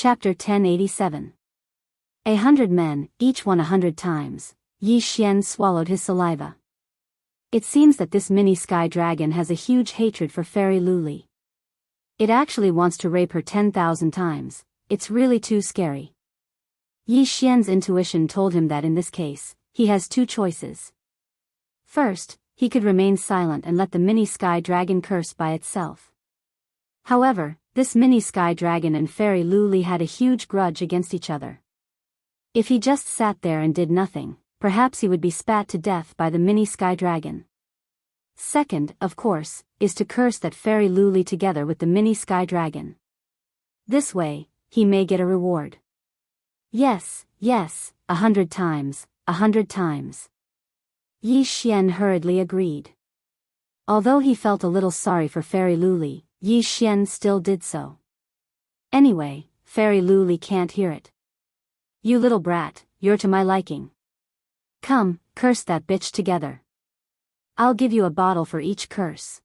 Chapter 1087. 100 men, each one 100 times. Yi Xian swallowed his saliva. It seems that this mini sky dragon has a huge hatred for Fairy Luli. It actually wants to rape her 10,000 times. It's really too scary. Yi Xian's intuition told him that in this case, he has two choices. First, he could remain silent and let the mini sky dragon curse by itself. However, this mini sky dragon and Fairy Luli had a huge grudge against each other. If he just sat there and did nothing, perhaps he would be spat to death by the mini sky dragon. Second, of course, is to curse that Fairy Luli together with the mini sky dragon. This way, he may get a reward. Yes, 100 times, 100 times. Yi Xian hurriedly agreed. Although he felt a little sorry for Fairy Luli, Yi Xian still did so. Anyway, Fairy Luli can't hear it. You little brat, you're to my liking. Come, curse that bitch together. I'll give you a bottle for each curse.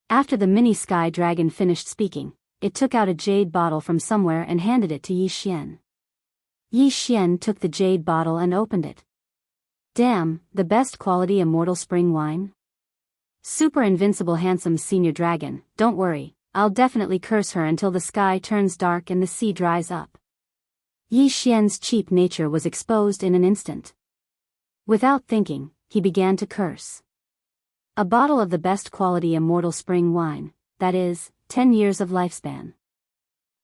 After the mini sky dragon finished speaking, it took out a jade bottle from somewhere and handed it to Yi Xian. Yi Xian took the jade bottle and opened it. Damn, the best quality immortal spring wine? Super invincible handsome senior dragon, don't worry, I'll definitely curse her until the sky turns dark and the sea dries up. Yi Xian's cheap nature was exposed in an instant. Without thinking, he began to curse. A bottle of the best quality immortal spring wine, that is, 10 years of lifespan.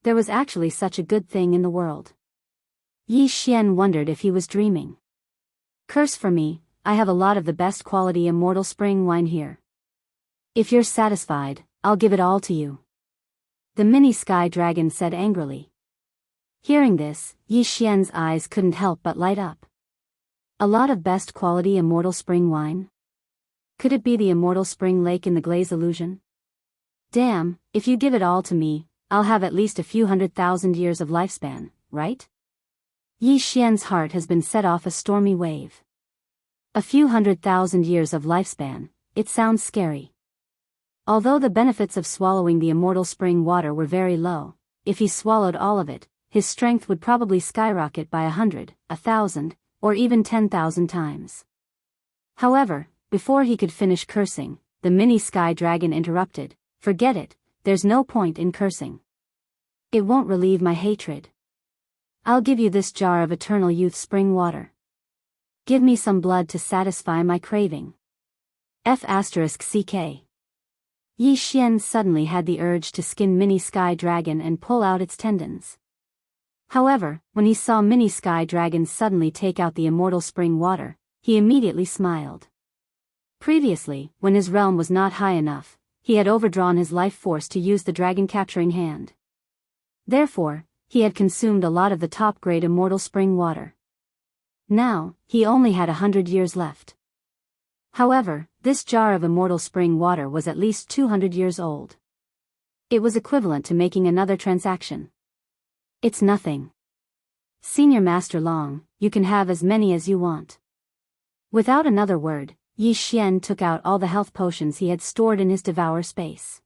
There was actually such a good thing in the world. Yi Xian wondered if he was dreaming. Curse for me, I have a lot of the best quality immortal spring wine here. If you're satisfied, I'll give it all to you. The mini sky dragon said angrily. Hearing this, Yi Xian's eyes couldn't help but light up. A lot of best quality immortal spring wine? Could it be the immortal spring lake in the glaze illusion? Damn, if you give it all to me, I'll have at least a few 100,000 years of lifespan, right? Yi Xian's heart has been set off a stormy wave. A few 100,000 years of lifespan, it sounds scary. Although the benefits of swallowing the immortal spring water were very low, if he swallowed all of it, his strength would probably skyrocket by 100, 1,000, or even 10,000 times. However, before he could finish cursing, the mini sky dragon interrupted. Forget it, there's no point in cursing. It won't relieve my hatred. I'll give you this jar of eternal youth spring water. Give me some blood to satisfy my craving. F***ck. Yi Xian suddenly had the urge to skin mini sky dragon and pull out its tendons. However, when he saw mini sky dragon suddenly take out the immortal spring water, he immediately smiled. Previously, when his realm was not high enough, he had overdrawn his life force to use the dragon capturing hand. Therefore, he had consumed a lot of the top-grade immortal spring water. Now, he only had 100 years left. However, this jar of immortal spring water was at least 200 years old. It was equivalent to making another transaction. It's nothing. Senior Master Long, you can have as many as you want. Without another word, Yi Xian took out all the health potions he had stored in his devour space.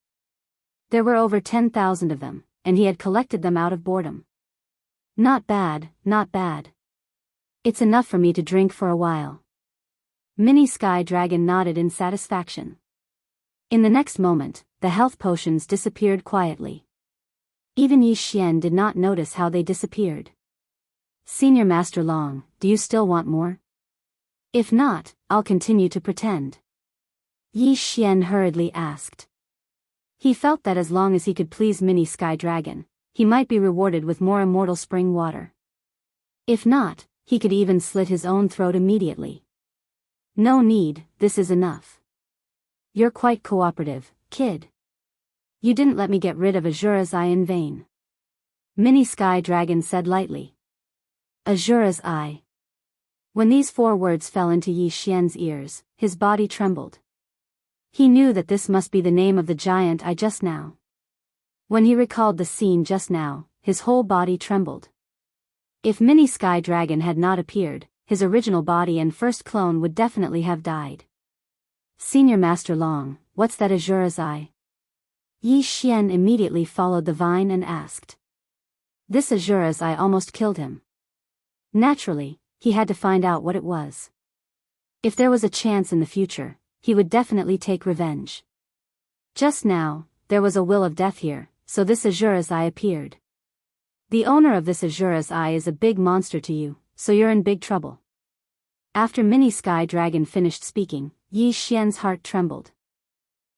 There were over 10,000 of them, and he had collected them out of boredom. Not bad, not bad. It's enough for me to drink for a while. Mini Sky Dragon nodded in satisfaction. In the next moment, the health potions disappeared quietly. Even Yi Xian did not notice how they disappeared. Senior Master Long, do you still want more? If not, I'll continue to pretend. Yi Xian hurriedly asked. He felt that as long as he could please Mini Sky Dragon, he might be rewarded with more immortal spring water. If not, he could even slit his own throat immediately. No need, this is enough. You're quite cooperative, kid. You didn't let me get rid of Azura's Eye in vain. Mini Sky Dragon said lightly. Azura's Eye. When these 4 words fell into Yi Xian's ears, his body trembled. He knew that this must be the name of the giant eye just now. When he recalled the scene just now, his whole body trembled. If Mini Sky Dragon had not appeared, his original body and first clone would definitely have died. Senior Master Long, what's that Azura's Eye? Yi Xian immediately followed the vine and asked. This Azura's eye almost killed him. Naturally, he had to find out what it was. If there was a chance in the future, he would definitely take revenge. Just now, there was a will of death here, so this Azura's eye appeared. The owner of this Azura's eye is a big monster to you, so you're in big trouble. After Mini Sky Dragon finished speaking, Yi Xian's heart trembled.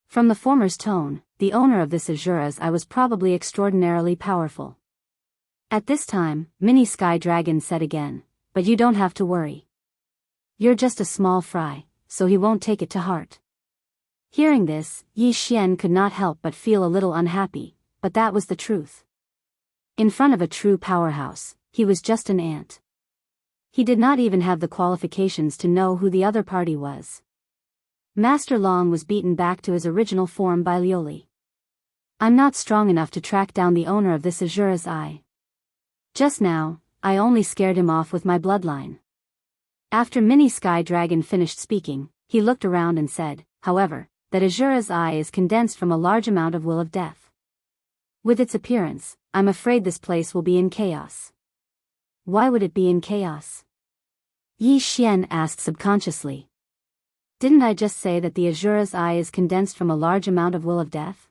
From the former's tone, the owner of this Azura's eye was probably extraordinarily powerful. At this time, Mini Sky Dragon said again, "But you don't have to worry. You're just a small fry, so he won't take it to heart." Hearing this, Yi Xian could not help but feel a little unhappy, but that was the truth. In front of a true powerhouse, he was just an ant. He did not even have the qualifications to know who the other party was. Master Long was beaten back to his original form by Lioli. "I'm not strong enough to track down the owner of this Azura's eye. Just now, I only scared him off with my bloodline." After Mini Sky Dragon finished speaking, he looked around and said, "However, that Azura's eye is condensed from a large amount of will of death. With its appearance, I'm afraid this place will be in chaos." "Why would it be in chaos?" Yi Xian asked subconsciously. "Didn't I just say that the Azura's eye is condensed from a large amount of will of death?"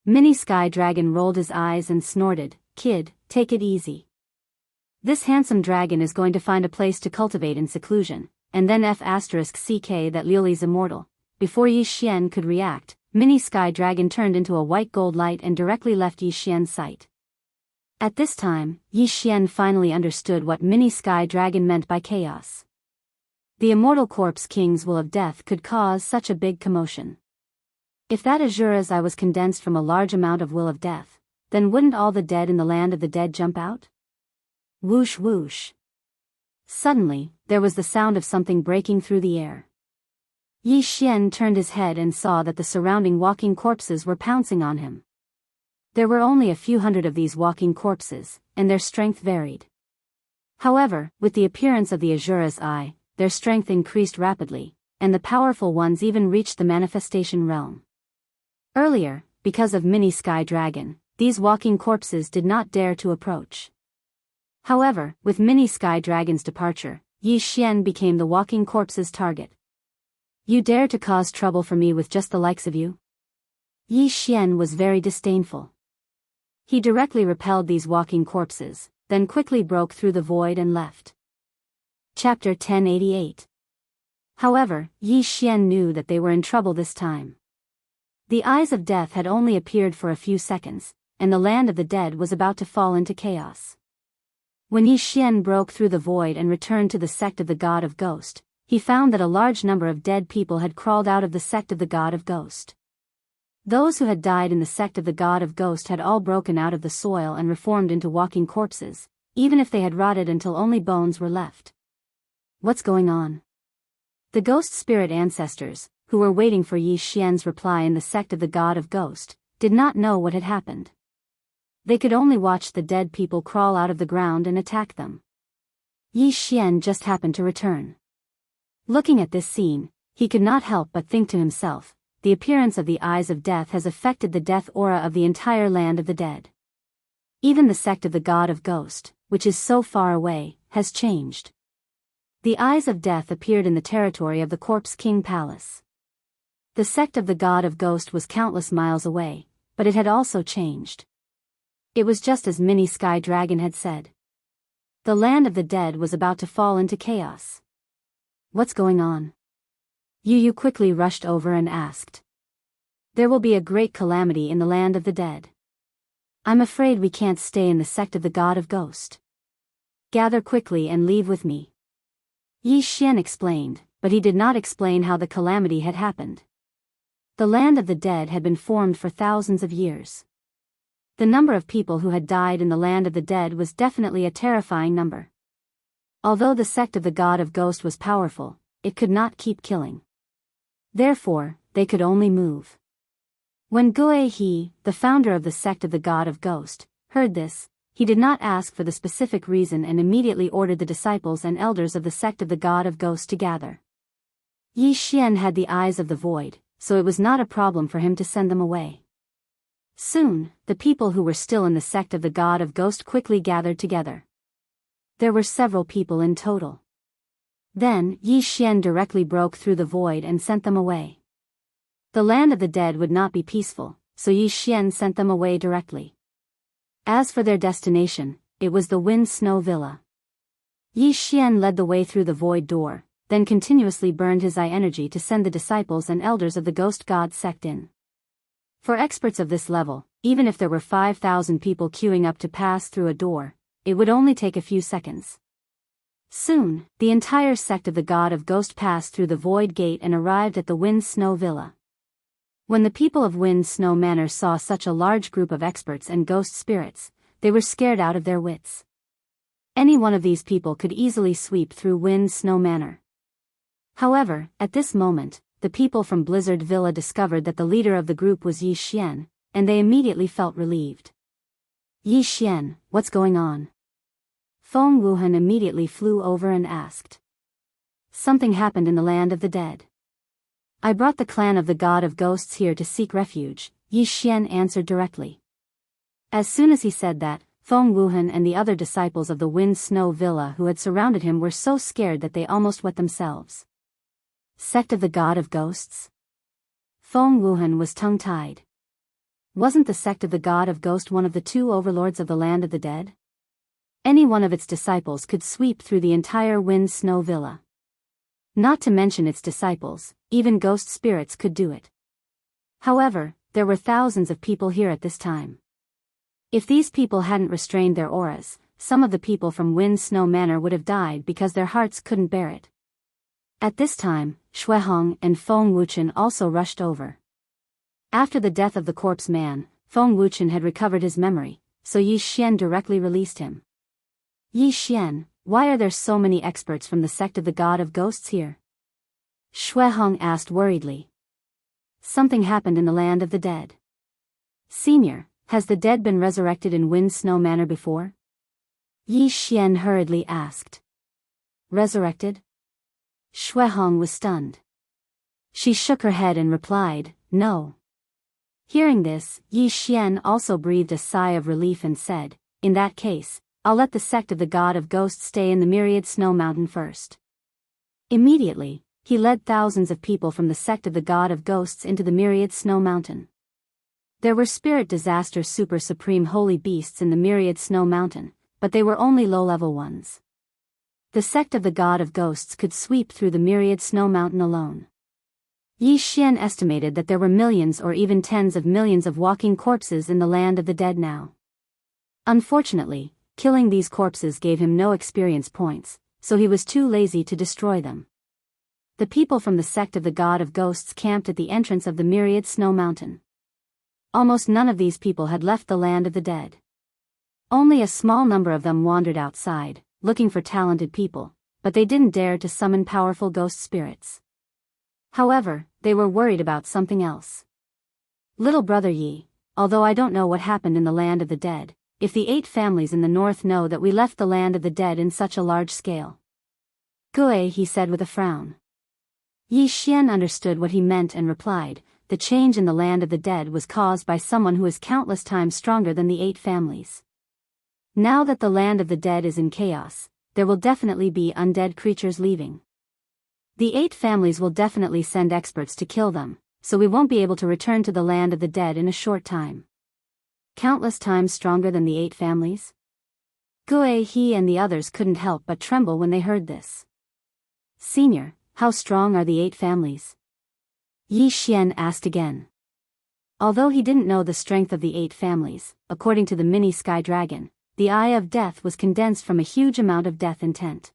Mini Sky Dragon rolled his eyes and snorted, "Kid, take it easy. This handsome dragon is going to find a place to cultivate in seclusion, and then *CK that Lioli's immortal." Before Yi Xian could react, Mini Sky Dragon turned into a white gold light and directly left Yi Xian's sight. At this time, Yi Xian finally understood what Mini Sky Dragon meant by chaos. The immortal corpse king's will of death could cause such a big commotion. If that Azura's eye was condensed from a large amount of will of death, then wouldn't all the dead in the land of the dead jump out? Whoosh whoosh. Suddenly, there was the sound of something breaking through the air. Yi Xian turned his head and saw that the surrounding walking corpses were pouncing on him. There were only a few hundred of these walking corpses, and their strength varied. However, with the appearance of the Azura's eye, their strength increased rapidly, and the powerful ones even reached the manifestation realm. Earlier, because of Mini Sky Dragon, these walking corpses did not dare to approach. However, with Mini Sky Dragon's departure, Yi Xian became the walking corpse's target. "You dare to cause trouble for me with just the likes of you?" Yi Xian was very disdainful. He directly repelled these walking corpses, then quickly broke through the void and left. Chapter 1088. However, Yi Xian knew that they were in trouble this time. The eyes of death had only appeared for a few seconds, and the land of the dead was about to fall into chaos. When Yi Xian broke through the void and returned to the sect of the God of Ghost, he found that a large number of dead people had crawled out of the sect of the God of Ghost. Those who had died in the sect of the God of Ghost had all broken out of the soil and reformed into walking corpses, even if they had rotted until only bones were left. What's going on? The ghost spirit ancestors, who were waiting for Yi Xian's reply in the sect of the God of Ghost, did not know what had happened. They could only watch the dead people crawl out of the ground and attack them. Yi Xian just happened to return. Looking at this scene, he could not help but think to himself, the appearance of the eyes of death has affected the death aura of the entire land of the dead. Even the sect of the God of Ghost, which is so far away, has changed. The eyes of death appeared in the territory of the Corpse King Palace. The sect of the God of Ghost was countless miles away, but it had also changed. It was just as Mini Sky Dragon had said. The land of the dead was about to fall into chaos. What's going on? Yu quickly rushed over and asked. There will be a great calamity in the land of the dead. I'm afraid we can't stay in the sect of the God of Ghost. Gather quickly and leave with me. Yi Xian explained, but he did not explain how the calamity had happened. The land of the dead had been formed for thousands of years. The number of people who had died in the land of the dead was definitely a terrifying number. Although the sect of the God of Ghost was powerful, it could not keep killing. Therefore, they could only move. When Gue He, the founder of the sect of the God of Ghost, heard this, he did not ask for the specific reason and immediately ordered the disciples and elders of the sect of the God of Ghost to gather. Yi Xian had the eyes of the void, so it was not a problem for him to send them away. Soon, the people who were still in the sect of the god of ghost quickly gathered together. There were several people in total. Then, Yi Xian directly broke through the void and sent them away. The land of the dead would not be peaceful, so Yi Xian sent them away directly. As for their destination, it was the Wind Snow Villa. Yi Xian led the way through the void door, then continuously burned his eye energy to send the disciples and elders of the ghost god sect in. For experts of this level, even if there were 5,000 people queuing up to pass through a door, it would only take a few seconds. Soon, the entire sect of the god of ghost passed through the void gate and arrived at the Wind Snow Villa. When the people of Wind Snow Manor saw such a large group of experts and ghost spirits, they were scared out of their wits. Any one of these people could easily sweep through Wind Snow Manor. However, at this moment, the people from Blizzard Villa discovered that the leader of the group was Yi Xian, and they immediately felt relieved. Yi Xian, what's going on? Feng Wuhan immediately flew over and asked. Something happened in the land of the dead. I brought the clan of the god of ghosts here to seek refuge, Yi Xian answered directly. As soon as he said that, Feng Wuhan and the other disciples of the Wind Snow Villa who had surrounded him were so scared that they almost wet themselves. Sect of the god of ghosts? Feng Wuhan was tongue-tied. Wasn't the sect of the god of ghost one of the two overlords of the land of the dead? Any one of its disciples could sweep through the entire Wind Snow Villa. Not to mention its disciples, even ghost spirits could do it. However, there were thousands of people here at this time. If these people hadn't restrained their auras, some of the people from Wind Snow Manor would have died because their hearts couldn't bear it. At this time, Shuihong and Feng Wuchen also rushed over. After the death of the corpse man, Feng Wuchen had recovered his memory, so Yi Xian directly released him. Yi Xian, why are there so many experts from the sect of the god of ghosts here? Shuihong asked worriedly. Something happened in the land of the dead. Senior, has the dead been resurrected in Wind Snow Manor before? Yi Xian hurriedly asked. Resurrected? Shuihong was stunned. She shook her head and replied, no. Hearing this, Yi Xian also breathed a sigh of relief and said, in that case, I'll let the sect of the god of ghosts stay in the myriad snow mountain first. Immediately, he led thousands of people from the sect of the god of ghosts into the myriad snow mountain. There were spirit disaster super supreme holy beasts in the myriad snow mountain, but they were only low-level ones. The sect of the god of ghosts could sweep through the myriad snow mountain alone. Yi Xian estimated that there were millions or even tens of millions of walking corpses in the land of the dead now. Unfortunately, killing these corpses gave him no experience points, so he was too lazy to destroy them. The people from the sect of the god of ghosts camped at the entrance of the myriad snow mountain. Almost none of these people had left the land of the dead. Only a small number of them wandered outside, looking for talented people, but they didn't dare to summon powerful ghost spirits. However, they were worried about something else. Little brother Yi, although I don't know what happened in the land of the dead, if the 8 families in the north know that we left the land of the dead in such a large scale. Gui, he said with a frown. Yi Xian understood what he meant and replied, the change in the land of the dead was caused by someone who is countless times stronger than the 8 families. Now that the land of the dead is in chaos, there will definitely be undead creatures leaving. The 8 families will definitely send experts to kill them, so we won't be able to return to the land of the dead in a short time. Countless times stronger than the 8 families? Gui, he and the others couldn't help but tremble when they heard this. Senior, how strong are the 8 families? Yi Xian asked again. Although he didn't know the strength of the 8 families, according to the mini sky dragon, the Eye of Death was condensed from a huge amount of death intent.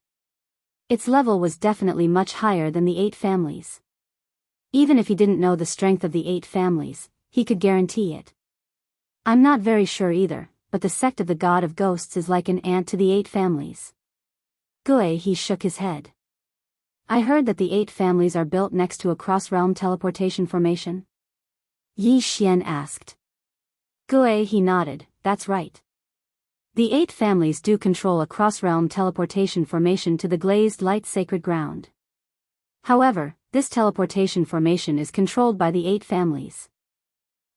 Its level was definitely much higher than the 8 families. Even if he didn't know the strength of the 8 families, he could guarantee it. I'm not very sure either, but the sect of the god of ghosts is like an ant to the 8 families. Gui, he shook his head. I heard that the 8 families are built next to a cross-realm teleportation formation. Yi Xian asked. Gui, he nodded, that's right. The 8 families do control a cross-realm teleportation formation to the glazed light sacred ground. However, this teleportation formation is controlled by the 8 families.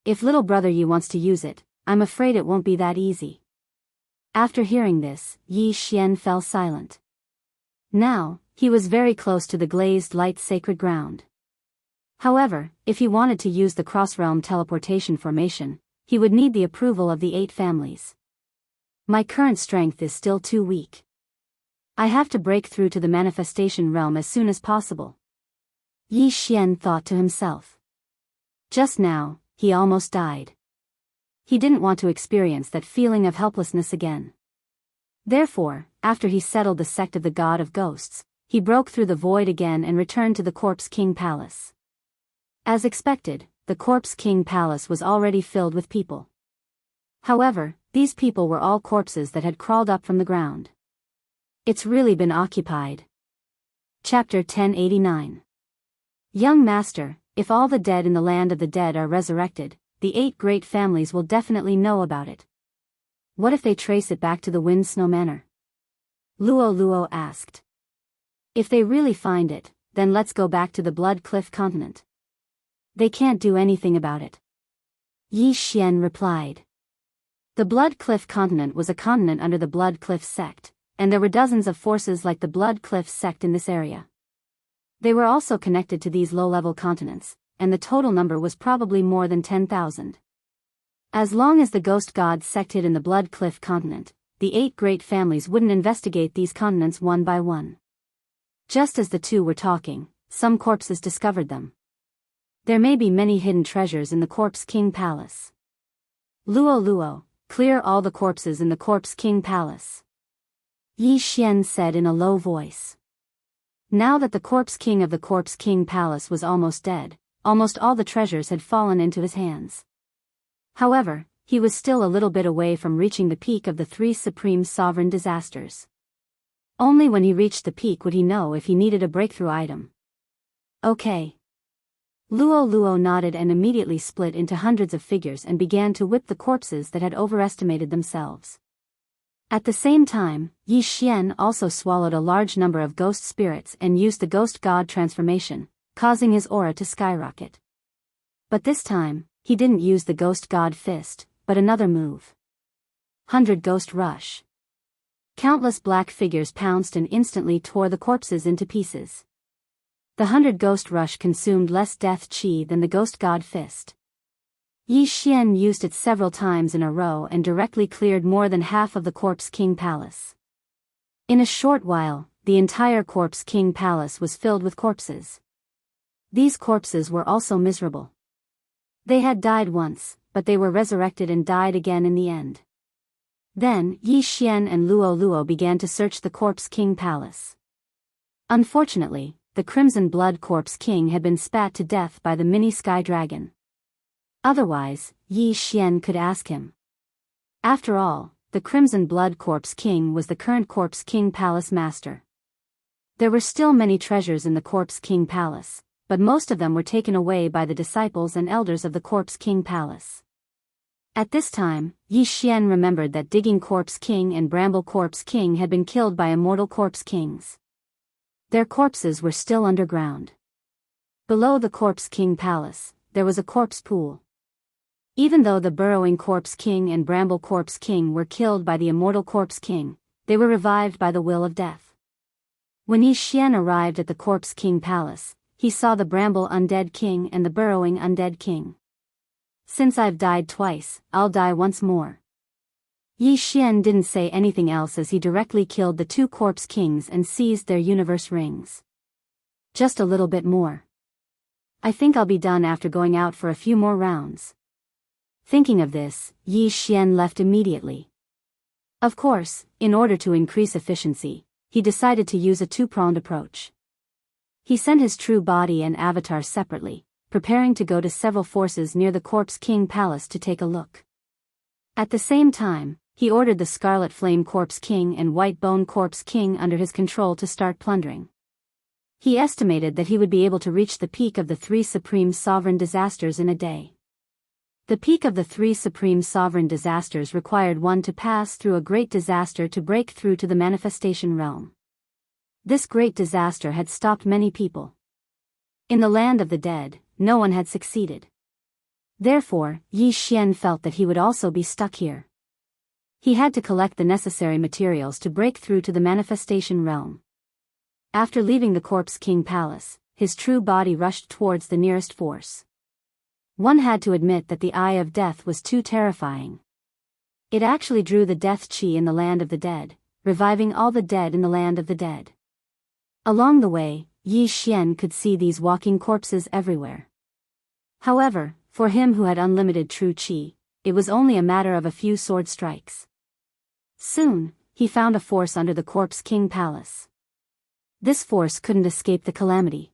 If little brother Yi wants to use it, I'm afraid it won't be that easy. After hearing this, Yi Xian fell silent. Now, he was very close to the glazed light sacred ground. However, if he wanted to use the cross-realm teleportation formation, he would need the approval of the 8 families. My current strength is still too weak. I have to break through to the manifestation realm as soon as possible. Yi Xian thought to himself. Just now, he almost died. He didn't want to experience that feeling of helplessness again. Therefore, after he settled the sect of the God of Ghosts, he broke through the void again and returned to the Corpse King Palace. As expected, the Corpse King Palace was already filled with people. However, these people were all corpses that had crawled up from the ground. It's really been occupied. Chapter 1089. Young Master, if all the dead in the land of the dead are resurrected, the 8 great families will definitely know about it. What if they trace it back to the Wind Snow Manor? Luo asked. If they really find it, then let's go back to the Blood Cliff continent. They can't do anything about it. Yi Xian replied. The Blood Cliff continent was a continent under the Blood Cliff sect, and there were dozens of forces like the Blood Cliff sect in this area. They were also connected to these low-level continents, and the total number was probably more than 10,000. As long as the ghost gods sect hid in the Blood Cliff continent, the 8 great families wouldn't investigate these continents one by one. Just as the two were talking, some corpses discovered them. There may be many hidden treasures in the Corpse King Palace. Luo, clear all the corpses in the Corpse King Palace. Yi Xian said in a low voice. Now that the Corpse King of the Corpse King Palace was almost dead, almost all the treasures had fallen into his hands. However, he was still a little bit away from reaching the peak of the 3 supreme sovereign disasters. Only when he reached the peak would he know if he needed a breakthrough item. Okay. Luo nodded and immediately split into hundreds of figures and began to whip the corpses that had overestimated themselves. At the same time, Yi Xian also swallowed a large number of ghost spirits and used the ghost god transformation, causing his aura to skyrocket. But this time, he didn't use the ghost god fist, but another move. 100 Ghost Rush. Countless black figures pounced and instantly tore the corpses into pieces. The 100 Ghost Rush consumed less death chi than the ghost god fist. Yi Xian used it several times in a row and directly cleared more than half of the Corpse King Palace. In a short while, the entire Corpse King Palace was filled with corpses. These corpses were also miserable. They had died once, but they were resurrected and died again in the end. Then, Yi Xian and Luo began to search the Corpse King Palace. Unfortunately, the Crimson Blood Corpse King had been spat to death by the mini Sky Dragon. Otherwise, Yi Xian could ask him. After all, the Crimson Blood Corpse King was the current Corpse King Palace master. There were still many treasures in the Corpse King Palace, but most of them were taken away by the disciples and elders of the Corpse King Palace. At this time, Yi Xian remembered that Digging Corpse King and Bramble Corpse King had been killed by Immortal Corpse Kings. Their corpses were still underground. Below the Corpse King Palace, there was a corpse pool. Even though the Burrowing Corpse King and Bramble Corpse King were killed by the Immortal Corpse King, they were revived by the will of death. When Yi Xian arrived at the Corpse King Palace, he saw the Bramble Undead King and the Burrowing Undead King. Since I've died twice, I'll die once more. Yi Xian didn't say anything else as he directly killed the 2 Corpse Kings and seized their universe rings. Just a little bit more. I think I'll be done after going out for a few more rounds. Thinking of this, Yi Xian left immediately. Of course, in order to increase efficiency, he decided to use a 2-pronged approach. He sent his true body and avatar separately, preparing to go to several forces near the Corpse King Palace to take a look. At the same time, he ordered the Scarlet Flame Corpse King and White Bone Corpse King under his control to start plundering. He estimated that he would be able to reach the peak of the 3 supreme sovereign disasters in a day. The peak of the 3 supreme sovereign disasters required one to pass through a great disaster to break through to the manifestation realm. This great disaster had stopped many people. In the land of the dead, no one had succeeded. Therefore, Yi Xian felt that he would also be stuck here. He had to collect the necessary materials to break through to the manifestation realm. After leaving the Corpse King Palace, his true body rushed towards the nearest force. One had to admit that the Eye of Death was too terrifying. It actually drew the death qi in the land of the dead, reviving all the dead in the land of the dead. Along the way, Yi Xian could see these walking corpses everywhere. However, for him who had unlimited true qi, it was only a matter of a few sword strikes. Soon, he found a force under the Corpse King Palace. This force couldn't escape the calamity.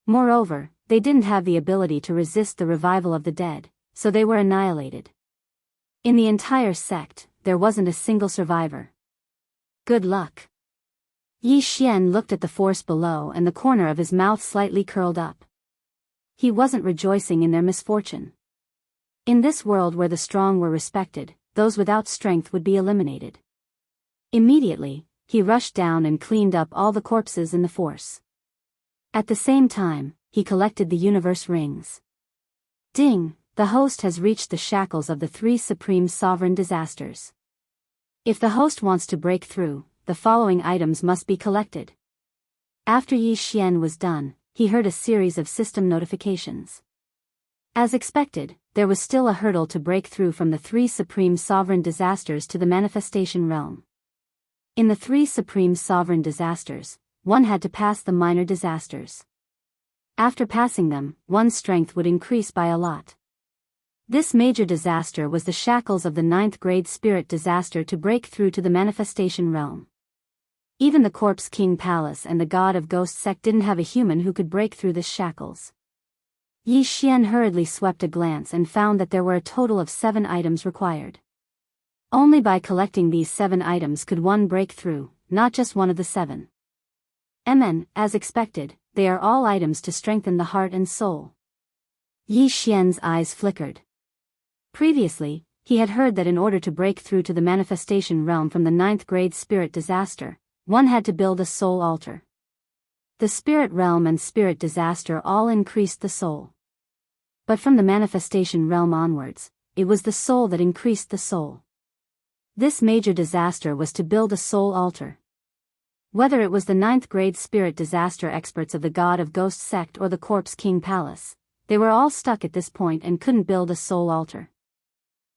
Moreover, they didn't have the ability to resist the revival of the dead, so they were annihilated. In the entire sect, there wasn't a single survivor. Good luck. Yi Xian looked at the force below and the corner of his mouth slightly curled up. He wasn't rejoicing in their misfortune. In this world where the strong were respected, those without strength would be eliminated. Immediately, he rushed down and cleaned up all the corpses in the force. At the same time, he collected the universe rings. Ding, the host has reached the shackles of the 3 supreme sovereign disasters. If the host wants to break through, the following items must be collected. After Yi Xian was done, he heard a series of system notifications. As expected, there was still a hurdle to break through from the 3 supreme sovereign disasters to the manifestation realm. In the 3 supreme sovereign disasters, one had to pass the minor disasters. After passing them, one's strength would increase by a lot. This major disaster was the shackles of the 9th grade spirit disaster to break through to the manifestation realm. Even the Corpse King Palace and the God of Ghost sect didn't have a human who could break through this shackles. Yi Xian hurriedly swept a glance and found that there were a total of 7 items required. Only by collecting these 7 items could one break through, not just one of the 7. As expected, they are all items to strengthen the heart and soul. Yi Xian's eyes flickered. Previously, he had heard that in order to break through to the manifestation realm from the 9th grade spirit disaster, one had to build a soul altar. The spirit realm and spirit disaster all increased the soul. But from the manifestation realm onwards, it was the soul that increased the soul. This major disaster was to build a soul altar. Whether it was the 9th grade spirit disaster experts of the God of Ghost sect or the Corpse King Palace, they were all stuck at this point and couldn't build a soul altar.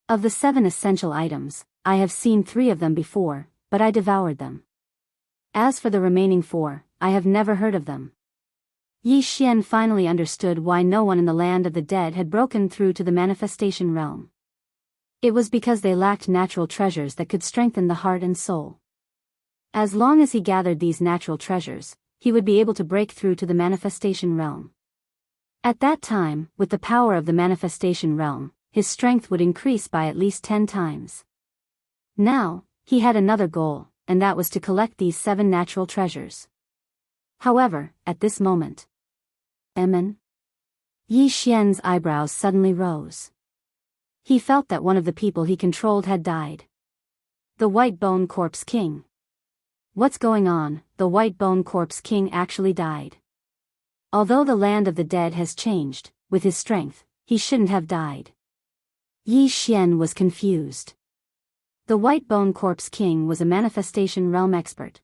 Of the 7 essential items, I have seen 3 of them before, but I devoured them. As for the remaining 4, I have never heard of them. Yi Xian finally understood why no one in the land of the dead had broken through to the manifestation realm. It was because they lacked natural treasures that could strengthen the heart and soul. As long as he gathered these natural treasures, he would be able to break through to the manifestation realm. At that time, with the power of the manifestation realm, his strength would increase by at least 10 times. Now, he had another goal, and that was to collect these 7 natural treasures. However, at this moment, Yi Xian's eyebrows suddenly rose. He felt that one of the people he controlled had died. The White Bone Corpse King. What's going on? The White Bone Corpse King actually died. Although the land of the dead has changed, with his strength, he shouldn't have died. Yi Xian was confused. The White Bone Corpse King was a manifestation realm expert.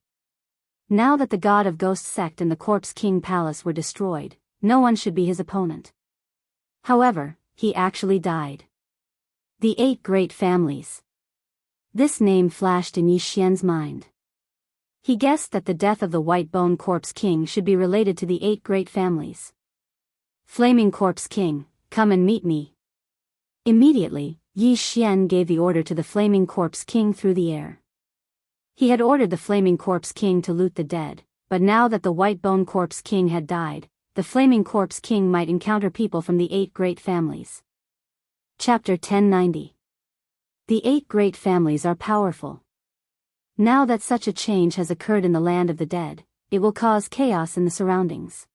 Now that the God of Ghost sect and the Corpse King Palace were destroyed, no one should be his opponent. However, he actually died. The 8 Great Families. This name flashed in Yi Xian's mind. He guessed that the death of the White Bone Corpse King should be related to the 8 Great Families. Flaming Corpse King, come and meet me. Immediately, Yi Xian gave the order to the Flaming Corpse King through the air. He had ordered the Flaming Corpse King to loot the dead, but now that the White Bone Corpse King had died, the Flaming Corpse King might encounter people from the 8 Great Families. Chapter 1090. The 8 Great Families are powerful. Now that such a change has occurred in the land of the dead, it will cause chaos in the surroundings.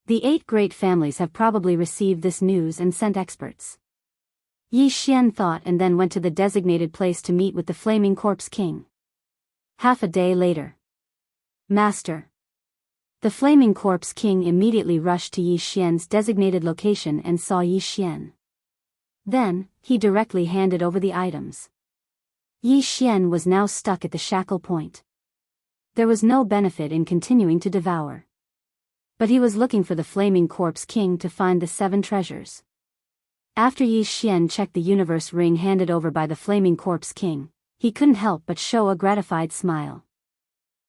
The 8 Great Families have probably received this news and sent experts. Yi Xian thought and then went to the designated place to meet with the Flaming Corpse King. Half a day later. Master. The Flaming Corpse King immediately rushed to Yi Xian's designated location and saw Yi Xian. Then, he directly handed over the items. Yi Xian was now stuck at the shackle point. There was no benefit in continuing to devour. But he was looking for the Flaming Corpse King to find the 7 treasures. After Yi Xian checked the universe ring handed over by the Flaming Corpse King, he couldn't help but show a gratified smile.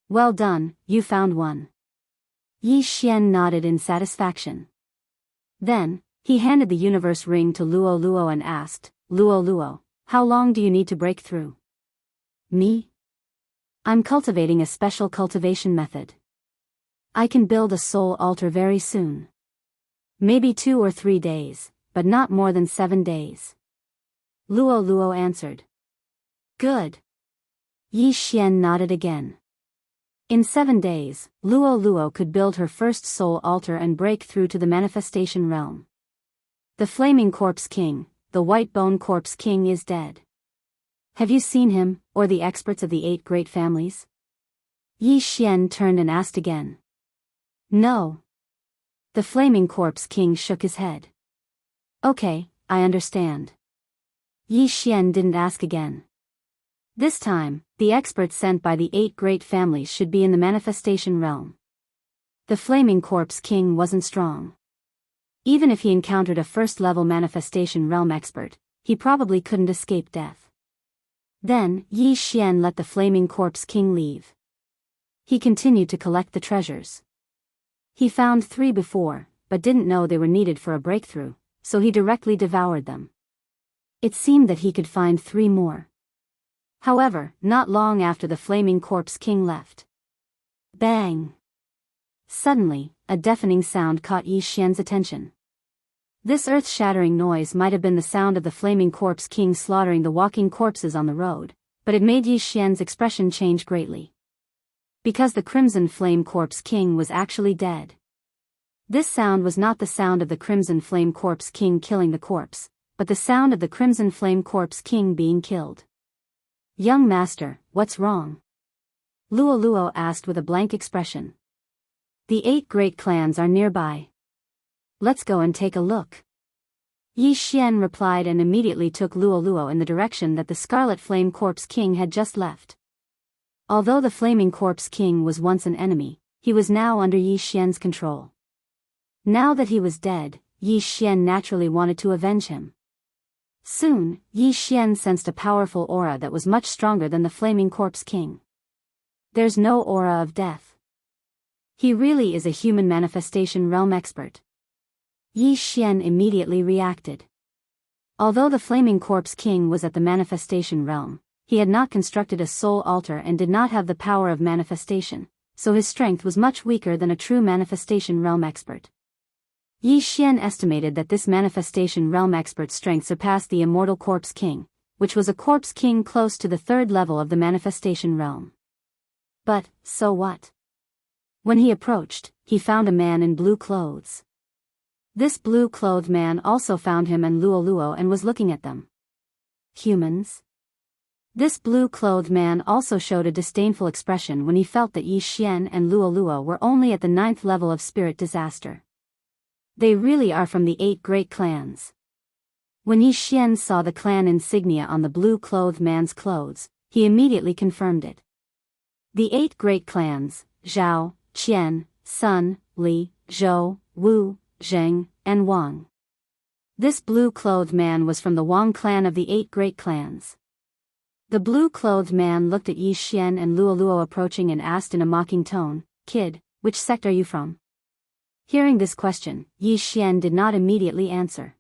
Well done, you found one. Yi Xian nodded in satisfaction. Then, he handed the universe ring to Luo Luo and asked, Luo Luo, how long do you need to break through? Me? I'm cultivating a special cultivation method. I can build a soul altar very soon. Maybe 2 or 3 days, but not more than 7 days. Luo Luo answered. Good. Yi Xian nodded again. In 7 days, Luo Luo could build her first soul altar and break through to the manifestation realm. The Flaming Corpse King, the White Bone Corpse King, is dead. Have you seen him, or the experts of the 8 great families? Yi Xian turned and asked again. No. The Flaming Corpse King shook his head. Okay, I understand. Yi Xian didn't ask again. This time, the experts sent by the 8 great families should be in the manifestation realm. The Flaming Corpse King wasn't strong. Even if he encountered a first-level manifestation realm expert, he probably couldn't escape death. Then, Yi Xian let the Flaming Corpse King leave. He continued to collect the treasures. He found 3 before, but didn't know they were needed for a breakthrough, so he directly devoured them. It seemed that he could find 3 more. However, not long after the Flaming Corpse King left. Bang! Suddenly, a deafening sound caught Yi Xian's attention. This earth-shattering noise might have been the sound of the Flaming Corpse King slaughtering the walking corpses on the road, but it made Yi Xian's expression change greatly. Because the Crimson Flame Corpse King was actually dead. This sound was not the sound of the Crimson Flame Corpse King killing the corpse, but the sound of the Crimson Flame Corpse King being killed. Young master, what's wrong? Luo Luo asked with a blank expression. The 8 great clans are nearby. Let's go and take a look. Yi Xian replied and immediately took Luo Luo in the direction that the Scarlet Flame Corpse King had just left. Although the Flaming Corpse King was once an enemy, he was now under Yi Xian's control. Now that he was dead, Yi Xian naturally wanted to avenge him. Soon, Yi Xian sensed a powerful aura that was much stronger than the Flaming Corpse King. There's no aura of death. He really is a human manifestation realm expert. Yi Xian immediately reacted. Although the Flaming Corpse King was at the manifestation realm, he had not constructed a soul altar and did not have the power of manifestation, so his strength was much weaker than a true manifestation realm expert. Yi Xian estimated that this manifestation realm expert's strength surpassed the Immortal Corpse King, which was a corpse king close to the 3rd level of the manifestation realm. But, so what? When he approached, he found a man in blue clothes. This blue-clothed man also found him and Luo Luo and was looking at them. Humans? This blue-clothed man also showed a disdainful expression when he felt that Yi Xian and Luo Luo were only at the 9th level of spirit disaster. They really are from the 8 great clans. When Yi Xian saw the clan insignia on the blue-clothed man's clothes, he immediately confirmed it. The 8 great clans, Zhao, Qian, Sun, Li, Zhou, Wu, Zheng, and Wang. This blue-clothed man was from the Wang clan of the 8 great clans. The blue-clothed man looked at Yi Xian and Luo Luo approaching and asked in a mocking tone, "Kid, which sect are you from?" Hearing this question, Yi Xian did not immediately answer.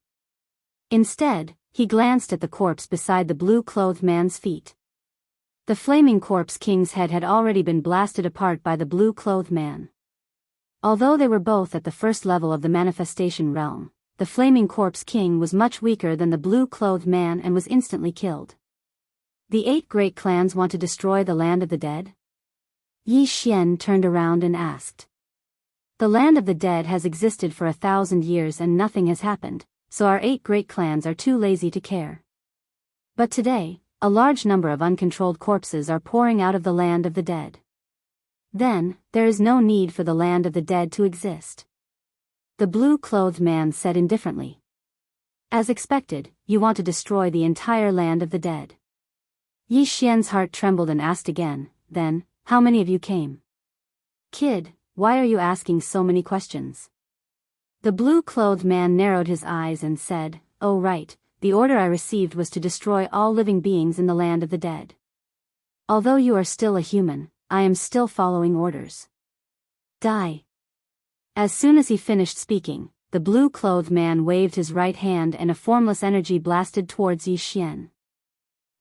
Instead, he glanced at the corpse beside the blue-clothed man's feet. The Flaming Corpse King's head had already been blasted apart by the blue-clothed man. Although they were both at the 1st level of the manifestation realm, the Flaming Corpse King was much weaker than the blue-clothed man and was instantly killed. The 8 great clans want to destroy the land of the dead? Yi Xian turned around and asked. The land of the dead has existed for 1,000 years and nothing has happened, so our 8 great clans are too lazy to care. But today, a large number of uncontrolled corpses are pouring out of the land of the dead. Then, there is no need for the land of the dead to exist. The blue-clothed man said indifferently. As expected, you want to destroy the entire land of the dead. Yi Xian's heart trembled and asked again, then, how many of you came? Kid, why are you asking so many questions? The blue-clothed man narrowed his eyes and said, oh right, the order I received was to destroy all living beings in the land of the dead. Although you are still a human, I am still following orders. Die. As soon as he finished speaking, the blue-clothed man waved his right hand and a formless energy blasted towards Yi Xian.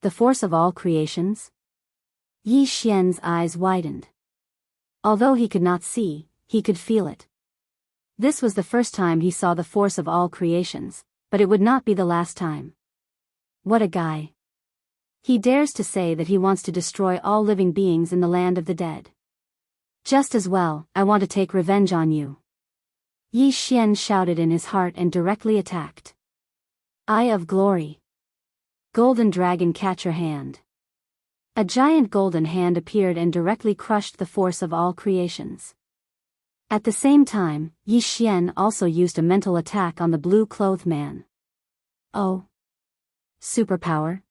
The force of all creations? Yi Xian's eyes widened. Although he could not see, he could feel it. This was the first time he saw the force of all creations, but it would not be the last time. What a guy. He dares to say that he wants to destroy all living beings in the land of the dead. Just as well, I want to take revenge on you. Yi Xian shouted in his heart and directly attacked. Eye of Glory. Golden Dragon, catch your hand. A giant golden hand appeared and directly crushed the force of all creations. At the same time, Yi Xian also used a mental attack on the blue-clothed man. Oh. Superpower?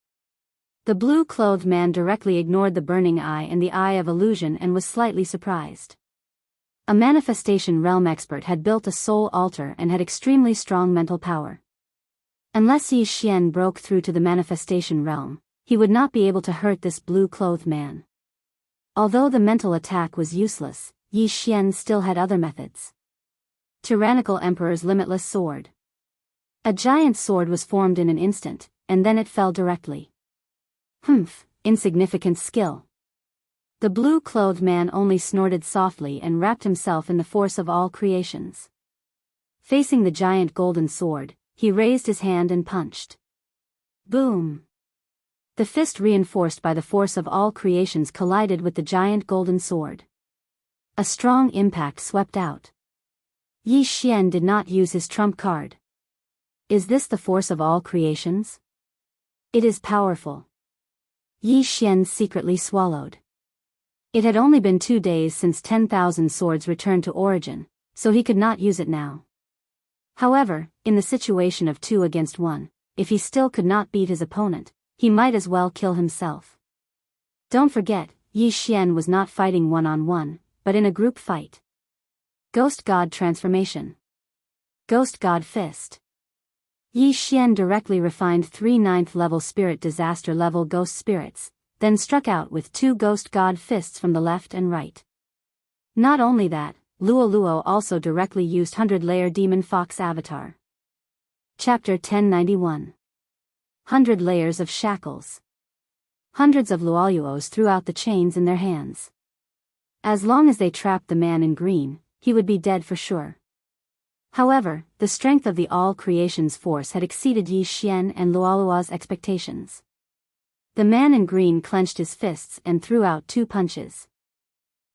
The blue-clothed man directly ignored the burning eye and the eye of illusion and was slightly surprised. A manifestation realm expert had built a soul altar and had extremely strong mental power. Unless Yi Xian broke through to the manifestation realm, he would not be able to hurt this blue-clothed man. Although the mental attack was useless, Yi Xian still had other methods. Tyrannical Emperor's limitless sword. A giant sword was formed in an instant, and then it fell directly. Humph, insignificant skill. The blue-clothed man only snorted softly and wrapped himself in the force of all creations. Facing the giant golden sword, he raised his hand and punched. Boom! The fist reinforced by the force of all creations collided with the giant golden sword. A strong impact swept out. Yi Xian did not use his trump card. Is this the force of all creations? It is powerful. Yi Xian secretly swallowed. It had only been 2 days since 10,000 swords returned to origin, so he could not use it now. However, in the situation of 2 against 1, if he still could not beat his opponent, he might as well kill himself. Don't forget, Yi Xian was not fighting one-on-one, but in a group fight. Ghost God Transformation. Ghost God Fist. Yi Xian directly refined 3 9th-level spirit disaster-level ghost spirits, then struck out with 2 ghost god fists from the left and right. Not only that, Luo Luo also directly used 100-layer demon fox avatar. Chapter 1091. 100 layers of shackles. Hundreds of Luoluos threw out the chains in their hands. As long as they trapped the man in green, he would be dead for sure. However, the strength of the all creations force had exceeded Yi Xian and Luoluo's expectations. The man in green clenched his fists and threw out 2 punches.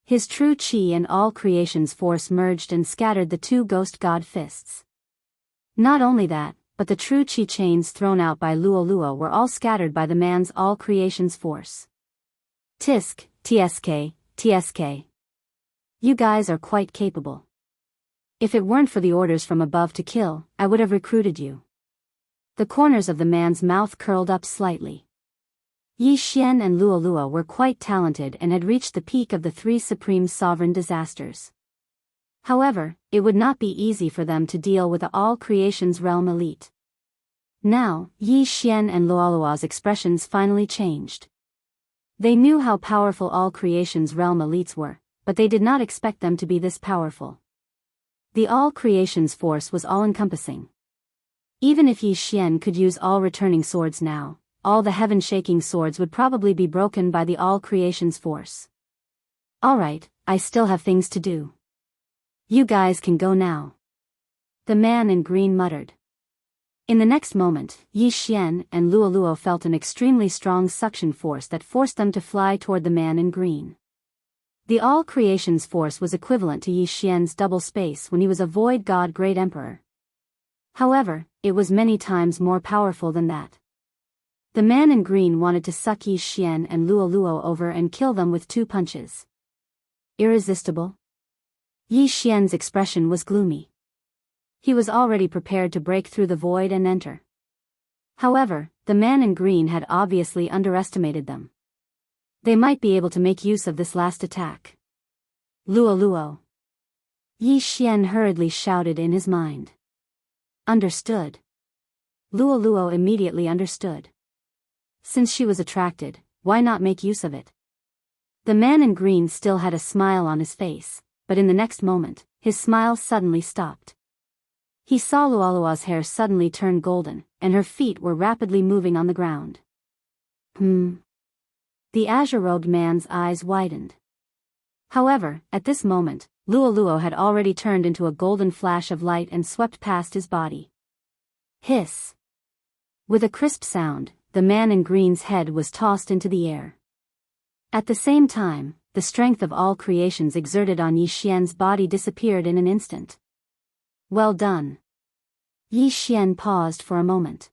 His true chi and all creations force merged and scattered the 2 ghost god fists. Not only that, but the true chi chains thrown out by Luo Luo were all scattered by the man's all creations force. Tisk, TSK, TSK. You guys are quite capable. If it weren't for the orders from above to kill, I would have recruited you. The corners of the man's mouth curled up slightly. Yi Xian and Luo Luo were quite talented and had reached the peak of the 3 supreme sovereign disasters. However, it would not be easy for them to deal with the all creations realm elite. Now, Yi Xian and Luoluo's expressions finally changed. They knew how powerful all creations realm elites were, but they did not expect them to be this powerful. The all creations force was all-encompassing. Even if Yi Xian could use all returning swords now, all the heaven-shaking swords would probably be broken by the all creations force. Alright, I still have things to do. You guys can go now. The man in green muttered. In the next moment, Yi Xian and Luo Luo felt an extremely strong suction force that forced them to fly toward the man in green. The all creations force was equivalent to Yi Xian's double space when he was a void god great emperor. However, it was many times more powerful than that. The man in green wanted to suck Yi Xian and Luo Luo over and kill them with 2 punches. Irresistible? Yi Xian's expression was gloomy. He was already prepared to break through the void and enter. However, the man in green had obviously underestimated them. They might be able to make use of this last attack. Luo Luo. Yi Xian hurriedly shouted in his mind. Understood. Luo Luo immediately understood. Since she was attracted, why not make use of it? The man in green still had a smile on his face, but in the next moment, his smile suddenly stopped. He saw Luolua's hair suddenly turn golden, and her feet were rapidly moving on the ground. The azure-robed man's eyes widened. However, at this moment, Luoluo had already turned into a golden flash of light and swept past his body. Hiss! With a crisp sound, the man in green's head was tossed into the air. At the same time, the strength of all creations exerted on Yi Xian's body disappeared in an instant. Well done. Yi Xian paused for a moment.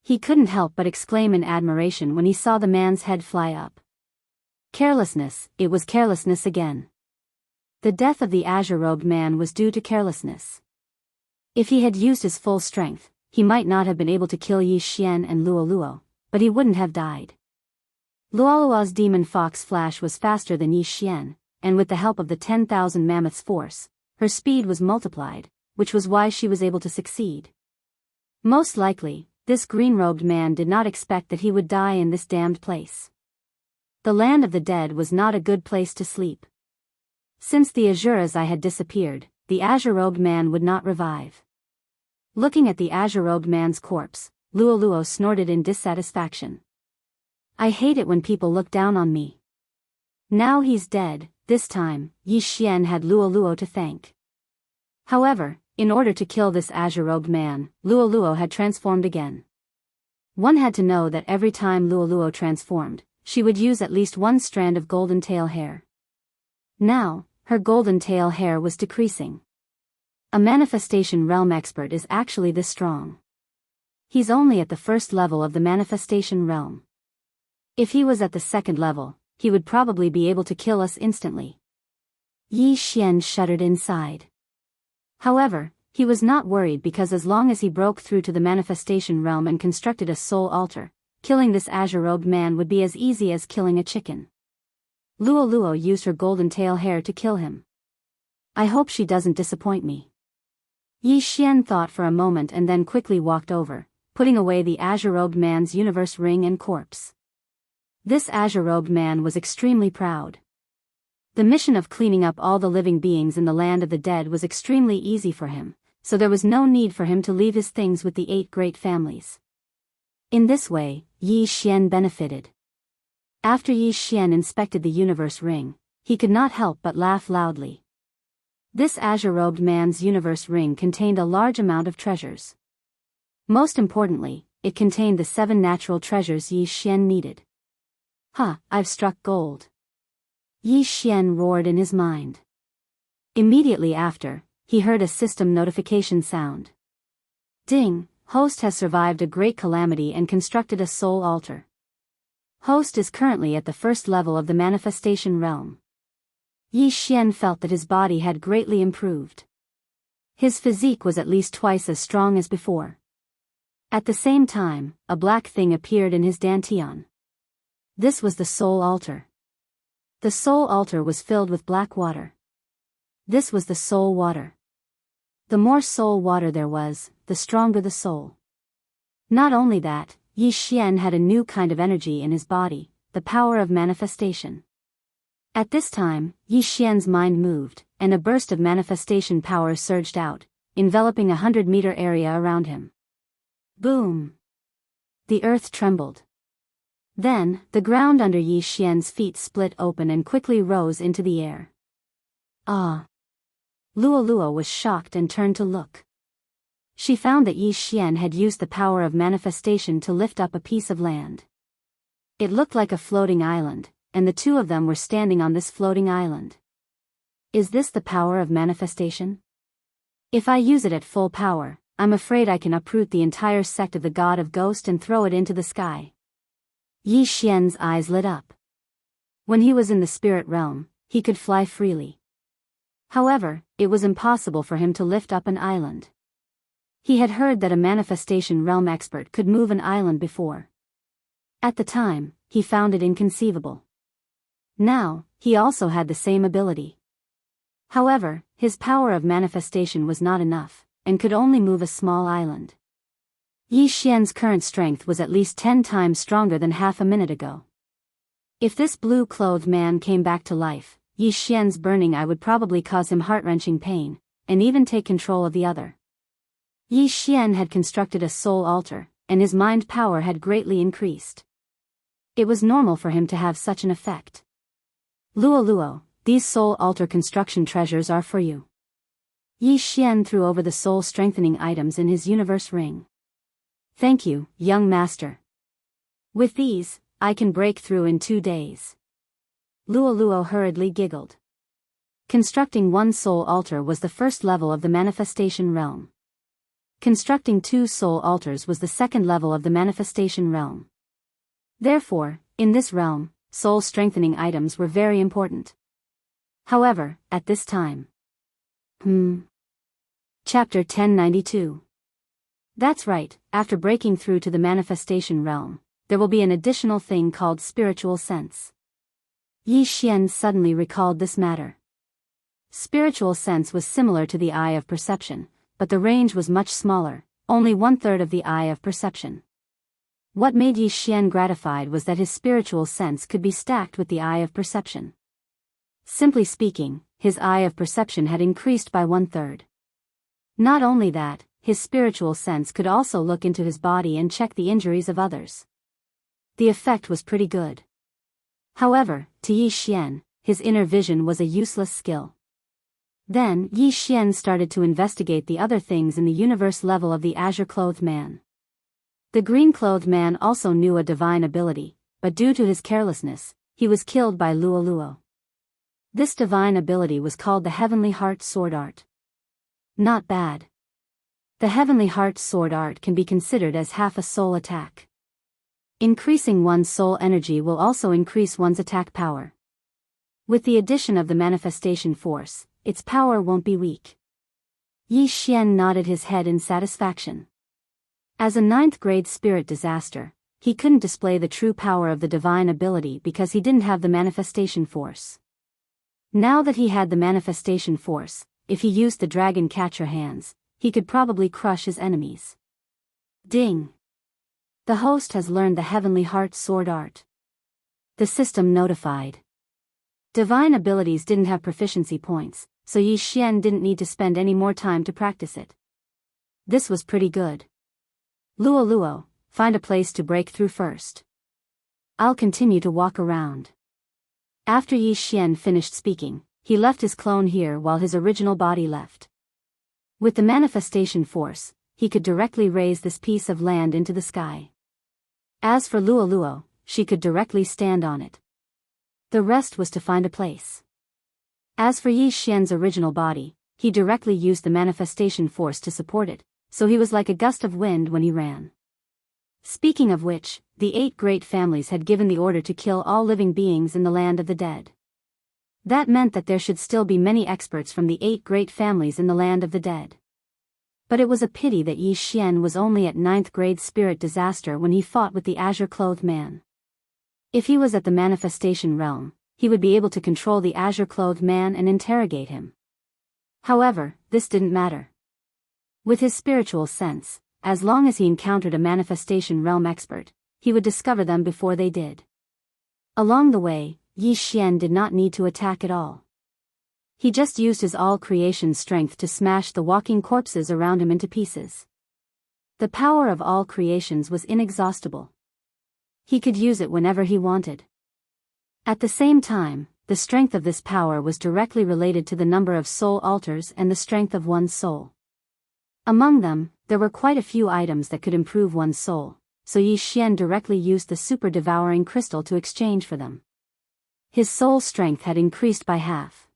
He couldn't help but exclaim in admiration when he saw the man's head fly up. Carelessness, it was carelessness again. The death of the azure-robed man was due to carelessness. If he had used his full strength, he might not have been able to kill Yi Xian and Luo Luo, but he wouldn't have died. Luolua's demon fox flash was faster than Yi Xian, and with the help of the 10,000 mammoths' force, her speed was multiplied, which was why she was able to succeed. Most likely, this green-robed man did not expect that he would die in this damned place. The land of the dead was not a good place to sleep. Since the Azuras had disappeared, the azure-robed man would not revive. Looking at the azure-robed man's corpse, Luo Luo snorted in dissatisfaction. I hate it when people look down on me. Now he's dead. This time, Yi Xian had Luo Luo to thank. However, in order to kill this azure-robed man, Luo Luo had transformed again. One had to know that every time Luo Luo transformed, she would use at least one strand of golden tail hair. Now, her golden tail hair was decreasing. A manifestation realm expert is actually this strong. He's only at the first level of the manifestation realm. If he was at the second level, he would probably be able to kill us instantly. Yi Xian shuddered inside. However, he was not worried because as long as he broke through to the manifestation realm and constructed a soul altar, killing this azure-robed man would be as easy as killing a chicken. Luo Luo used her golden tail hair to kill him. I hope she doesn't disappoint me. Yi Xian thought for a moment and then quickly walked over, putting away the azure-robed man's universe ring and corpse. This azure-robed man was extremely proud. The mission of cleaning up all the living beings in the land of the dead was extremely easy for him, so there was no need for him to leave his things with the 8 great families. In this way, Yi Xian benefited. After Yi Xian inspected the universe ring, he could not help but laugh loudly. This azure-robed man's universe ring contained a large amount of treasures. Most importantly, it contained the 7 natural treasures Yi Xian needed. I've struck gold. Yi Xian roared in his mind. Immediately after, he heard a system notification sound. Ding, host has survived a great calamity and constructed a soul altar. Host is currently at the first level of the manifestation realm. Yi Xian felt that his body had greatly improved. His physique was at least twice as strong as before. At the same time, a black thing appeared in his dantian. This was the soul altar. The soul altar was filled with black water. This was the soul water. The more soul water there was, the stronger the soul. Not only that, Yi Xian had a new kind of energy in his body, the power of manifestation. At this time, Yi Xian's mind moved, and a burst of manifestation power surged out, enveloping a 100-meter area around him. Boom! The earth trembled. Then, the ground under Yi Xian's feet split open and quickly rose into the air. Ah! Luo Luo was shocked and turned to look. She found that Yi Xian had used the power of manifestation to lift up a piece of land. It looked like a floating island, and the two of them were standing on this floating island. Is this the power of manifestation? If I use it at full power, I'm afraid I can uproot the entire sect of the god of ghost and throw it into the sky. Yi Xian's eyes lit up. When he was in the spirit realm, he could fly freely. However, it was impossible for him to lift up an island. He had heard that a manifestation realm expert could move an island before. At the time, he found it inconceivable. Now, he also had the same ability. However, his power of manifestation was not enough, and could only move a small island. Yi Xian's current strength was at least 10 times stronger than half a minute ago. If this blue-clothed man came back to life, Yi Xian's burning eye would probably cause him heart-wrenching pain, and even take control of the other. Yi Xian had constructed a soul altar, and his mind power had greatly increased. It was normal for him to have such an effect. Luo Luo, these soul altar construction treasures are for you. Yi Xian threw over the soul-strengthening items in his universe ring. Thank you, young master. With these, I can break through in 2 days. Luo Luo hurriedly giggled. Constructing one soul altar was the first level of the manifestation realm. Constructing 2 soul altars was the second level of the manifestation realm. Therefore, in this realm, soul-strengthening items were very important. However, at this time. Chapter 1092. That's right, after breaking through to the manifestation realm, there will be an additional thing called spiritual sense. Yi Xian suddenly recalled this matter. Spiritual sense was similar to the eye of perception, but the range was much smaller, only 1/3 of the eye of perception. What made Yi Xian gratified was that his spiritual sense could be stacked with the eye of perception. Simply speaking, his eye of perception had increased by 1/3. Not only that, his spiritual sense could also look into his body and check the injuries of others. The effect was pretty good. However, to Yi Xian, his inner vision was a useless skill. Then, Yi Xian started to investigate the other things in the universe level of the azure-clothed man. The green-clothed man also knew a divine ability, but due to his carelessness, he was killed by Luo Luo. This divine ability was called the Heavenly Heart Sword Art. Not bad. The Heavenly Heart Sword Art can be considered as half a soul attack. Increasing one's soul energy will also increase one's attack power. With the addition of the manifestation force, its power won't be weak. Yi Xian nodded his head in satisfaction. As a 9th grade spirit disaster, he couldn't display the true power of the divine ability because he didn't have the manifestation force. Now that he had the manifestation force, if he used the dragon catcher hands, he could probably crush his enemies. Ding! The host has learned the Heavenly Heart Sword Art. The system notified. Divine abilities didn't have proficiency points, so Yi Xian didn't need to spend any more time to practice it. This was pretty good. Luo Luo, find a place to break through first. I'll continue to walk around. After Yi Xian finished speaking, he left his clone here while his original body left. With the manifestation force, he could directly raise this piece of land into the sky. As for Luo Luo, she could directly stand on it. The rest was to find a place. As for Yi Xian's original body, he directly used the manifestation force to support it, so he was like a gust of wind when he ran. Speaking of which, the 8 great families had given the order to kill all living beings in the land of the dead. That meant that there should still be many experts from the 8 great families in the land of the dead. But it was a pity that Yi Xian was only at 9th grade spirit disaster when he fought with the azure-clothed man. If he was at the manifestation realm, he would be able to control the azure-clothed man and interrogate him. However, this didn't matter. With his spiritual sense, as long as he encountered a manifestation realm expert, he would discover them before they did. Along the way, Yi Xian did not need to attack at all. He just used his all-creation strength to smash the walking corpses around him into pieces. The power of all creations was inexhaustible. He could use it whenever he wanted. At the same time, the strength of this power was directly related to the number of soul altars and the strength of one's soul. Among them, there were quite a few items that could improve one's soul, so Yi Xian directly used the super-devouring crystal to exchange for them. His soul strength had increased by half.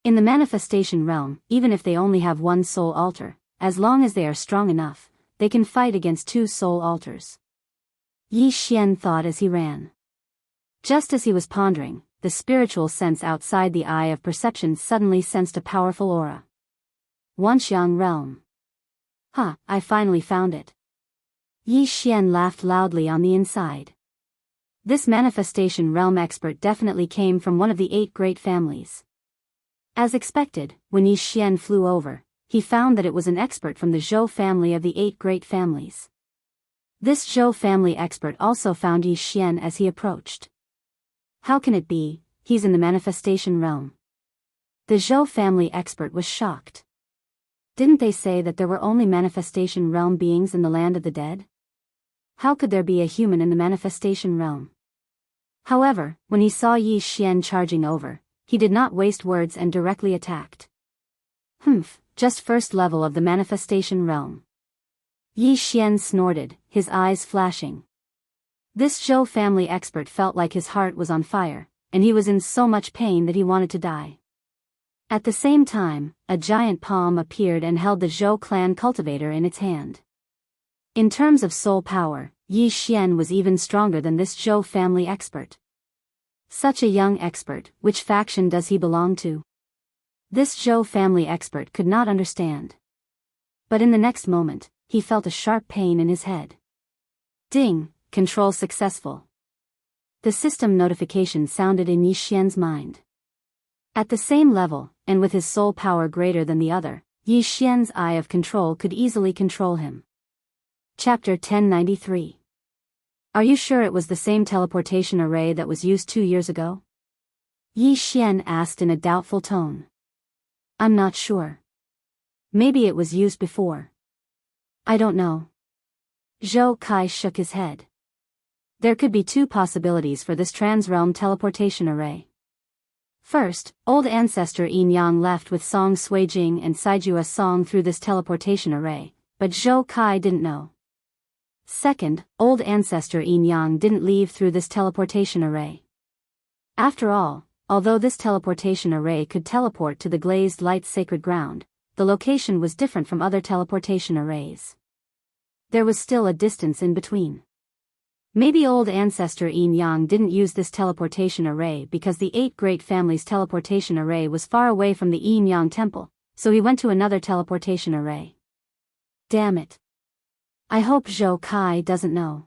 In the manifestation realm, even if they only have 1 soul altar, as long as they are strong enough, they can fight against 2 soul altars. Yi Xian thought as he ran. Just as he was pondering, the spiritual sense outside the eye of perception suddenly sensed a powerful aura. Wanxiang realm. "Ha, I finally found it." Yi Xian laughed loudly on the inside. This manifestation realm expert definitely came from one of the 8 great families. As expected, when Yi Xian flew over, he found that it was an expert from the Zhou family of the 8 great families. This Zhou family expert also found Yi Xian as he approached. How can it be, he's in the manifestation realm? The Zhou family expert was shocked. Didn't they say that there were only manifestation realm beings in the land of the dead? How could there be a human in the manifestation realm? However, when he saw Yi Xian charging over, he did not waste words and directly attacked. Just first level of the manifestation realm. Yi Xian snorted, his eyes flashing. This Zhou family expert felt like his heart was on fire, and he was in so much pain that he wanted to die. At the same time, a giant palm appeared and held the Zhou clan cultivator in its hand. In terms of soul power, Yi Xian was even stronger than this Zhou family expert. Such a young expert, which faction does he belong to? This Zhou family expert could not understand. But in the next moment, he felt a sharp pain in his head. Ding, control successful. The system notification sounded in Yi Xian's mind. At the same level, and with his soul power greater than the other, Yi Xian's eye of control could easily control him. Chapter 1093. Are you sure it was the same teleportation array that was used 2 years ago? Yi Xian asked in a doubtful tone. I'm not sure. Maybe it was used before. I don't know. Zhou Kai shook his head. There could be 2 possibilities for this trans-realm teleportation array. First, old ancestor Yin Yang left with Song Suijing and Saijua Song through this teleportation array, but Zhou Kai didn't know. Second, old ancestor Yin Yang didn't leave through this teleportation array. After all, although this teleportation array could teleport to the glazed light sacred ground, the location was different from other teleportation arrays. There was still a distance in between. Maybe old ancestor Yin Yang didn't use this teleportation array because the 8 great families' teleportation array was far away from the Yin Yang temple, so he went to another teleportation array. Damn it. I hope Zhou Kai doesn't know.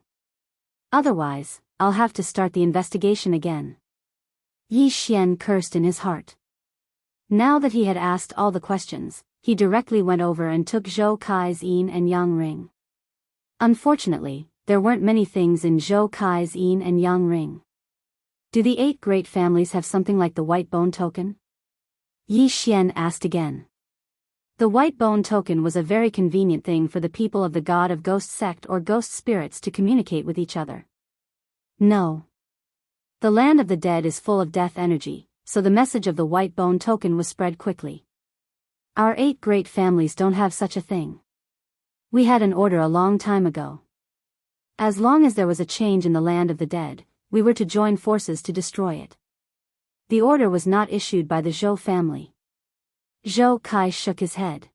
Otherwise, I'll have to start the investigation again. Yi Xian cursed in his heart. Now that he had asked all the questions, he directly went over and took Zhou Kai's Yin and Yang ring. Unfortunately, there weren't many things in Zhou Kai's Yin and Yang ring. Do the 8 great families have something like the white bone token? Yi Xian asked again. The white bone token was a very convenient thing for the people of the God of Ghost sect or ghost spirits to communicate with each other. No. The land of the dead is full of death energy, so the message of the white bone token was spread quickly. Our 8 great families don't have such a thing. We had an order a long time ago. As long as there was a change in the land of the dead, we were to join forces to destroy it. The order was not issued by the Zhou family. Zhou Kai shook his head.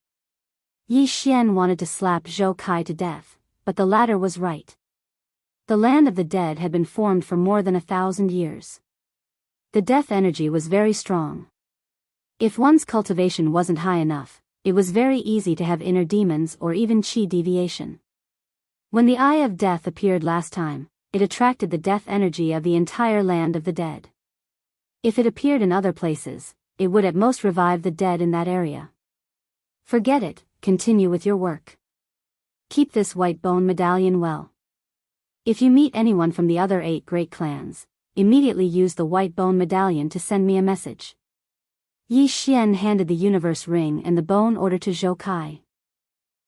Yi Xian wanted to slap Zhou Kai to death, but the latter was right. The land of the dead had been formed for more than 1,000 years. The death energy was very strong. If one's cultivation wasn't high enough, it was very easy to have inner demons or even chi deviation. When the Eye of Death appeared last time, it attracted the death energy of the entire land of the dead. If it appeared in other places, it would at most revive the dead in that area. Forget it, continue with your work. Keep this white bone medallion well. If you meet anyone from the other 8 great clans, immediately use the white bone medallion to send me a message. Yi Xian handed the universe ring and the bone order to Zhou Kai.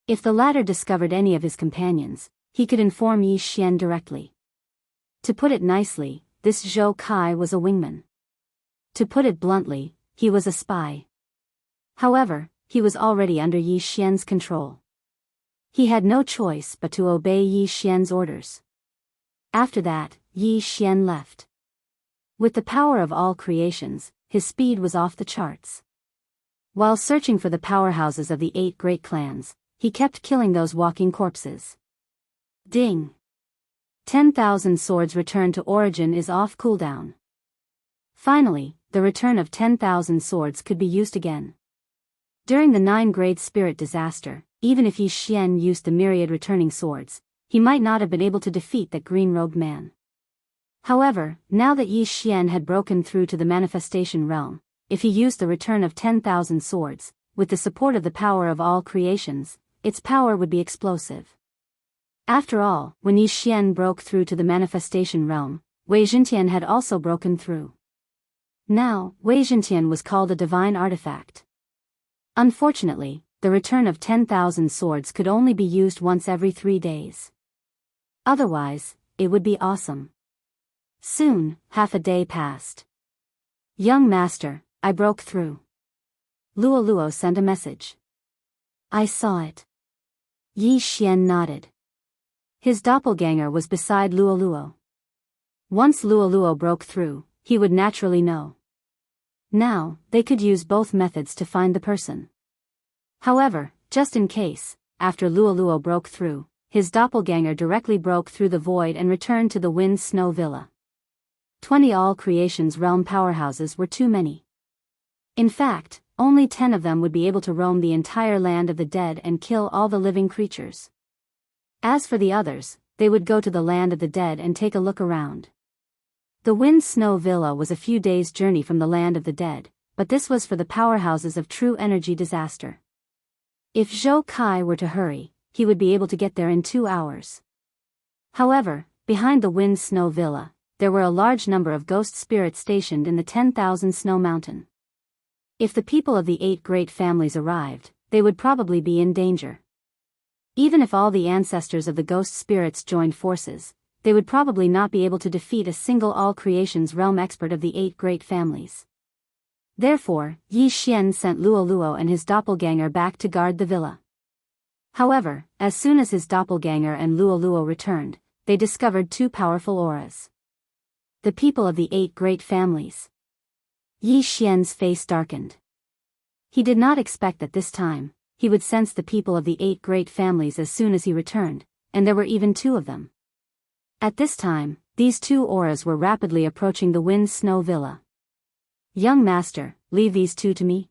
If the latter discovered any of his companions, he could inform Yi Xian directly. To put it nicely, this Zhou Kai was a wingman. To put it bluntly, he was a spy. However, he was already under Yi Xian's control. He had no choice but to obey Yi Xian's orders. After that, Yi Xian left. With the power of all creations, his speed was off the charts. While searching for the powerhouses of the 8 great clans, he kept killing those walking corpses. Ding! 10,000 swords return to origin is off cooldown. Finally, the return of 10,000 swords could be used again. During the 9 grade spirit disaster, even if Yi Xian used the myriad returning swords, he might not have been able to defeat that green-robed man. However, now that Yi Xian had broken through to the manifestation realm, if he used the return of 10,000 swords, with the support of the power of all creations, its power would be explosive. After all, when Yi Xian broke through to the manifestation realm, Wei Zhentian had also broken through. Now, Wei Zhentian was called a divine artifact. Unfortunately, the return of 10,000 swords could only be used once every 3 days. Otherwise, it would be awesome. Soon, half a day passed. Young master, I broke through. Luo Luo sent a message. I saw it. Yi Xian nodded. His doppelganger was beside Luo Luo. Once Luo Luo broke through, he would naturally know. Now, they could use both methods to find the person. However, just in case, after Luo Luo broke through, his doppelganger directly broke through the void and returned to the Wind Snow Villa. 20 all creations realm powerhouses were too many. In fact, only 10 of them would be able to roam the entire land of the dead and kill all the living creatures. As for the others, they would go to the land of the dead and take a look around. The Wind Snow Villa was a few days' journey from the land of the dead, but this was for the powerhouses of true energy disaster. If Zhou Kai were to hurry, he would be able to get there in 2 hours. However, behind the Wind Snow Villa, there were a large number of ghost spirits stationed in the 10,000 Snow Mountain. If the people of the 8 great families arrived, they would probably be in danger. Even if all the ancestors of the ghost spirits joined forces, they would probably not be able to defeat a single all creations realm expert of the 8 great families. Therefore, Yi Xian sent Luo Luo and his doppelganger back to guard the villa. However, as soon as his doppelganger and Luo Luo returned, they discovered 2 powerful auras. The people of the 8 great families. Yi Xian's face darkened. He did not expect that this time, he would sense the people of the 8 great families as soon as he returned, and there were even 2 of them. At this time, these 2 auras were rapidly approaching the Wind Snow Villa. Young master, leave these 2 to me.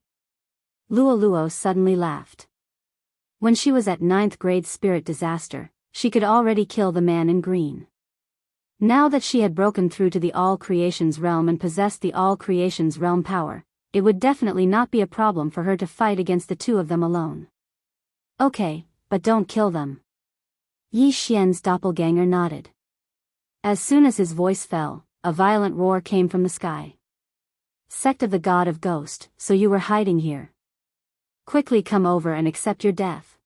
Luo Luo suddenly laughed. When she was at 9th grade spirit disaster, she could already kill the man in green. Now that she had broken through to the all creations realm and possessed the all creations realm power, it would definitely not be a problem for her to fight against the 2 of them alone. Okay, but don't kill them. Yi Xian's doppelganger nodded. As soon as his voice fell, a violent roar came from the sky. Sect of the God of Ghost, so you were hiding here. Quickly come over and accept your death.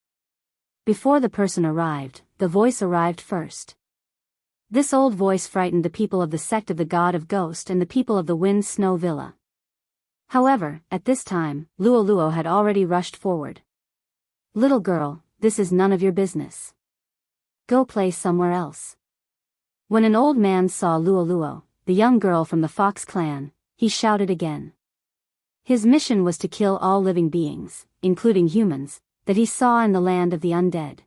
Before the person arrived, the voice arrived first. This old voice frightened the people of the sect of the God of Ghost and the people of the Wind Snow Villa. However, at this time, Luo Luo had already rushed forward. Little girl, this is none of your business. Go play somewhere else. When an old man saw Luo Luo, the young girl from the Fox clan, he shouted again. His mission was to kill all living beings, including humans, that he saw in the land of the undead.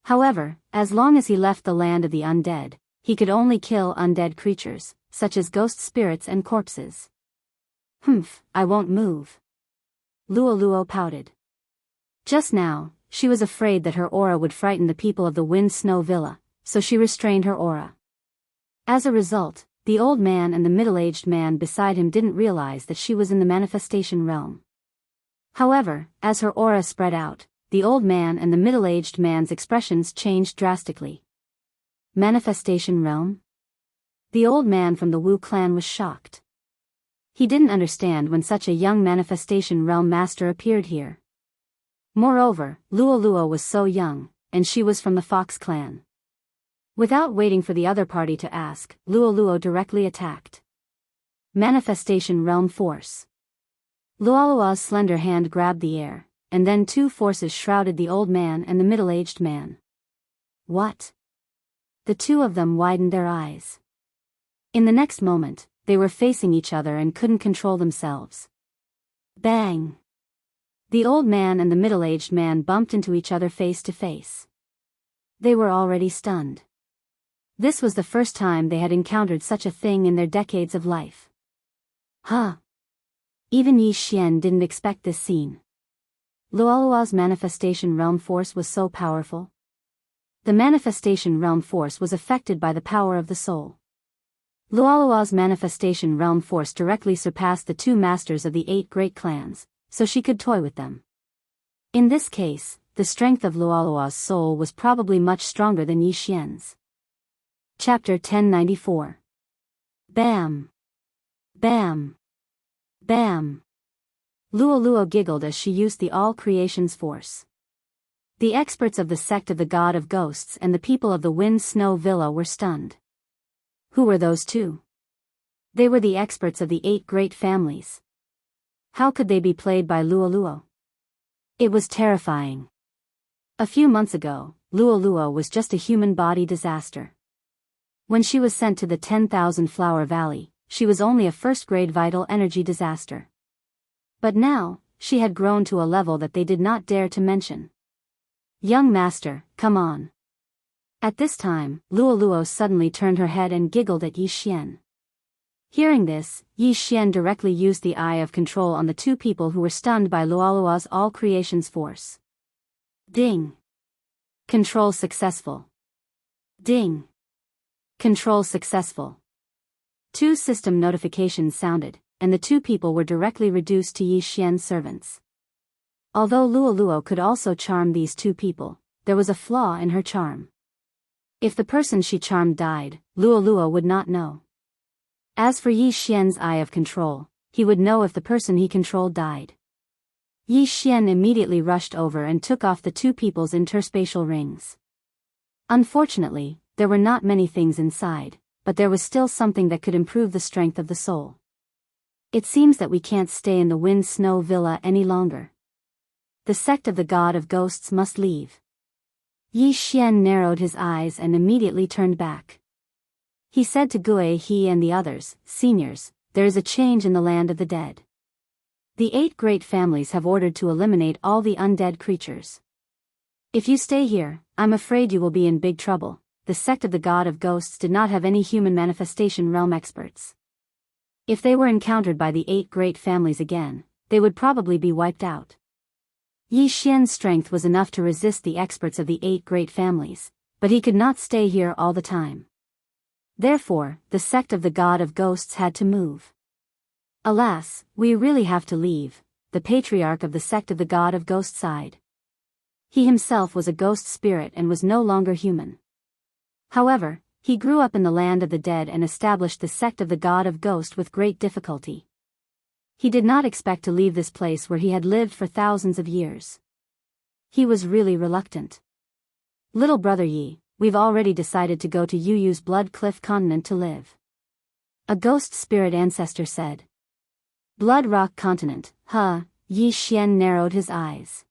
However, as long as he left the land of the undead, he could only kill undead creatures, such as ghost spirits and corpses. Humph, I won't move. Luo Luo pouted. Just now, she was afraid that her aura would frighten the people of the Wind Snow Villa, so she restrained her aura. As a result, the old man and the middle-aged man beside him didn't realize that she was in the manifestation realm. However, as her aura spread out, the old man and the middle-aged man's expressions changed drastically. Manifestation realm? The old man from the Wu clan was shocked. He didn't understand when such a young manifestation realm master appeared here. Moreover, Luo Luo was so young, and she was from the Fox clan. Without waiting for the other party to ask, Luo Luo directly attacked. Manifestation realm force. Luo Luo's slender hand grabbed the air, and then 2 forces shrouded the old man and the middle-aged man. What? The 2 of them widened their eyes. In the next moment, they were facing each other and couldn't control themselves. Bang! The old man and the middle-aged man bumped into each other face to face. They were already stunned. This was the first time they had encountered such a thing in their decades of life. Huh! Even Yi Xian didn't expect this scene. Luoluo's manifestation realm force was so powerful? The manifestation realm force was affected by the power of the soul. Luoluo's manifestation realm force directly surpassed the two masters of the 8 great clans, so she could toy with them. In this case, the strength of Luoluo's soul was probably much stronger than Yi Xian's. Chapter 1094. Bam! Bam! Bam! Luoluo giggled as she used the all-creation's force. The experts of the sect of the God of Ghosts and the people of the Wind Snow Villa were stunned. Who were those two? They were the experts of the 8 great families. How could they be played by Luoluo? It was terrifying. A few months ago, Luoluo was just a human body disaster. When she was sent to the 10,000 Flower Valley, she was only a first-grade vital energy disaster. But now, she had grown to a level that they did not dare to mention. Young master, come on. At this time, Luoluo suddenly turned her head and giggled at Yi Xian. Hearing this, Yi Xian directly used the eye of control on the two people who were stunned by Luoluo's all-creation's force. Ding! Control successful. Ding! Control successful. 2 system notifications sounded, and the two people were directly reduced to Yi Xian's servants. Although Luoluo could also charm these two people, there was a flaw in her charm. If the person she charmed died, Luoluo would not know. As for Yi Xian's eye of control, he would know if the person he controlled died. Yi Xian immediately rushed over and took off the two people's interspatial rings. Unfortunately, there were not many things inside, but there was still something that could improve the strength of the soul. It seems that we can't stay in the Wind Snow Villa any longer. The sect of the God of Ghosts must leave. Yi Xian narrowed his eyes and immediately turned back. He said to Gue He and the others, "Seniors, there is a change in the land of the dead. The 8 great families have ordered to eliminate all the undead creatures. If you stay here, I'm afraid you will be in big trouble." The sect of the God of Ghosts did not have any human manifestation realm experts. If they were encountered by the 8 great families again, they would probably be wiped out. Yi Xian's strength was enough to resist the experts of the 8 great families, but he could not stay here all the time. Therefore, the sect of the God of Ghosts had to move. Alas, we really have to leave, the patriarch of the sect of the God of Ghosts sighed. He himself was a ghost spirit and was no longer human. However, he grew up in the land of the dead and established the sect of the God of Ghost with great difficulty. He did not expect to leave this place where he had lived for thousands of years. He was really reluctant. "Little brother Yi, we've already decided to go to Yuyu's Blood Cliff continent to live," a ghost spirit ancestor said. Blood Rock continent, huh? Yi Xian narrowed his eyes.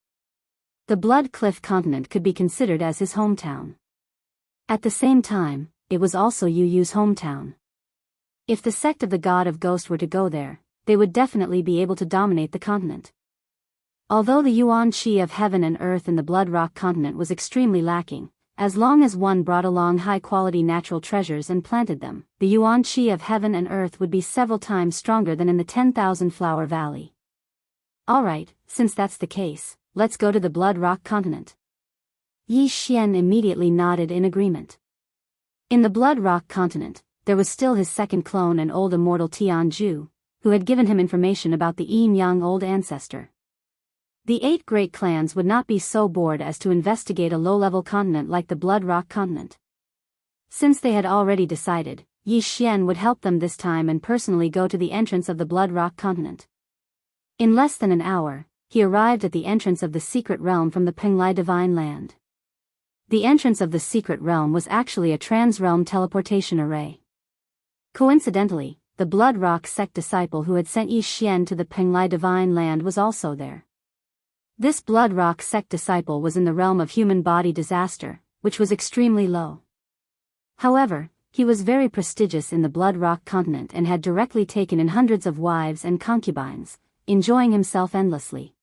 The Blood Cliff continent could be considered as his hometown. At the same time, it was also Yuyu's hometown. If the sect of the God of Ghost were to go there, they would definitely be able to dominate the continent. Although the yuan qi of heaven and earth in the Blood Rock continent was extremely lacking, as long as one brought along high-quality natural treasures and planted them, the yuan qi of heaven and earth would be several times stronger than in the 10,000 Flower Valley. Alright, since that's the case, let's go to the Blood Rock continent. Yi Xian immediately nodded in agreement. In the Blood Rock continent, there was still his second clone and old immortal Tianju, who had given him information about the Yin-Yang old ancestor. The 8 great clans would not be so bored as to investigate a low-level continent like the Blood Rock continent. Since they had already decided, Yi Xian would help them this time and personally go to the entrance of the Blood Rock continent. In less than an hour, he arrived at the entrance of the secret realm from the Penglai Divine Land. The entrance of the secret realm was actually a trans-realm teleportation array. Coincidentally, the Blood Rock sect disciple who had sent Yi Xian to the Penglai Divine Land was also there. This Blood Rock sect disciple was in the realm of human body disaster, which was extremely low. However, he was very prestigious in the Blood Rock continent and had directly taken in hundreds of wives and concubines, enjoying himself endlessly.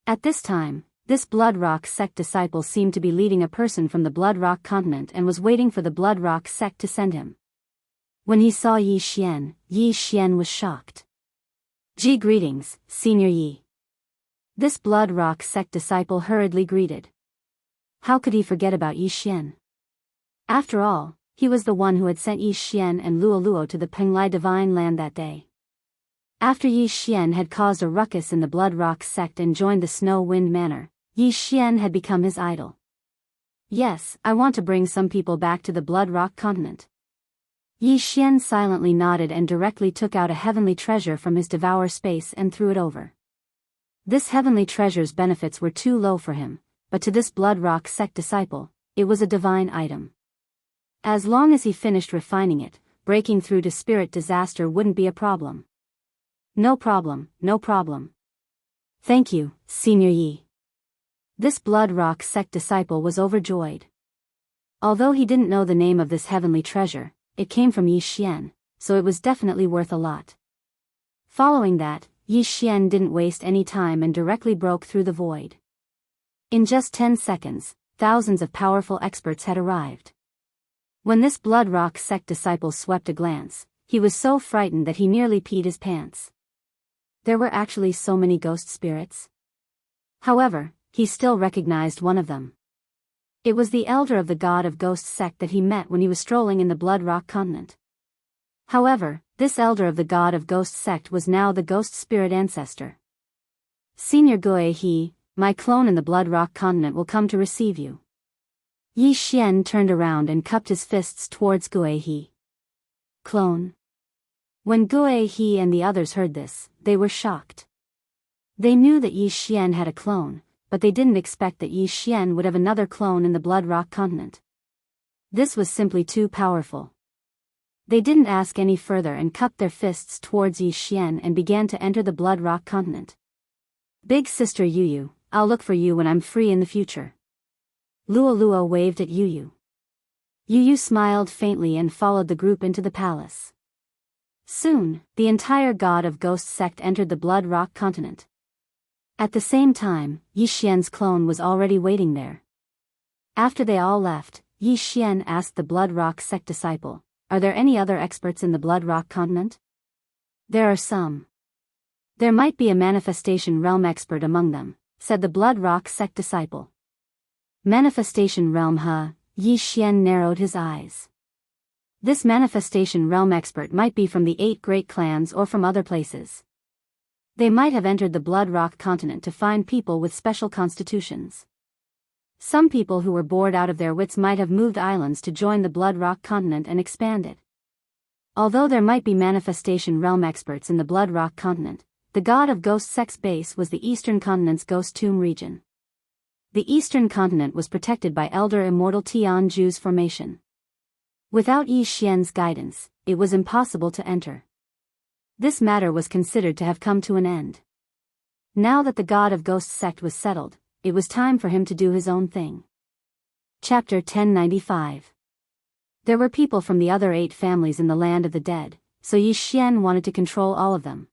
At this time, this Blood Rock sect disciple seemed to be leading a person from the Blood Rock continent and was waiting for the Blood Rock sect to send him. When he saw Yi Xian was shocked. "Greetings, Senior Yi." This Blood Rock sect disciple hurriedly greeted. How could he forget about Yi Xian? After all, he was the one who had sent Yi Xian and Luo Luo to the Penglai divine land that day. After Yi Xian had caused a ruckus in the Blood Rock sect and joined the Snow Wind Manor, Yi Xian had become his idol. Yes, I want to bring some people back to the Blood Rock continent. Yi Xian silently nodded and directly took out a heavenly treasure from his devour space and threw it over. This heavenly treasure's benefits were too low for him, but to this Blood Rock sect disciple, it was a divine item. As long as he finished refining it, breaking through to spirit disaster wouldn't be a problem. No problem, no problem. Thank you, Senior Yi. This Blood Rock sect disciple was overjoyed. Although he didn't know the name of this heavenly treasure, it came from Yi Xian, so it was definitely worth a lot. Following that, Yi Xian didn't waste any time and directly broke through the void. In just 10 seconds, thousands of powerful experts had arrived. When this Blood Rock sect disciple swept a glance, he was so frightened that he nearly peed his pants. There were actually so many ghost spirits. However, he still recognized one of them. It was the elder of the God of Ghost sect that he met when he was strolling in the Blood Rock continent. However, this elder of the God of Ghost sect was now the ghost spirit ancestor. Senior Guo He, my clone in the Blood Rock continent will come to receive you. Yi Xian turned around and cupped his fists towards Guo He. Clone. When Guo He and the others heard this, they were shocked. They knew that Yi Xian had a clone, but they didn't expect that Yi Xian would have another clone in the Blood Rock continent. This was simply too powerful. They didn't ask any further and cupped their fists towards Yi Xian and began to enter the Blood Rock continent. Big sister Yuyu, I'll look for you when I'm free in the future. Luo Luo waved at Yuyu. Yuyu smiled faintly and followed the group into the palace. Soon, the entire God of Ghost sect entered the Blood Rock continent. At the same time, Yi Xian's clone was already waiting there. After they all left, Yi Xian asked the Blood Rock sect disciple, "Are there any other experts in the Blood Rock continent?" "There are some. There might be a manifestation realm expert among them," said the Blood Rock sect disciple. Manifestation realm, huh? Yi Xian narrowed his eyes. This manifestation realm expert might be from the 8 great clans or from other places. They might have entered the Blood Rock continent to find people with special constitutions. Some people who were bored out of their wits might have moved islands to join the Blood Rock continent and expand it. Although there might be manifestation realm experts in the Blood Rock continent, the God of Ghost sect's base was the Eastern Continent's Ghost Tomb region. The Eastern Continent was protected by Elder Immortal Tianju's formation. Without Yi Xian's guidance, it was impossible to enter. This matter was considered to have come to an end. Now that the God of Ghost sect was settled, it was time for him to do his own thing. Chapter 1095. There were people from the other 8 families in the land of the dead, so Yi Xian wanted to control all of them.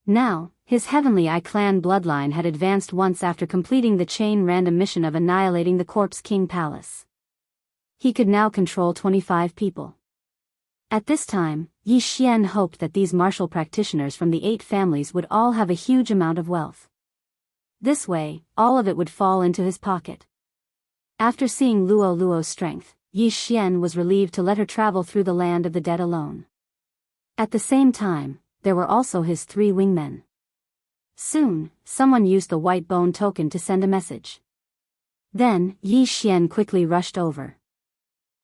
Now, his Heavenly Eye clan bloodline had advanced once after completing the chain random mission of annihilating the Corpse King Palace. He could now control 25 people. At this time, Yi Xian hoped that these martial practitioners from the 8 families would all have a huge amount of wealth. This way, all of it would fall into his pocket. After seeing Luo Luo's strength, Yi Xian was relieved to let her travel through the land of the dead alone. At the same time, there were also his 3 wingmen. Soon, someone used the white bone token to send a message. Then, Yi Xian quickly rushed over.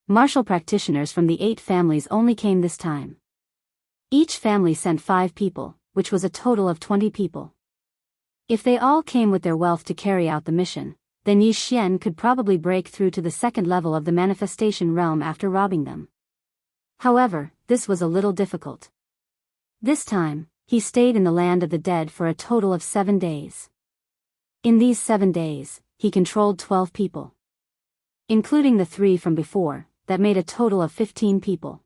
Martial practitioners from the 8 families only came this time. Each family sent 5 people, which was a total of 20 people. If they all came with their wealth to carry out the mission, then Yi Xian could probably break through to the 2nd level of the manifestation realm after robbing them. However, this was a little difficult. This time, he stayed in the land of the dead for a total of 7 days. In these 7 days, he controlled 12 people. Including the 3 from before, that made a total of 15 people.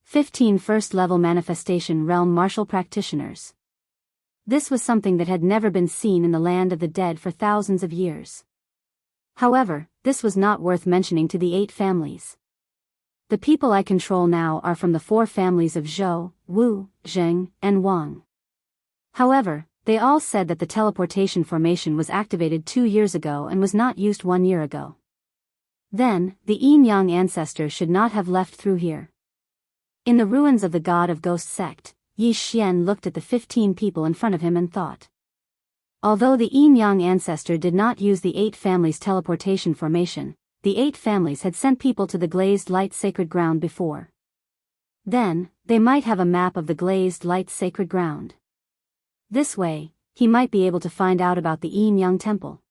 15 first-level manifestation realm martial practitioners. This was something that had never been seen in the land of the dead for thousands of years. However, this was not worth mentioning to the 8 families. The people I control now are from the 4 families of Zhou, Wu, Zheng, and Wang. However, They all said that the teleportation formation was activated 2 years ago and was not used 1 year ago. Then, the Yin-Yang ancestor should not have left through here. In the ruins of the God of Ghost sect, Yi Xian looked at the 15 people in front of him and thought. Although the Yin-Yang ancestor did not use the 8 families' teleportation formation, the 8 families had sent people to the glazed light sacred ground before. Then, they might have a map of the glazed light sacred ground. This way, he might be able to find out about the Yin-Yang temple.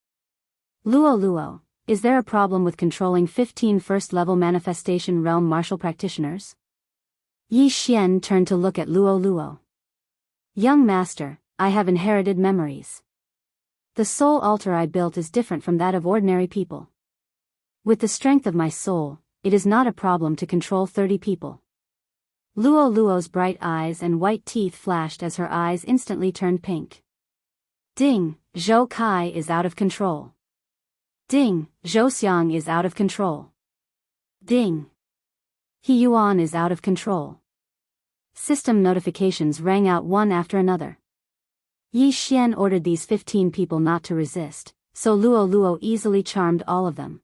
Luo, is there a problem with controlling 15 first-level manifestation realm martial practitioners? Yi Xian turned to look at Luo. Young master, I have inherited memories. The soul altar I built is different from that of ordinary people. With the strength of my soul, it is not a problem to control 30 people. Luo's bright eyes and white teeth flashed as her eyes instantly turned pink. Ding, Zhou Kai is out of control. Ding, Zhou Xiang is out of control. Ding. He Yuan is out of control. System notifications rang out one after another. Yi Xian ordered these 15 people not to resist, so Luo easily charmed all of them.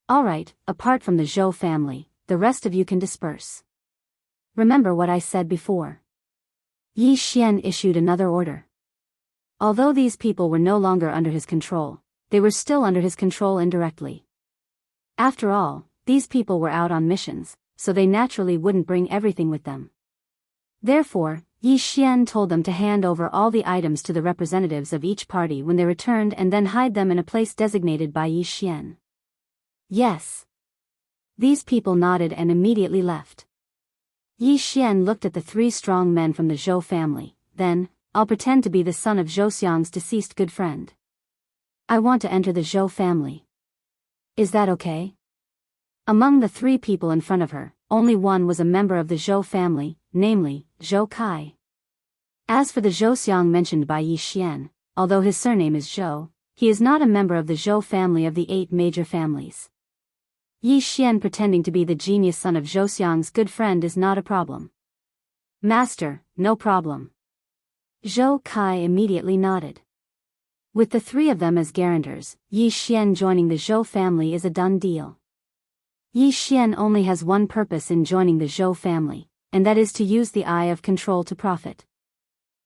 Alright, apart from the Zhou family, the rest of you can disperse. Remember what I said before. Yi Xian issued another order. Although these people were no longer under his control, they were still under his control indirectly. After all, these people were out on missions, so they naturally wouldn't bring everything with them. Therefore, Yi Xian told them to hand over all the items to the representatives of each party when they returned and then hide them in a place designated by Yi Xian. Yes. These people nodded and immediately left. Yi Xian looked at the 3 strong men from the Zhou family, then, I'll pretend to be the son of Zhou Xiang's deceased good friend. I want to enter the Zhou family. Is that okay? Among the 3 people in front of her, only one was a member of the Zhou family, namely, Zhou Kai. As for the Zhou Xiang mentioned by Yi Xian, although his surname is Zhou, he is not a member of the Zhou family of the 8 major families. Yi Xian pretending to be the genius son of Zhou Xiang's good friend is not a problem. Master, no problem. Zhou Kai immediately nodded. With the 3 of them as guarantors, Yi Xian joining the Zhou family is a done deal. Yi Xian only has one purpose in joining the Zhou family, and that is to use the Eye of Control to profit.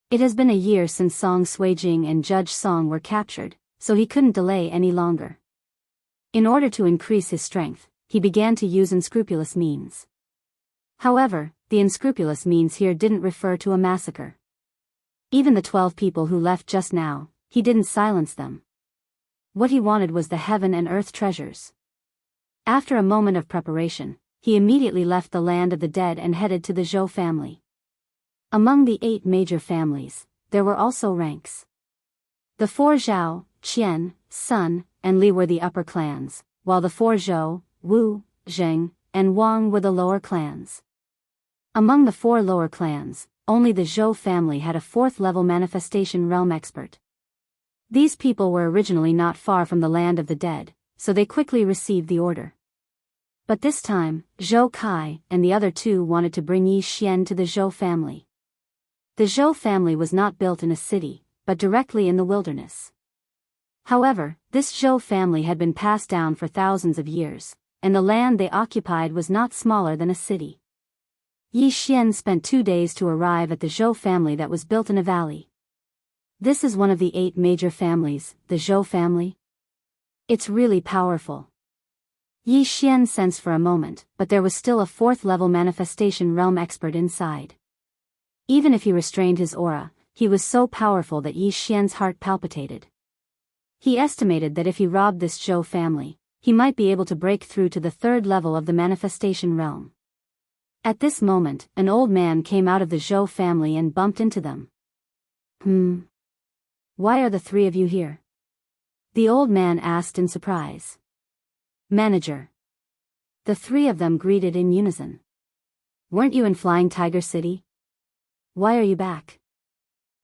It has been a year since Song Suijing and Judge Song were captured, so he couldn't delay any longer. In order to increase his strength, he began to use unscrupulous means. However, the unscrupulous means here didn't refer to a massacre. Even the 12 people who left just now, he didn't silence them. What he wanted was the heaven and earth treasures. After a moment of preparation, he immediately left the land of the dead and headed to the Zhou family. Among the 8 major families, there were also ranks. The 4 Zhao, Qian, Sun, and Li were the upper clans, while the 4 Zhou, Wu, Zheng, and Wang were the lower clans. Among the 4 lower clans, only the Zhou family had a 4th-level manifestation realm expert. These people were originally not far from the land of the dead, so they quickly received the order. But this time, Zhou Kai and the other 2 wanted to bring Yi Xian to the Zhou family. The Zhou family was not built in a city, but directly in the wilderness. However, this Zhou family had been passed down for thousands of years, and the land they occupied was not smaller than a city. Yi Xian spent 2 days to arrive at the Zhou family that was built in a valley. This is one of the 8 major families, the Zhou family. It's really powerful. Yi Xian sensed for a moment, but there was still a 4th-level manifestation realm expert inside. Even if he restrained his aura, he was so powerful that Yi Xian's heart palpitated. He estimated that if he robbed this Zhou family, he might be able to break through to the 3rd level of the manifestation realm. At this moment, an old man came out of the Zhou family and bumped into them. Why are the 3 of you here? The old man asked in surprise. Manager. The 3 of them greeted in unison. Weren't you in Flying Tiger City? Why are you back?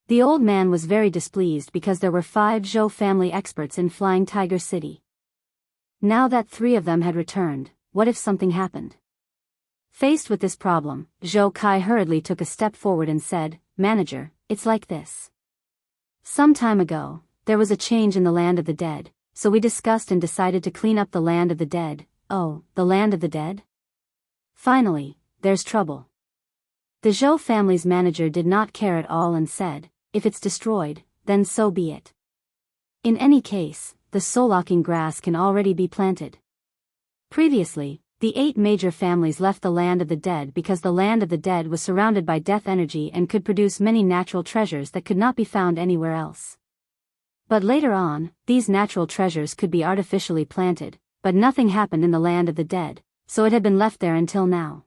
The old man was very displeased because there were 5 Zhou family experts in Flying Tiger City. Now that 3 of them had returned, what if something happened? Faced with this problem, Zhou Kai hurriedly took a step forward and said, Manager, it's like this. Some time ago, there was a change in the land of the dead, so we discussed and decided to clean up the land of the dead. Oh, the land of the dead? Finally, there's trouble. The Zhou family's manager did not care at all and said, if it's destroyed, then so be it. In any case, the soul-locking grass can already be planted. Previously, the 8 major families left the land of the dead because the land of the dead was surrounded by death energy and could produce many natural treasures that could not be found anywhere else. But later on, these natural treasures could be artificially planted, but nothing happened in the land of the dead, so it had been left there until now.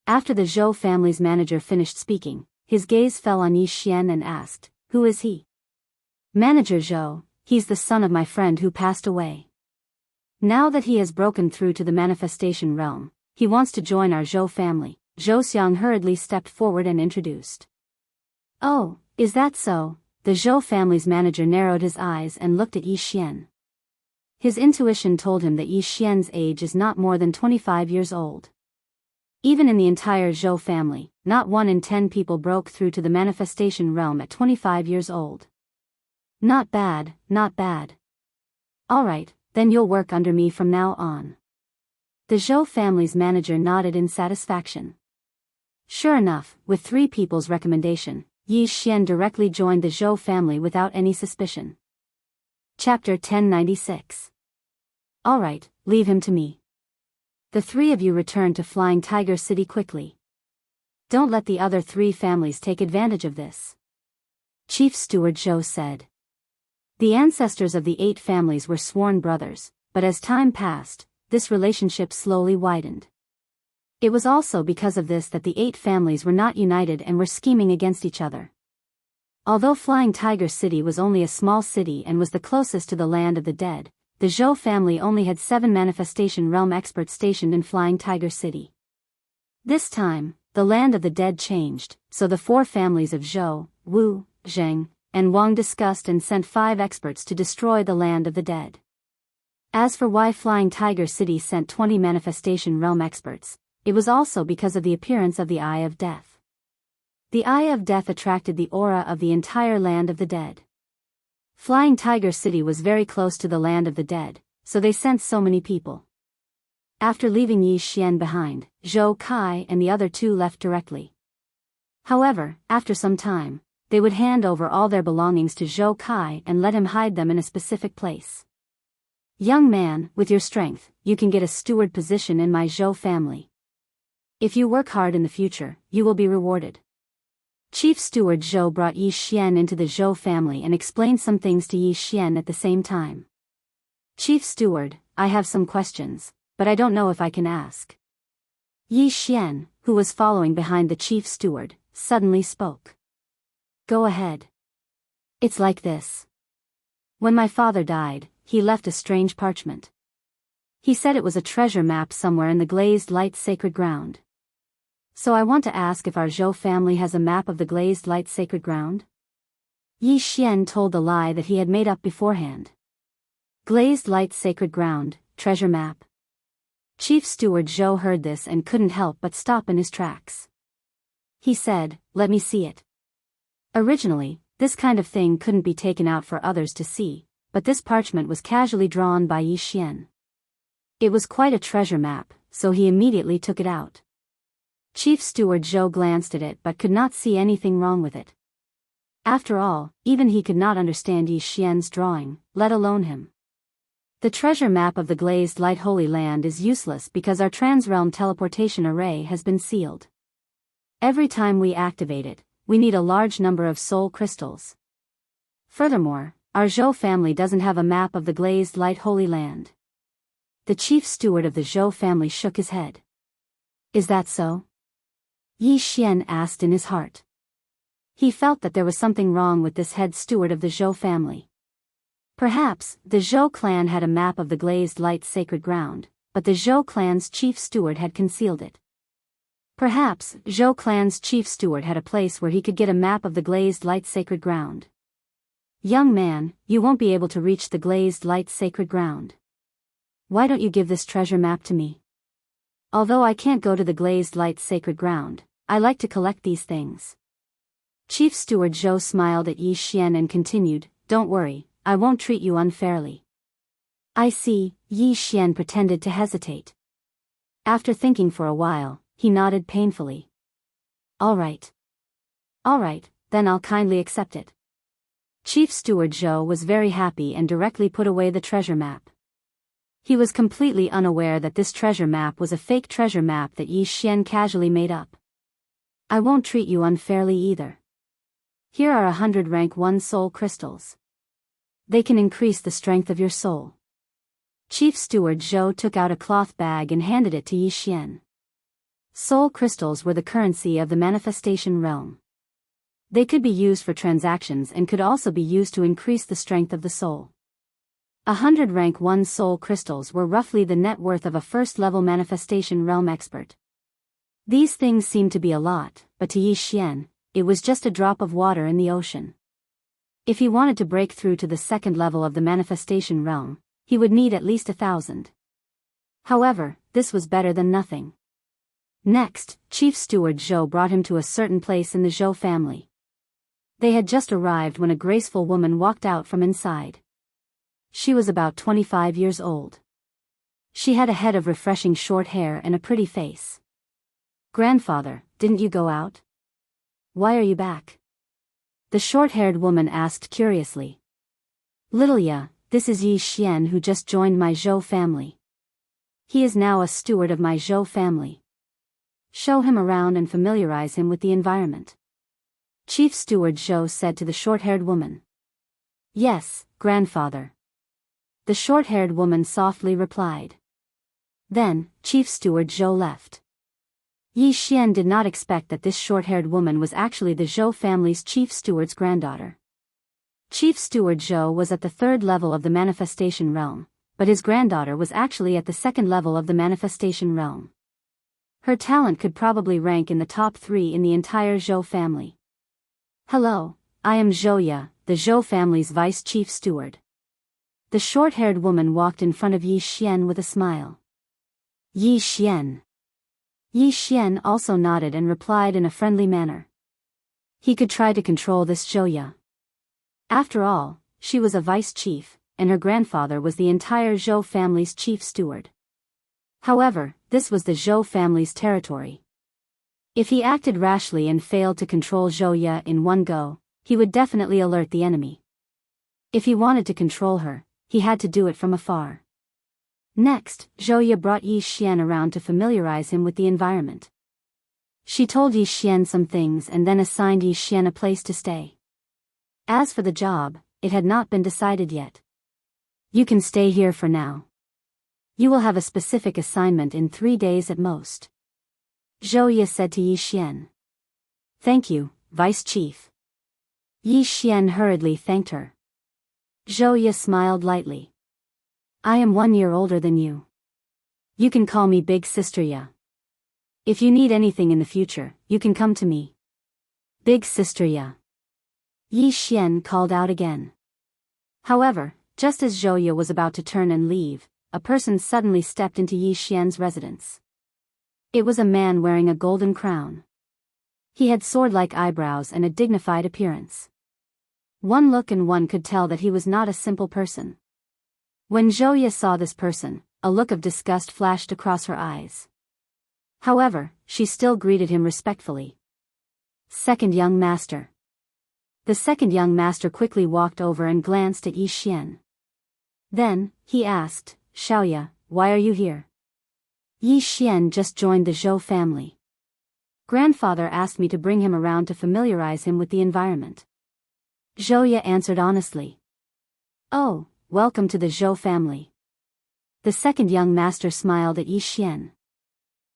After the Zhou family's manager finished speaking, his gaze fell on Yi Xian and asked, "Who is he?" "Manager Zhou, he's the son of my friend who passed away. Now that he has broken through to the manifestation realm, he wants to join our Zhou family." Zhou Xiang hurriedly stepped forward and introduced. "Oh, is that so?" The Zhou family's manager narrowed his eyes and looked at Yi Xian. His intuition told him that Yi Xian's age is not more than 25 years old. Even in the entire Zhou family, not 1 in 10 people broke through to the manifestation realm at 25 years old. Not bad, not bad. Alright, then you'll work under me from now on. The Zhou family's manager nodded in satisfaction. Sure enough, with 3 people's recommendation, Yi Xian directly joined the Zhou family without any suspicion. Chapter 1096. Alright, leave him to me. The 3 of you return to Flying Tiger City quickly. Don't let the other 3 families take advantage of this. Chief Steward Zhou said. The ancestors of the 8 families were sworn brothers, but as time passed, this relationship slowly widened. It was also because of this that the 8 families were not united and were scheming against each other. Although Flying Tiger City was only a small city and was the closest to the land of the dead, the Zhou family only had 7 manifestation realm experts stationed in Flying Tiger City. This time, the land of the dead changed, so the 4 families of Zhou, Wu, Zheng, and Wang discussed and sent 5 experts to destroy the land of the dead. As for why Flying Tiger City sent 20 manifestation realm experts, it was also because of the appearance of the Eye of Death. The Eye of Death attracted the aura of the entire land of the dead. Flying Tiger City was very close to the land of the dead, so they sent so many people. After leaving Yi Xian behind, Zhou Kai and the other 2 left directly. However, after some time, they would hand over all their belongings to Zhou Kai and let him hide them in a specific place. "Young man, with your strength, you can get a steward position in my Zhou family. If you work hard in the future, you will be rewarded." Chief Steward Zhou brought Yi Xian into the Zhou family and explained some things to Yi Xian at the same time. "Chief Steward, I have some questions, but I don't know if I can ask." Yi Xian, who was following behind the Chief Steward, suddenly spoke. "Go ahead. It's like this. When my father died, he left a strange parchment. He said it was a treasure map somewhere in the glazed light sacred ground. So I want to ask if our Zhou family has a map of the glazed light sacred ground?" Yi Xian told the lie that he had made up beforehand. Glazed light sacred ground, treasure map. Chief Steward Zhou heard this and couldn't help but stop in his tracks. He said, "Let me see it." Originally, this kind of thing couldn't be taken out for others to see, but this parchment was casually drawn by Yi Xian. It was quite a treasure map, so he immediately took it out. Chief Steward Zhou glanced at it but could not see anything wrong with it. After all, even he could not understand Yi Xian's drawing, let alone him. The treasure map of the glazed light holy land is useless because our transrealm teleportation array has been sealed. Every time we activate it, we need a large number of soul crystals. Furthermore, our Zhou family doesn't have a map of the glazed light holy land. The chief steward of the Zhou family shook his head. "Is that so?" Yi Xian asked in his heart. He felt that there was something wrong with this head steward of the Zhou family. Perhaps, the Zhou clan had a map of the glazed light sacred ground, but the Zhou clan's chief steward had concealed it. Perhaps, Zhou clan's chief steward had a place where he could get a map of the glazed light sacred ground. "Young man, you won't be able to reach the glazed light sacred ground. Why don't you give this treasure map to me? Although I can't go to the glazed light sacred ground, I like to collect these things." Chief Steward Zhou smiled at Yi Xian and continued, "Don't worry, I won't treat you unfairly." "I see," Yi Xian pretended to hesitate. After thinking for a while, he nodded painfully. All right, then I'll kindly accept it." Chief Steward Zhou was very happy and directly put away the treasure map. He was completely unaware that this treasure map was a fake treasure map that Yi Xian casually made up. "I won't treat you unfairly either. Here are 100 rank 1 soul crystals. They can increase the strength of your soul." Chief Steward Zhou took out a cloth bag and handed it to Yi Xian. Soul crystals were the currency of the manifestation realm. They could be used for transactions and could also be used to increase the strength of the soul. 100 rank 1 soul crystals were roughly the net worth of a first-level manifestation realm expert. These things seemed to be a lot, but to Yi Xian, it was just a drop of water in the ocean. If he wanted to break through to the second level of the manifestation realm, he would need at least 1,000. However, this was better than nothing. Next, Chief Steward Zhou brought him to a certain place in the Zhou family. They had just arrived when a graceful woman walked out from inside. She was about 25 years old. She had a head of refreshing short hair and a pretty face. "Grandfather, didn't you go out? Why are you back?" the short-haired woman asked curiously. "Little ya, this is Yi Xian who just joined my Zhou family. He is now a steward of my Zhou family. Show him around and familiarize him with the environment." Chief Steward Zhou said to the short-haired woman. "Yes, grandfather," the short-haired woman softly replied. Then, Chief Steward Zhou left. Yi Xian did not expect that this short-haired woman was actually the Zhou family's chief steward's granddaughter. Chief Steward Zhou was at the third level of the manifestation realm, but his granddaughter was actually at the second level of the manifestation realm. Her talent could probably rank in the top 3 in the entire Zhou family. "Hello, I am Zhouya, the Zhou family's vice chief steward." The short-haired woman walked in front of Yi Xian with a smile. "Yi Xian." Yi Xian also nodded and replied in a friendly manner. He could try to control this Zhouya. After all, she was a vice chief, and her grandfather was the entire Zhou family's chief steward. However, this was the Zhou family's territory. If he acted rashly and failed to control Zhouya in one go, he would definitely alert the enemy. If he wanted to control her, he had to do it from afar. Next, Zhouya brought Yi Xian around to familiarize him with the environment. She told Yi Xian some things and then assigned Yi Xian a place to stay. As for the job, it had not been decided yet. "You can stay here for now. You will have a specific assignment in 3 days at most," Zhouya said to Yi Xian. "Thank you, Vice Chief." Yi Xian hurriedly thanked her. Zhouya smiled lightly. "I am 1 year older than you. You can call me Big Sister Ya. If you need anything in the future, you can come to me." "Big Sister Ya," Yi Xian called out again. However, just as Zhouya was about to turn and leave, a person suddenly stepped into Yi Xian's residence. It was a man wearing a golden crown. He had sword-like eyebrows and a dignified appearance. One look and one could tell that he was not a simple person. When Zhouya saw this person, a look of disgust flashed across her eyes. However, she still greeted him respectfully. "Second young master." The second young master quickly walked over and glanced at Yi Xian. Then, he asked, "Xiaoya, why are you here?" Yi Xian just joined the Zhou family. Grandfather asked me to bring him around to familiarize him with the environment. Zhouya answered honestly. "Oh, welcome to the Zhou family." The second young master smiled at Yi Xian.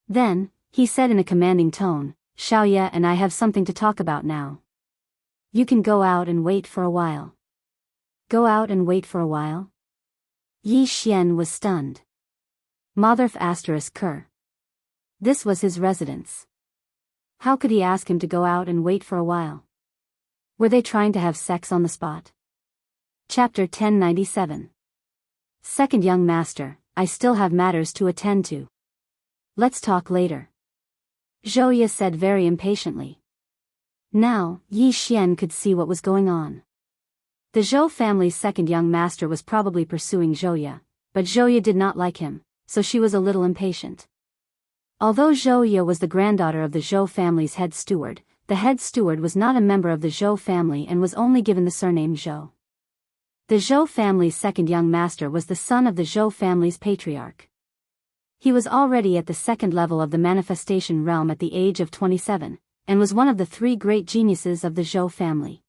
Then, he said in a commanding tone, "Xiaoya and I have something to talk about now. You can go out and wait for a while." "Go out and wait for a while?" Yi Xian was stunned. Motherf *Ker. This was his residence. How could he ask him to go out and wait for a while? Were they trying to have sex on the spot? Chapter 1097. Second young master, I still have matters to attend to. Let's talk later, Zhouya said very impatiently. Now, Yi Xian could see what was going on. The Zhou family's second young master was probably pursuing Zhouya, but Zhouya did not like him, so she was a little impatient. Although Zhouya was the granddaughter of the Zhou family's head steward, the head steward was not a member of the Zhou family and was only given the surname Zhou. The Zhou family's second young master was the son of the Zhou family's patriarch. He was already at the second level of the manifestation realm at the age of 27, and was one of the three great geniuses of the Zhou family.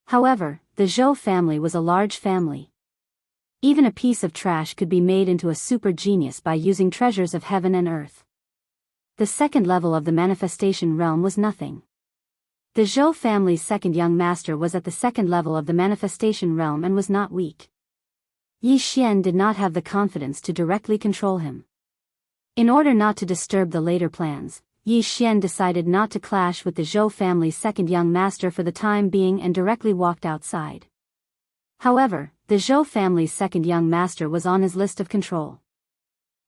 However, the Zhou family was a large family. Even a piece of trash could be made into a super genius by using treasures of heaven and earth. The second level of the manifestation realm was nothing. The Zhou family's second young master was at the second level of the manifestation realm and was not weak. Yi Xian did not have the confidence to directly control him. In order not to disturb the later plans, Yi Xian decided not to clash with the Zhou family's second young master for the time being and directly walked outside. However, the Zhou family's second young master was on his list of control.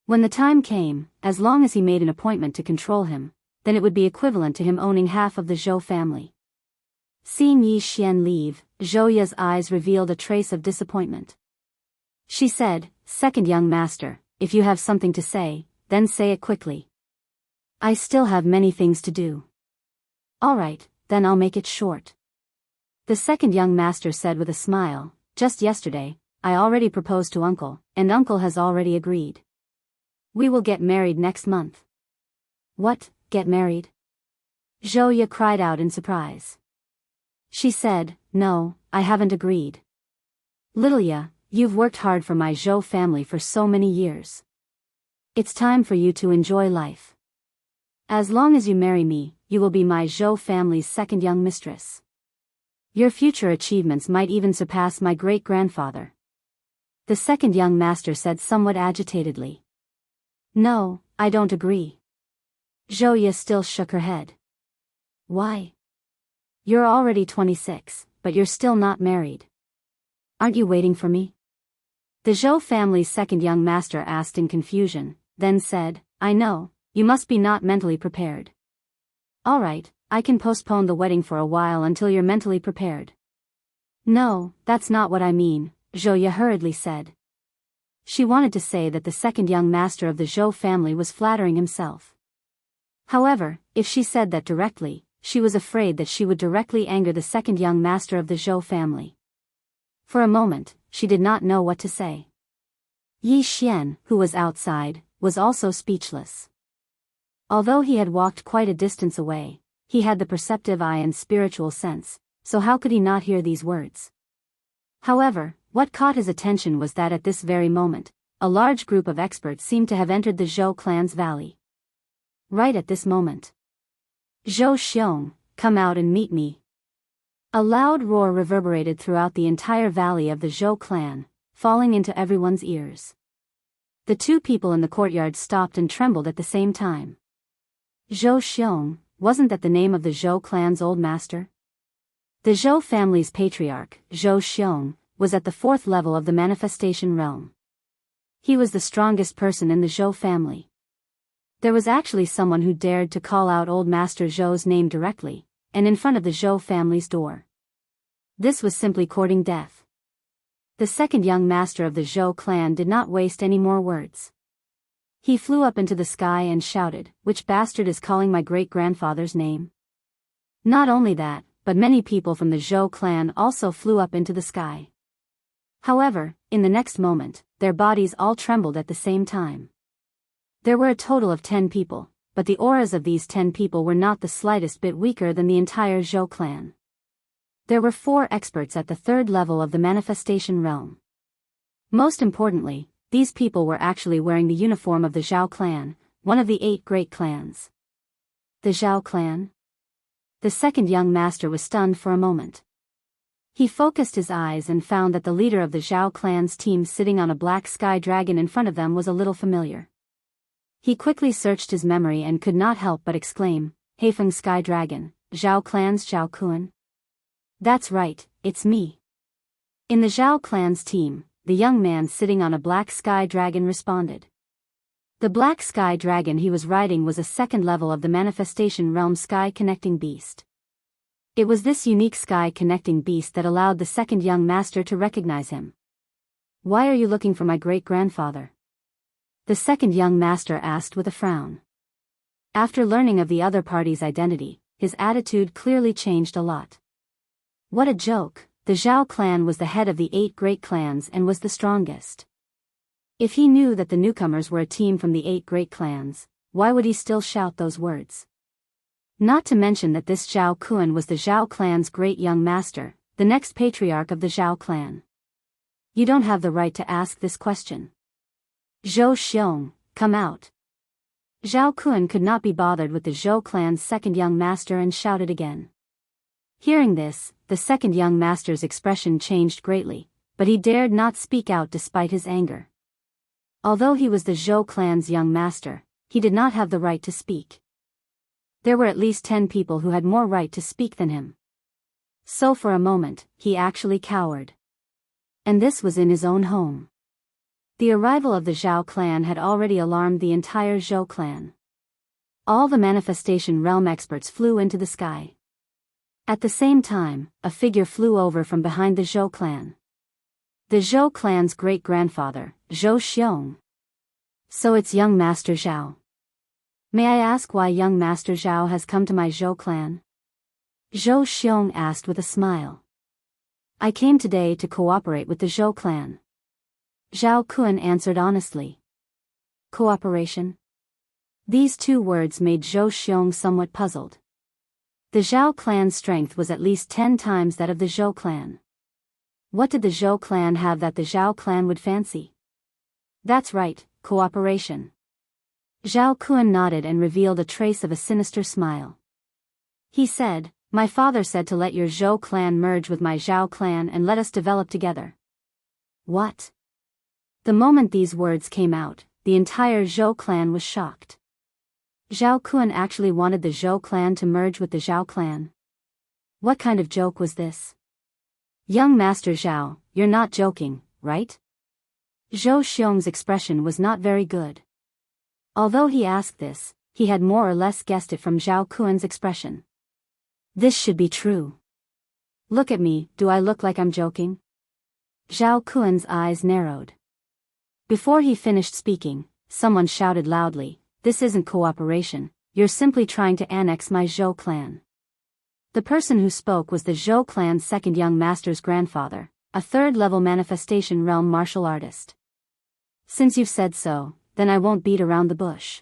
When the time came, as long as he made an appointment to control him, then it would be equivalent to him owning half of the Zhou family. Seeing Yi Xian leave, Zhouya's eyes revealed a trace of disappointment. She said, "Second young master, if you have something to say, then say it quickly. I still have many things to do." "All right, then I'll make it short." The second young master said with a smile, "Just yesterday, I already proposed to uncle, and uncle has already agreed. We will get married next month." "What, get married?" Zhouya cried out in surprise. She said, "No, I haven't agreed. Lilia, you've worked hard for my Zhou family for so many years. It's time for you to enjoy life. As long as you marry me, you will be my Zhou family's second young mistress. Your future achievements might even surpass my great-grandfather." The second young master said somewhat agitatedly. "No, I don't agree." Zhouya still shook her head. "Why? You're already 26, but you're still not married. Aren't you waiting for me?" The Zhou family's second young master asked in confusion, then said, "I know, you must be not mentally prepared. All right, I can postpone the wedding for a while until you're mentally prepared." "No, that's not what I mean," Zhouya hurriedly said. She wanted to say that the second young master of the Zhou family was flattering himself. However, if she said that directly, she was afraid that she would directly anger the second young master of the Zhou family. For a moment, she did not know what to say. Yi Xian, who was outside, was also speechless. Although he had walked quite a distance away, he had the perceptive eye and spiritual sense, so how could he not hear these words? However, what caught his attention was that at this very moment, a large group of experts seemed to have entered the Zhou clan's valley. Right at this moment. "Zhou Xiong, come out and meet me." A loud roar reverberated throughout the entire valley of the Zhou clan, falling into everyone's ears. The two people in the courtyard stopped and trembled at the same time. Zhou Xiong, wasn't that the name of the Zhou clan's old master? The Zhou family's patriarch, Zhou Xiong, was at the fourth level of the manifestation realm. He was the strongest person in the Zhou family. There was actually someone who dared to call out old Master Zhou's name directly, and in front of the Zhou family's door. This was simply courting death. The second young master of the Zhou clan did not waste any more words. He flew up into the sky and shouted, "Which bastard is calling my great-grandfather's name?" Not only that, but many people from the Zhou clan also flew up into the sky. However, in the next moment, their bodies all trembled at the same time. There were a total of 10 people, but the auras of these 10 people were not the slightest bit weaker than the entire Zhou clan. There were 4 experts at the third level of the manifestation realm. Most importantly, these people were actually wearing the uniform of the Zhao clan, one of the 8 great clans. The Zhao clan? The second young master was stunned for a moment. He focused his eyes and found that the leader of the Zhao clan's team sitting on a black sky dragon in front of them was a little familiar. He quickly searched his memory and could not help but exclaim, "Heifeng Sky Dragon, Zhao clan's Zhao Kun?" "That's right, it's me." In the Zhao clan's team, the young man sitting on a black sky dragon responded. The black sky dragon he was riding was a second level of the manifestation realm sky connecting beast. It was this unique sky-connecting beast that allowed the second young master to recognize him. "Why are you looking for my great-grandfather?" the second young master asked with a frown. After learning of the other party's identity, his attitude clearly changed a lot. What a joke! The Zhao clan was the head of the 8 great clans and was the strongest. If he knew that the newcomers were a team from the 8 great clans, why would he still shout those words? Not to mention that this Zhao Kun was the Zhao clan's great young master, the next patriarch of the Zhao clan. You don't have the right to ask this question. Zhou Xiong, come out. Zhao Kun could not be bothered with the Zhou clan's second young master and shouted again. Hearing this, the second young master's expression changed greatly, but he dared not speak out despite his anger. Although he was the Zhou clan's young master, he did not have the right to speak. There were at least 10 people who had more right to speak than him. So for a moment, he actually cowered. And this was in his own home. The arrival of the Zhao clan had already alarmed the entire Zhou clan. All the manifestation realm experts flew into the sky. At the same time, a figure flew over from behind the Zhou clan. The Zhou clan's great-grandfather, Zhou Xiong. So it's young Master Zhao. May I ask why young Master Zhao has come to my Zhou clan? Zhou Xiong asked with a smile. I came today to cooperate with the Zhou clan. Zhao Kun answered honestly. Cooperation? These 2 words made Zhou Xiong somewhat puzzled. The Zhao clan's strength was at least 10 times that of the Zhou clan. What did the Zhou clan have that the Zhao clan would fancy? That's right, cooperation. Zhao Kun nodded and revealed a trace of a sinister smile. He said, my father said to let your Zhou clan merge with my Zhao clan and let us develop together. What? The moment these words came out, the entire Zhou clan was shocked. Zhao Kun actually wanted the Zhou clan to merge with the Zhao clan. What kind of joke was this? Young Master Zhao, you're not joking, right? Zhou Xiong's expression was not very good. Although he asked this, he had more or less guessed it from Zhao Kun's expression. This should be true. Look at me, do I look like I'm joking? Zhao Kun's eyes narrowed. Before he finished speaking, someone shouted loudly, this isn't cooperation, you're simply trying to annex my Zhou clan. The person who spoke was the Zhou clan's second young master's grandfather, a 3rd-level manifestation realm martial artist. Since you've said so, then I won't beat around the bush.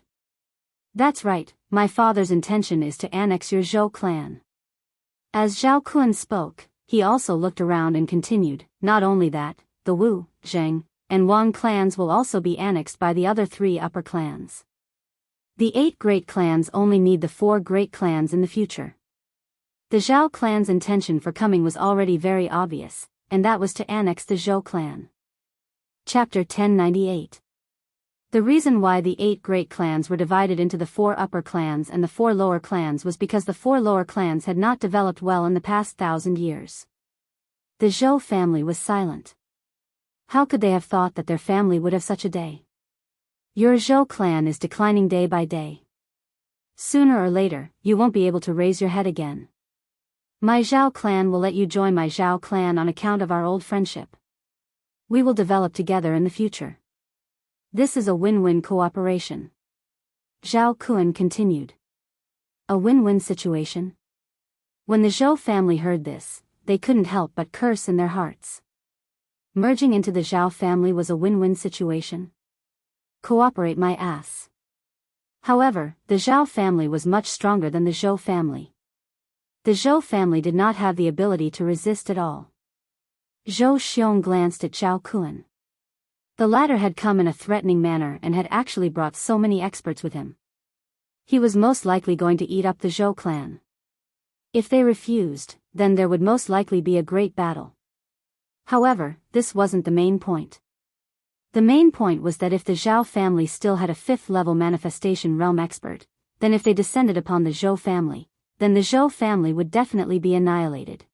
That's right, my father's intention is to annex your Zhou clan. As Zhao Kun spoke, he also looked around and continued, not only that, the Wu, Zheng, and Wang clans will also be annexed by the other 3 upper clans. The 8 great clans only need the 4 great clans in the future. The Zhao clan's intention for coming was already very obvious, and that was to annex the Zhou clan. Chapter 1098. The reason why the 8 great clans were divided into the 4 upper clans and the 4 lower clans was because the 4 lower clans had not developed well in the past 1,000 years. The Zhou family was silent. How could they have thought that their family would have such a day? Your Zhou clan is declining day by day. Sooner or later, you won't be able to raise your head again. My Zhao clan will let you join my Zhao clan on account of our old friendship. We will develop together in the future. This is a win-win cooperation. Zhao Kun continued. A win-win situation? When the Zhou family heard this, they couldn't help but curse in their hearts. Merging into the Zhao family was a win-win situation? Cooperate my ass. However, the Zhao family was much stronger than the Zhou family. The Zhou family did not have the ability to resist at all. Zhou Xiong glanced at Zhao Kun. The latter had come in a threatening manner and had actually brought so many experts with him. He was most likely going to eat up the Zhou clan. If they refused, then there would most likely be a great battle. However, this wasn't the main point. The main point was that if the Zhao family still had a 5th-level manifestation realm expert, then if they descended upon the Zhou family, then the Zhou family would definitely be annihilated.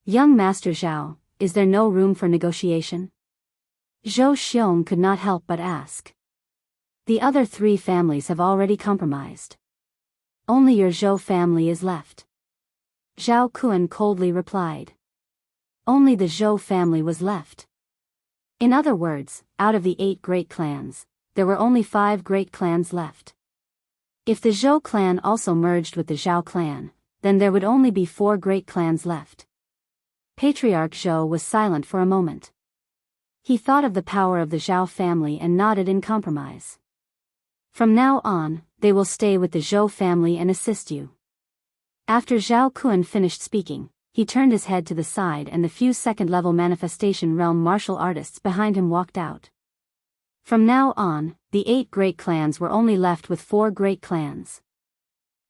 Young Master Zhao, is there no room for negotiation? Zhou Xiong could not help but ask. The other 3 families have already compromised. Only your Zhou family is left. Zhao Kun coldly replied. Only the Zhou family was left. In other words, out of the 8 great clans, there were only 5 great clans left. If the Zhou clan also merged with the Zhao clan, then there would only be 4 great clans left. Patriarch Zhou was silent for a moment. He thought of the power of the Zhao family and nodded in compromise. From now on, they will stay with the Zhou family and assist you. After Zhao Kun finished speaking, he turned his head to the side and the few second-level manifestation realm martial artists behind him walked out. From now on, the 8 great clans were only left with 4 great clans.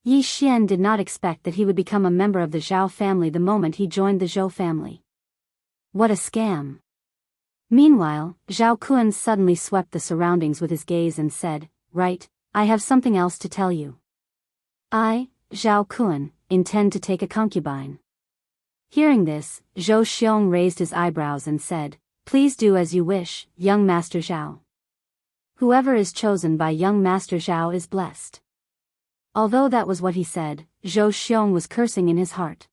Yi Xian did not expect that he would become a member of the Zhao family the moment he joined the Zhou family. What a scam! Meanwhile, Zhao Kun suddenly swept the surroundings with his gaze and said, "Right, I have something else to tell you. I, Zhao Kun, intend to take a concubine." Hearing this, Zhou Xiong raised his eyebrows and said, "Please do as you wish, young Master Zhao. Whoever is chosen by young Master Zhao is blessed." Although that was what he said, Zhou Xiong was cursing in his heart.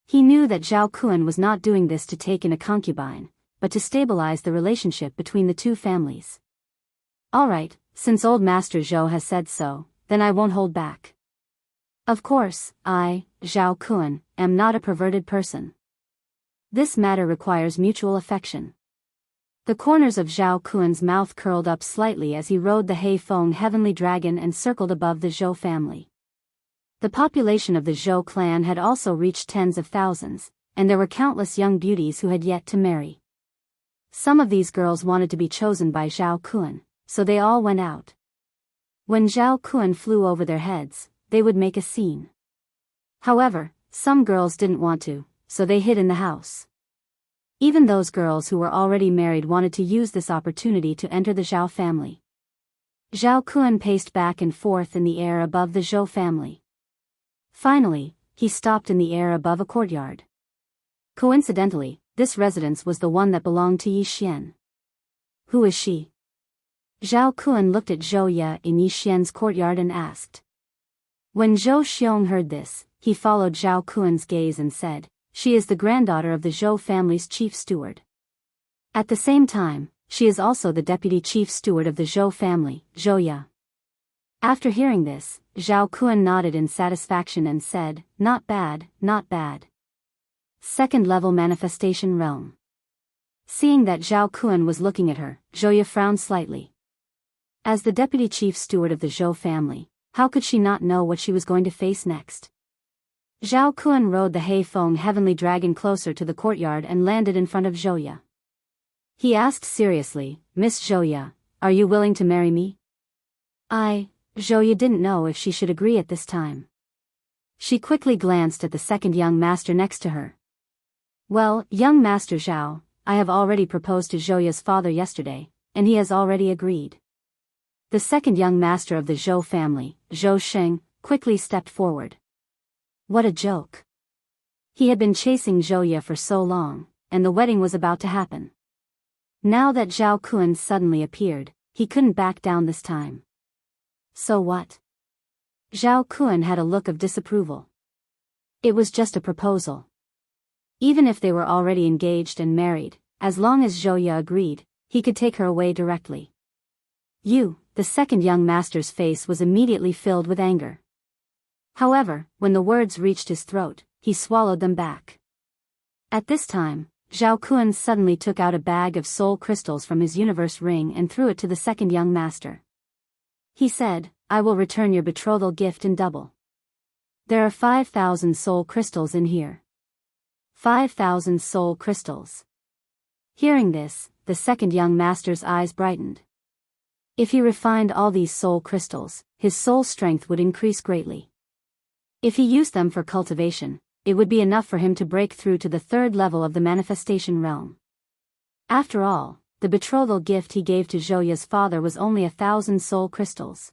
He knew that Zhao Kun was not doing this to take in a concubine, but to stabilize the relationship between the 2 families. Alright, since old Master Zhou has said so, then I won't hold back. Of course, I, Zhao Kun, am not a perverted person. This matter requires mutual affection. The corners of Zhao Kun's mouth curled up slightly as he rode the Heifeng heavenly dragon and circled above the Zhou family. The population of the Zhou clan had also reached tens of thousands, and there were countless young beauties who had yet to marry. Some of these girls wanted to be chosen by Zhao Kun, so they all went out. When Zhao Kun flew over their heads, they would make a scene. However, some girls didn't want to, so they hid in the house. Even those girls who were already married wanted to use this opportunity to enter the Zhao family. Zhao Kun paced back and forth in the air above the Zhou family. Finally, he stopped in the air above a courtyard. Coincidentally, this residence was the one that belonged to Yi Xian. Who is she? Zhao Kun looked at Zhou Ye in Yi Xian's courtyard and asked. When Zhou Xiong heard this, he followed Zhao Kun's gaze and said, "She is the granddaughter of the Zhou family's chief steward. At the same time, she is also the deputy chief steward of the Zhou family, Zhou Ye." After hearing this, Zhao Kun nodded in satisfaction and said, "Not bad, not bad." Second-level manifestation realm. Seeing that Zhao Kun was looking at her, Zhou Ye frowned slightly. As the deputy chief steward of the Zhou family, how could she not know what she was going to face next? Zhao Kun rode the Heifeng heavenly dragon closer to the courtyard and landed in front of Zhou Ye. He asked seriously, "Miss Zhou Ye, are you willing to marry me?" Zhou Ye didn't know if she should agree at this time. She quickly glanced at the second young master next to her. "Well, young Master Zhao, I have already proposed to Zhou Ye's father yesterday, and he has already agreed." The second young master of the Zhou family, Zhou Sheng, quickly stepped forward. What a joke. He had been chasing Zhou Ye for so long, and the wedding was about to happen. Now that Zhao Kun suddenly appeared, he couldn't back down this time. So what? Zhao Kun had a look of disapproval. It was just a proposal. Even if they were already engaged and married, as long as Zhou Ye agreed, he could take her away directly. The second young master's face was immediately filled with anger. However, when the words reached his throat, he swallowed them back. At this time, Zhao Kun suddenly took out a bag of soul crystals from his universe ring and threw it to the second young master. He said, "I will return your betrothal gift in double. There are 5,000 soul crystals in here." 5,000 soul crystals. Hearing this, the second young master's eyes brightened. If he refined all these soul crystals, his soul strength would increase greatly. If he used them for cultivation, it would be enough for him to break through to the 3rd level of the manifestation realm. After all, the betrothal gift he gave to Zhou Ye's father was only 1,000 soul crystals.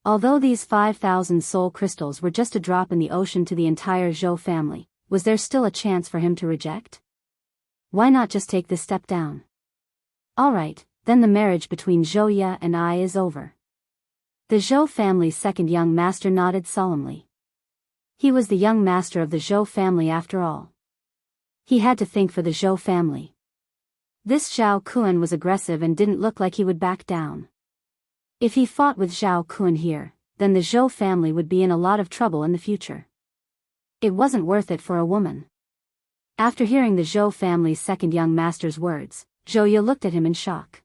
Although these 5,000 soul crystals were just a drop in the ocean to the entire Zhou family, was there still a chance for him to reject? Why not just take this step down? Alright, then the marriage between Zhou Ye and I is over. The Zhou family's second young master nodded solemnly. He was the young master of the Zhou family after all. He had to think for the Zhou family. This Zhao Kun was aggressive and didn't look like he would back down. If he fought with Zhao Kun here, then the Zhou family would be in a lot of trouble in the future. It wasn't worth it for a woman. After hearing the Zhou family's second young master's words, Zhou Ye looked at him in shock.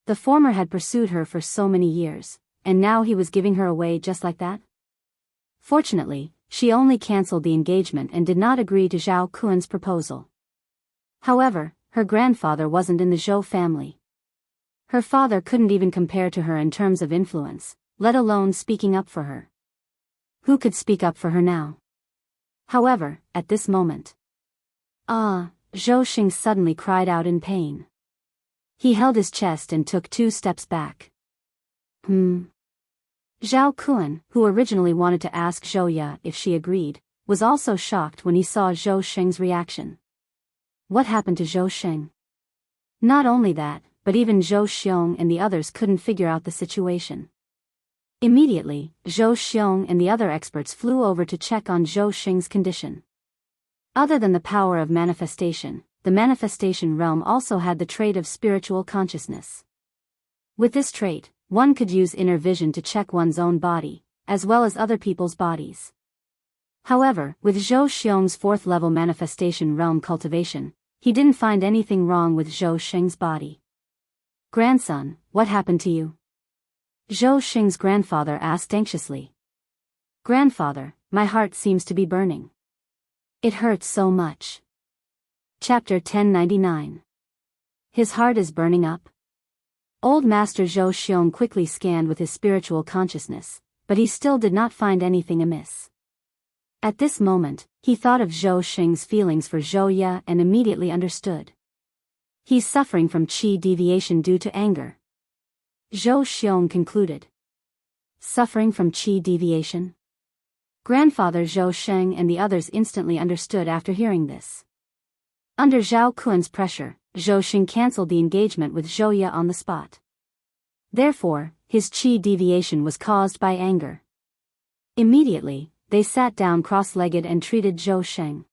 The former had pursued her for so many years, and now he was giving her away just like that? Fortunately, she only cancelled the engagement and did not agree to Zhao Kun's proposal. However, her grandfather wasn't in the Zhou family. Her father couldn't even compare to her in terms of influence, let alone speaking up for her. Who could speak up for her now? However, at this moment. Zhou Xing suddenly cried out in pain. He held his chest and took 2 steps back. Zhao Kun, who originally wanted to ask Zhou Ye if she agreed, was also shocked when he saw Zhou Xing's reaction. What happened to Zhou Xing? Not only that, but even Zhou Xiong and the others couldn't figure out the situation. Immediately, Zhou Xiong and the other experts flew over to check on Zhou Xing's condition. Other than the power of manifestation, the manifestation realm also had the trait of spiritual consciousness. With this trait, one could use inner vision to check one's own body, as well as other people's bodies. However, with Zhou Xiong's 4th level manifestation realm cultivation, he didn't find anything wrong with Zhou Xing's body. Grandson, what happened to you? Zhou Xing's grandfather asked anxiously. Grandfather, my heart seems to be burning. It hurts so much. Chapter 1099. His heart is burning up. Old Master Zhou Xiong quickly scanned with his spiritual consciousness, but he still did not find anything amiss. At this moment, he thought of Zhou Xing's feelings for Zhou Ye and immediately understood. He's suffering from qi deviation due to anger. Zhou Xiong concluded. Suffering from qi deviation? Grandfather Zhou Sheng and the others instantly understood after hearing this. Under Zhao Kun's pressure, Zhou Xing cancelled the engagement with Zhou Ye on the spot. Therefore, his qi deviation was caused by anger. Immediately, they sat down cross-legged and treated Zhou Sheng.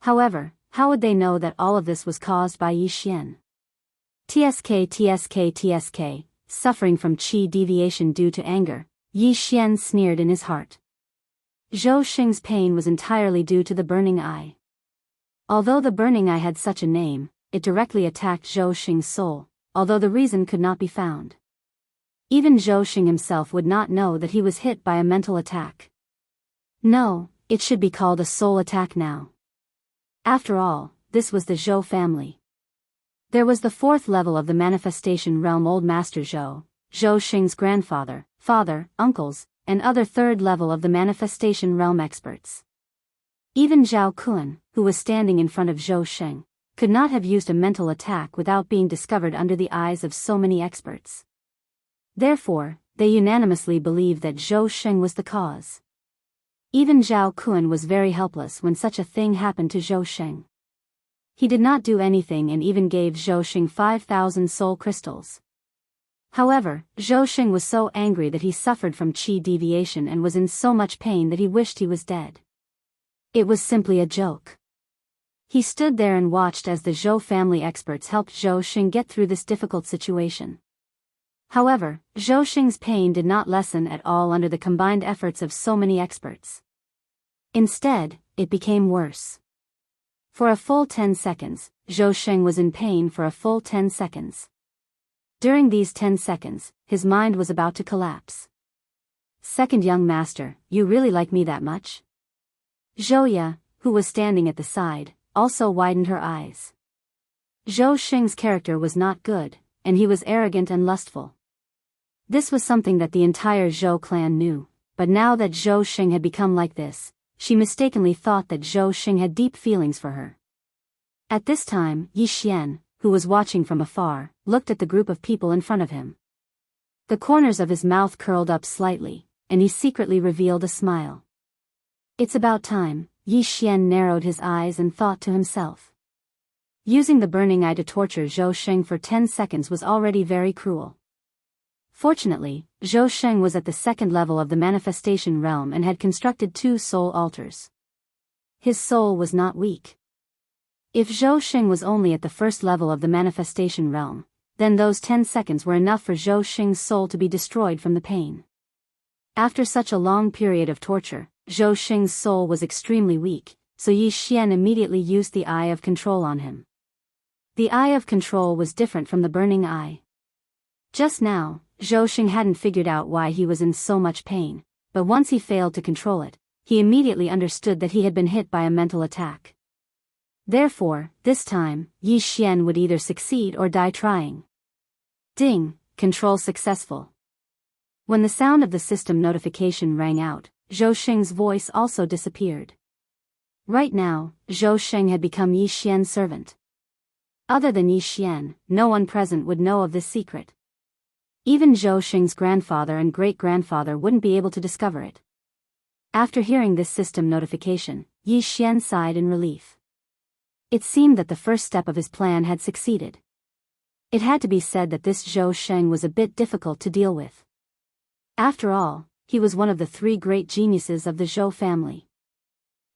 However, how would they know that all of this was caused by Yi Xian? TSK, suffering from qi deviation due to anger, Yi Xian sneered in his heart. Zhou Xing's pain was entirely due to the burning eye. Although the burning eye had such a name, it directly attacked Zhou Xing's soul, although the reason could not be found. Even Zhou Xing himself would not know that he was hit by a mental attack. No, it should be called a soul attack now. After all, this was the Zhou family. There was the 4th level of the manifestation realm Old Master Zhou Xing's grandfather, father, uncles, and other 3rd level of the manifestation realm experts. Even Zhao Kun, who was standing in front of Zhou Xing, could not have used a mental attack without being discovered under the eyes of so many experts. Therefore, they unanimously believed that Zhou Xing was the cause. Even Zhao Kun was very helpless when such a thing happened to Zhou Xing. He did not do anything and even gave Zhou Xing 5,000 soul crystals. However, Zhou Xing was so angry that he suffered from qi deviation and was in so much pain that he wished he was dead. It was simply a joke. He stood there and watched as the Zhou family experts helped Zhou Xing get through this difficult situation. However, Zhou Xing's pain did not lessen at all under the combined efforts of so many experts. Instead, it became worse. For a full 10 seconds, Zhou Xing was in pain for a full 10 seconds. During these 10 seconds, his mind was about to collapse. Second young master, you really like me that much? Zhou Ye, who was standing at the side, also widened her eyes. Zhou Xing's character was not good, and he was arrogant and lustful. This was something that the entire Zhou clan knew, but now that Zhou Xing had become like this, she mistakenly thought that Zhou Xing had deep feelings for her. At this time, Yi Xian, who was watching from afar, looked at the group of people in front of him. The corners of his mouth curled up slightly, and he secretly revealed a smile. It's about time, Yi Xian narrowed his eyes and thought to himself. Using the burning eye to torture Zhou Xing for 10 seconds was already very cruel. Fortunately, Zhou Sheng was at the second level of the manifestation realm and had constructed 2 soul altars. His soul was not weak. If Zhou Sheng was only at the first level of the manifestation realm, then those 10 seconds were enough for Zhou Sheng's soul to be destroyed from the pain. After such a long period of torture, Zhou Sheng's soul was extremely weak, so Yi Xian immediately used the Eye of Control on him. The Eye of Control was different from the burning eye. Just now, Zhou Sheng hadn't figured out why he was in so much pain, but once he failed to control it, he immediately understood that he had been hit by a mental attack. Therefore, this time, Yi Xian would either succeed or die trying. Ding, control successful. When the sound of the system notification rang out, Zhou Sheng's voice also disappeared. Right now, Zhou Sheng had become Yi Xian's servant. Other than Yi Xian, no one present would know of this secret. Even Zhou Sheng's grandfather and great-grandfather wouldn't be able to discover it. After hearing this system notification, Yi Xian sighed in relief. It seemed that the first step of his plan had succeeded. It had to be said that this Zhou Sheng was a bit difficult to deal with. After all, he was one of the 3 great geniuses of the Zhou family.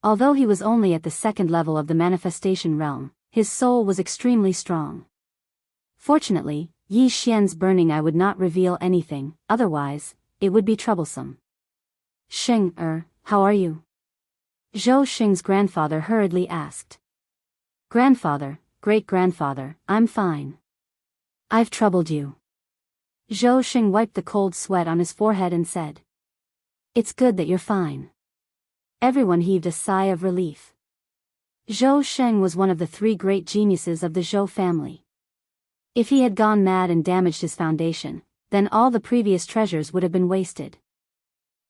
Although he was only at the second level of the manifestation realm, his soul was extremely strong. Fortunately, Yi Xian's burning eye would not reveal anything, otherwise, it would be troublesome. Sheng, how are you? Zhou Sheng's grandfather hurriedly asked. Grandfather, great-grandfather, I'm fine. I've troubled you. Zhou Sheng wiped the cold sweat on his forehead and said. It's good that you're fine. Everyone heaved a sigh of relief. Zhou Sheng was one of the 3 great geniuses of the Zhou family. If he had gone mad and damaged his foundation, then all the previous treasures would have been wasted.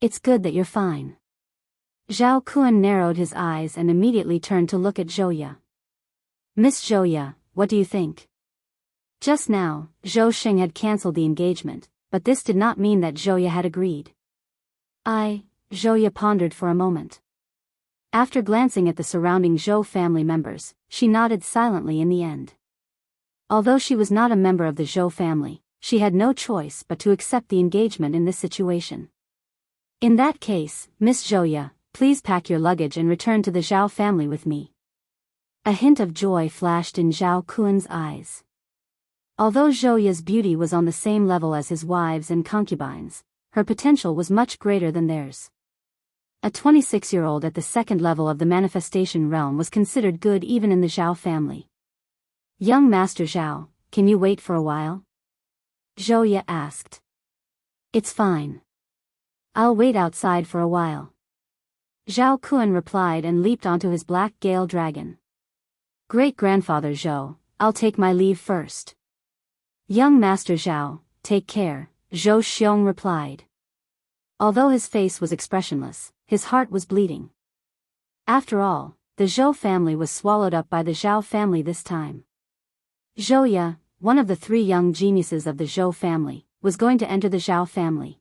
It's good that you're fine. Zhao Kuan narrowed his eyes and immediately turned to look at Zhouya. Miss Zhouya, what do you think? Just now, Zhou Sheng had cancelled the engagement, but this did not mean that Zhouya had agreed. Zhouya pondered for a moment. After glancing at the surrounding Zhou family members, she nodded silently in the end. Although she was not a member of the Zhou family, she had no choice but to accept the engagement in this situation. In that case, Miss Zhouya, please pack your luggage and return to the Zhao family with me. A hint of joy flashed in Zhao Kuan's eyes. Although Zhouya's beauty was on the same level as his wives and concubines, her potential was much greater than theirs. A 26-year-old at the second level of the manifestation realm was considered good even in the Zhao family. Young Master Zhao, can you wait for a while? Zhouya asked. It's fine. I'll wait outside for a while. Zhao Kuan replied and leaped onto his black gale dragon. Great-grandfather Zhou, I'll take my leave first. Young Master Zhao, take care, Zhou Xiong replied. Although his face was expressionless, his heart was bleeding. After all, the Zhou family was swallowed up by the Zhao family this time. Zhouya, one of the 3 young geniuses of the Zhou family, was going to enter the Zhao family.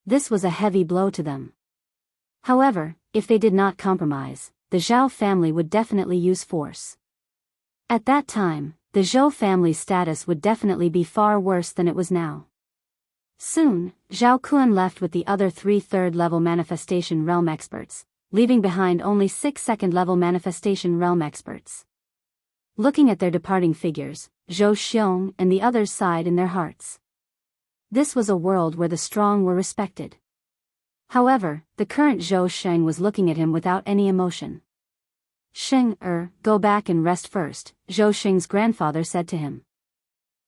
This was a heavy blow to them. However, if they did not compromise, the Zhao family would definitely use force. At that time, the Zhou family's status would definitely be far worse than it was now. Soon, Zhao Kuan left with the other 3 third-level manifestation realm experts, leaving behind only 6 second-level manifestation realm experts. Looking at their departing figures, Zhou Xiong and the others sighed in their hearts. This was a world where the strong were respected. However, the current Zhou Sheng was looking at him without any emotion. Sheng, go back and rest first, Zhou Sheng's grandfather said to him.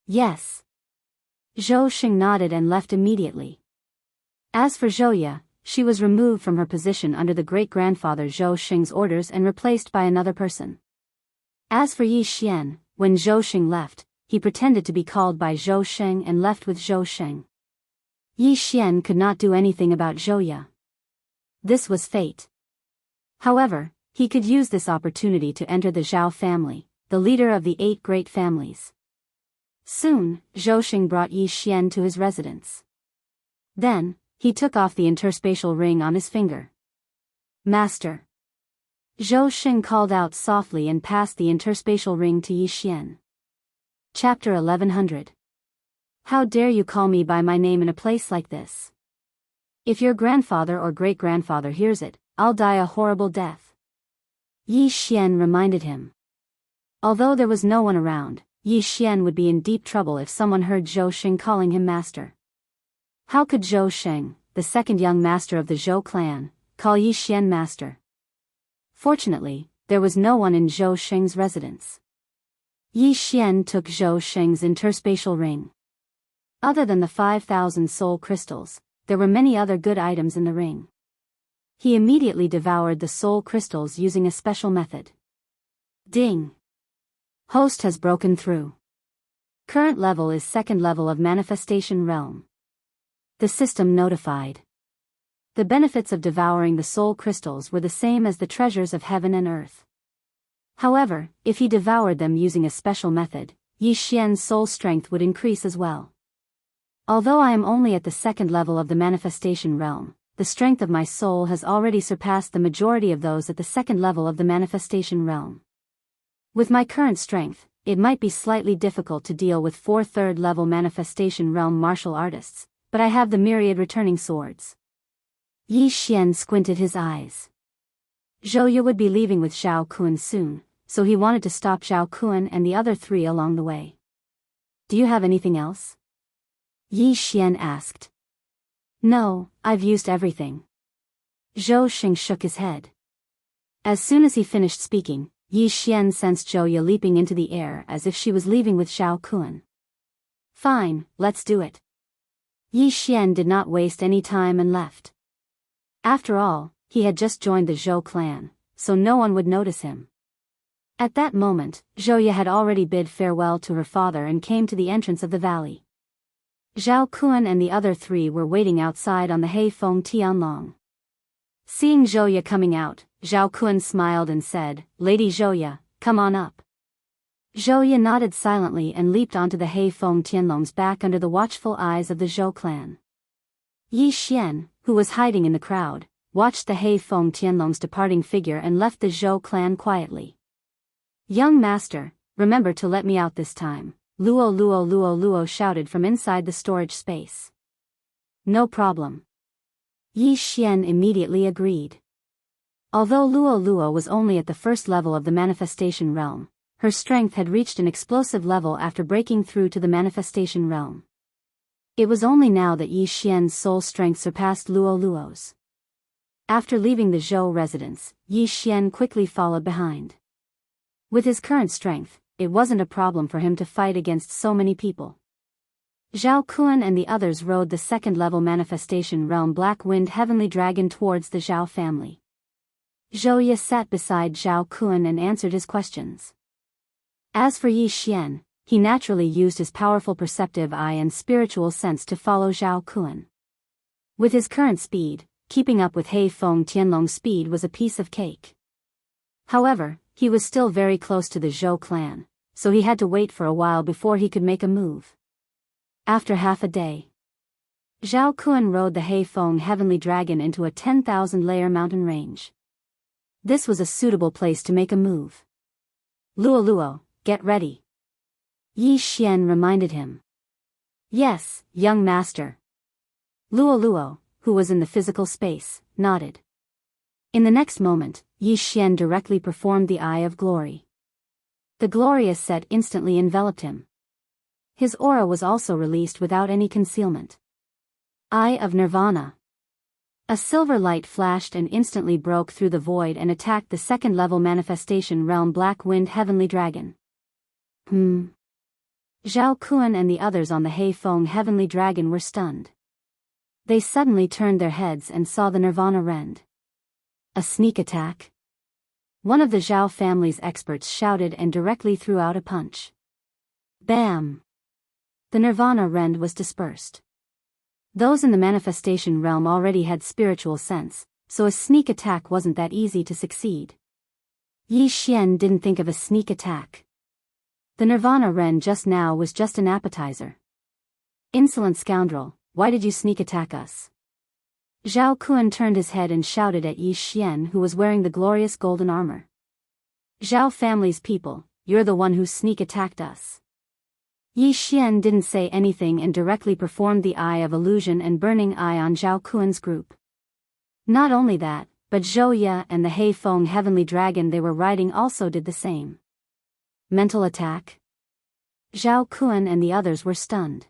Yes. Zhou Sheng nodded and left immediately. As for Zhouya, she was removed from her position under the great-grandfather Zhou Sheng's orders and replaced by another person. As for Yi Xian, when Zhou Sheng left, he pretended to be called by Zhou Sheng and left with Zhou Sheng. Yi Xian could not do anything about Zhouya. This was fate. However, he could use this opportunity to enter the Zhao family, the leader of the 8 great families. Soon, Zhou Sheng brought Yi Xian to his residence. Then, he took off the interspatial ring on his finger. Master. Zhou Sheng called out softly and passed the interspatial ring to Yi Xian. Chapter 1100. How dare you call me by my name in a place like this? If your grandfather or great-grandfather hears it, I'll die a horrible death. Yi Xian reminded him. Although there was no one around, Yi Xian would be in deep trouble if someone heard Zhou Sheng calling him master. How could Zhou Sheng, the second young master of the Zhou clan, call Yi Xian master? Fortunately, there was no one in Zhou Sheng's residence. Yi Xian took Zhou Sheng's interspatial ring. Other than the 5,000 soul crystals, there were many other good items in the ring. He immediately devoured the soul crystals using a special method. Ding! Host has broken through. Current level is second level of manifestation realm. The system notified. The benefits of devouring the soul crystals were the same as the treasures of heaven and earth. However, if he devoured them using a special method, Yi Xian's soul strength would increase as well. Although I am only at the second level of the manifestation realm, the strength of my soul has already surpassed the majority of those at the second level of the manifestation realm. With my current strength, it might be slightly difficult to deal with 4 third-level manifestation realm martial artists, but I have the myriad returning swords. Yi Xian squinted his eyes. Zhouya would be leaving with Zhao Kun soon, so he wanted to stop Zhao Kun and the other 3 along the way. Do you have anything else? Yi Xian asked. No, I've used everything. Zhou Sheng shook his head. As soon as he finished speaking, Yi Xian sensed Zhouya leaping into the air as if she was leaving with Zhao Kun. Fine, let's do it. Yi Xian did not waste any time and left. After all, he had just joined the Zhou clan, so no one would notice him. At that moment, Zhouya had already bid farewell to her father and came to the entrance of the valley. Zhao Kun and the other 3 were waiting outside on the Heifeng Tianlong. Seeing Zhouya coming out, Zhao Kun smiled and said, "Lady Zhouya, come on up." Zhouya nodded silently and leaped onto the Heifeng Tianlong's back under the watchful eyes of the Zhou clan. Yi Xian, who was hiding in the crowd, watched the Heifeng Tianlong's departing figure and left the Zhou clan quietly. "Young master, remember to let me out this time," Luo Luo Luo Luo shouted from inside the storage space. "No problem." Yi Xian immediately agreed. Although Luo Luo was only at the first level of the manifestation realm, her strength had reached an explosive level after breaking through to the manifestation realm. It was only now that Yi Xian's soul strength surpassed Luo Luo's. After leaving the Zhou residence, Yi Xian quickly followed behind. With his current strength, it wasn't a problem for him to fight against so many people. Zhao Kun and the others rode the second-level manifestation realm Black Wind Heavenly Dragon towards the Zhao family. Zhouya sat beside Zhao Kun and answered his questions. As for Yi Xian, he naturally used his powerful perceptive eye and spiritual sense to follow Zhao Kun. With his current speed, keeping up with Heifeng Tianlong's speed was a piece of cake. However, he was still very close to the Zhou clan, so he had to wait for a while before he could make a move. After half a day, Zhao Kun rode the Heifeng Heavenly Dragon into a 10,000-layer mountain range. This was a suitable place to make a move. "Luo Luo, get ready," Yi Xian reminded him. "Yes, young master." Luo Luo, who was in the physical space, nodded. In the next moment, Yi Xian directly performed the Eye of Glory. The glorious set instantly enveloped him. His aura was also released without any concealment. Eye of Nirvana. A silver light flashed and instantly broke through the void and attacked the second-level manifestation realm Black Wind Heavenly Dragon. Zhao Kun and the others on the Heifeng Heavenly Dragon were stunned. They suddenly turned their heads and saw the Nirvana rend. A sneak attack? One of the Zhao family's experts shouted and directly threw out a punch. Bam! The Nirvana rend was dispersed. Those in the manifestation realm already had spiritual sense, so a sneak attack wasn't that easy to succeed. Yi Xian didn't think of a sneak attack. The Nirvana rend just now was just an appetizer. "Insolent scoundrel, why did you sneak attack us?" Zhao Kun turned his head and shouted at Yi Xian, who was wearing the glorious golden armor. "Zhao family's people, you're the one who sneak attacked us." Yi Xian didn't say anything and directly performed the Eye of Illusion and Burning Eye on Zhao Kuan's group. Not only that, but Zhou Ye and the Hei Feng heavenly dragon they were riding also did the same. Mental attack? Zhao Kuan and the others were stunned.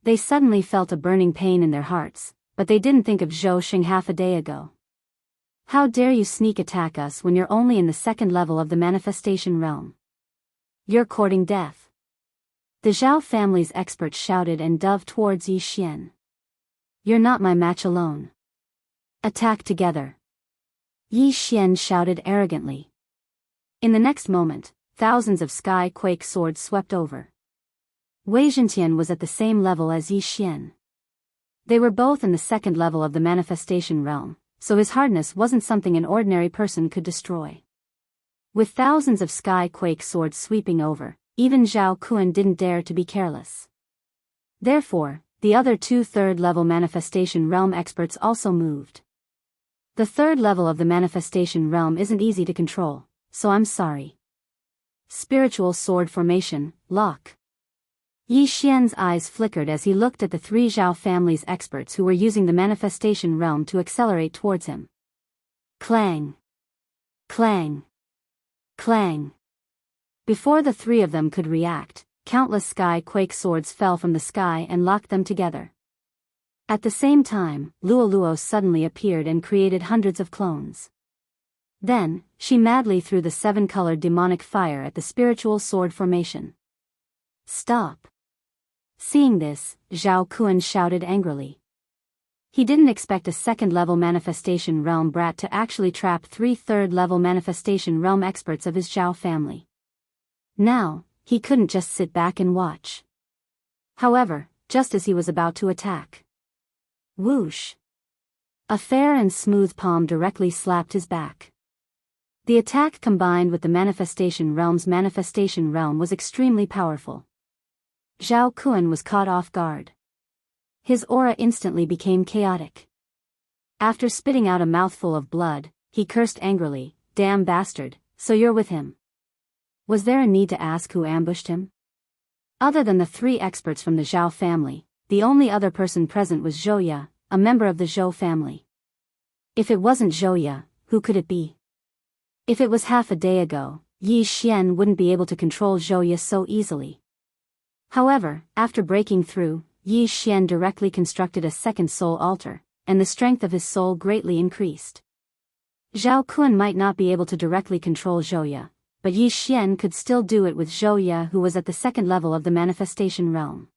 They suddenly felt a burning pain in their hearts, but they didn't think of Zhou Xing half a day ago. How dare you sneak attack us when you're only in the second level of the manifestation realm? You're courting death. The Zhao family's experts shouted and dove towards Yi Xian. You're not my match alone. Attack together. Yi Xian shouted arrogantly. In the next moment, thousands of sky quake swords swept over. Wei Zhentian was at the same level as Yi Xian. They were both in the second level of the manifestation realm, so his hardness wasn't something an ordinary person could destroy. With thousands of sky quake swords sweeping over, even Zhao Kuan didn't dare to be careless. Therefore, the other two third-level manifestation realm experts also moved. The third level of the manifestation realm isn't easy to control, so I'm sorry. Spiritual sword formation, lock. Yi Xian's eyes flickered as he looked at the three Zhao family's experts who were using the manifestation realm to accelerate towards him. Clang! Clang! Clang! Before the three of them could react, countless sky quake swords fell from the sky and locked them together. At the same time, Luoluo suddenly appeared and created hundreds of clones. Then, she madly threw the seven-colored demonic fire at the spiritual sword formation. Stop! Seeing this, Zhao Kuan shouted angrily. He didn't expect a second-level manifestation realm brat to actually trap three third-level manifestation realm experts of his Zhao family. Now, he couldn't just sit back and watch. However, just as he was about to attack. Whoosh! A fair and smooth palm directly slapped his back. The attack combined with the manifestation realm was extremely powerful. Zhao Kuan was caught off guard. His aura instantly became chaotic. After spitting out a mouthful of blood, he cursed angrily, "Damn bastard, so you're with him." Was there a need to ask who ambushed him? Other than the three experts from the Zhao family, the only other person present was Zhou Ye, a member of the Zhou family. If it wasn't Zhou Ye, who could it be? If it was half a day ago, Yi Xian wouldn't be able to control Zhou Ye so easily. However, after breaking through, Yi Xian directly constructed a second soul altar, and the strength of his soul greatly increased. Zhao Kuan might not be able to directly control Zhou Ye, but Yi Xian could still do it with Zhou Ye, who was at the second level of the manifestation realm.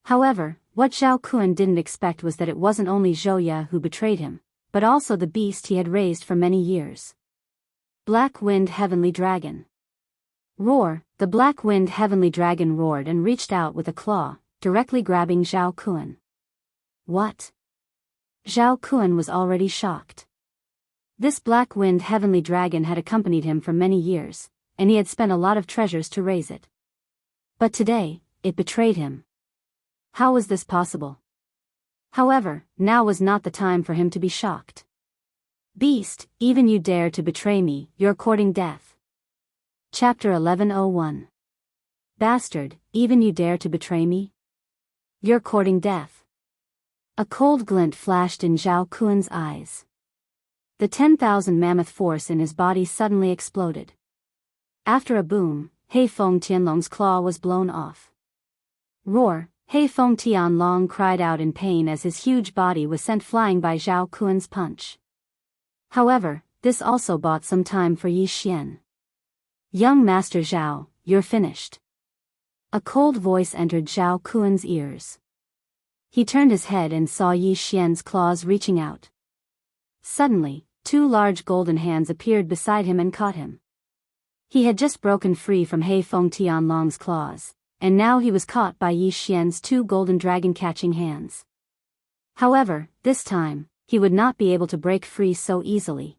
However, what Zhao Kuan didn't expect was that it wasn't only Zhou Ye who betrayed him, but also the beast he had raised for many years. Black Wind Heavenly Dragon. Roar! The Black Wind Heavenly Dragon roared and reached out with a claw, directly grabbing Zhao Kuan. What? Zhao Kuan was already shocked. This Black Wind Heavenly Dragon had accompanied him for many years, and he had spent a lot of treasures to raise it. But today, it betrayed him. How was this possible? However, now was not the time for him to be shocked. Beast, even you dare to betray me, you're courting death. Chapter 1101. Bastard, even you dare to betray me? You're courting death. A cold glint flashed in Zhao Kuan's eyes. The 10,000 mammoth force in his body suddenly exploded. After a boom, Hei Feng Tianlong's claw was blown off. Roar! Hei Feng Tianlong cried out in pain as his huge body was sent flying by Zhao Kuan's punch. However, this also bought some time for Yi Xian. Young Master Zhao, you're finished. A cold voice entered Zhao Kuan's ears. He turned his head and saw Yi Xian's claws reaching out. Suddenly, two large golden hands appeared beside him and caught him. He had just broken free from Hei Feng Tianlong's claws, and now he was caught by Yi Xian's two golden dragon-catching hands. However, this time, he would not be able to break free so easily.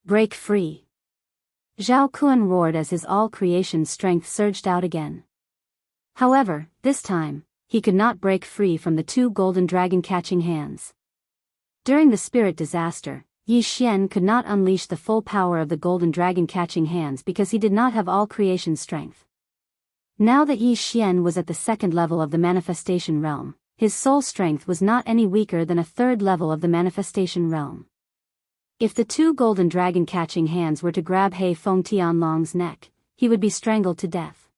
Break free! Zhao Kuan roared as his all-creation strength surged out again. However, this time, he could not break free from the two golden dragon-catching hands. During the spirit disaster, Yi Xian could not unleash the full power of the golden dragon-catching hands because he did not have all creation strength. Now that Yi Xian was at the second level of the manifestation realm, his soul strength was not any weaker than a third level of the manifestation realm. If the two golden dragon catching hands were to grab He Feng Tianlong's neck, he would be strangled to death.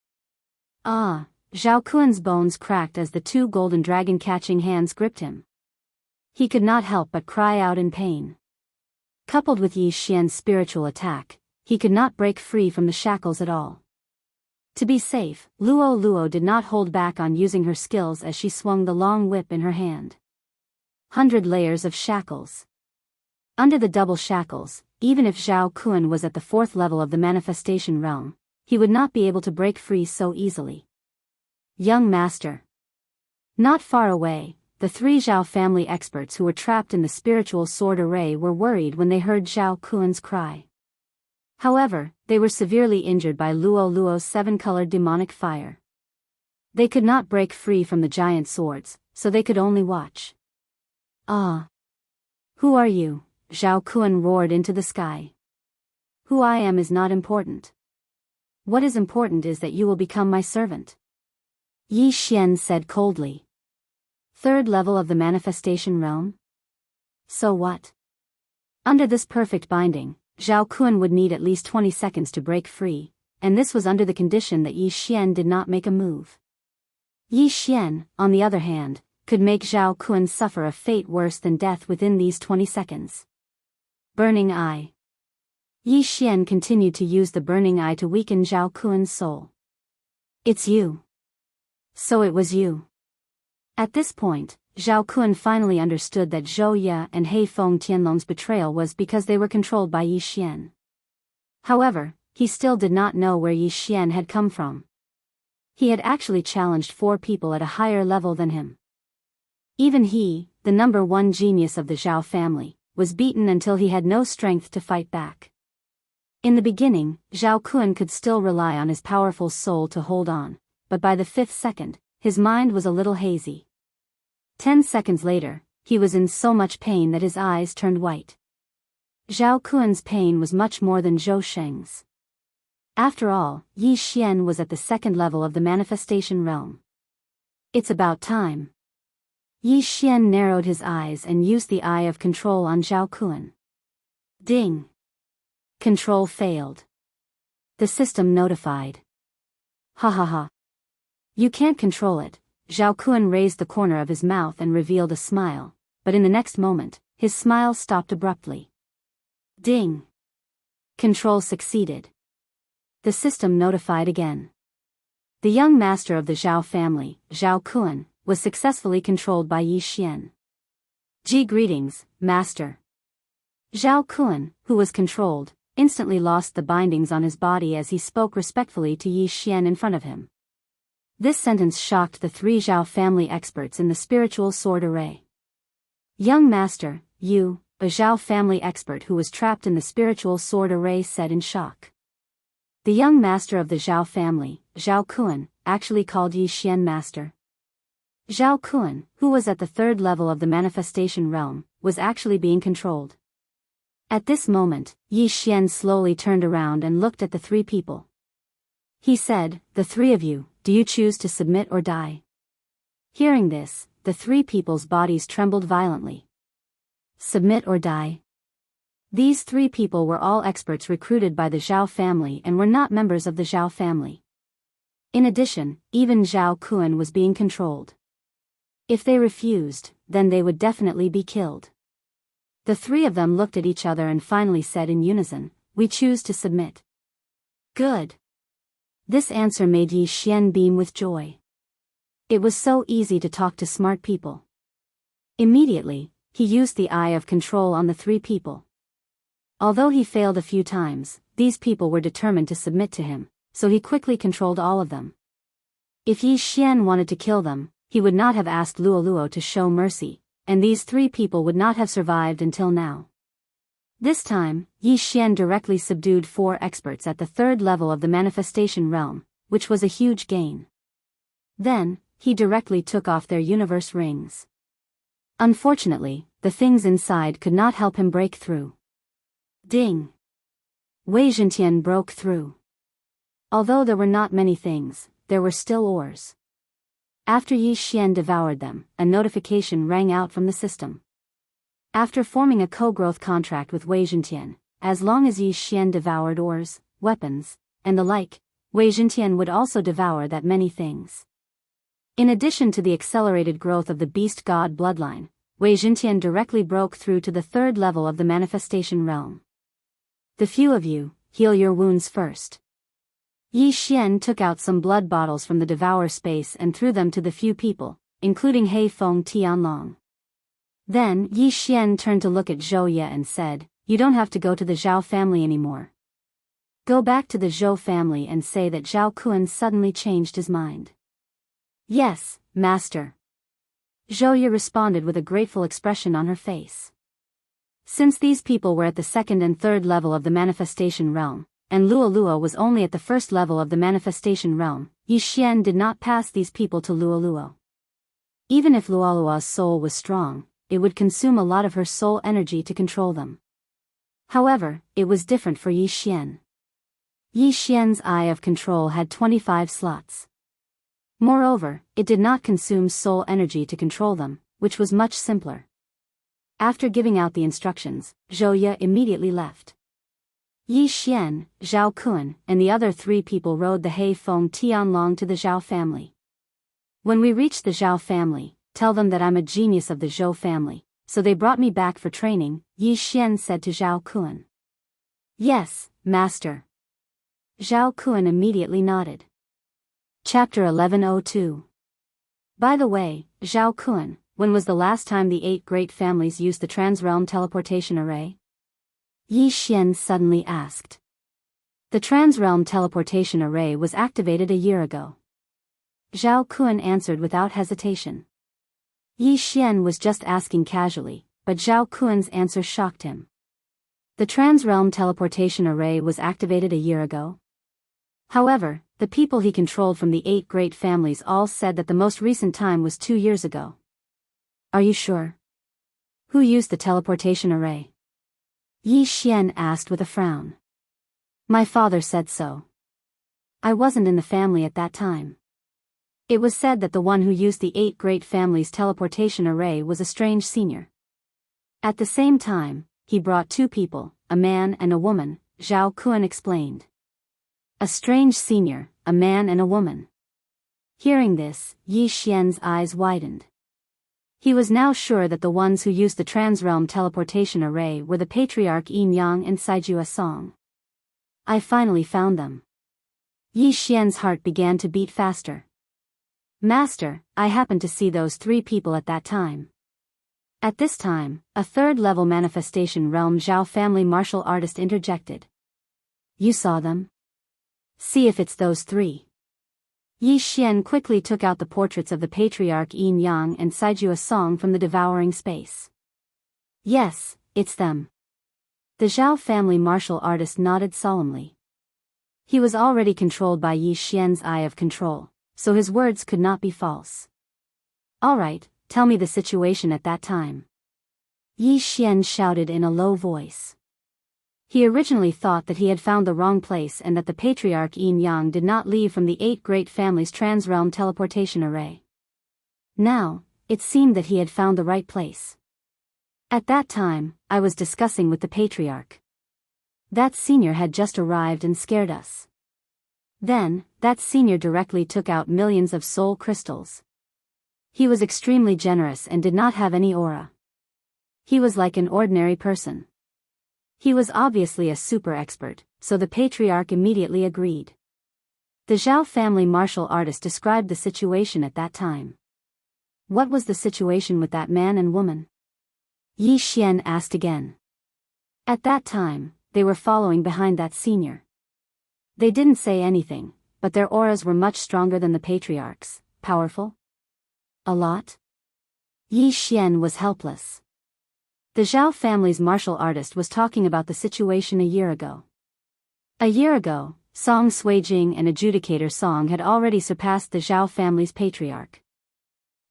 Ah! Zhao Kuan's bones cracked as the two golden dragon catching hands gripped him. He could not help but cry out in pain. Coupled with Yi Xian's spiritual attack, he could not break free from the shackles at all. To be safe, Luo did not hold back on using her skills as she swung the long whip in her hand. 100 layers of shackles. Under the double shackles, even if Zhao Kun was at the fourth level of the manifestation realm, he would not be able to break free so easily. Young master. Not far away, the three Zhao family experts who were trapped in the spiritual sword array were worried when they heard Zhao Kun's cry. However, they were severely injured by Luo's seven-colored demonic fire. They could not break free from the giant swords, so they could only watch. Ah! Who are you? Zhao Kun roared into the sky. Who I am is not important. What is important is that you will become my servant. Yi Xian said coldly. Third level of the manifestation realm? So what? Under this perfect binding, Zhao Kun would need at least 20 seconds to break free, and this was under the condition that Yi Xian did not make a move. Yi Xian, on the other hand, could make Zhao Kun suffer a fate worse than death within these 20 seconds. Burning Eye. Yi Xian continued to use the Burning Eye to weaken Zhao Kun's soul. It's you. So it was you. At this point, Zhao Kun finally understood that Zhou Ye and He Feng Tianlong's betrayal was because they were controlled by Yi Xian. However, he still did not know where Yi Xian had come from. He had actually challenged 4 people at a higher level than him. Even he, the number 1 genius of the Zhao family, was beaten until he had no strength to fight back. In the beginning, Zhao Kun could still rely on his powerful soul to hold on, but by the 5th second, his mind was a little hazy. 10 seconds later, he was in so much pain that his eyes turned white. Zhao Kun's pain was much more than Zhou Sheng's. After all, Yi Xian was at the second level of the manifestation realm. It's about time. Yi Xian narrowed his eyes and used the Eye of Control on Zhao Kun. Ding! Control failed. The system notified. Ha ha ha. You can't control it. Zhao Kun raised the corner of his mouth and revealed a smile, but in the next moment, his smile stopped abruptly. Ding! Control succeeded. The system notified again. The young master of the Zhao family, Zhao Kun, was successfully controlled by Yi Xian. Greetings, master. Zhao Kun, who was controlled, instantly lost the bindings on his body as he spoke respectfully to Yi Xian in front of him. This sentence shocked the 3 Zhao family experts in the spiritual sword array. Young master, you, a Zhao family expert who was trapped in the spiritual sword array, said in shock. The young master of the Zhao family, Zhao Kun, actually called Yi Xian master. Zhao Kun, who was at the 3rd level of the manifestation realm, was actually being controlled. At this moment, Yi Xian slowly turned around and looked at the 3 people. He said, "The 3 of you, do you choose to submit or die?" Hearing this, the 3 people's bodies trembled violently. Submit or die? These 3 people were all experts recruited by the Zhao family and were not members of the Zhao family. In addition, even Zhao Kun was being controlled. If they refused, then they would definitely be killed. The 3 of them looked at each other and finally said in unison, "We choose to submit." Good. This answer made Yi Xian beam with joy. It was so easy to talk to smart people. Immediately, he used the Eye of Control on the 3 people. Although he failed a few times, these people were determined to submit to him, so he quickly controlled all of them. If Yi Xian wanted to kill them, he would not have asked Luo to show mercy, and these 3 people would not have survived until now. This time, Yi Xian directly subdued 4 experts at the 3rd level of the manifestation realm, which was a huge gain. Then, he directly took off their universe rings. Unfortunately, the things inside could not help him break through. Ding! Wei Zhentian broke through. Although there were not many things, there were still ores. After Yi Xian devoured them, a notification rang out from the system. After forming a co-growth contract with Wei Zhentian, as long as Yi Xian devoured ores, weapons, and the like, Wei Zhentian would also devour that many things. In addition to the accelerated growth of the beast god bloodline, Wei Zhentian directly broke through to the third level of the manifestation realm. The few of you, heal your wounds first. Yi Xian took out some blood bottles from the devour space and threw them to the few people, including He Feng Tianlong. Then Yi Xian turned to look at Zhou Ye and said, "You don't have to go to the Zhao family anymore. Go back to the Zhou family and say that Zhao Kuan suddenly changed his mind." "Yes, master." Zhou Ye responded with a grateful expression on her face. Since these people were at the second and third level of the manifestation realm, and Luolua was only at the first level of the manifestation realm, Yi Xian did not pass these people to Luolua. Even if Luolua's soul was strong, it would consume a lot of her soul energy to control them. However, it was different for Yi Xian. Yi Xian's eye of control had 25 slots. Moreover, it did not consume soul energy to control them, which was much simpler. After giving out the instructions, Zhou Ye immediately left. Yi Xian, Zhao Kun, and the other 3 people rode the He Feng Tianlong to the Zhao family. "When we reach the Zhao family, tell them that I'm a genius of the Zhou family, so they brought me back for training," Yi Xian said to Zhao Kun. "Yes, master." Zhao Kun immediately nodded. Chapter 1102. By the way, Zhao Kun, when was the last time the 8 great families used the Transrealm teleportation array? Yi Xian suddenly asked. The Transrealm teleportation array was activated a year ago. Zhao Kun answered without hesitation. Yi Xian was just asking casually, but Zhao Kun's answer shocked him. The Transrealm teleportation array was activated a year ago? However, the people he controlled from the 8 great families all said that the most recent time was 2 years ago. "Are you sure? Who used the teleportation array?" Yi Xian asked with a frown. "My father said so. I wasn't in the family at that time." It was said that the one who used the 8 great families' teleportation array was a strange senior. At the same time, he brought 2 people, a man and a woman, Zhao Kun explained. A strange senior, a man and a woman. Hearing this, Yi Xian's eyes widened. He was now sure that the ones who used the Transrealm teleportation array were the Patriarch Yin Yang and Saijua Song. "I finally found them." Yi Xian's heart began to beat faster. "Master, I happened to see those 3 people at that time." At this time, a third-level manifestation realm Zhao family martial artist interjected. "You saw them? See if it's those 3. Yi Xian quickly took out the portraits of the Patriarch Yin Yang and Saijua Song from the devouring space. "Yes, it's them." The Zhao family martial artist nodded solemnly. He was already controlled by Yi Xian's eye of control, so his words could not be false. "All right, tell me the situation at that time." Yi Xian shouted in a low voice. He originally thought that he had found the wrong place and that the Patriarch Yin Yang did not leave from the 8 great families' Transrealm teleportation array. Now, it seemed that he had found the right place. "At that time, I was discussing with the Patriarch. That senior had just arrived and scared us. Then, that senior directly took out millions of soul crystals. He was extremely generous and did not have any aura. He was like an ordinary person. He was obviously a super expert, so the Patriarch immediately agreed." The Zhao family martial artist described the situation at that time. "What was the situation with that man and woman?" Yi Xian asked again. "At that time, they were following behind that senior. They didn't say anything, but their auras were much stronger than the Patriarch's. Powerful? A lot?" Yi Xian was helpless. The Zhao family's martial artist was talking about the situation a year ago. A year ago, Song Suijing and Adjudicator Song had already surpassed the Zhao family's Patriarch.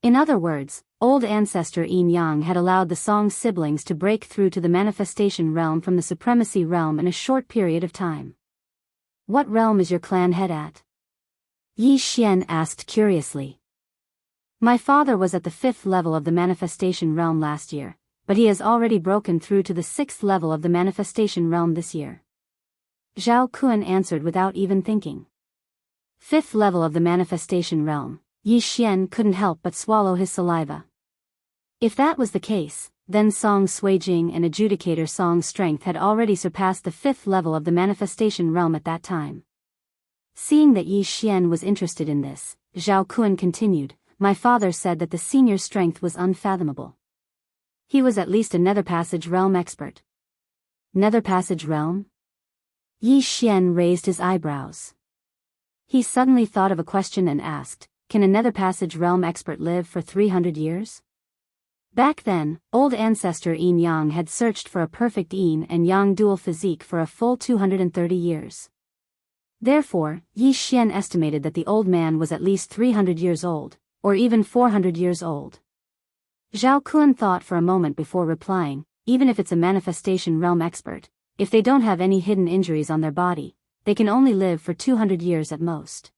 In other words, old ancestor Yin Yang had allowed the Song siblings to break through to the manifestation realm from the supremacy realm in a short period of time. "What realm is your clan head at?" Yi Xian asked curiously. My father was at the 5th level of the manifestation realm last year, but he has already broken through to the 6th level of the manifestation realm this year. Zhao Kun answered without even thinking. 5th level of the manifestation realm. Yi Xian couldn't help but swallow his saliva. If that was the case, then Song Suijing and adjudicator Song's strength had already surpassed the 5th level of the manifestation realm at that time. Seeing that Yi Xian was interested in this, Zhao Kun continued, my father said that the senior's strength was unfathomable. He was at least a Nether Passage realm expert. Nether Passage realm? Yi Xian raised his eyebrows. He suddenly thought of a question and asked, can a Nether Passage realm expert live for 300 years? Back then, old ancestor Yin Yang had searched for a perfect Yin and Yang dual physique for a full 230 years. Therefore, Yi Xian estimated that the old man was at least 300 years old, or even 400 years old. Zhao Kun thought for a moment before replying, even if it's a manifestation realm expert, if they don't have any hidden injuries on their body, they can only live for 200 years at most.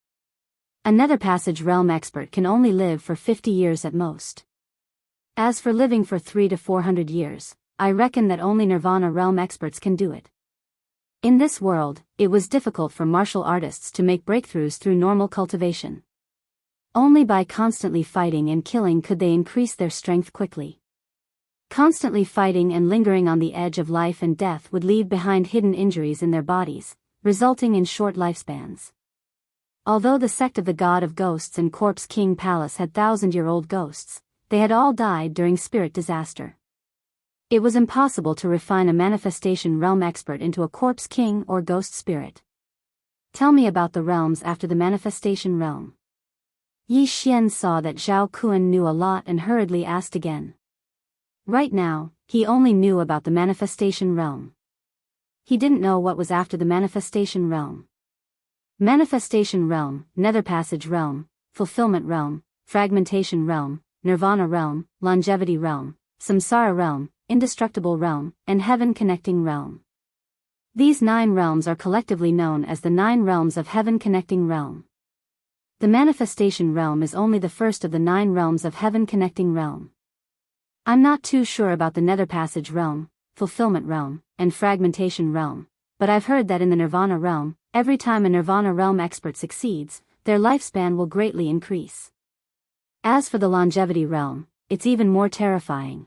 A Nether Passage realm expert can only live for 50 years at most. As for living for 300 to 400 years, I reckon that only Nirvana realm experts can do it. In this world, it was difficult for martial artists to make breakthroughs through normal cultivation. Only by constantly fighting and killing could they increase their strength quickly. Constantly fighting and lingering on the edge of life and death would leave behind hidden injuries in their bodies, resulting in short lifespans. Although the sect of the God of Ghosts and Corpse King Palace had 1,000-year-old ghosts, they had all died during spirit disaster. It was impossible to refine a manifestation realm expert into a corpse king or ghost spirit. Tell me about the realms after the manifestation realm. Yi Xian saw that Zhao Kun knew a lot and hurriedly asked again. Right now, he only knew about the manifestation realm. He didn't know what was after the manifestation realm. Manifestation realm, Nether Passage realm, Fulfillment realm, Fragmentation realm, Nirvana realm, Longevity realm, Samsara realm, Indestructible realm, and Heaven Connecting realm. These 9 realms are collectively known as the 9 realms of Heaven Connecting realm. The manifestation realm is only the first of the 9 realms of Heaven Connecting realm. I'm not too sure about the Nether Passage realm, Fulfillment realm, and Fragmentation realm, but I've heard that in the Nirvana realm, every time a Nirvana realm expert succeeds, their lifespan will greatly increase. As for the Longevity realm, it's even more terrifying.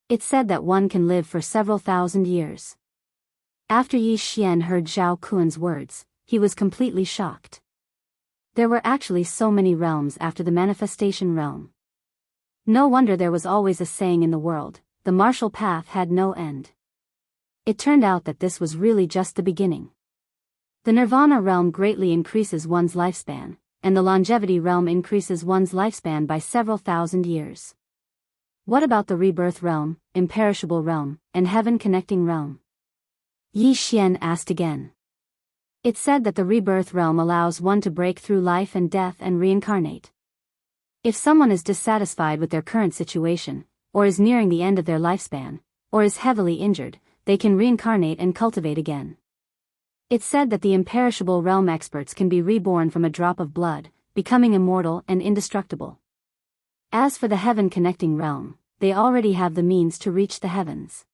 It's said that one can live for several thousand years. After Yi Xian heard Zhao Kun's words, he was completely shocked. There were actually so many realms after the manifestation realm. No wonder there was always a saying in the world, the martial path had no end. It turned out that this was really just the beginning. The Nirvana realm greatly increases one's lifespan, and the Longevity realm increases one's lifespan by several thousand years. What about the Rebirth realm, Imperishable realm, and Heaven Connecting realm? Yi Xian asked again. It's said that the Rebirth realm allows one to break through life and death and reincarnate. If someone is dissatisfied with their current situation, or is nearing the end of their lifespan, or is heavily injured, they can reincarnate and cultivate again. It's said that the Imperishable realm experts can be reborn from a drop of blood, becoming immortal and indestructible. As for the Heaven Connecting realm, they already have the means to reach the heavens.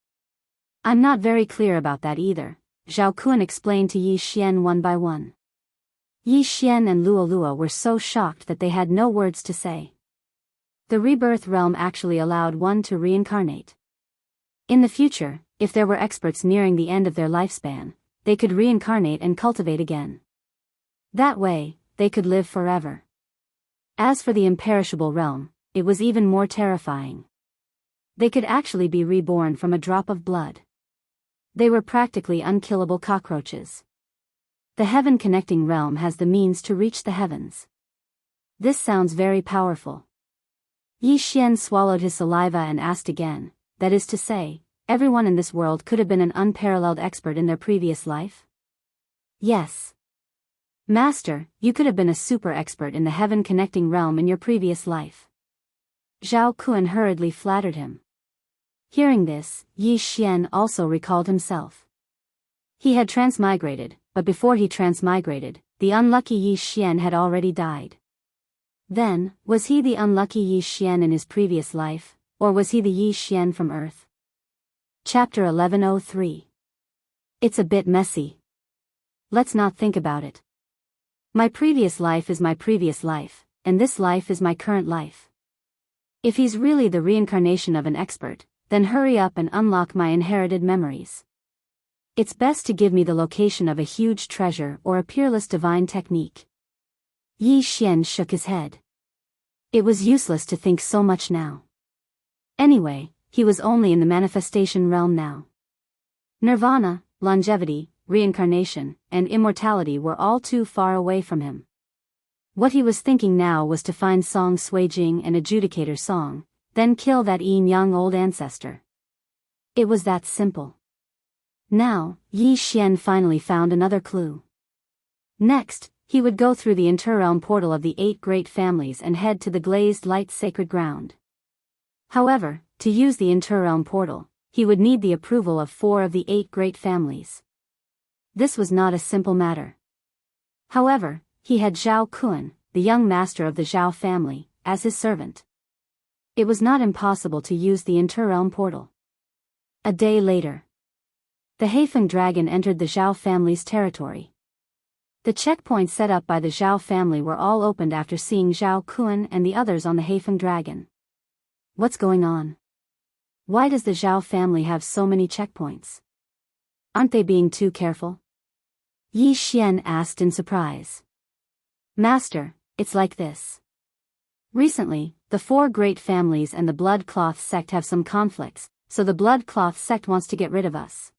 I'm not very clear about that either, Zhao Kun explained to Yi Xian one by one. Yi Xian and Luolua were so shocked that they had no words to say. The Rebirth realm actually allowed one to reincarnate. In the future, if there were experts nearing the end of their lifespan, they could reincarnate and cultivate again. That way, they could live forever. As for the Imperishable realm, it was even more terrifying. They could actually be reborn from a drop of blood. They were practically unkillable cockroaches. The Heaven Connecting realm has the means to reach the heavens. This sounds very powerful. Yi Xian swallowed his saliva and asked again, that is to say, everyone in this world could have been an unparalleled expert in their previous life? Yes. Master, you could have been a super expert in the Heaven Connecting realm in your previous life. Zhao Kun hurriedly flattered him. Hearing this, Yi Xian also recalled himself. He had transmigrated, but before he transmigrated, the unlucky Yi Xian had already died. Then, was he the unlucky Yi Xian in his previous life, or was he the Yi Xian from Earth? Chapter 1103. It's a bit messy. Let's not think about it. My previous life is my previous life, and this life is my current life. If he's really the reincarnation of an expert, then hurry up and unlock my inherited memories. It's best to give me the location of a huge treasure or a peerless divine technique. Yi Xian shook his head. It was useless to think so much now. Anyway, he was only in the manifestation realm now. Nirvana, longevity, reincarnation, and immortality were all too far away from him. What he was thinking now was to find Song Suijing and Adjudicator Song, then kill that young old ancestor. It was that simple. Now, Yi Xian finally found another clue. Next, he would go through the interrealm portal of the 8 great families and head to the glazed light sacred ground. However, to use the interrealm portal, he would need the approval of 4 of the 8 great families. This was not a simple matter. However, he had Zhao Kun, the young master of the Zhao family, as his servant. It was not impossible to use the interrealm portal. A day later, the Haifeng dragon entered the Zhao family's territory. The checkpoints set up by the Zhao family were all opened after seeing Zhao Kun and the others on the Haifeng dragon. What's going on? Why does the Zhao family have so many checkpoints? Aren't they being too careful? Yi Xian asked in surprise. Master, it's like this. Recently, the 4 great families and the Blood Cloth sect have some conflicts, so the Blood Cloth sect wants to get rid of us.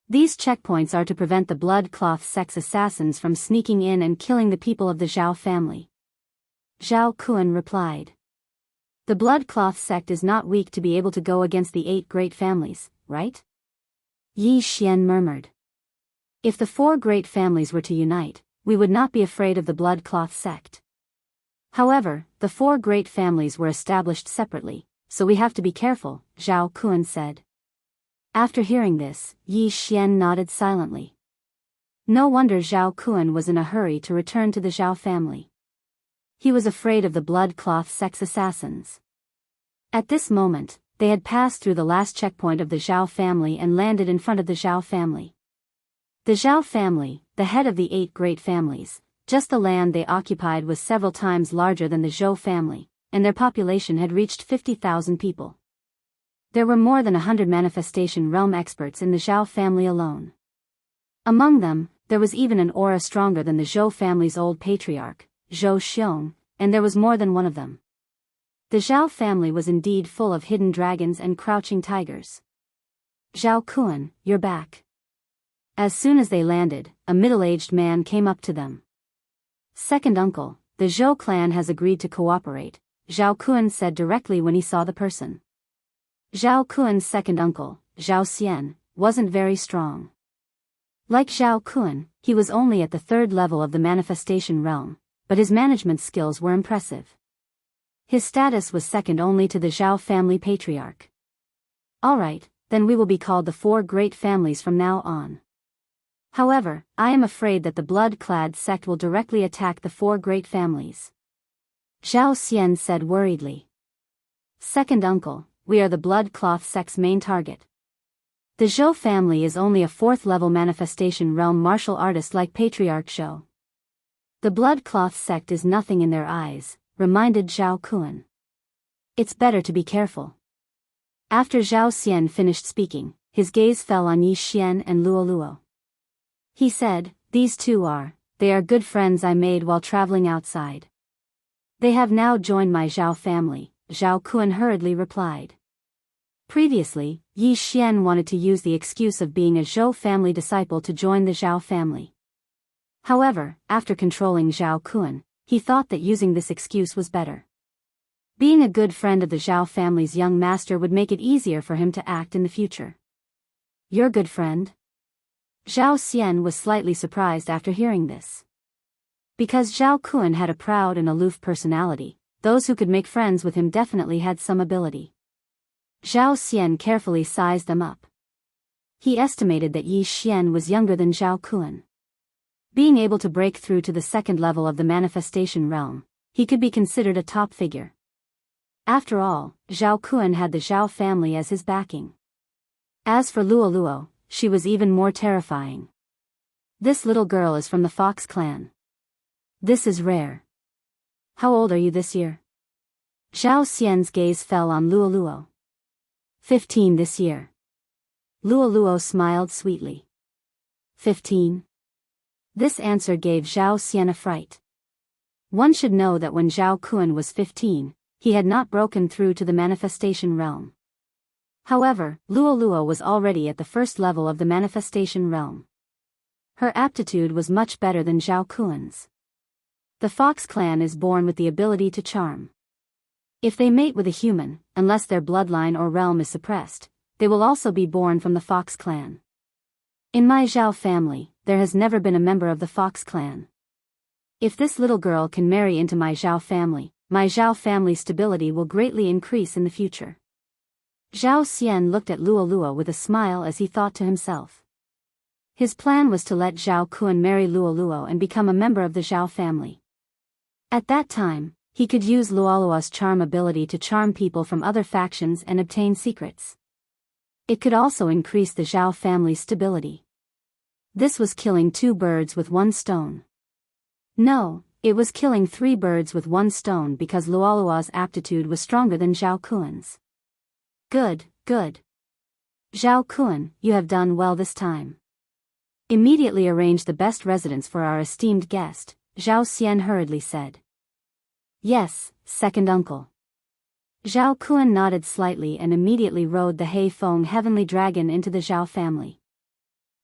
These checkpoints are to prevent the Blood Cloth sect's assassins from sneaking in and killing the people of the Zhao family. Zhao Kun replied. The Blood Cloth sect is not weak to be able to go against the 8 great families, right? Yi Xian murmured. If the 4 great families were to unite, we would not be afraid of the Blood Cloth sect. However, the 4 great families were established separately, so we have to be careful, Zhao Kun said. After hearing this, Yi Xian nodded silently. No wonder Zhao Kun was in a hurry to return to the Zhao family. He was afraid of the Blood Cloth sect's assassins. At this moment, they had passed through the last checkpoint of the Zhao family and landed in front of the Zhao family. The Zhao family, the head of the 8 great families, just the land they occupied was several times larger than the Zhou family, and their population had reached 50,000 people. There were more than 100 manifestation realm experts in the Zhao family alone. Among them, there was even an aura stronger than the Zhou family's old patriarch, Zhou Xiong, and there was more than one of them. The Zhao family was indeed full of hidden dragons and crouching tigers. Zhao Kun, you're back. As soon as they landed, a middle-aged man came up to them. Second uncle, the Zhou clan has agreed to cooperate, Zhao Kun said directly when he saw the person. Zhao Kun's second uncle, Zhao Xian, wasn't very strong. Like Zhao Kun, he was only at the 3rd level of the manifestation realm, but his management skills were impressive. His status was second only to the Zhao family patriarch. Alright, then we will be called the 4 great families from now on. However, I am afraid that the blood-clad sect will directly attack the 4 great families. Zhao Xian said worriedly. Second uncle, we are the Blood Cloth sect's main target. The Zhou family is only a 4th level manifestation realm martial artist like Patriarch Zhou. The Blood Cloth sect is nothing in their eyes, reminded Zhao Kun. It's better to be careful. After Zhao Xian finished speaking, his gaze fell on Yi Xian and Luo Luo. He said, they are good friends I made while traveling outside. They have now joined my Zhao family, Zhao Kun hurriedly replied. Previously, Yi Xian wanted to use the excuse of being a Zhou family disciple to join the Zhao family. However, after controlling Zhao Kun, he thought that using this excuse was better. Being a good friend of the Zhao family's young master would make it easier for him to act in the future. Your good friend? Zhao Xian was slightly surprised after hearing this. Because Zhao Kun had a proud and aloof personality, those who could make friends with him definitely had some ability. Zhao Xian carefully sized them up. He estimated that Yi Xian was younger than Zhao Kun. Being able to break through to the second level of the manifestation realm, he could be considered a top figure. After all, Zhao Kun had the Zhao family as his backing. As for Luo Luo, she was even more terrifying. This little girl is from the Fox clan. This is rare. How old are you this year? Zhao Xian's gaze fell on Luo Luo. 15 this year. Luo Luo smiled sweetly. 15. This answer gave Zhao Xian a fright. One should know that when Zhao Kun was 15, he had not broken through to the manifestation realm. However, Luo Luo was already at the first level of the manifestation realm. Her aptitude was much better than Zhao Kun's. The Fox clan is born with the ability to charm. If they mate with a human, unless their bloodline or realm is suppressed, they will also be born from the Fox clan. In my Zhao family, there has never been a member of the Fox clan. If this little girl can marry into my Zhao family's stability will greatly increase in the future. Zhao Xian looked at Luo Luo with a smile as he thought to himself. His plan was to let Zhao Kun marry Luo Luo and become a member of the Zhao family. At that time, he could use Luo Luo's charm ability to charm people from other factions and obtain secrets. It could also increase the Zhao family's stability. This was killing 2 birds with 1 stone. No, it was killing 3 birds with 1 stone because Luo Luo's aptitude was stronger than Zhao Kun's. Good, good. Zhao Kun, you have done well this time. Immediately arrange the best residence for our esteemed guest, Zhao Xian hurriedly said. Yes, second uncle. Zhao Kun nodded slightly and immediately rode the Hei Feng heavenly dragon into the Zhao family.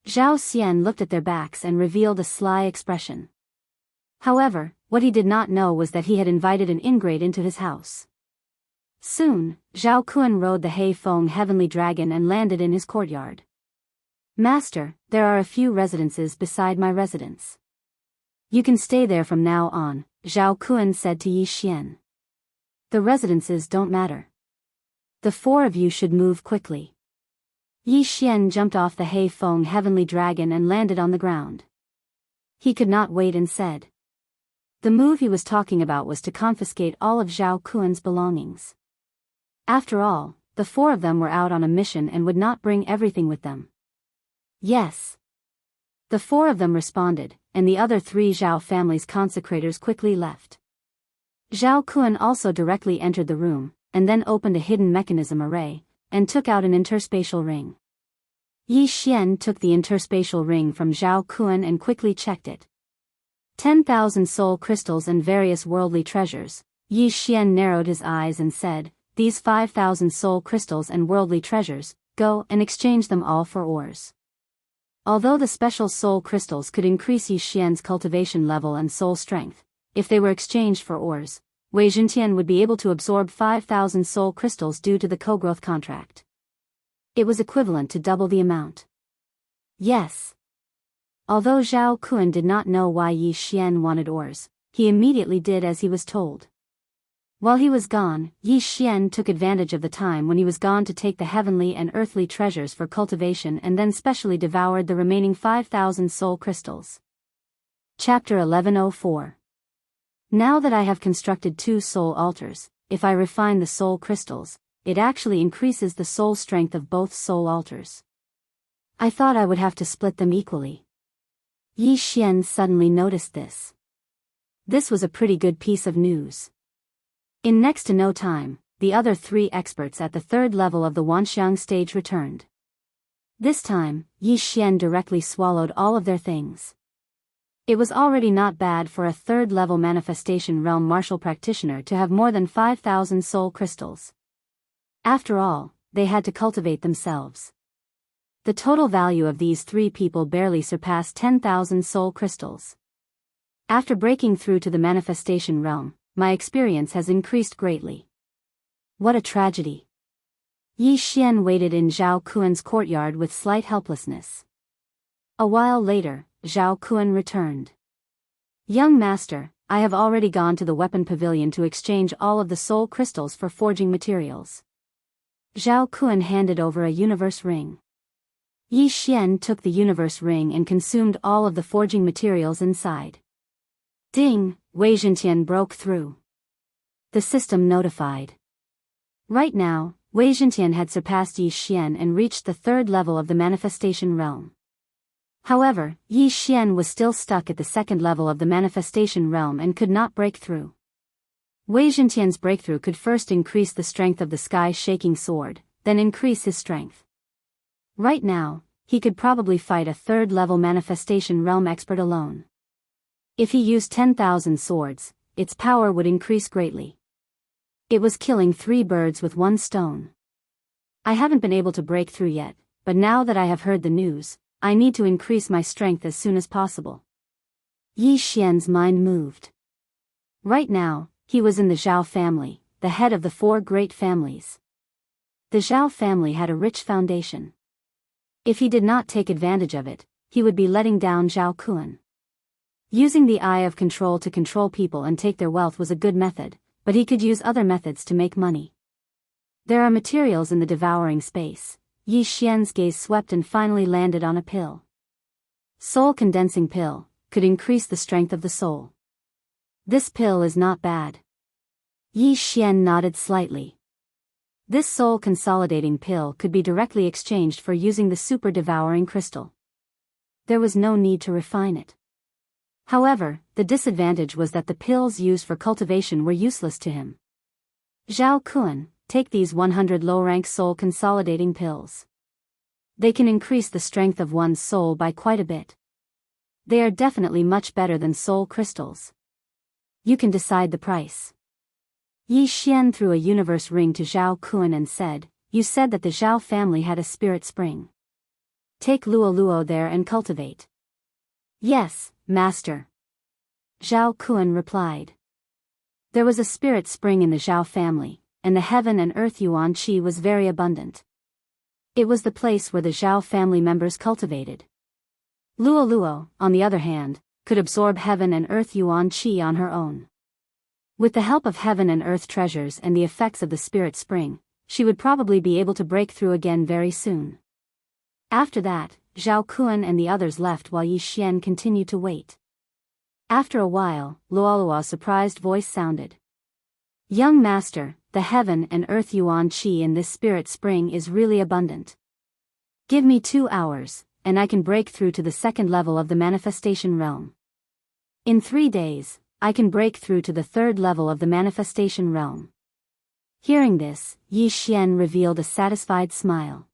Zhao Xian looked at their backs and revealed a sly expression. However, what he did not know was that he had invited an ingrate into his house. Soon, Zhao Kun rode the Hei Feng heavenly dragon and landed in his courtyard. Master, there are a few residences beside my residence. You can stay there from now on, Zhao Kun said to Yi Xian. The residences don't matter. The 4 of you should move quickly. Yi Xian jumped off the Hei Feng heavenly dragon and landed on the ground. He could not wait and said. The move he was talking about was to confiscate all of Zhao Kun's belongings. After all, the 4 of them were out on a mission and would not bring everything with them. Yes. The 4 of them responded, and the other 3 Zhao family's consecrators quickly left. Zhao Kun also directly entered the room, and then opened a hidden mechanism array, and took out an interspatial ring. Yi Xian took the interspatial ring from Zhao Kun and quickly checked it. 10,000 soul crystals and various worldly treasures. Yi Xian narrowed his eyes and said, these 5,000 soul crystals and worldly treasures, go and exchange them all for ores. Although the special soul crystals could increase Yi Xian's cultivation level and soul strength, if they were exchanged for ores, Wei Zhentian would be able to absorb 5,000 soul crystals due to the co-growth contract. It was equivalent to double the amount. Yes. Although Zhao Kun did not know why Yi Xian wanted ores, he immediately did as he was told. While he was gone, Yi Xian took advantage of the time when he was gone to take the heavenly and earthly treasures for cultivation and then specially devoured the remaining 5,000 soul crystals. Chapter 1104. Now that I have constructed 2 soul altars, if I refine the soul crystals, it actually increases the soul strength of both soul altars. I thought I would have to split them equally. Yi Xian suddenly noticed this. This was a pretty good piece of news. In next to no time, the other 3 experts at the 3rd level of the Wanxiang stage returned. This time, Yi Xian directly swallowed all of their things. It was already not bad for a 3rd level manifestation realm martial practitioner to have more than 5,000 soul crystals. After all, they had to cultivate themselves. The total value of these 3 people barely surpassed 10,000 soul crystals. After breaking through to the manifestation realm, my experience has increased greatly. What a tragedy. Yi Xian waited in Zhao Kun's courtyard with slight helplessness. A while later, Zhao Kun returned. Young master, I have already gone to the weapon pavilion to exchange all of the soul crystals for forging materials. Zhao Kun handed over a universe ring. Yi Xian took the universe ring and consumed all of the forging materials inside. Ding! Wei Zhentian broke through. The system notified. Right now, Wei Zhentian had surpassed Yi Xian and reached the third level of the manifestation realm. However, Yi Xian was still stuck at the second level of the manifestation realm and could not break through. Wei Zhentian's breakthrough could first increase the strength of the sky-shaking sword, then increase his strength. Right now, he could probably fight a third-level manifestation realm expert alone. If he used 10,000 swords, its power would increase greatly. It was killing 3 birds with 1 stone. I haven't been able to break through yet, but now that I have heard the news, I need to increase my strength as soon as possible. Yi Xian's mind moved. Right now, he was in the Zhao family, the head of the 4 great families. The Zhao family had a rich foundation. If he did not take advantage of it, he would be letting down Zhao Kun. Using the eye of control to control people and take their wealth was a good method, but he could use other methods to make money. There are materials in the devouring space. Yi Xian's gaze swept and finally landed on a pill. Soul condensing pill, could increase the strength of the soul. This pill is not bad. Yi Xian nodded slightly. This soul consolidating pill could be directly exchanged for using the super devouring crystal. There was no need to refine it. However, the disadvantage was that the pills used for cultivation were useless to him. Zhao Kun, take these 100 low-rank soul consolidating pills. They can increase the strength of one's soul by quite a bit. They are definitely much better than soul crystals. You can decide the price. Yi Xian threw a universe ring to Zhao Kun and said, "You said that the Zhao family had a spirit spring. Take Luo Luo there and cultivate." "Yes, master." Zhao Kun replied. There was a spirit spring in the Zhao family, and the heaven and earth yuan qi was very abundant. It was the place where the Zhao family members cultivated. Luo Luo, on the other hand, could absorb heaven and earth yuan qi on her own. With the help of heaven and earth treasures and the effects of the spirit spring, she would probably be able to break through again very soon. After that, Zhao Kun and the others left while Yi Xian continued to wait. After a while, Luolua's surprised voice sounded. "Young master, the heaven and earth yuan qi in this spirit spring is really abundant. Give me 2 hours, and I can break through to the second level of the manifestation realm. In 3 days, I can break through to the third level of the manifestation realm." Hearing this, Yi Xian revealed a satisfied smile.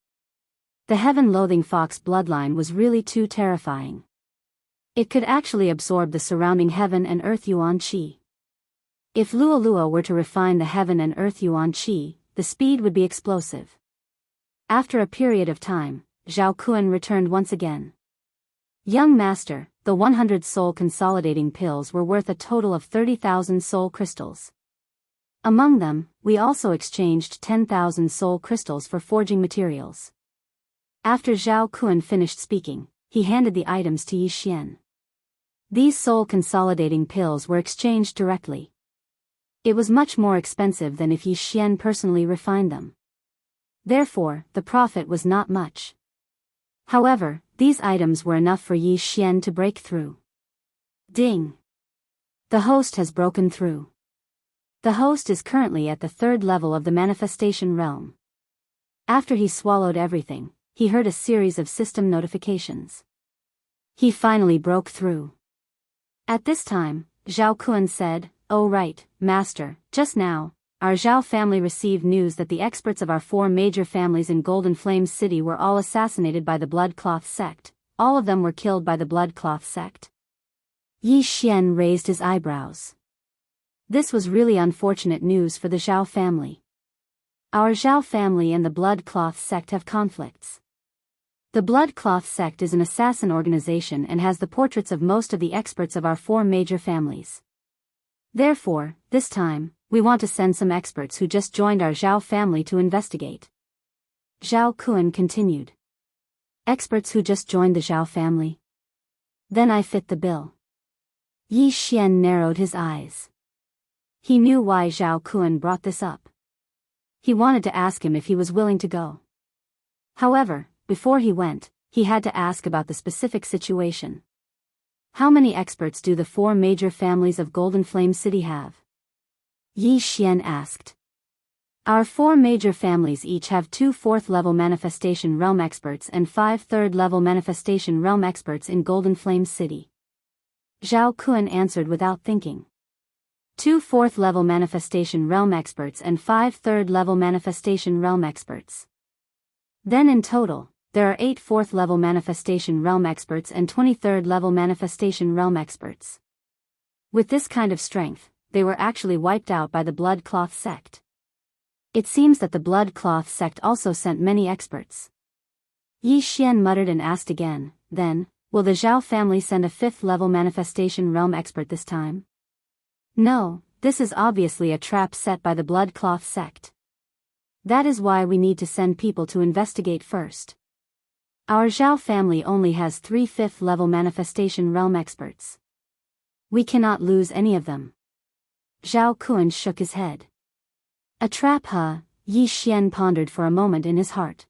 The heaven-loathing fox bloodline was really too terrifying. It could actually absorb the surrounding heaven and earth yuan qi. If Luo Luo were to refine the heaven and earth yuan qi, the speed would be explosive. After a period of time, Zhao Kun returned once again. "Young master, the 100 soul consolidating pills were worth a total of 30,000 soul crystals. Among them, we also exchanged 10,000 soul crystals for forging materials." After Zhao Kun finished speaking, he handed the items to Yi Xian. These soul consolidating pills were exchanged directly. It was much more expensive than if Yi Xian personally refined them. Therefore, the profit was not much. However, these items were enough for Yi Xian to break through. Ding! The host has broken through. The host is currently at the third level of the manifestation realm. After he swallowed everything, he heard a series of system notifications. He finally broke through. At this time, Zhao Kun said, "Oh right, master, just now, our Zhao family received news that the experts of our 4 major families in Golden Flame City were all assassinated by the Blood Cloth sect. All of them were killed by the Blood Cloth sect." Yi Xian raised his eyebrows. This was really unfortunate news for the Zhao family. Our Zhao family and the Blood Cloth sect have conflicts. The Blood Cloth sect is an assassin organization and has the portraits of most of the experts of our 4 major families. Therefore, this time, we want to send some experts who just joined our Zhao family to investigate. Zhao Kun continued. Experts who just joined the Zhao family? Then I fit the bill. Yi Xian narrowed his eyes. He knew why Zhao Kun brought this up. He wanted to ask him if he was willing to go. However, before he went, he had to ask about the specific situation. How many experts do the 4 major families of Golden Flame City have? Yi Xian asked. Our 4 major families each have 2 4th-level Manifestation Realm experts and 5 3rd-level Manifestation Realm experts in Golden Flame City. Zhao Kun answered without thinking. 2 4th-level Manifestation Realm experts and 5 3rd-level Manifestation Realm experts. Then in total, there are 8 4th-level Manifestation Realm experts and 23rd-level Manifestation Realm experts. With this kind of strength, they were actually wiped out by the Blood Cloth sect. It seems that the Blood Cloth sect also sent many experts. Yi Xian muttered and asked again, then, will the Zhao family send a 5th-level Manifestation Realm expert this time? No, this is obviously a trap set by the Blood Cloth sect. That is why we need to send people to investigate first. Our Zhao family only has 3 5th-level Manifestation Realm experts. We cannot lose any of them. Zhao Kun shook his head. A trap, huh? Yi Xian pondered for a moment in his heart.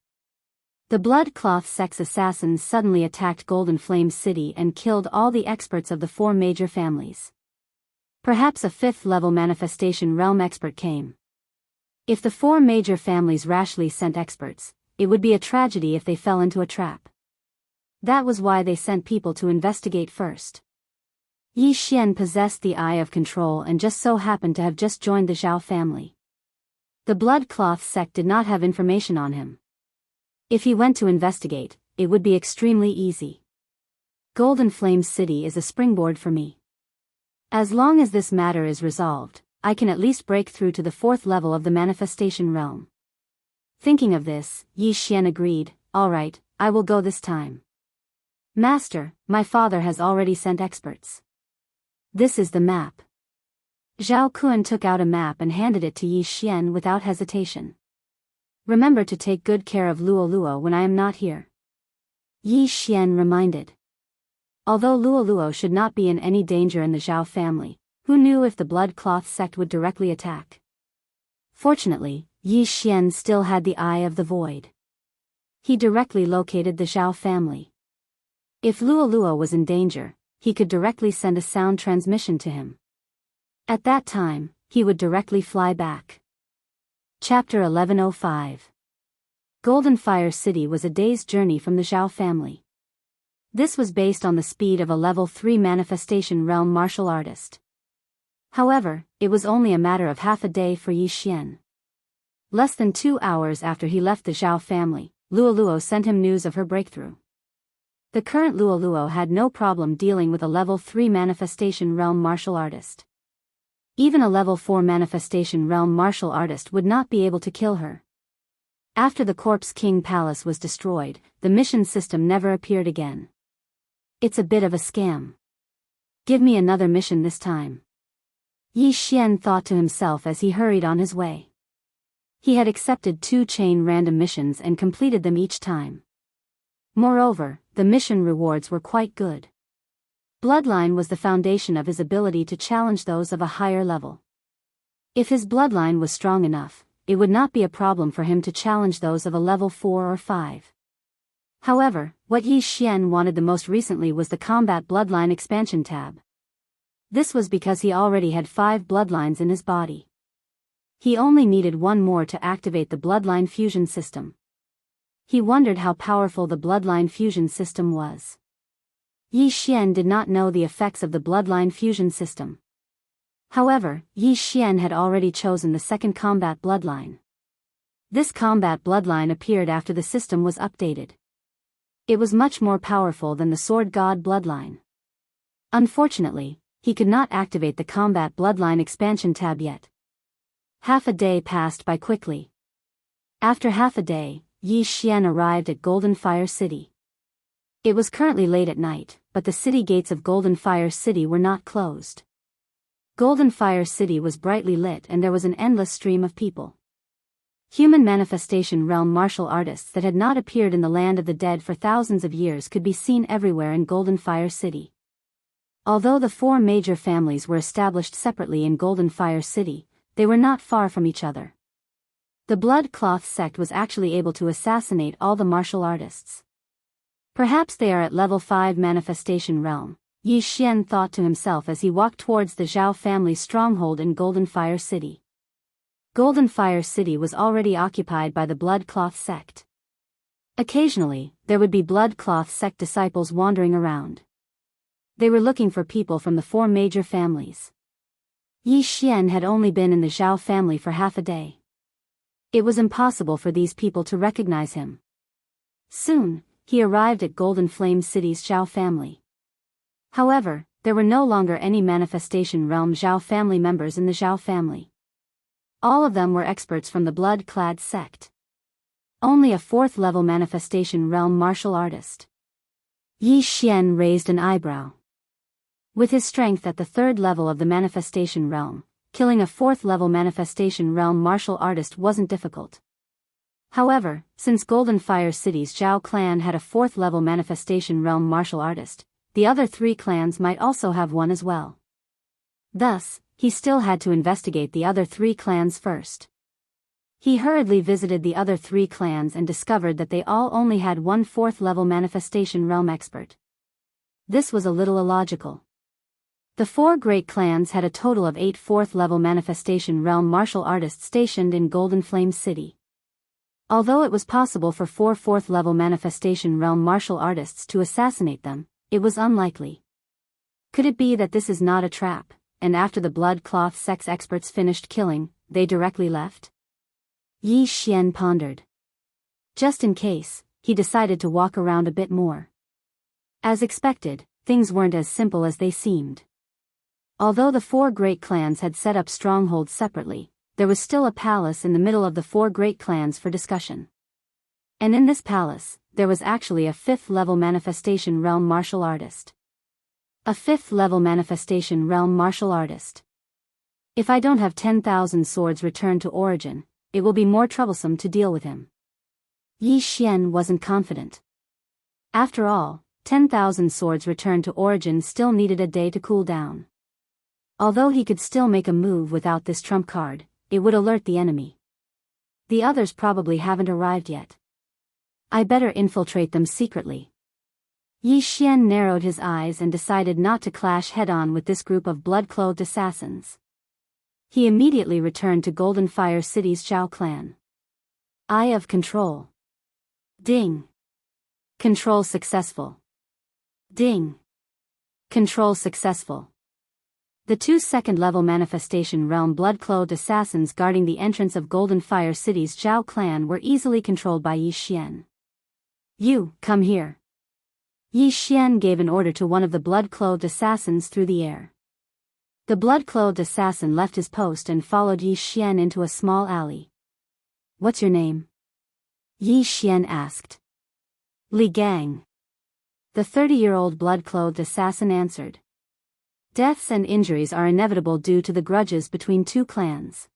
The Blood Cloth sect's assassins suddenly attacked Golden Flame City and killed all the experts of the 4 major families. Perhaps a 5th-level Manifestation Realm expert came. If the 4 major families rashly sent experts, it would be a tragedy if they fell into a trap. That was why they sent people to investigate first. Yi Xian possessed the Eye of Control and just so happened to have just joined the Zhao family. The Blood Cloth sect did not have information on him. If he went to investigate, it would be extremely easy. Golden Flame City is a springboard for me. As long as this matter is resolved, I can at least break through to the 4th level of the Manifestation Realm. Thinking of this, Yi Xian agreed, all right, I will go this time. Master, my father has already sent experts. This is the map. Zhao Kun took out a map and handed it to Yi Xian without hesitation. Remember to take good care of Luo when I am not here. Yi Xian reminded. Although Luo should not be in any danger in the Zhao family, who knew if the Blood Cloth sect would directly attack? Fortunately, Yi Xian still had the Eye of the Void. He directly located the Zhao family. If Luo was in danger, he could directly send a sound transmission to him. At that time, he would directly fly back. Chapter 1105. Golden Fire City was a day's journey from the Zhao family. This was based on the speed of a level 3 Manifestation Realm martial artist. However, it was only a matter of half a day for Yi Xian. Less than 2 hours after he left the Zhao family, Luo sent him news of her breakthrough. The current Luo had no problem dealing with a level 3 Manifestation Realm martial artist. Even a level 4 Manifestation Realm martial artist would not be able to kill her. After the Corpse King Palace was destroyed, the mission system never appeared again. It's a bit of a scam. Give me another mission this time. Yi Xian thought to himself as he hurried on his way. He had accepted 2 chain random missions and completed them each time. Moreover, the mission rewards were quite good. Bloodline was the foundation of his ability to challenge those of a higher level. If his bloodline was strong enough, it would not be a problem for him to challenge those of a level 4 or 5. However, what Yi Xian wanted the most recently was the Combat Bloodline Expansion tab. This was because he already had 5 bloodlines in his body. He only needed 1 more to activate the Bloodline Fusion System. He wondered how powerful the Bloodline Fusion System was. Yi Xian did not know the effects of the Bloodline Fusion System. However, Yi Xian had already chosen the second Combat Bloodline. This Combat Bloodline appeared after the system was updated. It was much more powerful than the Sword God Bloodline. Unfortunately, he could not activate the Combat Bloodline Expansion tab yet. Half a day passed by quickly. After half a day, Yi Xian arrived at Golden Fire City. It was currently late at night, but the city gates of Golden Fire City were not closed. Golden Fire City was brightly lit and there was an endless stream of people. Human Manifestation Realm martial artists that had not appeared in the land of the dead for thousands of years could be seen everywhere in Golden Fire City. Although the 4 major families were established separately in Golden Fire City, they were not far from each other. The Blood Cloth sect was actually able to assassinate all the martial artists. Perhaps they are at level 5 manifestation realm, Yi Xian thought to himself as he walked towards the Zhao family's stronghold in Golden Fire City. Golden Fire City was already occupied by the Blood Cloth sect. Occasionally, there would be Blood Cloth sect disciples wandering around. They were looking for people from the 4 major families. Yi Xian had only been in the Zhao family for half a day. It was impossible for these people to recognize him. Soon, he arrived at Golden Flame City's Zhao family. However, there were no longer any Manifestation Realm Zhao family members in the Zhao family. All of them were experts from the Blood-clad sect. Only a 4th level Manifestation Realm martial artist. Yi Xian raised an eyebrow. With his strength at the 3rd level of the Manifestation Realm, killing a 4th level Manifestation Realm martial artist wasn't difficult. However, since Golden Fire City's Zhao clan had a 4th level Manifestation Realm martial artist, the other 3 clans might also have one as well. Thus, he still had to investigate the other 3 clans first. He hurriedly visited the other 3 clans and discovered that they all only had one 4th level Manifestation Realm expert. This was a little illogical. The 4 great clans had a total of 8 4th level Manifestation Realm martial artists stationed in Golden Flame City. Although it was possible for 4 4th level Manifestation Realm martial artists to assassinate them, it was unlikely. Could it be that this is not a trap, and after the Blood Cloth sect's experts finished killing, they directly left? Yi Xian pondered. Just in case, he decided to walk around a bit more. As expected, things weren't as simple as they seemed. Although the 4 great clans had set up strongholds separately, there was still a palace in the middle of the 4 great clans for discussion. And in this palace, there was actually a 5th level Manifestation Realm martial artist. A 5th level Manifestation Realm martial artist. If I don't have 10,000 swords returned to origin, it will be more troublesome to deal with him. Yi Xian wasn't confident. After all, 10,000 swords returned to origin still needed a day to cool down. Although he could still make a move without this trump card, it would alert the enemy. The others probably haven't arrived yet. I better infiltrate them secretly. Yi Xian narrowed his eyes and decided not to clash head-on with this group of blood-clothed assassins. He immediately returned to Golden Fire City's Zhao clan. Eye of Control. Ding. Control successful. Ding. Control successful. The 2 2nd-level Manifestation Realm blood-clothed assassins guarding the entrance of Golden Fire City's Zhao clan were easily controlled by Yi Xian. You, come here. Yi Xian gave an order to one of the blood-clothed assassins through the air. The blood-clothed assassin left his post and followed Yi Xian into a small alley. What's your name? Yi Xian asked. Li Gang. The 30-year-old blood-clothed assassin answered. Deaths and injuries are inevitable due to the grudges between 2 clans.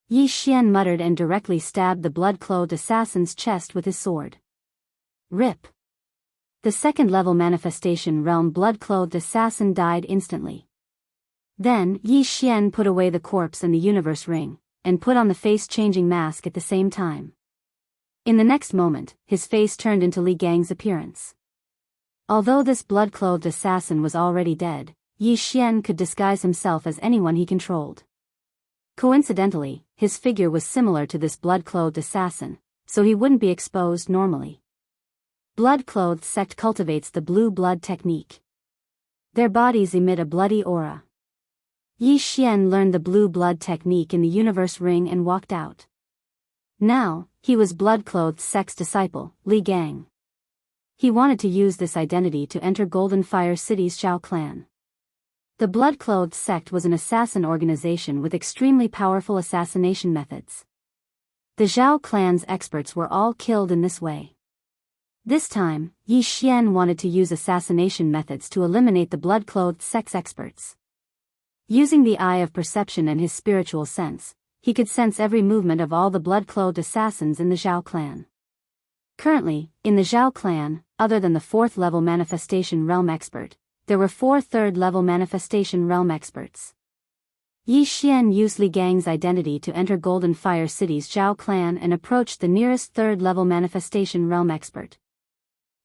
Yi Xian muttered and directly stabbed the blood-clothed assassin's chest with his sword. Rip. The 2nd-level Manifestation Realm blood-clothed assassin died instantly. Then, Yi Xian put away the corpse and the universe ring, and put on the face-changing mask at the same time. In the next moment, his face turned into Li Gang's appearance. Although this blood-clothed assassin was already dead, Yi Xian could disguise himself as anyone he controlled. Coincidentally, his figure was similar to this blood-clothed assassin, so he wouldn't be exposed normally. Blood-clothed sect cultivates the blue blood technique. Their bodies emit a bloody aura. Yi Xian learned the blue blood technique in the universe ring and walked out. Now, he was blood-clothed sect's disciple, Li Gang. He wanted to use this identity to enter Golden Fire City's Zhao clan. The blood-clothed sect was an assassin organization with extremely powerful assassination methods. The Zhao clan's experts were all killed in this way. This time, Yi Xian wanted to use assassination methods to eliminate the blood-clothed sect's experts. Using the eye of perception and his spiritual sense, he could sense every movement of all the blood-clothed assassins in the Zhao clan. Currently, in the Zhao clan, other than the 4th level Manifestation Realm expert, there were 4 3rd-level Manifestation Realm experts. Yi Xian used Li Gang's identity to enter Golden Fire City's Zhao clan and approached the nearest 3rd-level Manifestation Realm expert.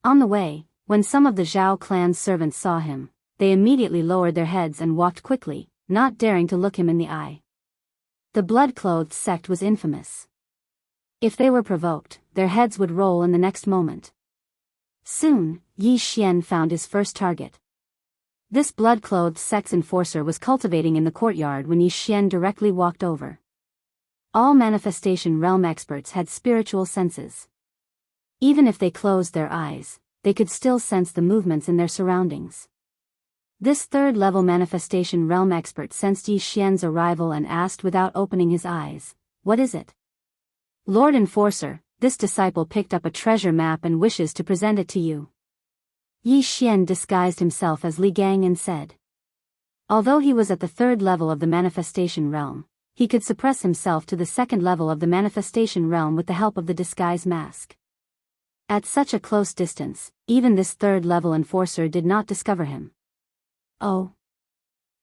On the way, when some of the Zhao clan's servants saw him, they immediately lowered their heads and walked quickly, not daring to look him in the eye. The blood-clothed sect was infamous. If they were provoked, their heads would roll in the next moment. Soon, Yi Xian found his first target. This blood-clothed sect's enforcer was cultivating in the courtyard when Yi Xian directly walked over. All manifestation realm experts had spiritual senses. Even if they closed their eyes, they could still sense the movements in their surroundings. This third-level manifestation realm expert sensed Yi Xian's arrival and asked without opening his eyes, "What is it?" "Lord Enforcer, this disciple picked up a treasure map and wishes to present it to you." Yi Xian disguised himself as Li Gang and said. Although he was at the third level of the manifestation realm, he could suppress himself to the second level of the manifestation realm with the help of the disguise mask. At such a close distance, even this third-level enforcer did not discover him. "Oh.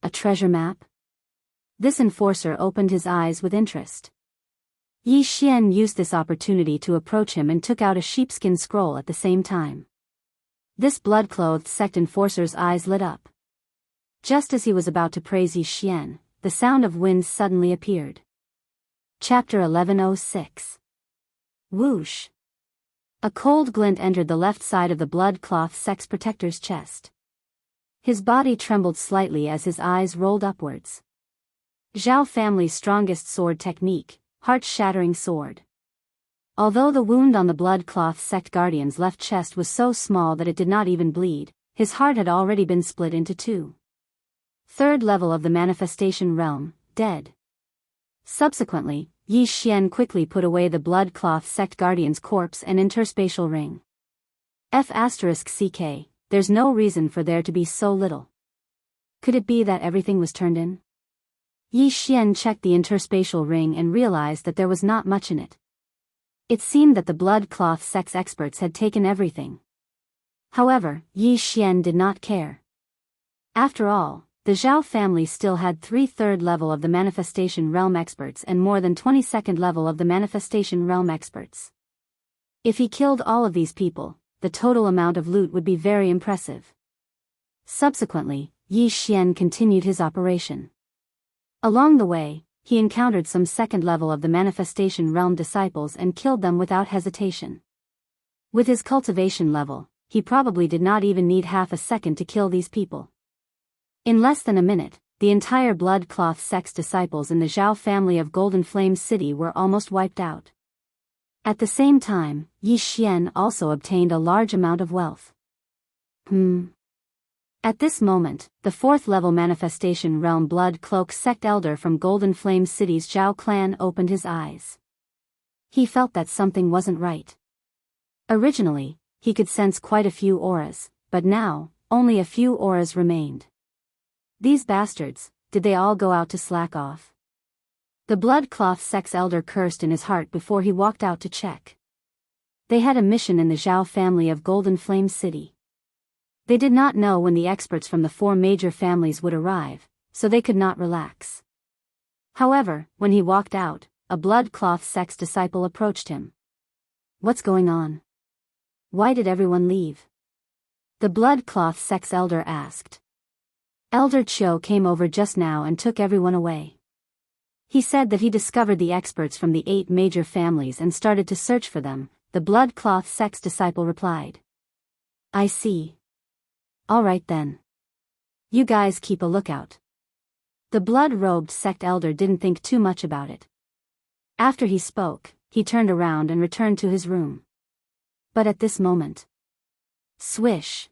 A treasure map?" This enforcer opened his eyes with interest. Yi Xian used this opportunity to approach him and took out a sheepskin scroll at the same time. This blood-clothed sect enforcer's eyes lit up. Just as he was about to praise Yi Xian, the sound of winds suddenly appeared. Chapter 1106. Whoosh. A cold glint entered the left side of the blood-cloth sect's protector's chest. His body trembled slightly as his eyes rolled upwards. Zhao family's strongest sword technique, heart-shattering sword. Although the wound on the blood-cloth sect guardian's left chest was so small that it did not even bleed, his heart had already been split into two. Third level of the manifestation realm, dead. Subsequently, Yi Xian quickly put away the blood-cloth sect guardian's corpse and interspatial ring. F***ck, there's no reason for there to be so little. Could it be that everything was turned in? Yi Xian checked the interspatial ring and realized that there was not much in it. It seemed that the blood-cloth sect's experts had taken everything. However, Yi Xian did not care. After all, the Zhao family still had 3/3 level of the manifestation realm experts and more than 22nd level of the manifestation realm experts. If he killed all of these people, the total amount of loot would be very impressive. Subsequently, Yi Xian continued his operation. Along the way, he encountered some second level of the manifestation realm disciples and killed them without hesitation. With his cultivation level, he probably did not even need half a second to kill these people. In less than a minute, the entire blood-cloth sect's disciples in the Zhao family of Golden Flame City were almost wiped out. At the same time, Yi Xian also obtained a large amount of wealth. At this moment, the fourth-level manifestation realm blood cloak sect elder from Golden Flame City's Zhao clan opened his eyes. He felt that something wasn't right. Originally, he could sense quite a few auras, but now, only a few auras remained. These bastards, did they all go out to slack off? The blood-cloth sect's elder cursed in his heart before he walked out to check. They had a mission in the Zhao family of Golden Flame City. They did not know when the experts from the 4 major families would arrive, so they could not relax. However, when he walked out, a blood-cloth sect's disciple approached him. "What's going on? Why did everyone leave?" The blood-cloth sect's elder asked. Elder Qiu came over just now and took everyone away. He said that he discovered the experts from the 8 major families and started to search for them, the blood-cloth sect's disciple replied. "I see. All right then. You guys keep a lookout." The blood-robed sect elder didn't think too much about it. After he spoke, he turned around and returned to his room. But at this moment, swish!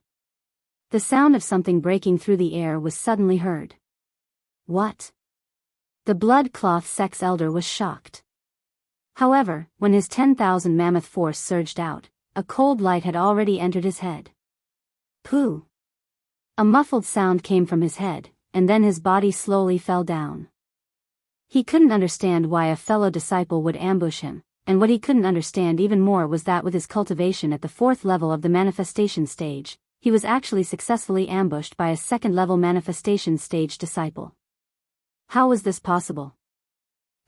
The sound of something breaking through the air was suddenly heard. What? The blood-cloth sect's elder was shocked. However, when his 10,000 mammoth force surged out, a cold light had already entered his head. Pooh! A muffled sound came from his head, and then his body slowly fell down. He couldn't understand why a fellow disciple would ambush him, and what he couldn't understand even more was that with his cultivation at the 4th level of the manifestation stage, he was actually successfully ambushed by a 2nd-level manifestation stage disciple. How was this possible?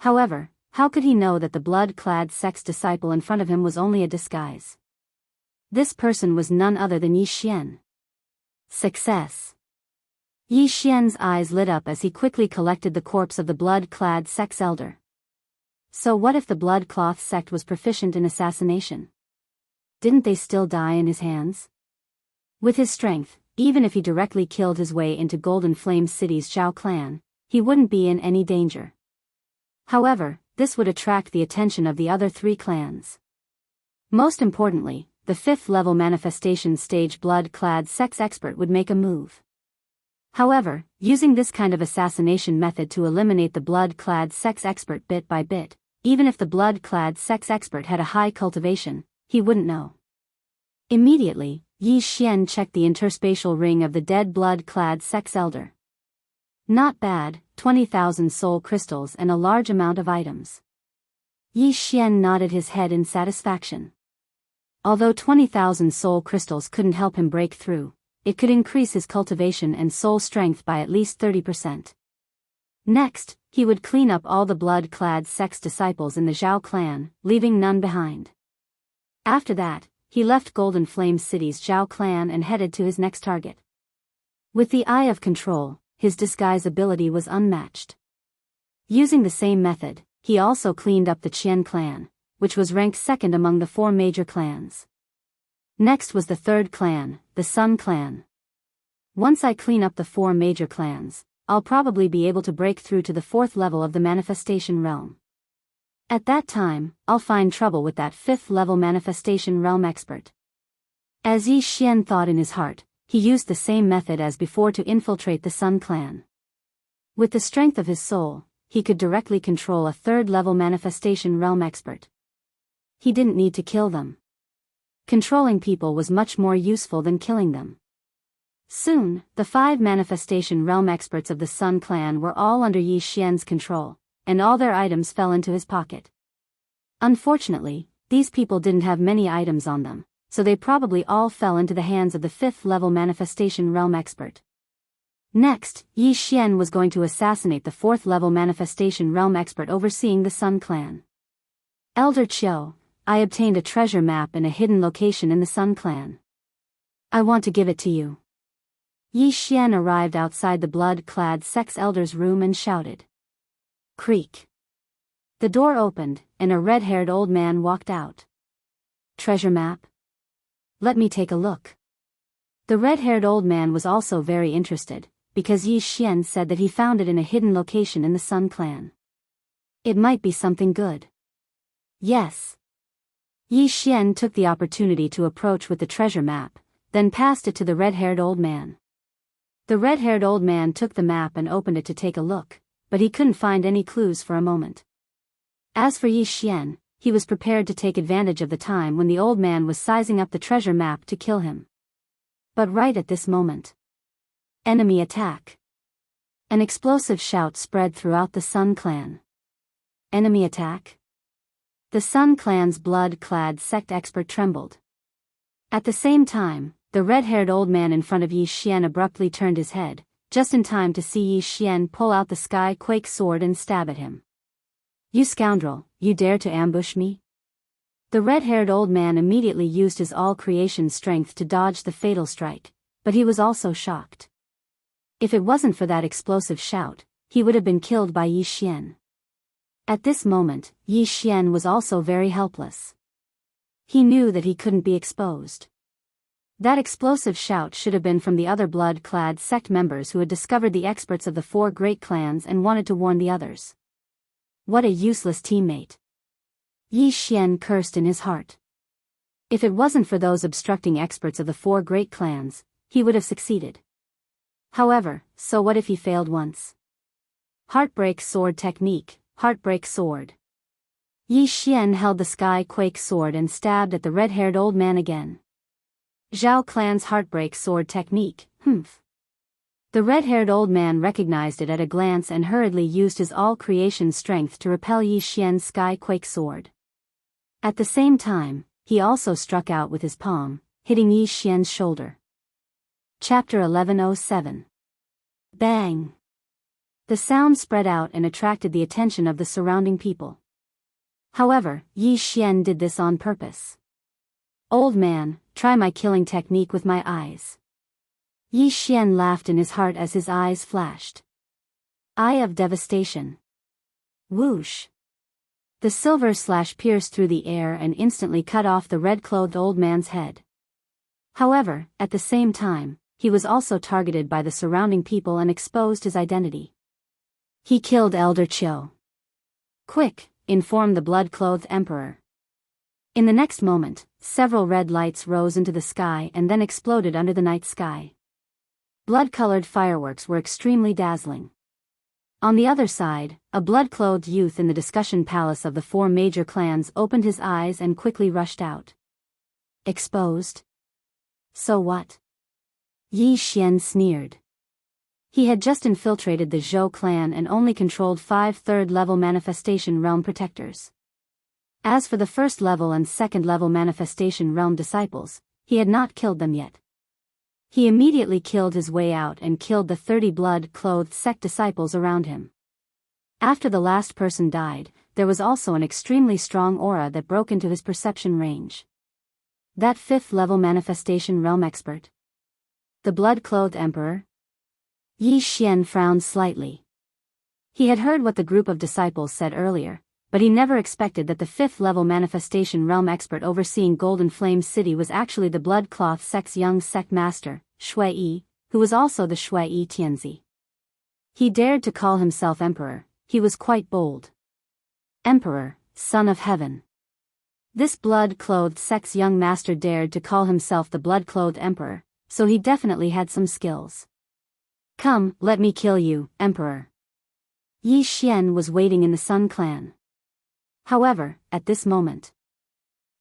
However, how could he know that the blood-clad sect's disciple in front of him was only a disguise? This person was none other than Yi Xian. Success. Yi Xian's eyes lit up as he quickly collected the corpse of the blood-clad sex elder. So what if the blood-cloth sect was proficient in assassination? Didn't they still die in his hands? With his strength, even if he directly killed his way into Golden Flame City's Zhao clan, he wouldn't be in any danger. However, this would attract the attention of the other 3 clans. Most importantly, the 5th-level manifestation stage blood-clad sex expert would make a move. However, using this kind of assassination method to eliminate the blood-clad sex expert bit by bit, even if the blood-clad sex expert had a high cultivation, he wouldn't know. Immediately, Yi Xian checked the interspatial ring of the dead blood-clad sex elder. Not bad, 20,000 soul crystals and a large amount of items. Yi Xian nodded his head in satisfaction. Although 20,000 soul crystals couldn't help him break through, it could increase his cultivation and soul strength by at least 30%. Next, he would clean up all the blood-clad sex disciples in the Zhao clan, leaving none behind. After that, he left Golden Flame City's Zhao clan and headed to his next target. With the Eye of Control, his disguise ability was unmatched. Using the same method, he also cleaned up the Qian clan, which was ranked 2nd among the 4 major clans. Next was the 3rd clan, the Sun clan. Once I clean up the 4 major clans, I'll probably be able to break through to the 4th level of the manifestation realm. At that time, I'll find trouble with that 5th-level manifestation realm expert. As Yi Xian thought in his heart, he used the same method as before to infiltrate the Sun clan. With the strength of his soul, he could directly control a 3rd-level manifestation realm expert. He didn't need to kill them. Controlling people was much more useful than killing them. Soon, the 5 manifestation realm experts of the Sun clan were all under Yi Xian's control, and all their items fell into his pocket. Unfortunately, these people didn't have many items on them, so they probably all fell into the hands of the 5th-level manifestation realm expert. Next, Yi Xian was going to assassinate the 4th-level manifestation realm expert overseeing the Sun clan. Elder Qiu, I obtained a treasure map in a hidden location in the Sun clan. I want to give it to you. Yi Xian arrived outside the blood-clad sex elder's room and shouted. Creak. The door opened, and a red-haired old man walked out. Treasure map? Let me take a look. The red-haired old man was also very interested, because Yi Xian said that he found it in a hidden location in the Sun clan. It might be something good. Yes. Yi Xian took the opportunity to approach with the treasure map, then passed it to the red-haired old man. The red-haired old man took the map and opened it to take a look, but he couldn't find any clues for a moment. As for Yi Xian, he was prepared to take advantage of the time when the old man was sizing up the treasure map to kill him. But right at this moment. Enemy attack. An explosive shout spread throughout the Sun clan. Enemy attack? The Sun clan's blood-clad sect expert trembled. At the same time, the red-haired old man in front of Yi Xian abruptly turned his head, just in time to see Yi Xian pull out the Sky Quake sword and stab at him. You scoundrel, you dare to ambush me? The red-haired old man immediately used his all-creation strength to dodge the fatal strike, but he was also shocked. If it wasn't for that explosive shout, he would have been killed by Yi Xian. At this moment, Yi Xian was also very helpless. He knew that he couldn't be exposed. That explosive shout should have been from the other blood-clad sect members who had discovered the experts of the 4 great clans and wanted to warn the others. What a useless teammate. Yi Xian cursed in his heart. If it wasn't for those obstructing experts of the 4 great clans, he would have succeeded. However, so what if he failed once? Heartbreak sword technique, heartbreak sword. Yi Xian held the Sky Quake sword and stabbed at the red-haired old man again. Zhao clan's heartbreak sword technique, humph. The red-haired old man recognized it at a glance and hurriedly used his all-creation strength to repel Yi Xian's Sky Quake sword. At the same time, he also struck out with his palm, hitting Yi Xian's shoulder. Chapter 1107. Bang! The sound spread out and attracted the attention of the surrounding people. However, Yi Xian did this on purpose. Old man, try my killing technique with my eyes. Yi Xian laughed in his heart as his eyes flashed. Eye of Devastation. Whoosh. The silver slash pierced through the air and instantly cut off the red-clothed old man's head. However, at the same time, he was also targeted by the surrounding people and exposed his identity. He killed Elder Qiu. Quick, informed the blood-clothed emperor. In the next moment, several red lights rose into the sky and then exploded under the night sky. Blood-colored fireworks were extremely dazzling. On the other side, a blood-clothed youth in the discussion palace of the four major clans opened his eyes and quickly rushed out. Exposed? So what? Yi Xian sneered. He had just infiltrated the Zhou clan and only controlled 5 third-level manifestation realm protectors. As for the first-level and second-level manifestation realm disciples, he had not killed them yet. He immediately killed his way out and killed the 30 blood-clothed sect disciples around him. After the last person died, there was also an extremely strong aura that broke into his perception range. That 5th-level manifestation realm expert. The blood-clothed emperor? Yi Xian frowned slightly. He had heard what the group of disciples said earlier, but he never expected that the 5th-level manifestation realm expert overseeing Golden Flame City was actually the Bloodcloth sect's young sect master, Shui Yi, who was also the Shui Yi Tianzi. He dared to call himself emperor. He was quite bold. Emperor, son of heaven. This blood-clothed sect's young master dared to call himself the blood-clothed emperor, so he definitely had some skills. Come, let me kill you, emperor. Yi Xian was waiting in the Sun clan. However, at this moment.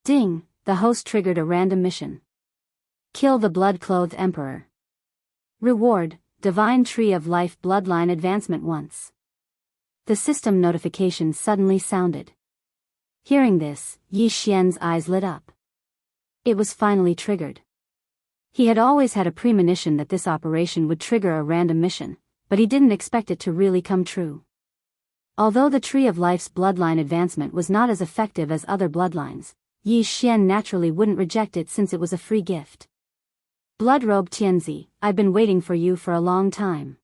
Ding, the host triggered a random mission. Kill the blood-clothed emperor. Reward, Divine Tree of Life Bloodline Advancement once. The system notification suddenly sounded. Hearing this, Yi Xian's eyes lit up. It was finally triggered. He had always had a premonition that this operation would trigger a random mission, but he didn't expect it to really come true. Although the Tree of Life's bloodline advancement was not as effective as other bloodlines, Yi Xian naturally wouldn't reject it since it was a free gift. Blood-robed Tianzi, I've been waiting for you for a long time.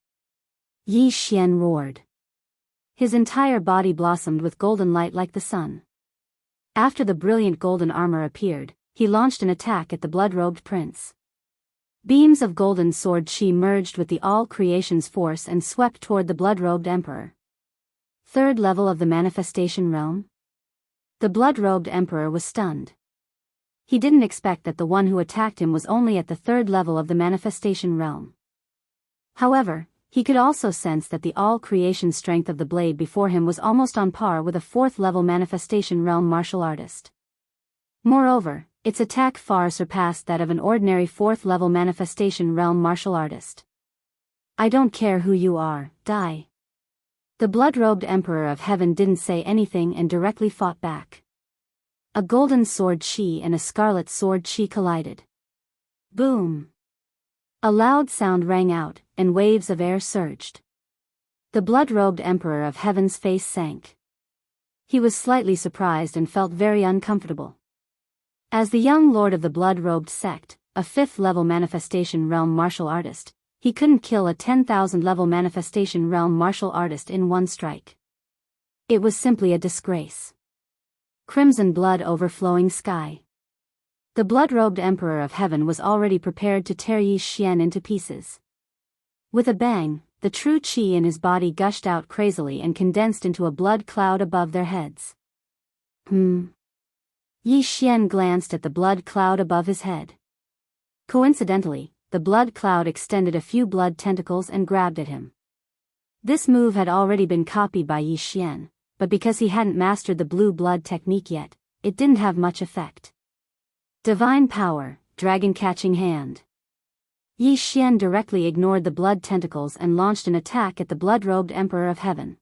Yi Xian roared. His entire body blossomed with golden light like the sun. After the brilliant golden armor appeared, he launched an attack at the blood-robed prince. Beams of golden sword chi merged with the all-creation's force and swept toward the blood-robed emperor. 3rd level of the manifestation realm? The blood-robed emperor was stunned. He didn't expect that the one who attacked him was only at the 3rd level of the manifestation realm. However, he could also sense that the all-creation strength of the blade before him was almost on par with a 4th level manifestation realm martial artist. Moreover, its attack far surpassed that of an ordinary 4th level manifestation realm martial artist. I don't care who you are, die. The blood-robed Emperor of Heaven didn't say anything and directly fought back. A golden sword chi and a scarlet sword chi collided. Boom! A loud sound rang out, and waves of air surged. The blood-robed Emperor of Heaven's face sank. He was slightly surprised and felt very uncomfortable. As the young lord of the blood-robed sect, a 5th level manifestation realm martial artist, he couldn't kill a 10,000 level manifestation realm martial artist in one strike. It was simply a disgrace. Crimson blood overflowing sky. The blood-robed Emperor of Heaven was already prepared to tear Yi Xian into pieces. With a bang, the true chi in his body gushed out crazily and condensed into a blood cloud above their heads. Yi Xian glanced at the blood cloud above his head. Coincidentally, the blood cloud extended a few blood tentacles and grabbed at him. This move had already been copied by Yi Xian, but because he hadn't mastered the blue blood technique yet, it didn't have much effect. Divine Power, Dragon Catching Hand. Yi Xian directly ignored the blood tentacles and launched an attack at the blood-robed Emperor of Heaven.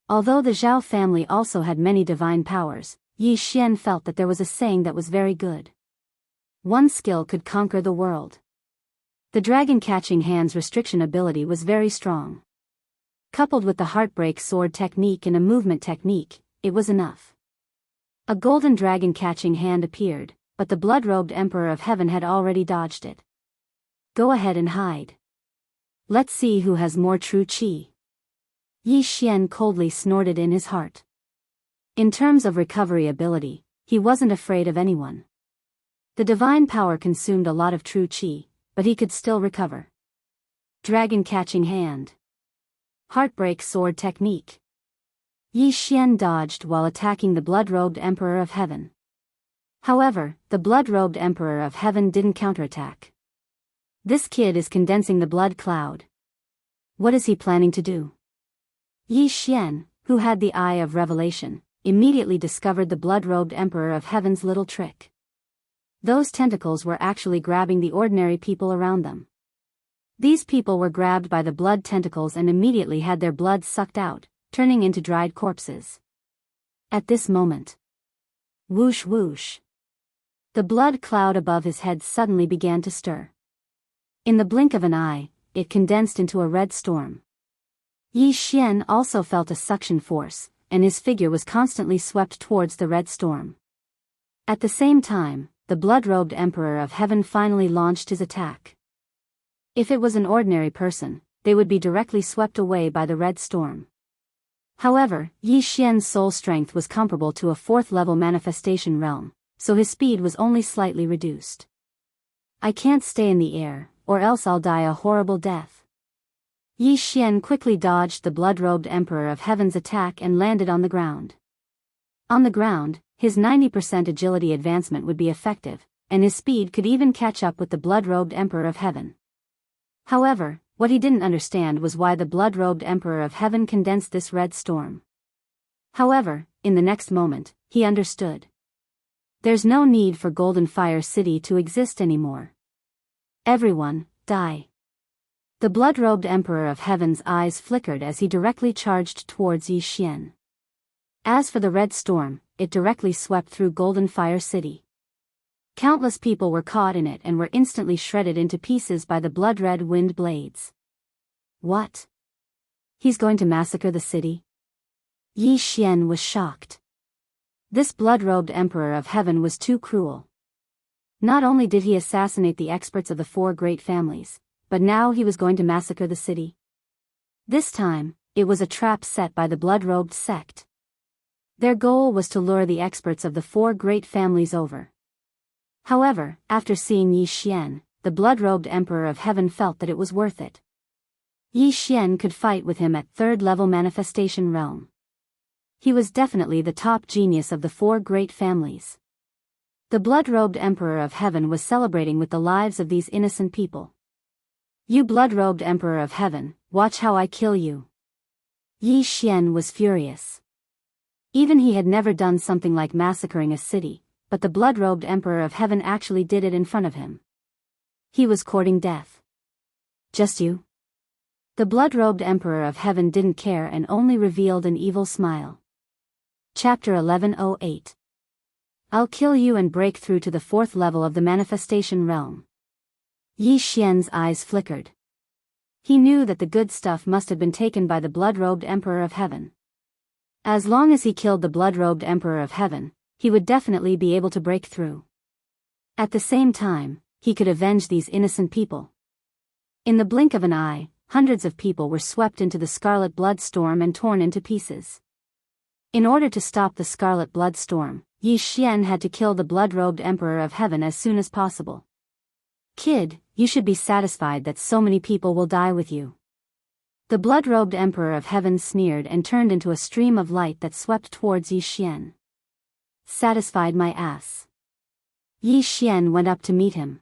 Although the Zhao family also had many divine powers, Yi Xian felt that there was a saying that was very good. One skill could conquer the world. The Dragon Catching Hand's restriction ability was very strong. Coupled with the Heartbreak Sword technique and a movement technique, it was enough. A golden dragon catching hand appeared, but the blood-robed Emperor of Heaven had already dodged it. Go ahead and hide. Let's see who has more true qi. Yi Xian coldly snorted in his heart. In terms of recovery ability, he wasn't afraid of anyone. The divine power consumed a lot of true qi, but he could still recover. Dragon catching hand. Heartbreak sword technique. Yi Xian dodged while attacking the blood-robed Emperor of Heaven. However, the blood-robed Emperor of Heaven didn't counterattack. This kid is condensing the blood cloud. What is he planning to do? Yi Xian, who had the eye of revelation, immediately discovered the blood-robed Emperor of Heaven's little trick. Those tentacles were actually grabbing the ordinary people around them. These people were grabbed by the blood tentacles and immediately had their blood sucked out, turning into dried corpses. At this moment, whoosh whoosh. The blood cloud above his head suddenly began to stir. In the blink of an eye, it condensed into a red storm. Yi Xian also felt a suction force, and his figure was constantly swept towards the red storm. At the same time, the blood-robed Emperor of Heaven finally launched his attack. If it was an ordinary person, they would be directly swept away by the red storm. However, Yi Xian's soul strength was comparable to a 4th-level manifestation realm, so his speed was only slightly reduced. I can't stay in the air, or else I'll die a horrible death. Yi Xian quickly dodged the blood-robed Emperor of Heaven's attack and landed on the ground. On the ground, his 90% agility advancement would be effective, and his speed could even catch up with the blood-robed Emperor of Heaven. However, what he didn't understand was why the blood-robed Emperor of Heaven condensed this red storm. However, in the next moment, he understood. There's no need for Golden Fire City to exist anymore. Everyone, die. The blood-robed Emperor of Heaven's eyes flickered as he directly charged towards Yi Xian. As for the red storm, it directly swept through Golden Fire City. Countless people were caught in it and were instantly shredded into pieces by the blood-red wind blades. What? He's going to massacre the city? Yi Xian was shocked. This blood-robed Emperor of Heaven was too cruel. Not only did he assassinate the experts of the 4 great families, but now he was going to massacre the city. This time, it was a trap set by the blood-robed sect. Their goal was to lure the experts of the 4 great families over. However, after seeing Yi Xian, the blood-robed Emperor of Heaven felt that it was worth it. Yi Xian could fight with him at 3rd-level manifestation realm. He was definitely the top genius of the 4 great families. The blood-robed Emperor of Heaven was celebrating with the lives of these innocent people. You blood-robed Emperor of Heaven, watch how I kill you. Yi Xian was furious. Even he had never done something like massacring a city, but the blood-robed Emperor of Heaven actually did it in front of him. He was courting death. Just you? The blood-robed Emperor of Heaven didn't care and only revealed an evil smile. Chapter 1108. I'll kill you and break through to the 4th level of the manifestation realm. Yi Xian's eyes flickered. He knew that the good stuff must have been taken by the blood-robed Emperor of Heaven. As long as he killed the blood-robed Emperor of Heaven, he would definitely be able to break through. At the same time, he could avenge these innocent people. In the blink of an eye, hundreds of people were swept into the scarlet blood storm and torn into pieces. In order to stop the scarlet blood storm, Yi Xian had to kill the blood-robed Emperor of Heaven as soon as possible. Kid, you should be satisfied that so many people will die with you. The blood-robed Emperor of Heaven sneered and turned into a stream of light that swept towards Yi Xian. Satisfied my ass. Yi Xian went up to meet him.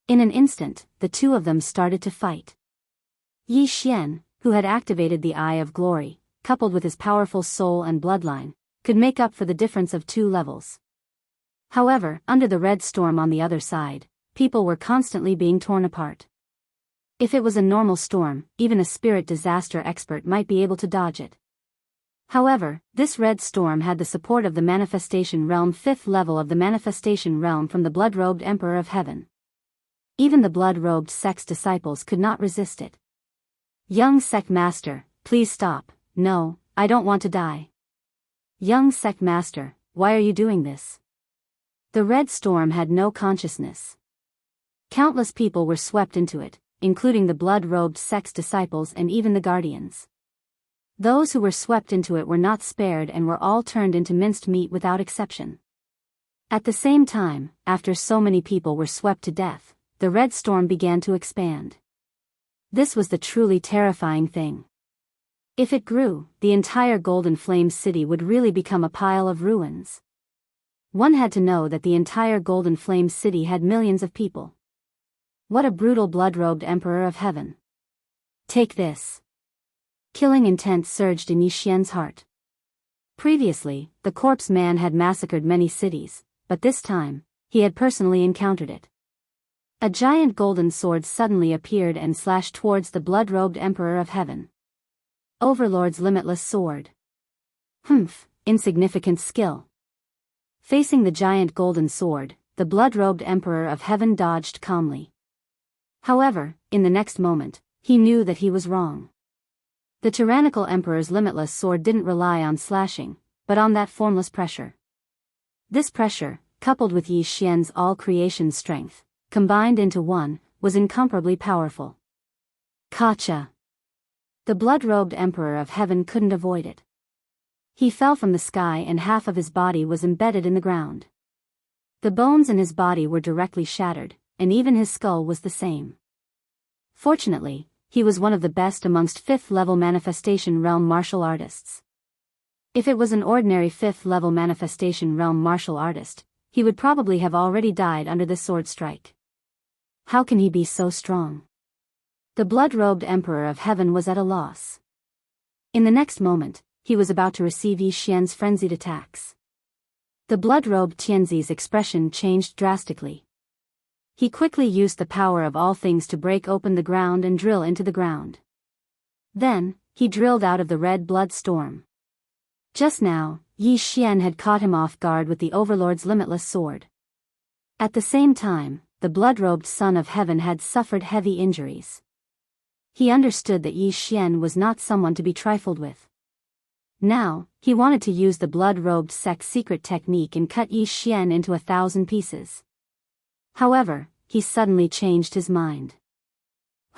In an instant, the two of them started to fight. Yi Xian, who had activated the Eye of Glory, coupled with his powerful soul and bloodline, could make up for the difference of 2 levels. However, under the red storm on the other side, people were constantly being torn apart. If it was a normal storm, even a spirit disaster expert might be able to dodge it. However, this red storm had the support of the manifestation realm 5th level of the manifestation realm from the blood-robed Emperor of Heaven. Even the blood-robed sect's disciples could not resist it. Young sect master, please stop. No, I don't want to die. Young sect master, why are you doing this? The red storm had no consciousness. Countless people were swept into it, including the blood-robed sect's disciples and even the guardians. Those who were swept into it were not spared and were all turned into minced meat without exception. At the same time, after so many people were swept to death, the red storm began to expand. This was the truly terrifying thing. If it grew, the entire Golden Flame City would really become a pile of ruins. One had to know that the entire Golden Flame City had millions of people. What a brutal blood-robed Emperor of Heaven. Take this. Killing intent surged in Yi Xian's heart. Previously, the corpse man had massacred many cities, but this time, he had personally encountered it. A giant golden sword suddenly appeared and slashed towards the blood-robed Emperor of Heaven. Overlord's limitless sword. Insignificant skill. Facing the giant golden sword, the blood-robed Emperor of Heaven dodged calmly. However, in the next moment, he knew that he was wrong. The tyrannical Emperor's limitless sword didn't rely on slashing, but on that formless pressure. This pressure, coupled with Yi Xian's all-creation strength, combined into one, was incomparably powerful. Kacha! The blood-robed Emperor of Heaven couldn't avoid it. He fell from the sky and half of his body was embedded in the ground. The bones in his body were directly shattered, and even his skull was the same. Fortunately, he was one of the best amongst 5th-level Manifestation Realm martial artists. If it was an ordinary 5th-level Manifestation Realm martial artist, he would probably have already died under this sword strike. How can he be so strong? The blood-robed Emperor of Heaven was at a loss. In the next moment, he was about to receive Yi Xian's frenzied attacks. The blood-robed Tianzi's expression changed drastically. He quickly used the power of all things to break open the ground and drill into the ground. Then, he drilled out of the red blood storm. Just now, Yi Xian had caught him off guard with the Overlord's limitless sword. At the same time, the blood-robed Son of Heaven had suffered heavy injuries. He understood that Yi Xian was not someone to be trifled with. Now, he wanted to use the blood-robed sect's secret technique and cut Yi Xian into 1,000 pieces. However, he suddenly changed his mind.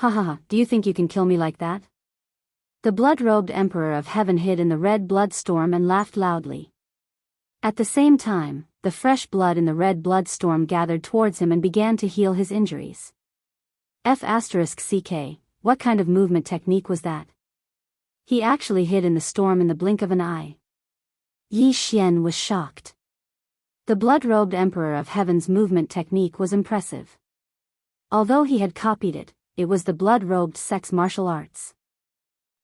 Do you think you can kill me like that? The blood-robed Emperor of Heaven hid in the red blood storm and laughed loudly. At the same time, the fresh blood in the red blood storm gathered towards him and began to heal his injuries. F***CK, what kind of movement technique was that? He actually hid in the storm in the blink of an eye. Yi Xian was shocked. The blood-robed Emperor of Heaven's movement technique was impressive. Although he had copied it, it was the blood-robed sect's martial arts.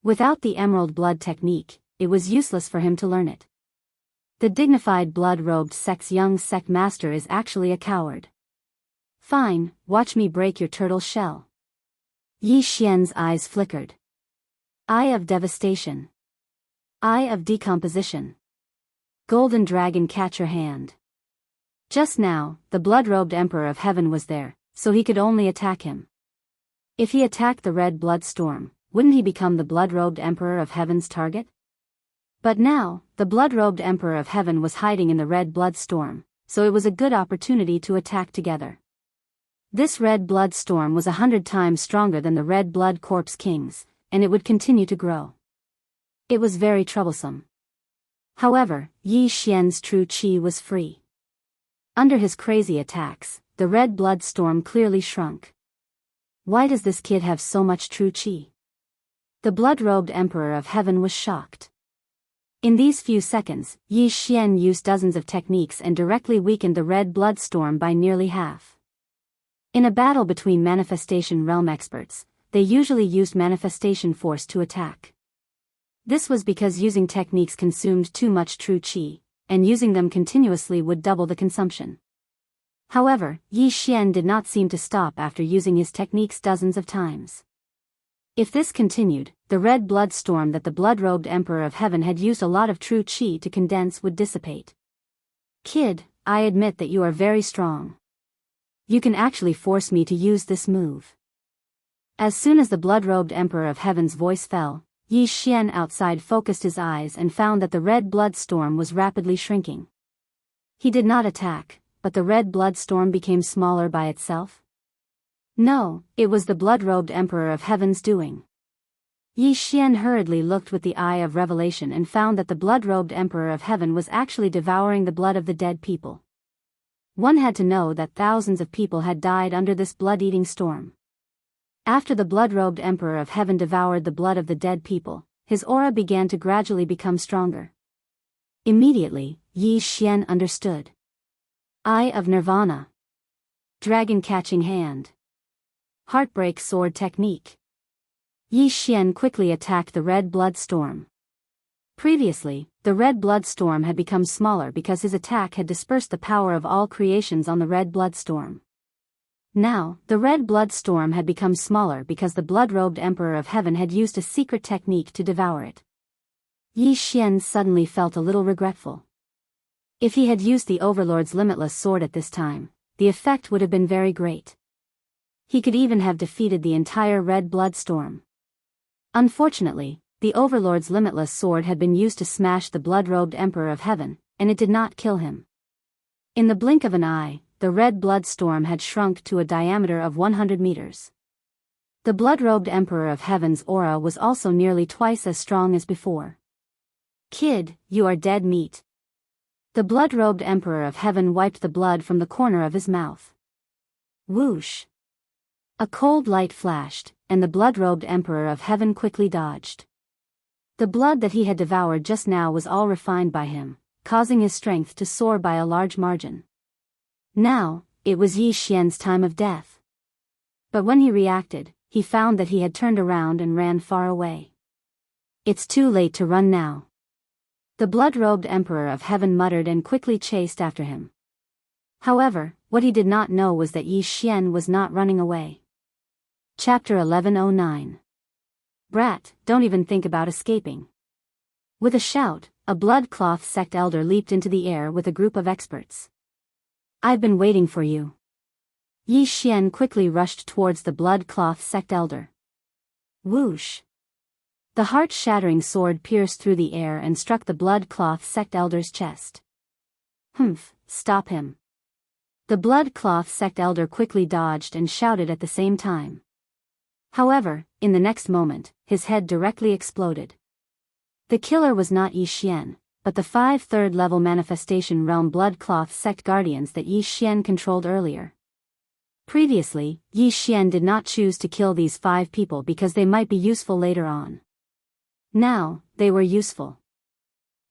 Without the emerald blood technique, it was useless for him to learn it. The dignified blood-robed sect's young sect master is actually a coward. Fine, watch me break your turtle shell. Yi Xian's eyes flickered. Eye of devastation. Eye of decomposition. Golden dragon, catch your hand. Just now, the blood-robed Emperor of Heaven was there, so he could only attack him. If he attacked the red blood storm, wouldn't he become the blood-robed Emperor of Heaven's target? But now, the blood-robed Emperor of Heaven was hiding in the red blood storm, so it was a good opportunity to attack together. This red blood storm was 100 times stronger than the red blood corpse kings, and it would continue to grow. It was very troublesome. However, Yi Xian's true qi was free. Under his crazy attacks, the red blood storm clearly shrunk. Why does this kid have so much true qi? The blood-robed Emperor of Heaven was shocked. In these few seconds, Yi Xian used dozens of techniques and directly weakened the red blood storm by nearly half. In a battle between Manifestation Realm experts, they usually used Manifestation Force to attack. This was because using techniques consumed too much true qi, and using them continuously would double the consumption. However, Yi Xian did not seem to stop after using his techniques dozens of times. If this continued, the red blood storm that the blood-robed Emperor of Heaven had used a lot of true qi to condense would dissipate. Kid, I admit that you are very strong. You can actually force me to use this move. As soon as the blood-robed Emperor of Heaven's voice fell, Yi Xian outside focused his eyes and found that the red blood storm was rapidly shrinking. He did not attack, but the red blood storm became smaller by itself? No, it was the blood-robed Emperor of Heaven's doing. Yi Xian hurriedly looked with the eye of revelation and found that the blood-robed Emperor of Heaven was actually devouring the blood of the dead people. One had to know that thousands of people had died under this blood-eating storm. After the blood-robed Emperor of Heaven devoured the blood of the dead people, his aura began to gradually become stronger. Immediately, Yi Xian understood. Eye of Nirvana. Dragon-catching hand. Heartbreak sword technique. Yi Xian quickly attacked the red blood storm. Previously, the red blood storm had become smaller because his attack had dispersed the power of all creations on the red blood storm. Now, the red blood storm had become smaller because the blood-robed Emperor of Heaven had used a secret technique to devour it. Yi Xian suddenly felt a little regretful. If he had used the Overlord's limitless sword at this time, the effect would have been very great. He could even have defeated the entire red blood storm. Unfortunately, the Overlord's limitless sword had been used to smash the blood-robed Emperor of Heaven, and it did not kill him. In the blink of an eye, the red blood storm had shrunk to a diameter of 100 meters. The blood-robed Emperor of Heaven's aura was also nearly twice as strong as before. Kid, you are dead meat. The blood-robed Emperor of Heaven wiped the blood from the corner of his mouth. Whoosh! A cold light flashed, and the blood-robed Emperor of Heaven quickly dodged. The blood that he had devoured just now was all refined by him, causing his strength to soar by a large margin. Now, it was Yi Xian's time of death. But when he reacted, he found that he had turned around and ran far away. It's too late to run now. The blood-robed Emperor of Heaven muttered and quickly chased after him. However, what he did not know was that Yi Xian was not running away. Chapter 1109. Brat, don't even think about escaping. With a shout, a blood-cloth sect elder leaped into the air with a group of experts. I've been waiting for you. Yi Xian quickly rushed towards the blood-cloth sect elder. Whoosh! The heart-shattering sword pierced through the air and struck the blood-cloth sect elder's chest. Humph, stop him. The blood-cloth sect elder quickly dodged and shouted at the same time. However, in the next moment, his head directly exploded. The killer was not Yi Xian, but the 5 third-level manifestation realm blood-cloth sect guardians that Yi Xian controlled earlier. Previously, Yi Xian did not choose to kill these 5 people because they might be useful later on. Now, they were useful.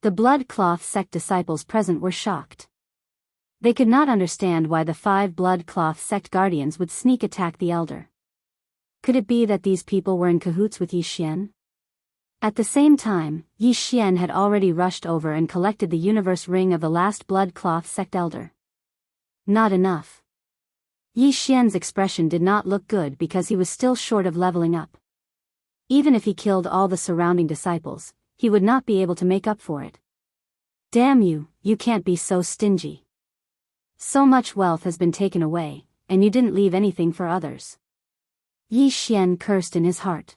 The blood-cloth sect disciples present were shocked. They could not understand why the 5 blood-cloth sect guardians would sneak attack the elder. Could it be that these people were in cahoots with Yi Xian? At the same time, Yi Xian had already rushed over and collected the universe ring of the last blood-cloth sect elder. Not enough. Yi Xian's expression did not look good because he was still short of leveling up. Even if he killed all the surrounding disciples, he would not be able to make up for it. Damn you, you can't be so stingy. So much wealth has been taken away, and you didn't leave anything for others. Yi Xian cursed in his heart.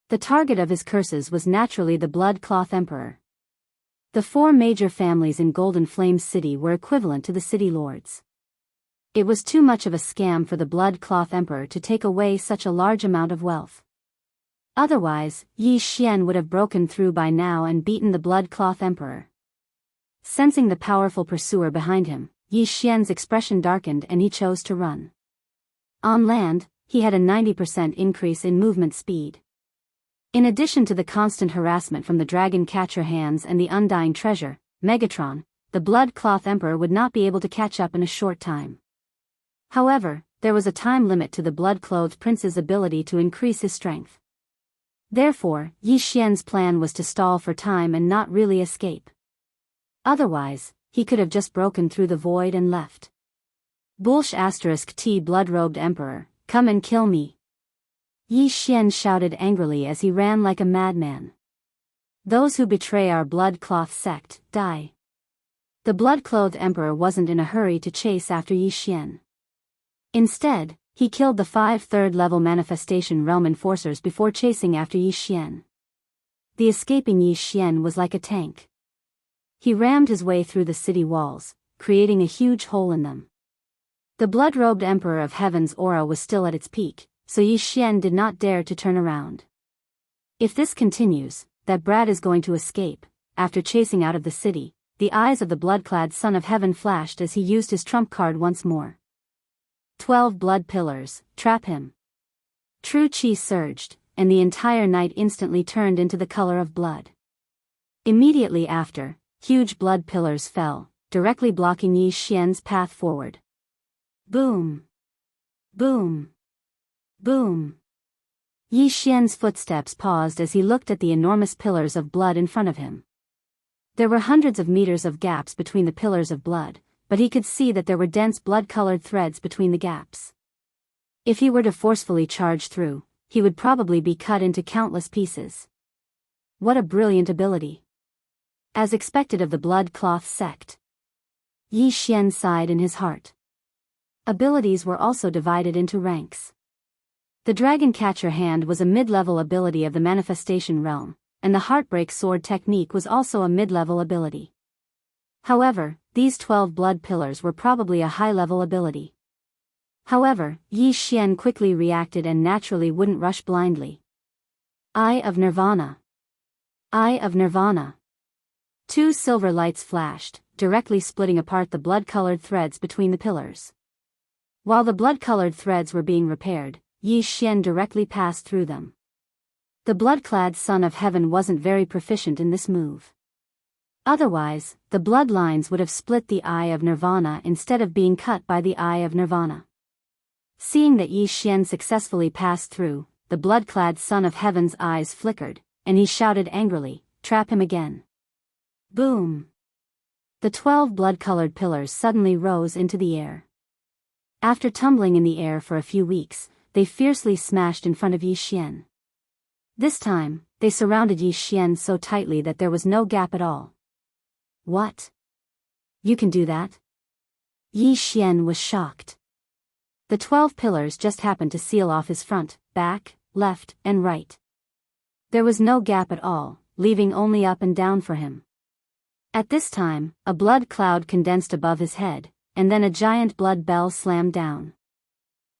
The target of his curses was naturally the blood-cloth emperor. The 4 major families in Golden Flame City were equivalent to the city lords. It was too much of a scam for the blood-cloth emperor to take away such a large amount of wealth. Otherwise, Yi Xian would have broken through by now and beaten the blood-cloth emperor. Sensing the powerful pursuer behind him, Yi Xian's expression darkened and he chose to run. On land, he had a 90% increase in movement speed. In addition to the constant harassment from the dragon catcher hands and the undying treasure, Megatron, the blood-cloth emperor would not be able to catch up in a short time. However, there was a time limit to the blood-clothed prince's ability to increase his strength. Therefore, Yi Xian's plan was to stall for time and not really escape. Otherwise, he could have just broken through the void and left. Bullsh *T blood-robed emperor, come and kill me. Yi Xian shouted angrily as he ran like a madman. Those who betray our blood-cloth sect, die. The blood-clothed emperor wasn't in a hurry to chase after Yi Xian. Instead, he killed the 5 third-level manifestation realm enforcers before chasing after Yi Xian. The escaping Yi Xian was like a tank. He rammed his way through the city walls, creating a huge hole in them. The blood-robed Emperor of Heaven's aura was still at its peak, so Yi Xian did not dare to turn around. If this continues, that brat is going to escape. After chasing out of the city, the eyes of the blood-clad son of heaven flashed as he used his trump card once more. 12 blood pillars, trap him. True Qi surged, and the entire night instantly turned into the color of blood. Immediately after, huge blood pillars fell, directly blocking Yi Xian's path forward. Boom! Boom! Boom! Yi Xian's footsteps paused as he looked at the enormous pillars of blood in front of him. There were hundreds of meters of gaps between the pillars of blood, but he could see that there were dense blood-colored threads between the gaps. If he were to forcefully charge through, he would probably be cut into countless pieces. What a brilliant ability! As expected of the blood cloth sect. Yi Xian sighed in his heart. Abilities were also divided into ranks. The Dragon Catcher Hand was a mid-level ability of the Manifestation Realm, and the Heartbreak Sword technique was also a mid-level ability. However, these 12 blood pillars were probably a high-level ability. However, Yi Xian quickly reacted and naturally wouldn't rush blindly. Eye of Nirvana. Eye of Nirvana. 2 silver lights flashed, directly splitting apart the blood-colored threads between the pillars. While the blood-colored threads were being repaired, Yi Xian directly passed through them. The blood-clad son of heaven wasn't very proficient in this move. Otherwise, the bloodlines would have split the Eye of Nirvana instead of being cut by the Eye of Nirvana. Seeing that Yi Xian successfully passed through, the blood-clad son of heaven's eyes flickered, and he shouted angrily, "Trap him again." Boom! The 12 blood-colored pillars suddenly rose into the air. After tumbling in the air for a few weeks, they fiercely smashed in front of Yi Xian. This time, they surrounded Yi Xian so tightly that there was no gap at all. What? You can do that? Yi Xian was shocked. The 12 pillars just happened to seal off his front, back, left, and right. There was no gap at all, leaving only up and down for him. At this time, a blood cloud condensed above his head, and then a giant blood bell slammed down.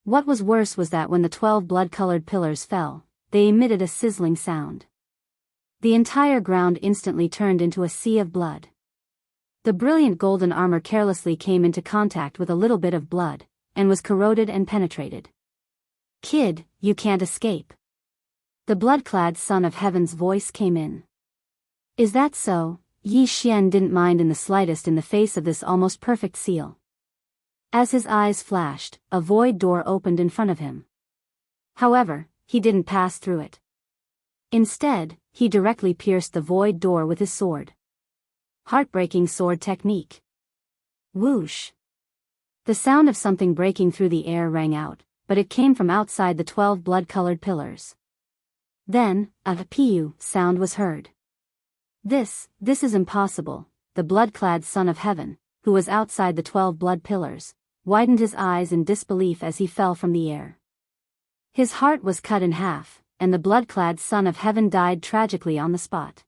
What was worse was that when the 12 blood-colored pillars fell, they emitted a sizzling sound. The entire ground instantly turned into a sea of blood. The brilliant golden armor carelessly came into contact with a little bit of blood, and was corroded and penetrated. "Kid, you can't escape." The blood-clad son of heaven's voice came in. Is that so? Yi Xian didn't mind in the slightest in the face of this almost perfect seal. As his eyes flashed, a void door opened in front of him. However, he didn't pass through it. Instead, he directly pierced the void door with his sword. Heartbreaking sword technique. Whoosh! The sound of something breaking through the air rang out, but it came from outside the 12 blood-colored pillars. Then, a "piu" sound was heard. This is impossible. The blood-clad son of heaven, who was outside the 12 blood pillars, widened his eyes in disbelief as he fell from the air. His heart was cut in half, and the blood-clad son of heaven died tragically on the spot.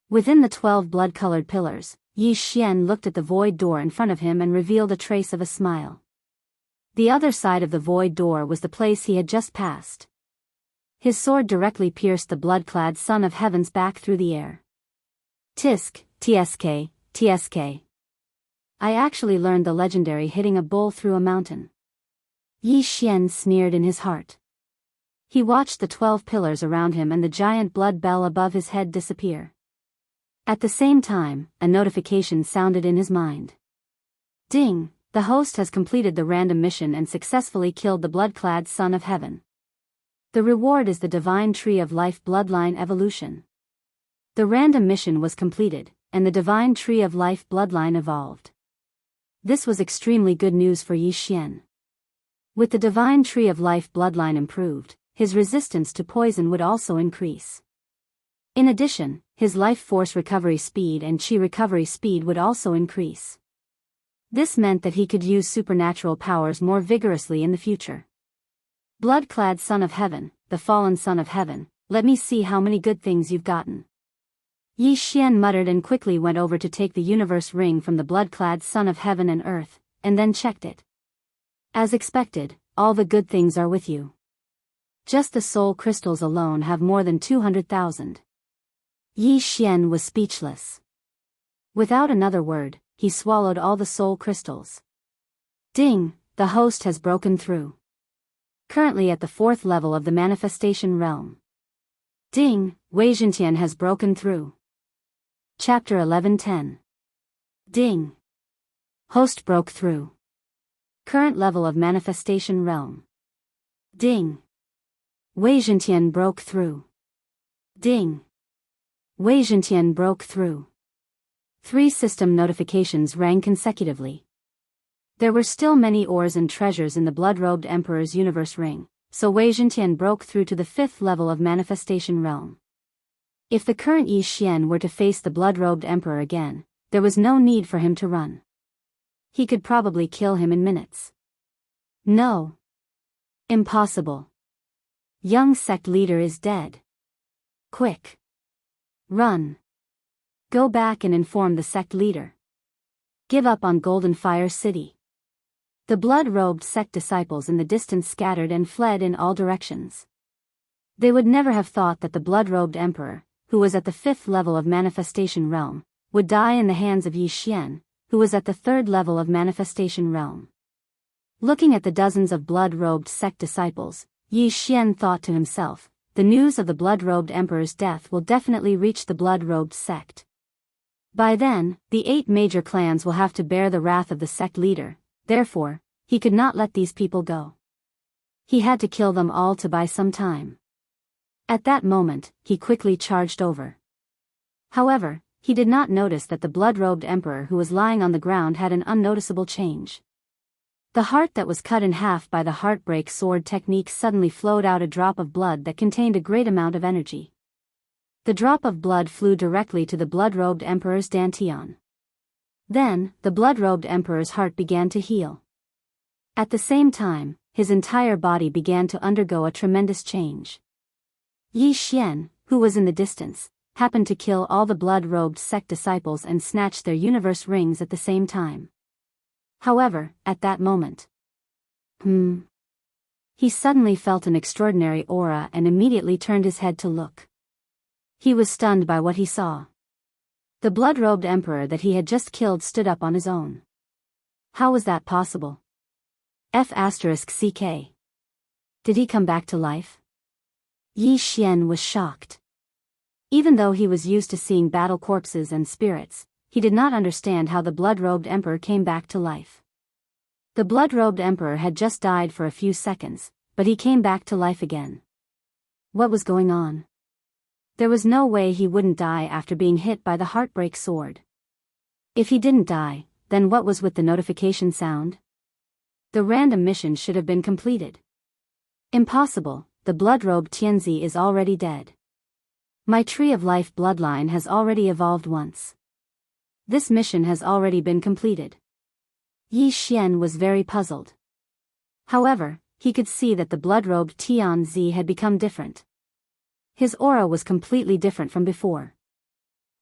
Within the 12 blood-colored pillars, Yi Xian looked at the void door in front of him and revealed a trace of a smile. The other side of the void door was the place he had just passed. His sword directly pierced the blood-clad son of heaven's back through the air. Tisk, tsk, tsk. I actually learned the legendary hitting a bull through a mountain. Yi Xian sneered in his heart. He watched the 12 pillars around him and the giant blood bell above his head disappear. At the same time, a notification sounded in his mind. Ding! The host has completed the random mission and successfully killed the blood-clad son of heaven. The reward is the Divine Tree of Life Bloodline Evolution. The random mission was completed, and the Divine Tree of Life bloodline evolved. This was extremely good news for Yi Xian. With the Divine Tree of Life bloodline improved, his resistance to poison would also increase. In addition, his life force recovery speed and chi recovery speed would also increase. This meant that he could use supernatural powers more vigorously in the future. Blood-clad son of heaven, the fallen son of heaven, let me see how many good things you've gotten. Yi Xian muttered and quickly went over to take the universe ring from the blood-clad son of heaven and earth, and then checked it. As expected, all the good things are with you. Just the soul crystals alone have more than 200,000. Yi Xian was speechless. Without another word, he swallowed all the soul crystals. Ding, the host has broken through. Currently at the 4th level of the manifestation realm. Ding, Wei Zhentian has broken through. Chapter 11:10. Ding. Host broke through. Current level of manifestation realm. Ding. Wei Zhentian broke through. Ding. Wei Zhentian broke through. 3 system notifications rang consecutively. There were still many ores and treasures in the blood-robed Emperor's universe ring, so Wei Zhentian broke through to the 5th level of manifestation realm. If the current Yi Xian were to face the blood-robed Emperor again, there was no need for him to run. He could probably kill him in minutes. No. Impossible. Young sect leader is dead. Quick. Run. Go back and inform the sect leader. Give up on Golden Fire City. The blood-robed sect disciples in the distance scattered and fled in all directions. They would never have thought that the blood-robed Emperor, who was at the 5th level of manifestation realm, would die in the hands of Yi Xian, who was at the 3rd level of manifestation realm. Looking at the dozens of blood-robed sect disciples, Yi Xian thought to himself, the news of the blood-robed Emperor's death will definitely reach the blood-robed sect. By then, the 8 major clans will have to bear the wrath of the sect leader, therefore, he could not let these people go. He had to kill them all to buy some time. At that moment, he quickly charged over. However, he did not notice that the blood-robed Emperor who was lying on the ground had an unnoticeable change. The heart that was cut in half by the heartbreak sword technique suddenly flowed out a drop of blood that contained a great amount of energy. The drop of blood flew directly to the blood-robed Emperor's dantian. Then, the blood-robed Emperor's heart began to heal. At the same time, his entire body began to undergo a tremendous change. Yi Xian, who was in the distance, happened to kill all the blood-robed sect disciples and snatch their universe rings at the same time. However, at that moment, he suddenly felt an extraordinary aura and immediately turned his head to look. He was stunned by what he saw. The blood-robed Emperor that he had just killed stood up on his own. How was that possible? F***CK. Did he come back to life? Yi Xian was shocked. Even though he was used to seeing battle corpses and spirits, he did not understand how the blood-robed Emperor came back to life. The blood-robed Emperor had just died for a few seconds, but he came back to life again. What was going on? There was no way he wouldn't die after being hit by the heartbreak sword. If he didn't die, then what was with the notification sound? The random mission should have been completed. Impossible, the blood-robed Tianzi is already dead. My tree of life bloodline has already evolved once. This mission has already been completed. Yi Xian was very puzzled. However, he could see that the blood-robed Tianzi had become different. His aura was completely different from before.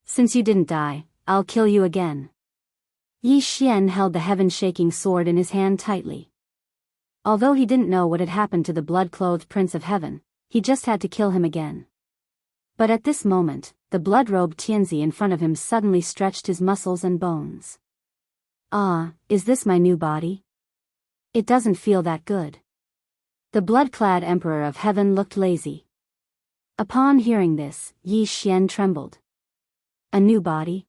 Since you didn't die, I'll kill you again. Yi Xian held the heaven-shaking sword in his hand tightly. Although he didn't know what had happened to the blood-clothed Prince of Heaven, he just had to kill him again. But at this moment, the blood-robed Tianzi in front of him suddenly stretched his muscles and bones. Ah, is this my new body? It doesn't feel that good. The blood-clad Emperor of Heaven looked lazy. Upon hearing this, Yi Xian trembled. A new body?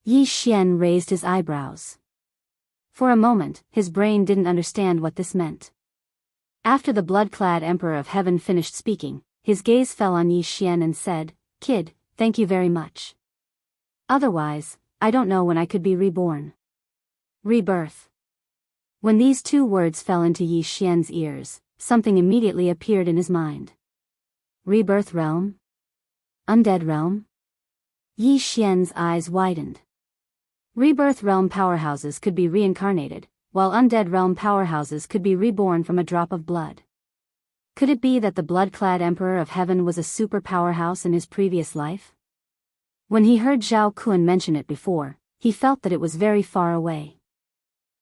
Yi Xian raised his eyebrows. For a moment, his brain didn't understand what this meant. After the blood-clad Emperor of Heaven finished speaking, his gaze fell on Yi Xian and said, "Kid, thank you very much. Otherwise, I don't know when I could be reborn." Rebirth. When these 2 words fell into Yi Xian's ears, something immediately appeared in his mind. Rebirth realm? Undead realm? Yi Xian's eyes widened. Rebirth realm powerhouses could be reincarnated, while undead realm powerhouses could be reborn from a drop of blood. Could it be that the blood-clad Emperor of Heaven was a super powerhouse in his previous life? When he heard Zhao Kun mention it before, he felt that it was very far away.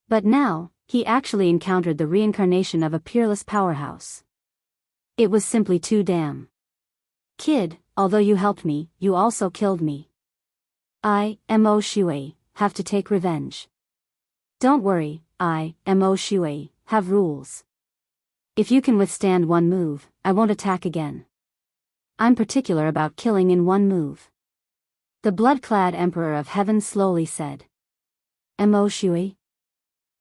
But now, he actually encountered the reincarnation of a peerless powerhouse. It was simply too damn. Kid, although you helped me, you also killed me. I, Mo Shui, have to take revenge. Don't worry, I, Mo Shui, have rules. If you can withstand one move, I won't attack again. I'm particular about killing in one move. The blood-clad Emperor of Heaven slowly said. Mo Shui?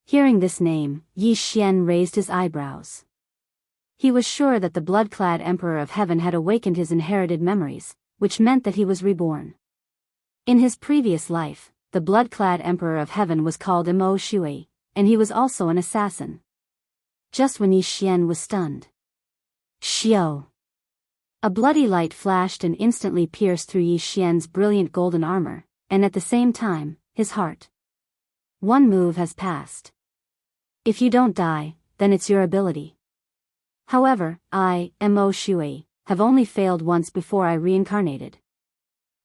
Hearing this name, Yi Xian raised his eyebrows. He was sure that the blood-clad Emperor of Heaven had awakened his inherited memories, which meant that he was reborn. In his previous life, the blood-clad Emperor of Heaven was called Mo Shui, and he was also an assassin. Just when Yi Xian was stunned. Xiao! A bloody light flashed and instantly pierced through Yi Xian's brilliant golden armor, and at the same time, his heart. One move has passed. If you don't die, then it's your ability. However, I, Mo Shui, have only failed once before I reincarnated.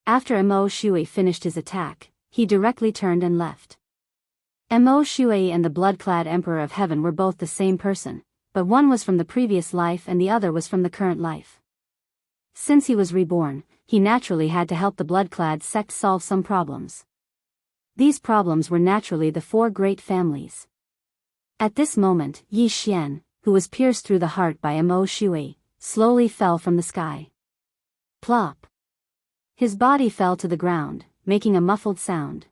After Mo Shui finished his attack, he directly turned and left. Mo Shui and the blood-clad Emperor of Heaven were both the same person, but one was from the previous life and the other was from the current life. Since he was reborn, he naturally had to help the blood-clad sect solve some problems. These problems were naturally the four great families. At this moment, Yi Xian, who was pierced through the heart by Mo Shui, slowly fell from the sky. Plop! His body fell to the ground, making a muffled sound.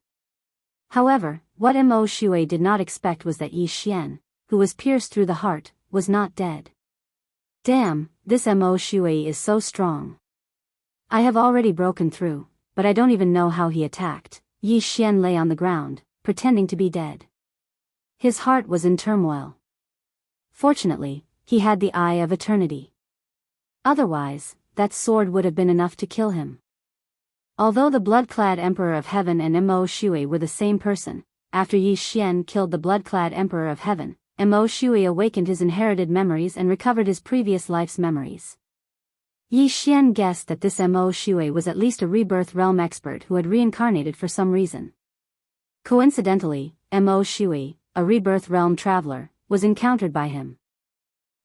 However, what Mo Shui did not expect was that Yi Xian, who was pierced through the heart, was not dead. Damn, this Mo Shui is so strong. I have already broken through, but I don't even know how he attacked. Yi Xian lay on the ground, pretending to be dead. His heart was in turmoil. Fortunately, he had the Eye of Eternity. Otherwise, that sword would have been enough to kill him. Although the blood-clad Emperor of Heaven and Mo Shui were the same person, after Yi Xian killed the blood-clad Emperor of Heaven, Mo Shui awakened his inherited memories and recovered his previous life's memories. Yi Xian guessed that this Mo Shui was at least a rebirth realm expert who had reincarnated for some reason. Coincidentally, Mo Shui, a rebirth realm traveler, was encountered by him.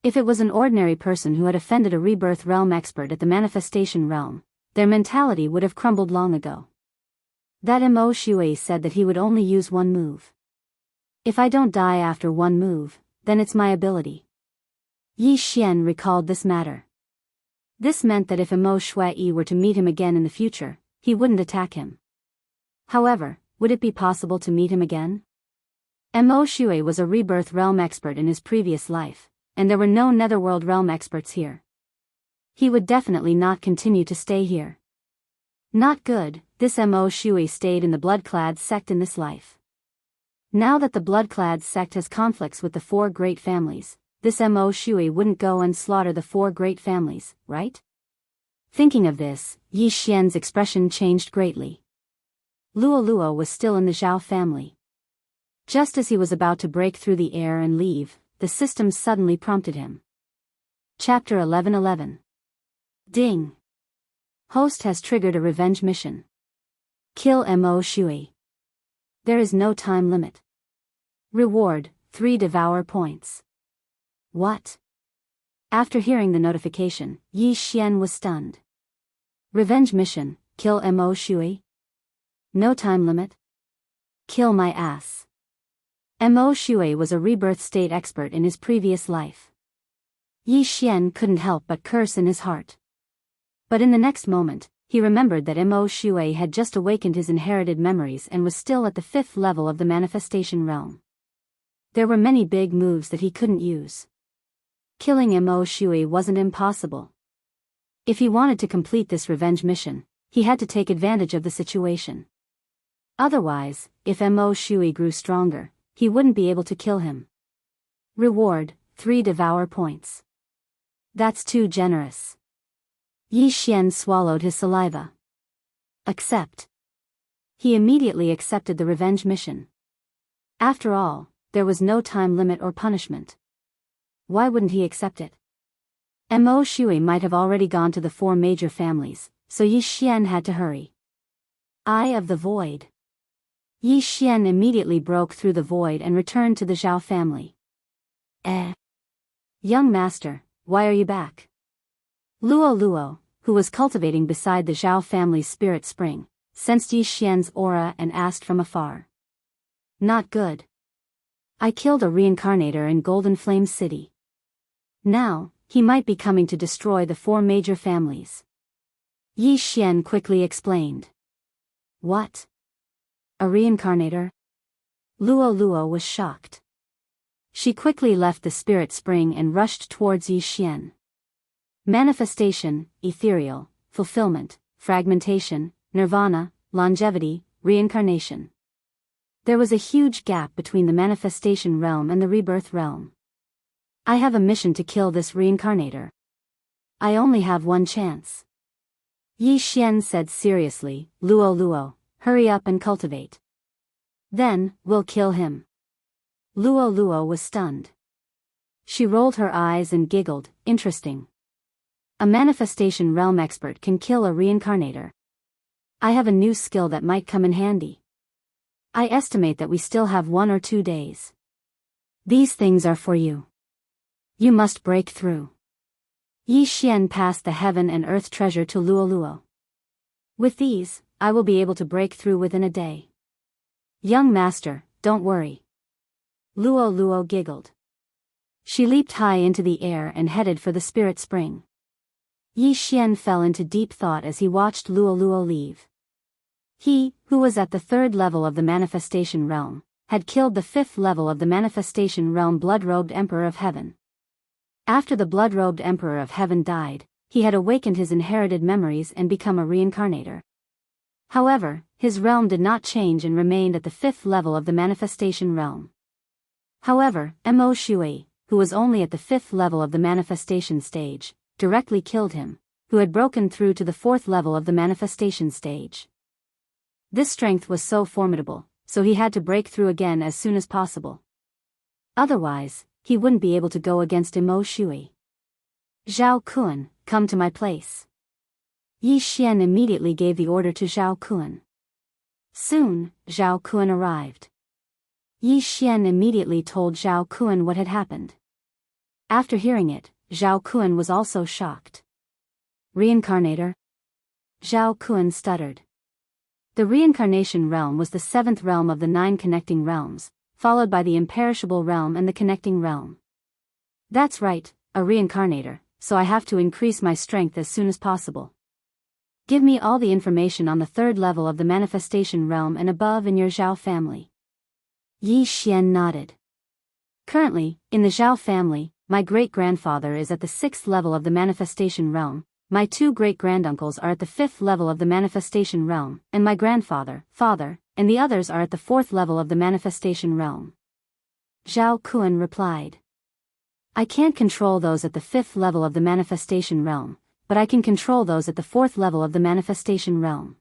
If it was an ordinary person who had offended a rebirth realm expert at the manifestation realm, their mentality would have crumbled long ago. That Mo Shui said that he would only use one move. If I don't die after one move, then it's my ability. Yi Xian recalled this matter. This meant that if Mo Shui were to meet him again in the future, he wouldn't attack him. However, would it be possible to meet him again? Mo Shui was a rebirth realm expert in his previous life, and there were no netherworld realm experts here. He would definitely not continue to stay here. Not good, this Mo Shui stayed in the blood-clad sect in this life. Now that the blood-clad sect has conflicts with the four great families, this Mo Shui wouldn't go and slaughter the four great families, right? Thinking of this, Yi Xian's expression changed greatly. Luo Luo was still in the Zhao family. Just as he was about to break through the air and leave, the system suddenly prompted him. Chapter 11:11. Ding! Host has triggered a revenge mission. Kill Mo Shui. There is no time limit. Reward, 3 devour points. What? After hearing the notification, Yi Xian was stunned. Revenge mission, kill Mo Shui? No time limit? Kill my ass. Mo Shui was a rebirth state expert in his previous life. Yi Xian couldn't help but curse in his heart. But in the next moment, he remembered that Mo Shui had just awakened his inherited memories and was still at the 5th level of the manifestation realm. There were many big moves that he couldn't use. Killing Mo Shui wasn't impossible. If he wanted to complete this revenge mission, he had to take advantage of the situation. Otherwise, if Mo Shui grew stronger, he wouldn't be able to kill him. Reward, 3 devour points. That's too generous. Yi Xian swallowed his saliva. Accept. He immediately accepted the revenge mission. After all, there was no time limit or punishment. Why wouldn't he accept it? Mo Shui might have already gone to the 4 major families, so Yi Xian had to hurry. Eye of the Void. Yi Xian immediately broke through the void and returned to the Zhao family. Young master, why are you back? Luo, who was cultivating beside the Zhao family's spirit spring, sensed Yi Xian's aura and asked from afar. Not good. I killed a reincarnator in Golden Flame City. Now, he might be coming to destroy the 4 major families. Yi Xian quickly explained. What? A reincarnator? Luo was shocked. She quickly left the spirit spring and rushed towards Yi Xian. Manifestation, ethereal, fulfillment, fragmentation, nirvana, longevity, reincarnation. There was a huge gap between the manifestation realm and the rebirth realm. I have a mission to kill this reincarnator. I only have one chance. Yi Xian said seriously, Luo, hurry up and cultivate. Then, we'll kill him. Luo was stunned. She rolled her eyes and giggled, interesting. A manifestation realm expert can kill a reincarnator. I have a new skill that might come in handy. I estimate that we still have 1 or 2 days. These things are for you. You must break through. Yi Xian passed the heaven and earth treasure to Luo. With these, I will be able to break through within a day. Young master, don't worry. Luo giggled. She leaped high into the air and headed for the spirit spring. Yi Xian fell into deep thought as he watched Luo leave. He, who was at the 3rd level of the manifestation realm, had killed the 5th level of the manifestation realm blood-robed Emperor of Heaven. After the blood-robed Emperor of Heaven died, he had awakened his inherited memories and become a reincarnator. However, his realm did not change and remained at the 5th level of the manifestation realm. However, Mo Shui, who was only at the 5th level of the manifestation stage, directly killed him, who had broken through to the 4th level of the manifestation stage. This strength was so formidable, so he had to break through again as soon as possible. Otherwise, he wouldn't be able to go against Mo Shui. Zhao Kun, come to my place. Yi Xian immediately gave the order to Zhao Kun. Soon, Zhao Kun arrived. Yi Xian immediately told Zhao Kun what had happened. After hearing it, Zhao Kun was also shocked. Reincarnator? Zhao Kun stuttered. The reincarnation realm was the 7th realm of the 9 connecting realms, followed by the imperishable realm and the connecting realm. That's right, a reincarnator, so I have to increase my strength as soon as possible. Give me all the information on the 3rd level of the manifestation realm and above in your Zhao family. Yi Xian nodded. Currently, in the Zhao family, my great-grandfather is at the 6th level of the manifestation realm, my 2 great-granduncles are at the 5th level of the manifestation realm, and my grandfather, father, and the others are at the 4th level of the manifestation realm. Zhao Kun replied. I can't control those at the 5th level of the manifestation realm, but I can control those at the 4th level of the manifestation realm.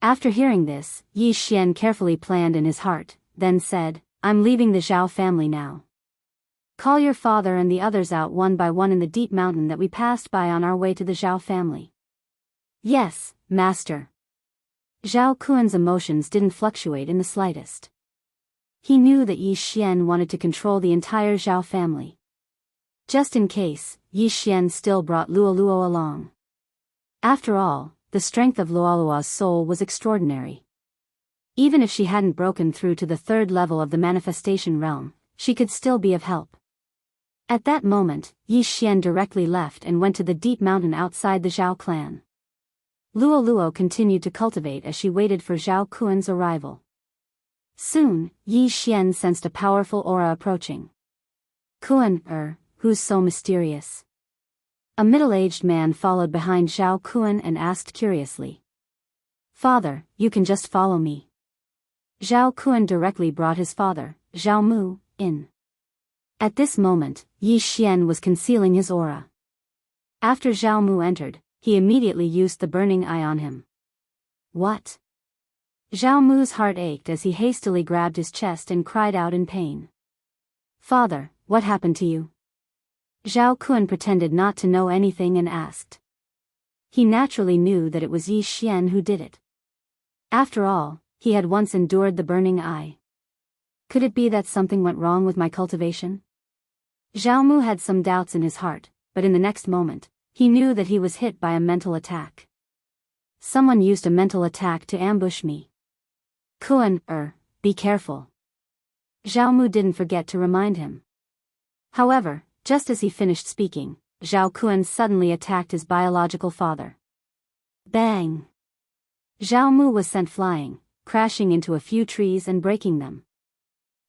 After hearing this, Yi Xian carefully planned in his heart, then said, I'm leaving the Zhao family now. Call your father and the others out one by one in the deep mountain that we passed by on our way to the Zhao family. Yes, master. Zhao Kun's emotions didn't fluctuate in the slightest. He knew that Yi Xian wanted to control the entire Zhao family. Just in case, Yi Xian still brought Luo along. After all, the strength of Luo's soul was extraordinary. Even if she hadn't broken through to the 3rd level of the manifestation realm, she could still be of help. At that moment, Yi Xian directly left and went to the deep mountain outside the Zhao clan. Luo continued to cultivate as she waited for Zhao Kun's arrival. Soon, Yi Xian sensed a powerful aura approaching. Kun, who's so mysterious? A middle-aged man followed behind Zhao Kun and asked curiously. Father, you can just follow me. Zhao Kun directly brought his father, Zhao Mu, in. At this moment, Yi Xian was concealing his aura. After Zhao Mu entered, he immediately used the burning eye on him. What? Zhao Mu's heart ached as he hastily grabbed his chest and cried out in pain. Father, what happened to you? Zhao Kun pretended not to know anything and asked. He naturally knew that it was Yi Xian who did it. After all, he had once endured the burning eye. Could it be that something went wrong with my cultivation? Jianghu had some doubts in his heart, but in the next moment, he knew that he was hit by a mental attack. Someone used a mental attack to ambush me. Kuan, be careful. Jianghu didn't forget to remind him. However, just as he finished speaking, Zhao Kuan suddenly attacked his biological father. Bang! Zhao Mu was sent flying, crashing into a few trees and breaking them.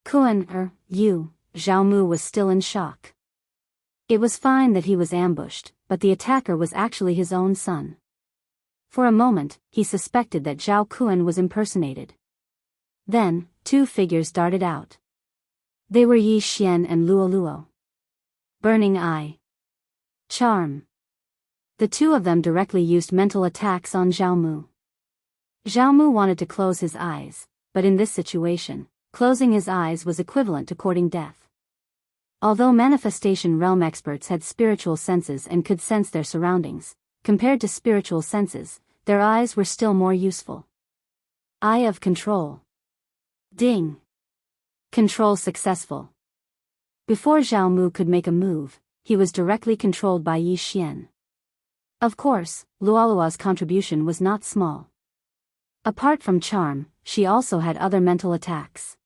Kuan, you, Zhao Mu was still in shock. It was fine that he was ambushed, but the attacker was actually his own son. For a moment, he suspected that Zhao Kuan was impersonated. Then, two figures darted out. They were Yi Xian and Luo Luo. Burning Eye. Charm. The two of them directly used mental attacks on Zhao Mu. Zhao Mu wanted to close his eyes, but in this situation, closing his eyes was equivalent to courting death. Although manifestation realm experts had spiritual senses and could sense their surroundings, compared to spiritual senses, their eyes were still more useful. Eye of Control. Ding! Control successful. Before Zhao Mu could make a move, he was directly controlled by Yi Xian. Of course, Luolua's contribution was not small. Apart from charm, she also had other mental attacks.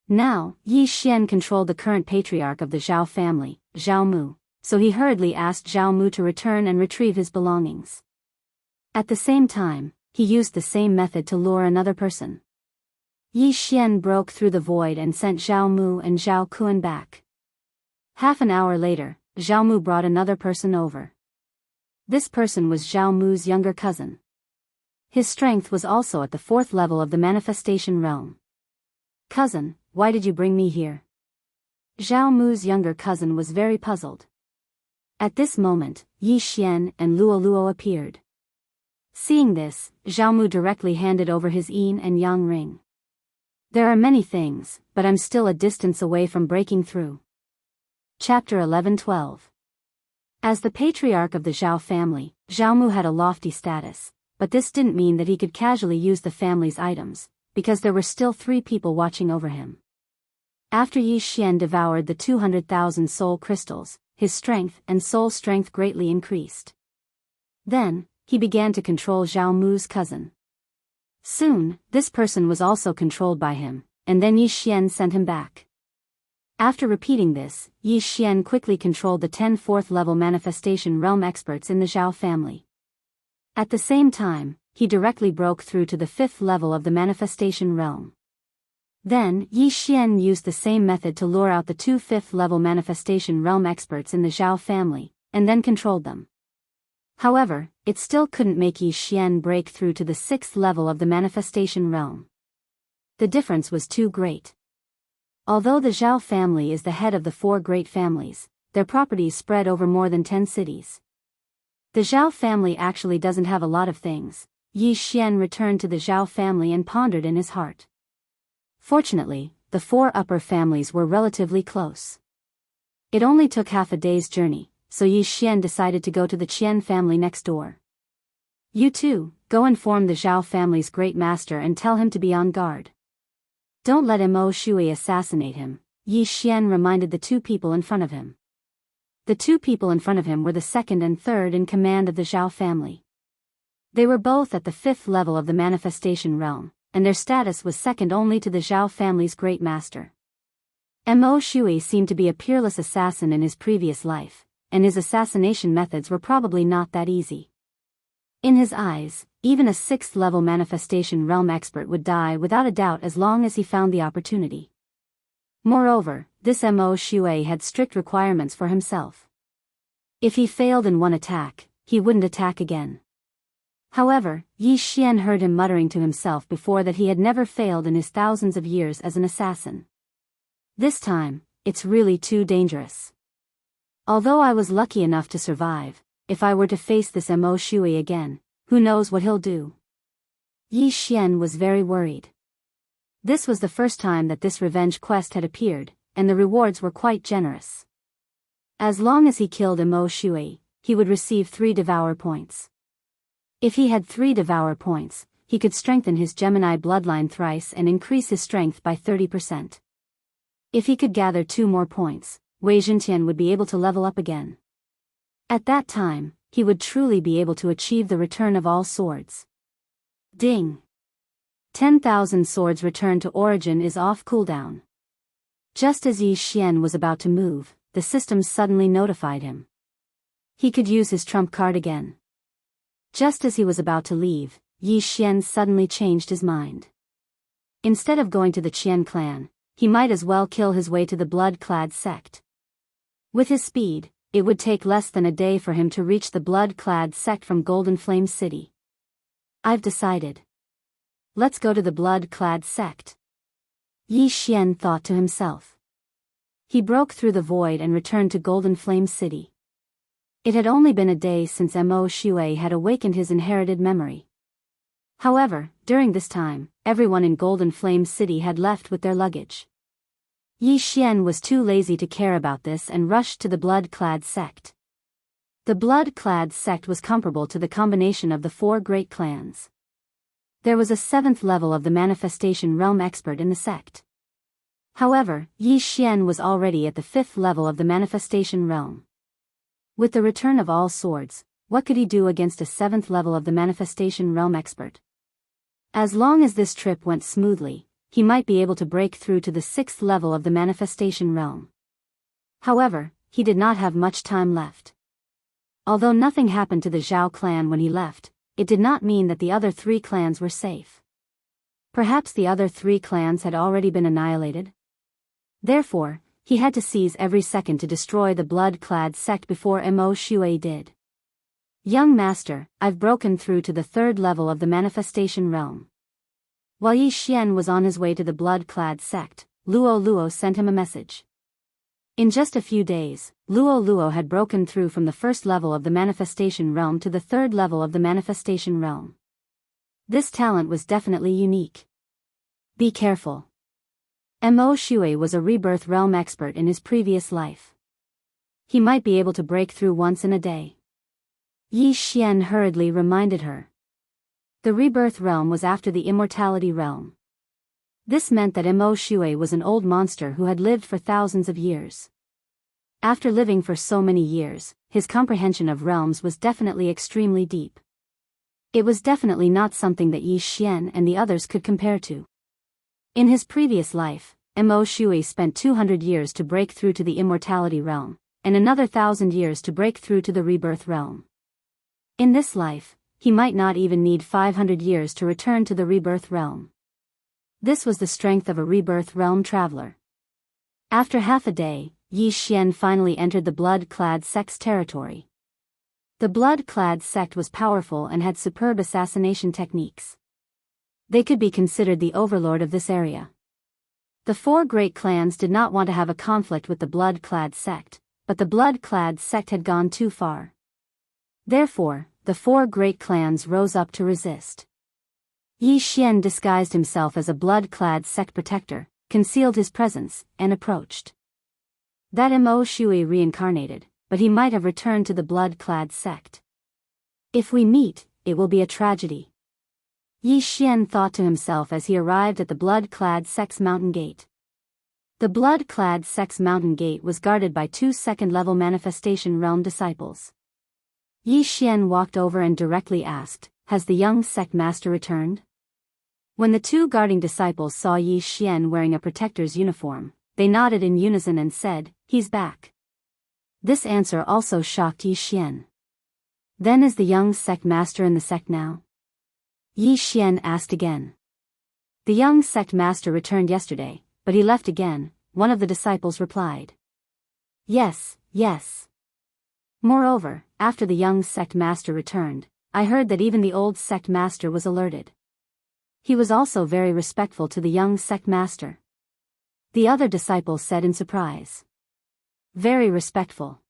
Now, Yi Xian controlled the current patriarch of the Zhao family, Zhao Mu, so he hurriedly asked Zhao Mu to return and retrieve his belongings. At the same time, he used the same method to lure another person. Yi Xian broke through the void and sent Zhao Mu and Zhao Kuan back. Half an hour later, Zhao Mu brought another person over. This person was Zhao Mu's younger cousin. His strength was also at the 4th level of the manifestation realm. Cousin, why did you bring me here? Zhao Mu's younger cousin was very puzzled. At this moment, Yi Xian and Luo Luo appeared. Seeing this, Zhao Mu directly handed over his yin and yang ring. There are many things, but I'm still a distance away from breaking through. Chapter 11-12. As the patriarch of the Zhao family, Zhao Mu had a lofty status, but this didn't mean that he could casually use the family's items, because there were still 3 people watching over him. After Yi Xian devoured the 200,000 soul crystals, his strength and soul strength greatly increased. Then, he began to control Zhao Mu's cousin. Soon, this person was also controlled by him, and then Yi Xian sent him back. After repeating this, Yi Xian quickly controlled the 10 4th level manifestation realm experts in the Zhao family. At the same time, he directly broke through to the 5th level of the manifestation realm. Then, Yi Xian used the same method to lure out the 2 5th level manifestation realm experts in the Zhao family, and then controlled them. However, it still couldn't make Yi Xian break through to the 6th level of the manifestation realm. The difference was too great. Although the Zhao family is the head of the 4 great families, their properties spread over more than 10 cities. The Zhao family actually doesn't have a lot of things. Yi Xian returned to the Zhao family and pondered in his heart. Fortunately, the 4 upper families were relatively close. It only took half a day's journey, so Yi Xian decided to go to the Qian family next door. You too, go inform the Zhao family's great master and tell him to be on guard. Don't let Mo Shui assassinate him, Yi Xian reminded the 2 people in front of him. The 2 people in front of him were the 2nd and 3rd in command of the Zhao family. They were both at the 5th level of the manifestation realm, and their status was second only to the Zhao family's great master. Mo Shui seemed to be a peerless assassin in his previous life, and his assassination methods were probably not that easy. In his eyes, even a 6th level manifestation realm expert would die without a doubt as long as he found the opportunity. Moreover, this Mo Shui had strict requirements for himself. If he failed in one attack, he wouldn't attack again. However, Yi Xian heard him muttering to himself before that he had never failed in his thousands of years as an assassin. This time, it's really too dangerous. Although I was lucky enough to survive, if I were to face this Mo Shui again, who knows what he'll do? Yi Xian was very worried. This was the first time that this revenge quest had appeared, and the rewards were quite generous. As long as he killed Mo Shui, he would receive 3 devour points. If he had 3 devour points, he could strengthen his Gemini bloodline thrice and increase his strength by 30%. If he could gather 2 more points, Wei Zhentian would be able to level up again. At that time, he would truly be able to achieve the return of all swords. Ding! 10,000 swords return to origin is off cooldown. Just as Yi Xian was about to move, the system suddenly notified him. He could use his trump card again. Just as he was about to leave, Yi Xian suddenly changed his mind. Instead of going to the Qian clan, he might as well kill his way to the blood-clad sect. With his speed, it would take less than a day for him to reach the blood-clad sect from Golden Flame City. I've decided. Let's go to the blood-clad sect. Yi Xian thought to himself. He broke through the void and returned to Golden Flame City. It had only been a day since Mo Shui had awakened his inherited memory. However, during this time, everyone in Golden Flame City had left with their luggage. Yi Xian was too lazy to care about this and rushed to the blood-clad sect. The blood-clad sect was comparable to the combination of the 4 great clans. There was a 7th level of the manifestation realm expert in the sect. However, Yi Xian was already at the 5th level of the manifestation realm. With the return of all swords, what could he do against a 7th level of the manifestation realm expert? As long as this trip went smoothly, he might be able to break through to the 6th level of the manifestation realm. However, he did not have much time left. Although nothing happened to the Zhao clan when he left, it did not mean that the other 3 clans were safe. Perhaps the other 3 clans had already been annihilated? Therefore, he had to seize every second to destroy the blood-clad sect before Mo Shui did. Young master, I've broken through to the 3rd level of the manifestation realm. While Yi Xian was on his way to the blood-clad sect, Luo Luo sent him a message. In just a few days, Luo Luo had broken through from the 1st level of the manifestation realm to the 3rd level of the manifestation realm. This talent was definitely unique. Be careful. Mo Shui was a rebirth realm expert in his previous life. He might be able to break through once in a day. Yi Xian hurriedly reminded her. The rebirth realm was after the immortality realm. This meant that Mo Shui was an old monster who had lived for thousands of years. After living for so many years, his comprehension of realms was definitely extremely deep. It was definitely not something that Yi Xian and the others could compare to. In his previous life, Mo Shui spent 200 years to break through to the immortality realm, and another 1,000 years to break through to the rebirth realm. In this life, he might not even need 500 years to return to the rebirth realm. This was the strength of a rebirth realm traveler. After half a day, Yi Xian finally entered the blood-clad sect's territory. The blood-clad sect was powerful and had superb assassination techniques. They could be considered the overlord of this area. The 4 great clans did not want to have a conflict with the blood-clad sect, but the blood-clad sect had gone too far. Therefore, the 4 great clans rose up to resist. Yi Xian disguised himself as a blood-clad sect protector, concealed his presence, and approached. That Mo Shui reincarnated, but he might have returned to the blood-clad sect. If we meet, it will be a tragedy. Yi Xian thought to himself as he arrived at the blood-clad sect's mountain gate. The blood-clad sect's mountain gate was guarded by 2 second-level manifestation realm disciples. Yi Xian walked over and directly asked, "Has the young sect master returned?" When the 2 guarding disciples saw Yi Xian wearing a protector's uniform, they nodded in unison and said, "He's back." This answer also shocked Yi Xian. "Then is the young sect master in the sect now?" Yi Xian asked again. "The young sect master returned yesterday, but he left again," one of the disciples replied. "Yes, yes. Moreover, after the young sect master returned, I heard that even the old sect master was alerted. He was also very respectful to the young sect master." The other disciple said in surprise. "Very respectful."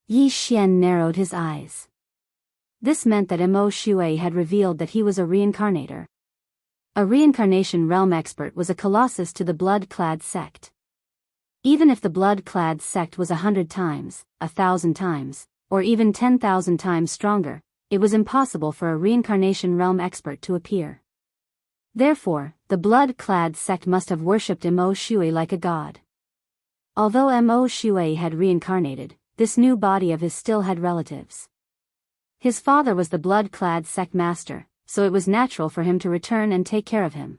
Yi Xian narrowed his eyes. This meant that Mo Shui had revealed that he was a reincarnator. A reincarnation realm expert was a colossus to the blood-clad sect. Even if the blood-clad sect was 100 times, 1,000 times, or even 10,000 times stronger, it was impossible for a reincarnation realm expert to appear. Therefore, the blood-clad sect must have worshipped Mo Shui like a god. Although Mo Shui had reincarnated, this new body of his still had relatives. His father was the blood-clad sect master, so it was natural for him to return and take care of him.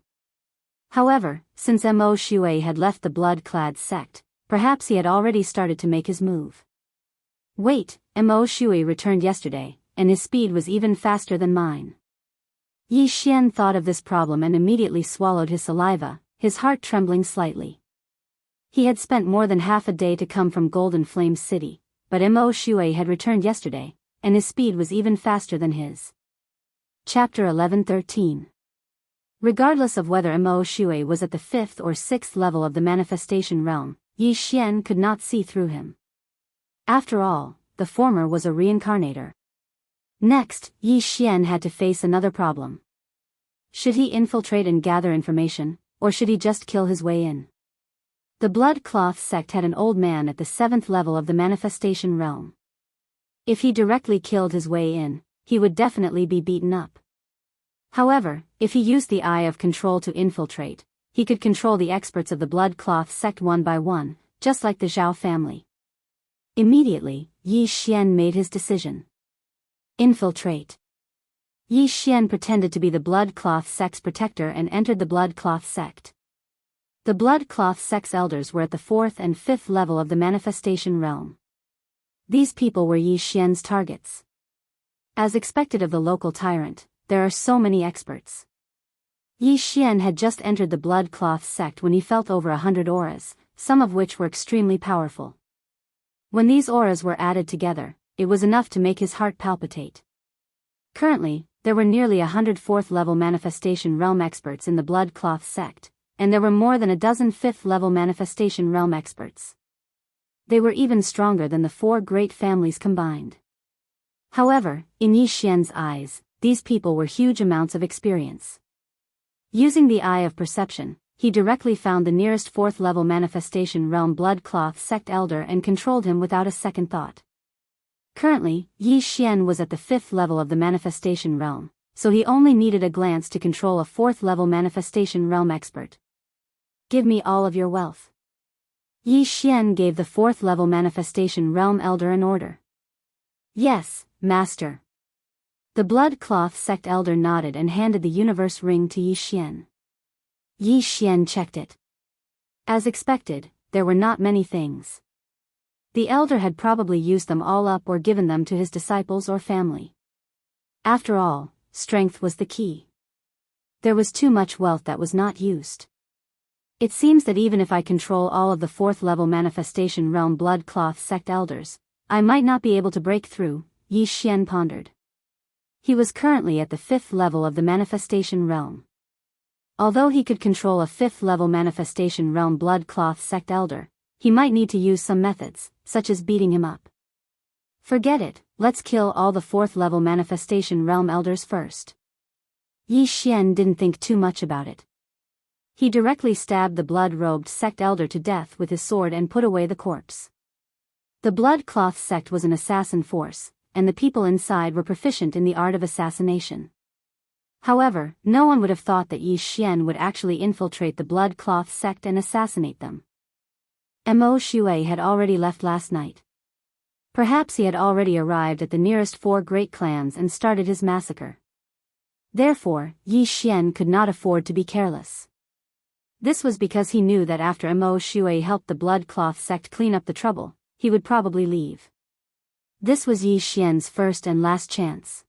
However, since Mo Shui had left the blood-clad sect, perhaps he had already started to make his move. Wait, Mo Shui returned yesterday, and his speed was even faster than mine. Yi Xian thought of this problem and immediately swallowed his saliva, his heart trembling slightly. He had spent more than half a day to come from Golden Flame City, but Mo Shui had returned yesterday, and his speed was even faster than his. Chapter 11:13. Regardless of whether Mo Shui was at the 5th or 6th level of the manifestation realm, Yi Xian could not see through him. After all, the former was a reincarnator. Next, Yi Xian had to face another problem. Should he infiltrate and gather information, or should he just kill his way in? The Blood Cloth sect had an old man at the 7th level of the manifestation realm. If he directly killed his way in, he would definitely be beaten up. However, if he used the Eye of Control to infiltrate, he could control the experts of the Blood Cloth sect one by one, just like the Zhao family. Immediately, Yi Xian made his decision. Infiltrate. Yi Xian pretended to be the Blood Cloth sect's protector and entered the Blood Cloth sect. The Blood Cloth sect's elders were at the 4th and 5th level of the manifestation realm. These people were Yi Xian's targets. As expected of the local tyrant, there are so many experts. Yi Xian had just entered the Blood Cloth sect when he felt over 100 auras, some of which were extremely powerful. When these auras were added together, it was enough to make his heart palpitate. Currently, there were nearly 100 4th-level manifestation realm experts in the Blood Cloth sect, and there were more than a dozen 5th-level manifestation realm experts. They were even stronger than the 4 great families combined. However, in Yi Xian's eyes, these people were huge amounts of experience. Using the Eye of Perception, he directly found the nearest 4th-level manifestation realm Blood Cloth sect elder and controlled him without a second thought. Currently, Yi Xian was at the 5th level of the manifestation realm, so he only needed a glance to control a 4th-level manifestation realm expert. Give me all of your wealth. Yi Xian gave the 4th-level manifestation realm elder an order. Yes, master. The Blood Cloth sect elder nodded and handed the universe ring to Yi Xian. Yi Xian checked it. As expected, there were not many things. The elder had probably used them all up or given them to his disciples or family. After all, strength was the key. There was too much wealth that was not used. It seems that even if I control all of the 4th-level manifestation realm Blood Cloth sect elders, I might not be able to break through, Yi Xian pondered. He was currently at the 5th level of the manifestation realm. Although he could control a 5th-level manifestation realm Blood Cloth sect elder, he might need to use some methods, such as beating him up. Forget it, let's kill all the 4th-level manifestation realm elders first. Yi Xian didn't think too much about it. He directly stabbed the blood-robed sect elder to death with his sword and put away the corpse. The Blood Cloth sect was an assassin force, and the people inside were proficient in the art of assassination. However, no one would have thought that Yi Xian would actually infiltrate the Blood Cloth sect and assassinate them. Mo Shui had already left last night. Perhaps he had already arrived at the nearest 4 great clans and started his massacre. Therefore, Yi Xian could not afford to be careless. This was because he knew that after Mo Shui helped the Blood Cloth sect clean up the trouble, he would probably leave. This was Yi Xian's first and last chance.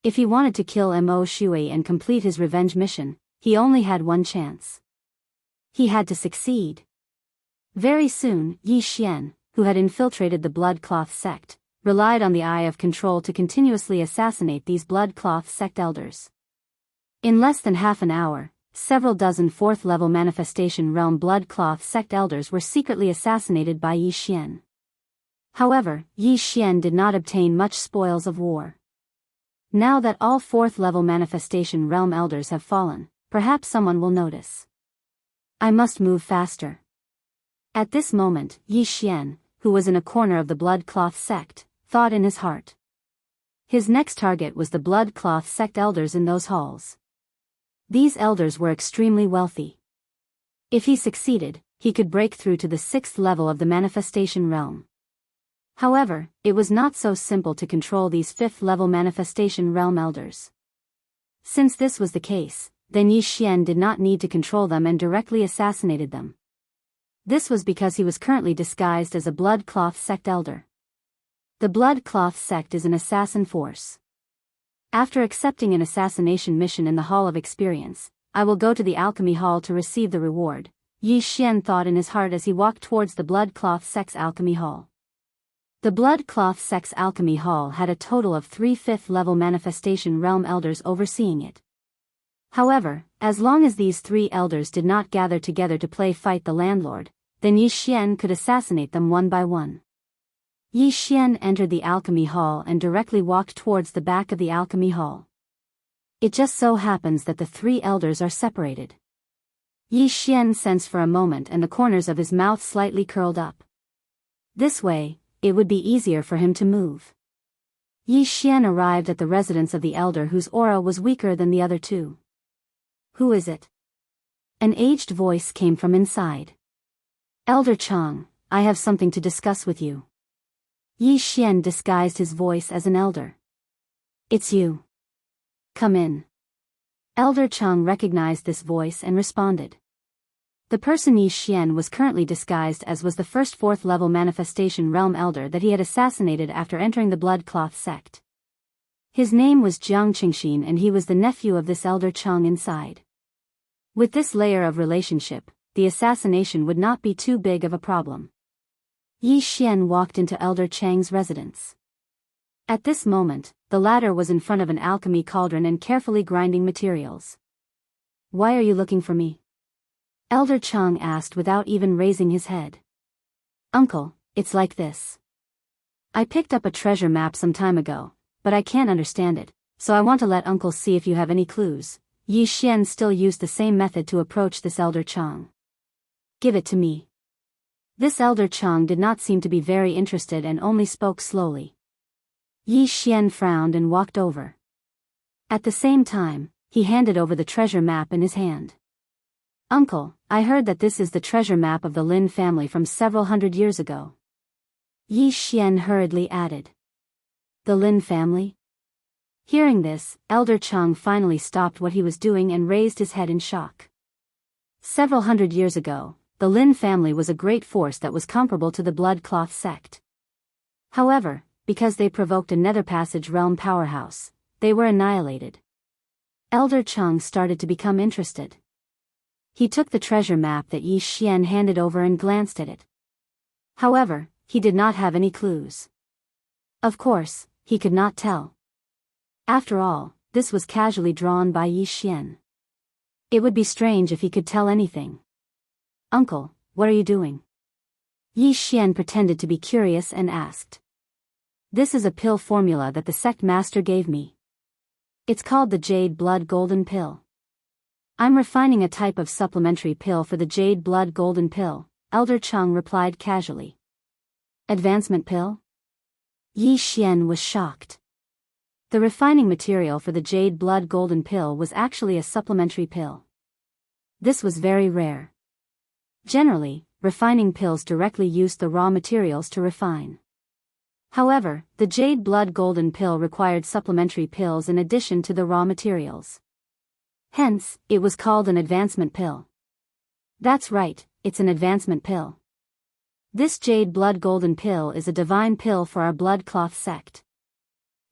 If he wanted to kill Mo Shui and complete his revenge mission, he only had one chance. He had to succeed. Very soon, Yi Xian, who had infiltrated the Blood Cloth sect, relied on the Eye of Control to continuously assassinate these Blood Cloth sect elders. In less than half an hour, several dozen 4th-level manifestation realm Blood Cloth sect elders were secretly assassinated by Yi Xian. However, Yi Xian did not obtain much spoils of war. Now that all 4th-level manifestation realm elders have fallen, perhaps someone will notice. I must move faster. At this moment, Yi Xian, who was in a corner of the Blood Cloth sect, thought in his heart. His next target was the blood cloth sect elders in those halls. These elders were extremely wealthy. If he succeeded, he could break through to the 6th level of the manifestation realm. However, it was not so simple to control these 5th-level manifestation realm elders. Since this was the case, then Yi Xian did not need to control them and directly assassinated them. This was because he was currently disguised as a blood cloth sect elder. The blood cloth sect is an assassin force. After accepting an assassination mission in the Hall of Experience, I will go to the Alchemy Hall to receive the reward, Yi Xian thought in his heart as he walked towards the blood cloth sect's Alchemy Hall. The blood cloth sect's Alchemy Hall had a total of 3 5th-level manifestation realm elders overseeing it. However, as long as these 3 elders did not gather together to play fight the landlord, then Yi Xian could assassinate them one by one. Yi Xian entered the Alchemy Hall and directly walked towards the back of the Alchemy Hall. It just so happens that the 3 elders are separated. Yi Xian sensed for a moment and the corners of his mouth slightly curled up. This way, it would be easier for him to move. Yi Xian arrived at the residence of the elder whose aura was weaker than the other 2. Who is it? An aged voice came from inside. Elder Chang, I have something to discuss with you. Yi Xian disguised his voice as an elder. It's you. Come in. Elder Chang recognized this voice and responded. The person Yi Xian was currently disguised as was the first 4th-level manifestation realm elder that he had assassinated after entering the blood cloth sect. His name was Jianghu and he was the nephew of this elder Chang inside. With this layer of relationship, the assassination would not be too big of a problem. Yi Xian walked into Elder Chang's residence. At this moment, the latter was in front of an alchemy cauldron and carefully grinding materials. Why are you looking for me? Elder Chang asked without even raising his head. Uncle, it's like this. I picked up a treasure map some time ago, but I can't understand it, so I want to let Uncle see if you have any clues. Yi Xian still used the same method to approach this Elder Chang. Give it to me. This Elder Chang did not seem to be very interested and only spoke slowly. Yi Xian frowned and walked over. At the same time, he handed over the treasure map in his hand. Uncle, I heard that this is the treasure map of the Lin family from several hundred years ago. Yi Xian hurriedly added. The Lin family? Hearing this, Elder Chang finally stopped what he was doing and raised his head in shock. Several hundred years ago, the Lin family was a great force that was comparable to the blood cloth sect. However, because they provoked a nether passage realm powerhouse, they were annihilated. Elder Chang started to become interested. He took the treasure map that Yi Xian handed over and glanced at it. However, he did not have any clues. Of course, he could not tell. After all, this was casually drawn by Yi Xian. It would be strange if he could tell anything. Uncle, what are you doing? Yi Xian pretended to be curious and asked. This is a pill formula that the sect master gave me. It's called the Jade Blood Golden Pill. I'm refining a type of supplementary pill for the Jade Blood Golden Pill, Elder Chang replied casually. Advancement pill? Yi Xian was shocked. The refining material for the Jade Blood Golden Pill was actually a supplementary pill. This was very rare. Generally, refining pills directly used the raw materials to refine. However, the Jade Blood Golden Pill required supplementary pills in addition to the raw materials. Hence, it was called an advancement pill. That's right, it's an advancement pill. This Jade Blood Golden Pill is a divine pill for our blood cloth sect.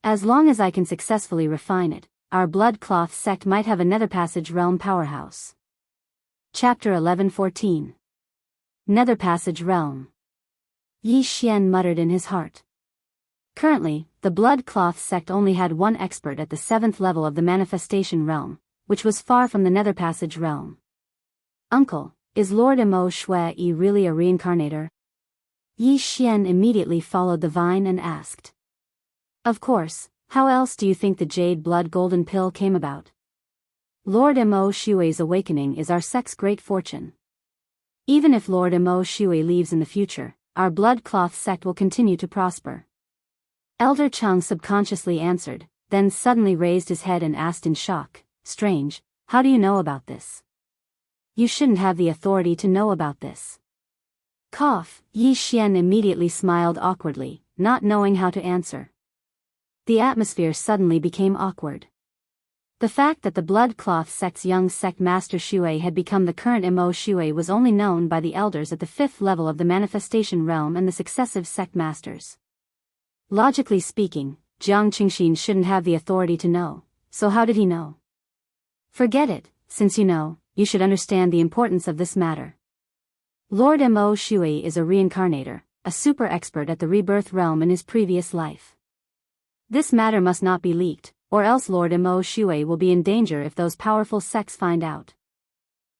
As long as I can successfully refine it, our blood cloth sect might have a nether passage realm powerhouse. Chapter 11:14. Nether Passage Realm. Yi Xian muttered in his heart. Currently, the blood cloth sect only had one expert at the 7th level of the manifestation realm, which was far from the nether passage realm. Uncle, is Lord Mo Shui really a reincarnator? Yi Xian immediately followed the vine and asked. Of course, how else do you think the Jade Blood Golden Pill came about? Lord Mo Shui's awakening is our sect's great fortune. Even if Lord Mo Shui leaves in the future, our blood cloth sect will continue to prosper. Elder Chang subconsciously answered, then suddenly raised his head and asked in shock, "Strange, how do you know about this? You shouldn't have the authority to know about this." Cough. Yi Xian immediately smiled awkwardly, not knowing how to answer. The atmosphere suddenly became awkward. The fact that the Blood Cloth sect's young sect master Shui had become the current Mo Shui was only known by the elders at the 5th level of the manifestation realm and the successive sect masters. Logically speaking, Jiang Qingxin shouldn't have the authority to know, so how did he know? Forget it, since you know, you should understand the importance of this matter. Lord Mo Shui is a reincarnator, a super expert at the rebirth realm in his previous life. This matter must not be leaked, or else Lord Mo Shui will be in danger if those powerful sects find out.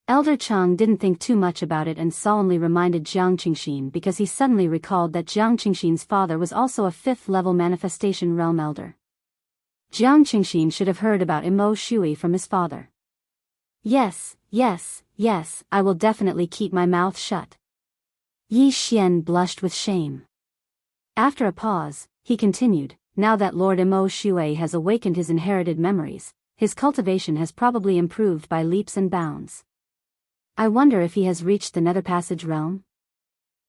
Elder Chang didn't think too much about it and solemnly reminded Jiang Qingxin because he suddenly recalled that Jiang Qingxin's father was also a 5th level manifestation realm elder. Jiang Qingxin should have heard about Mo Shui from his father. Yes, I will definitely keep my mouth shut. Yi Xian blushed with shame. After a pause, he continued, "Now that Lord Mo Shui has awakened his inherited memories, his cultivation has probably improved by leaps and bounds. I wonder if he has reached the Nether Passage realm?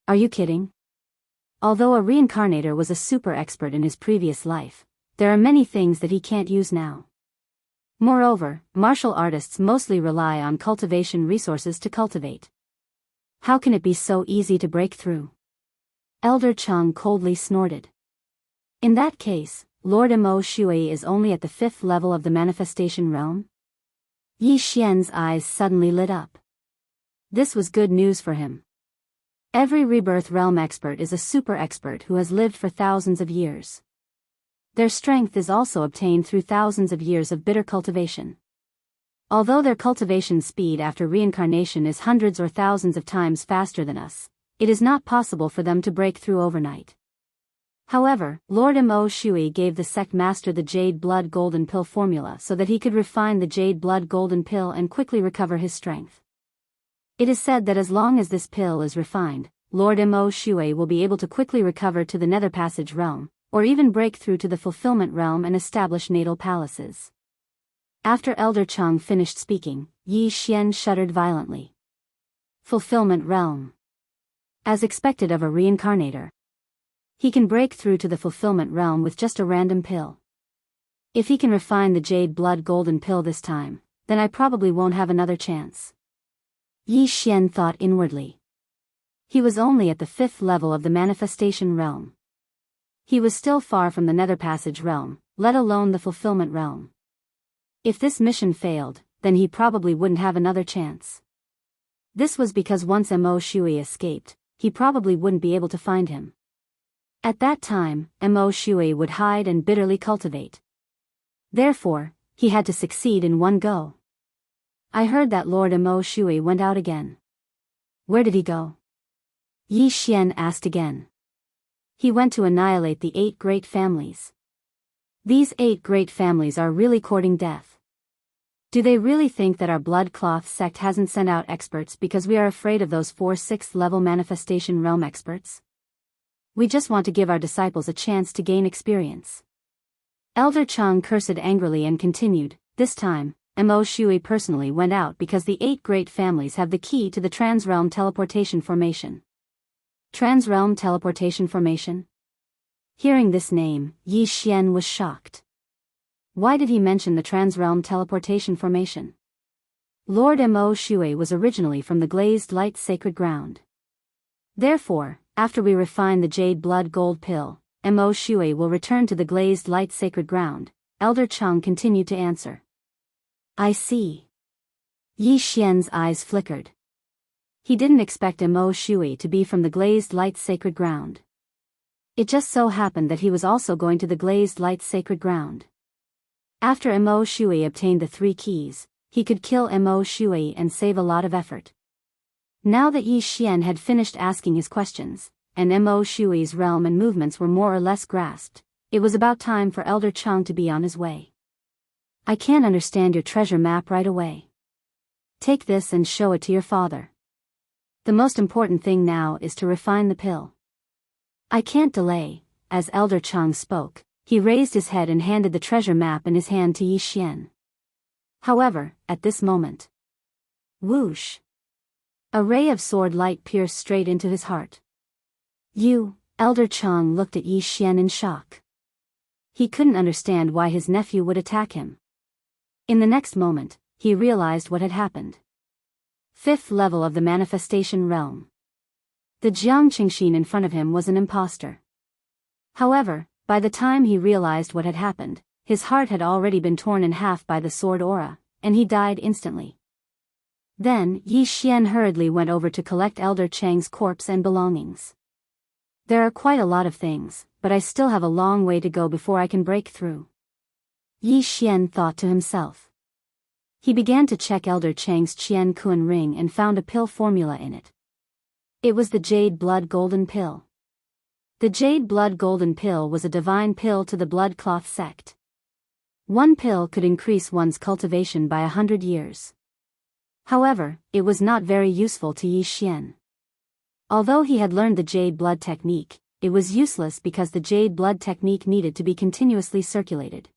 Are you kidding? Although a reincarnator was a super expert in his previous life, there are many things that he can't use now. Moreover, martial artists mostly rely on cultivation resources to cultivate. How can it be so easy to break through?" Elder Chang coldly snorted. "In that case, Lord Mo Shui is only at the 5th level of the manifestation realm?" Yi Xian's eyes suddenly lit up. This was good news for him. Every rebirth realm expert is a super expert who has lived for thousands of years. Their strength is also obtained through thousands of years of bitter cultivation. Although their cultivation speed after reincarnation is hundreds or thousands of times faster than us, it is not possible for them to break through overnight. However, Lord Mo Shui gave the sect master the Jade Blood Golden Pill formula so that he could refine the Jade Blood Golden Pill and quickly recover his strength. It is said that as long as this pill is refined, Lord Mo Shui will be able to quickly recover to the Nether Passage realm, or even break through to the Fulfillment realm and establish natal palaces. After Elder Chang finished speaking, Yi Xian shuddered violently. Fulfillment realm. As expected of a reincarnator, he can break through to the fulfillment realm with just a random pill. If he can refine the Jade Blood Golden Pill this time, then I probably won't have another chance. Yi Xian thought inwardly. He was only at the 5th level of the manifestation realm. He was still far from the Nether Passage realm, let alone the fulfillment realm. If this mission failed, then he probably wouldn't have another chance. This was because once Mo Shui escaped, he probably wouldn't be able to find him. At that time, Mo Shui would hide and bitterly cultivate. Therefore, he had to succeed in one go. I heard that Lord Mo Shui went out again. Where did he go? Yi Xian asked again. He went to annihilate the 8 great families. These 8 great families are really courting death. Do they really think that our Blood Cloth sect hasn't sent out experts because we are afraid of those 4 6th level manifestation realm experts? We just want to give our disciples a chance to gain experience. Elder Chang cursed angrily and continued, "This time, Mo Shui personally went out because the 8 great families have the key to the Transrealm Teleportation Formation." Transrealm Teleportation Formation? Hearing this name, Yi Xian was shocked. Why did he mention the Transrealm Teleportation Formation? Lord Mo Shui was originally from the Glazed Light Sacred Ground. Therefore, after we refine the Jade Blood Gold Pill, Mo Shui will return to the Glazed Light Sacred Ground. Elder Chang continued to answer. I see. Yi Xian's eyes flickered. He didn't expect Mo Shui to be from the Glazed Light Sacred Ground. It just so happened that he was also going to the Glazed Light Sacred Ground. After Mo Shui obtained the 3 keys, he could kill Mo Shui and save a lot of effort. Now that Yi Xian had finished asking his questions, and Mo Shui's realm and movements were more or less grasped, it was about time for Elder Chang to be on his way. I can't understand your treasure map right away. Take this and show it to your father. The most important thing now is to refine the pill. I can't delay, as Elder Chang spoke, he raised his head and handed the treasure map in his hand to Yi Xian. However, at this moment, whoosh! A ray of sword light pierced straight into his heart. You, Elder Chang looked at Yi Xian in shock. He couldn't understand why his nephew would attack him. In the next moment, he realized what had happened. 5th level of the manifestation realm. The Jianghu in front of him was an impostor. However, by the time he realized what had happened, his heart had already been torn in half by the sword aura, and he died instantly. Then, Yi Xian hurriedly went over to collect Elder Chang's corpse and belongings. There are quite a lot of things, but I still have a long way to go before I can break through. Yi Xian thought to himself. He began to check Elder Chang's Qian Kun ring and found a pill formula in it. It was the Jade Blood Golden Pill. The Jade Blood Golden Pill was a divine pill to the Blood Cloth sect. One pill could increase one's cultivation by 100 years. However, it was not very useful to Yi Xian. Although he had learned the Jade Blood technique, it was useless because the Jade Blood technique needed to be continuously circulated.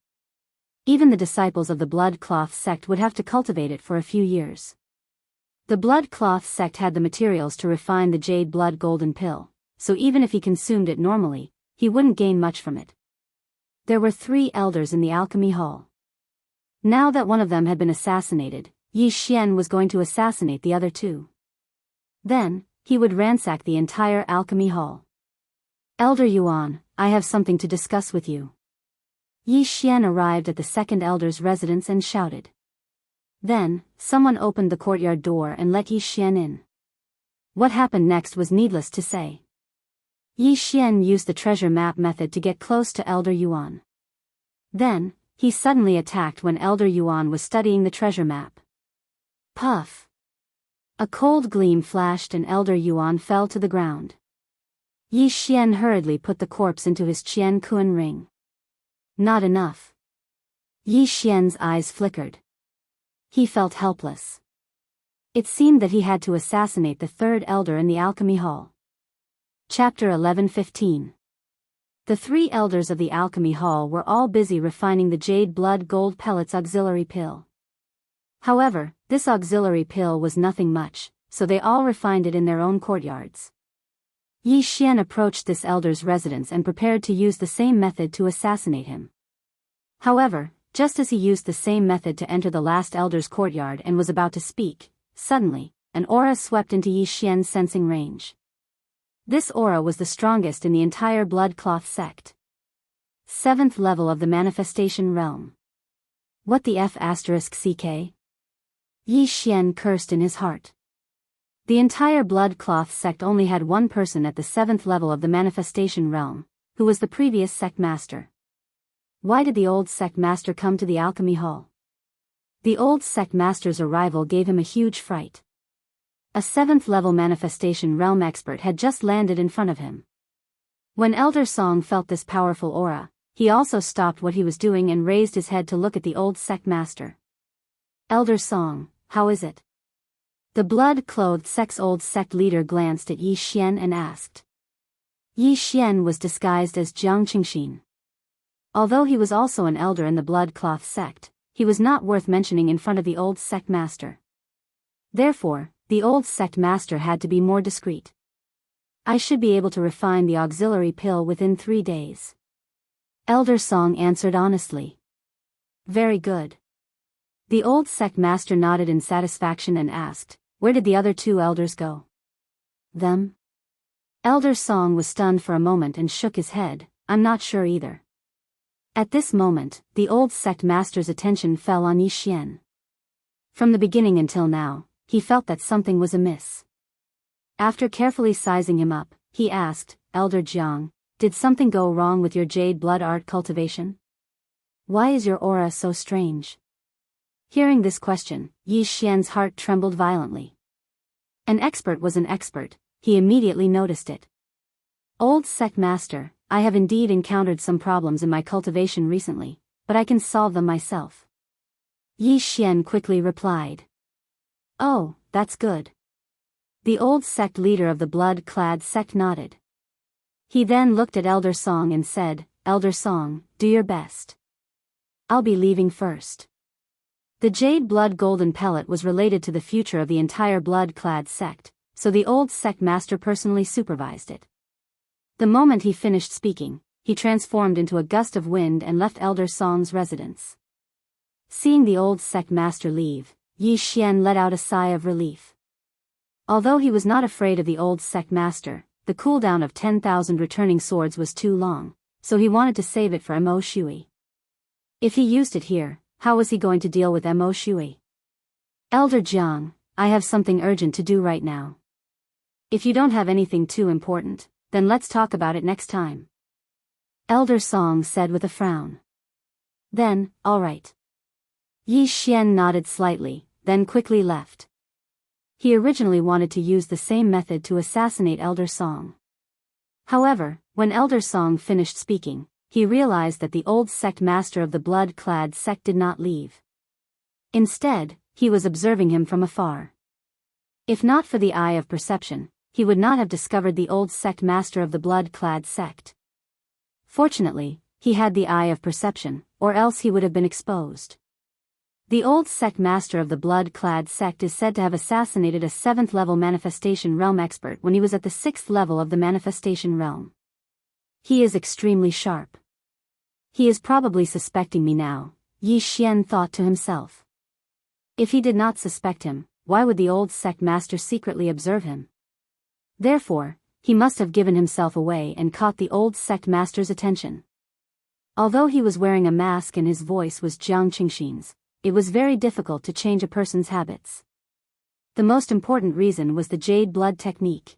Even the disciples of the Blood Cloth sect would have to cultivate it for a few years. The Blood Cloth sect had the materials to refine the Jade Blood Golden Pill, so even if he consumed it normally, he wouldn't gain much from it. There were 3 elders in the alchemy hall. Now that one of them had been assassinated, Yi Xian was going to assassinate the other 2. Then, he would ransack the entire alchemy hall. Elder Yuan, I have something to discuss with you. Yi Xian arrived at the second elder's residence and shouted. Then, someone opened the courtyard door and let Yi Xian in. What happened next was needless to say. Yi Xian used the treasure map method to get close to Elder Yuan. Then, he suddenly attacked when Elder Yuan was studying the treasure map. Puff! A cold gleam flashed and Elder Yuan fell to the ground. Yi Xian hurriedly put the corpse into his Qian Kun ring. Not enough. Yi Xian's eyes flickered. He felt helpless. It seemed that he had to assassinate the 3rd elder in the alchemy hall. Chapter 11:15. The 3 elders of the alchemy hall were all busy refining the Jade Blood Gold Pellets auxiliary pill. However, this auxiliary pill was nothing much, so they all refined it in their own courtyards. Yi Xian approached this elder's residence and prepared to use the same method to assassinate him. However, just as he used the same method to enter the last elder's courtyard and was about to speak, suddenly, an aura swept into Yi Xian's sensing range. This aura was the strongest in the entire Blood Cloth sect. 7th level of the manifestation realm. What the F***ck? Yi Xian cursed in his heart. The entire Blood Cloth sect only had one person at the 7th level of the manifestation realm, who was the previous sect master. Why did the old sect master come to the alchemy hall? The old sect master's arrival gave him a huge fright. A 7th level manifestation realm expert had just landed in front of him. When Elder Song felt this powerful aura, he also stopped what he was doing and raised his head to look at the old sect master. Elder Song, how is it? The blood-clothed sect's old sect leader glanced at Yi Xian and asked. Yi Xian was disguised as Jianghu. Although he was also an elder in the Blood Cloth sect, he was not worth mentioning in front of the old sect master. Therefore, the old sect master had to be more discreet. I should be able to refine the auxiliary pill within 3 days. Elder Song answered honestly. Very good. The old sect master nodded in satisfaction and asked, where did the other 2 elders go? Them? Elder Song was stunned for a moment and shook his head, I'm not sure either. At this moment, the old sect master's attention fell on Yi Xian. From the beginning until now, he felt that something was amiss. After carefully sizing him up, he asked, Elder Jiang, did something go wrong with your jade blood art cultivation? Why is your aura so strange? Hearing this question, Yi Xian's heart trembled violently. An expert was an expert, he immediately noticed it. Old sect master, I have indeed encountered some problems in my cultivation recently, but I can solve them myself. Yi Xian quickly replied. Oh, that's good. The old sect leader of the blood-clad sect nodded. He then looked at Elder Song and said, "Elder Song, do your best. I'll be leaving first." The jade blood golden pellet was related to the future of the entire blood-clad sect, so the old sect master personally supervised it. The moment he finished speaking, he transformed into a gust of wind and left Elder Song's residence. Seeing the old sect master leave, Yi Xian let out a sigh of relief. Although he was not afraid of the old sect master, the cooldown of 10,000 returning swords was too long, so he wanted to save it for Mo Shui. If he used it here, how was he going to deal with Mo Shui? "Elder Jiang, I have something urgent to do right now. If you don't have anything too important, then let's talk about it next time," Elder Song said with a frown. "Then, all right." Yi Xian nodded slightly, then quickly left. He originally wanted to use the same method to assassinate Elder Song. However, when Elder Song finished speaking, he realized that the old sect master of the blood-clad sect did not leave. Instead, he was observing him from afar. If not for the eye of perception, he would not have discovered the old sect master of the blood-clad sect. Fortunately, he had the eye of perception, or else he would have been exposed. The old sect master of the blood-clad sect is said to have assassinated a 7th-level manifestation realm expert when he was at the 6th level of the manifestation realm. He is extremely sharp. He is probably suspecting me now, Yi Xian thought to himself. If he did not suspect him, why would the old sect master secretly observe him? Therefore, he must have given himself away and caught the old sect master's attention. Although he was wearing a mask and his voice was Jiang Qingxin's, it was very difficult to change a person's habits. The most important reason was the jade blood technique.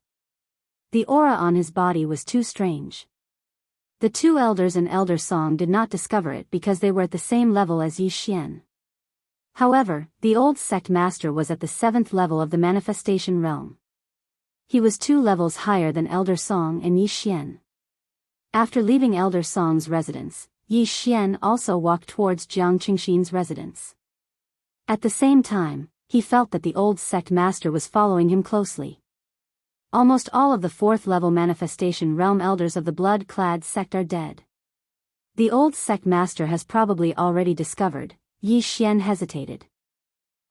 The aura on his body was too strange. The two elders and Elder Song did not discover it because they were at the same level as Yi Xian. However, the old sect master was at the 7th level of the manifestation realm. He was 2 levels higher than Elder Song and Yi Xian. After leaving Elder Song's residence, Yi Xian also walked towards Jiang Qingxin's residence. At the same time, he felt that the old sect master was following him closely. Almost all of the 4th-level manifestation realm elders of the blood-clad sect are dead. The old sect master has probably already discovered. Yi Xian hesitated.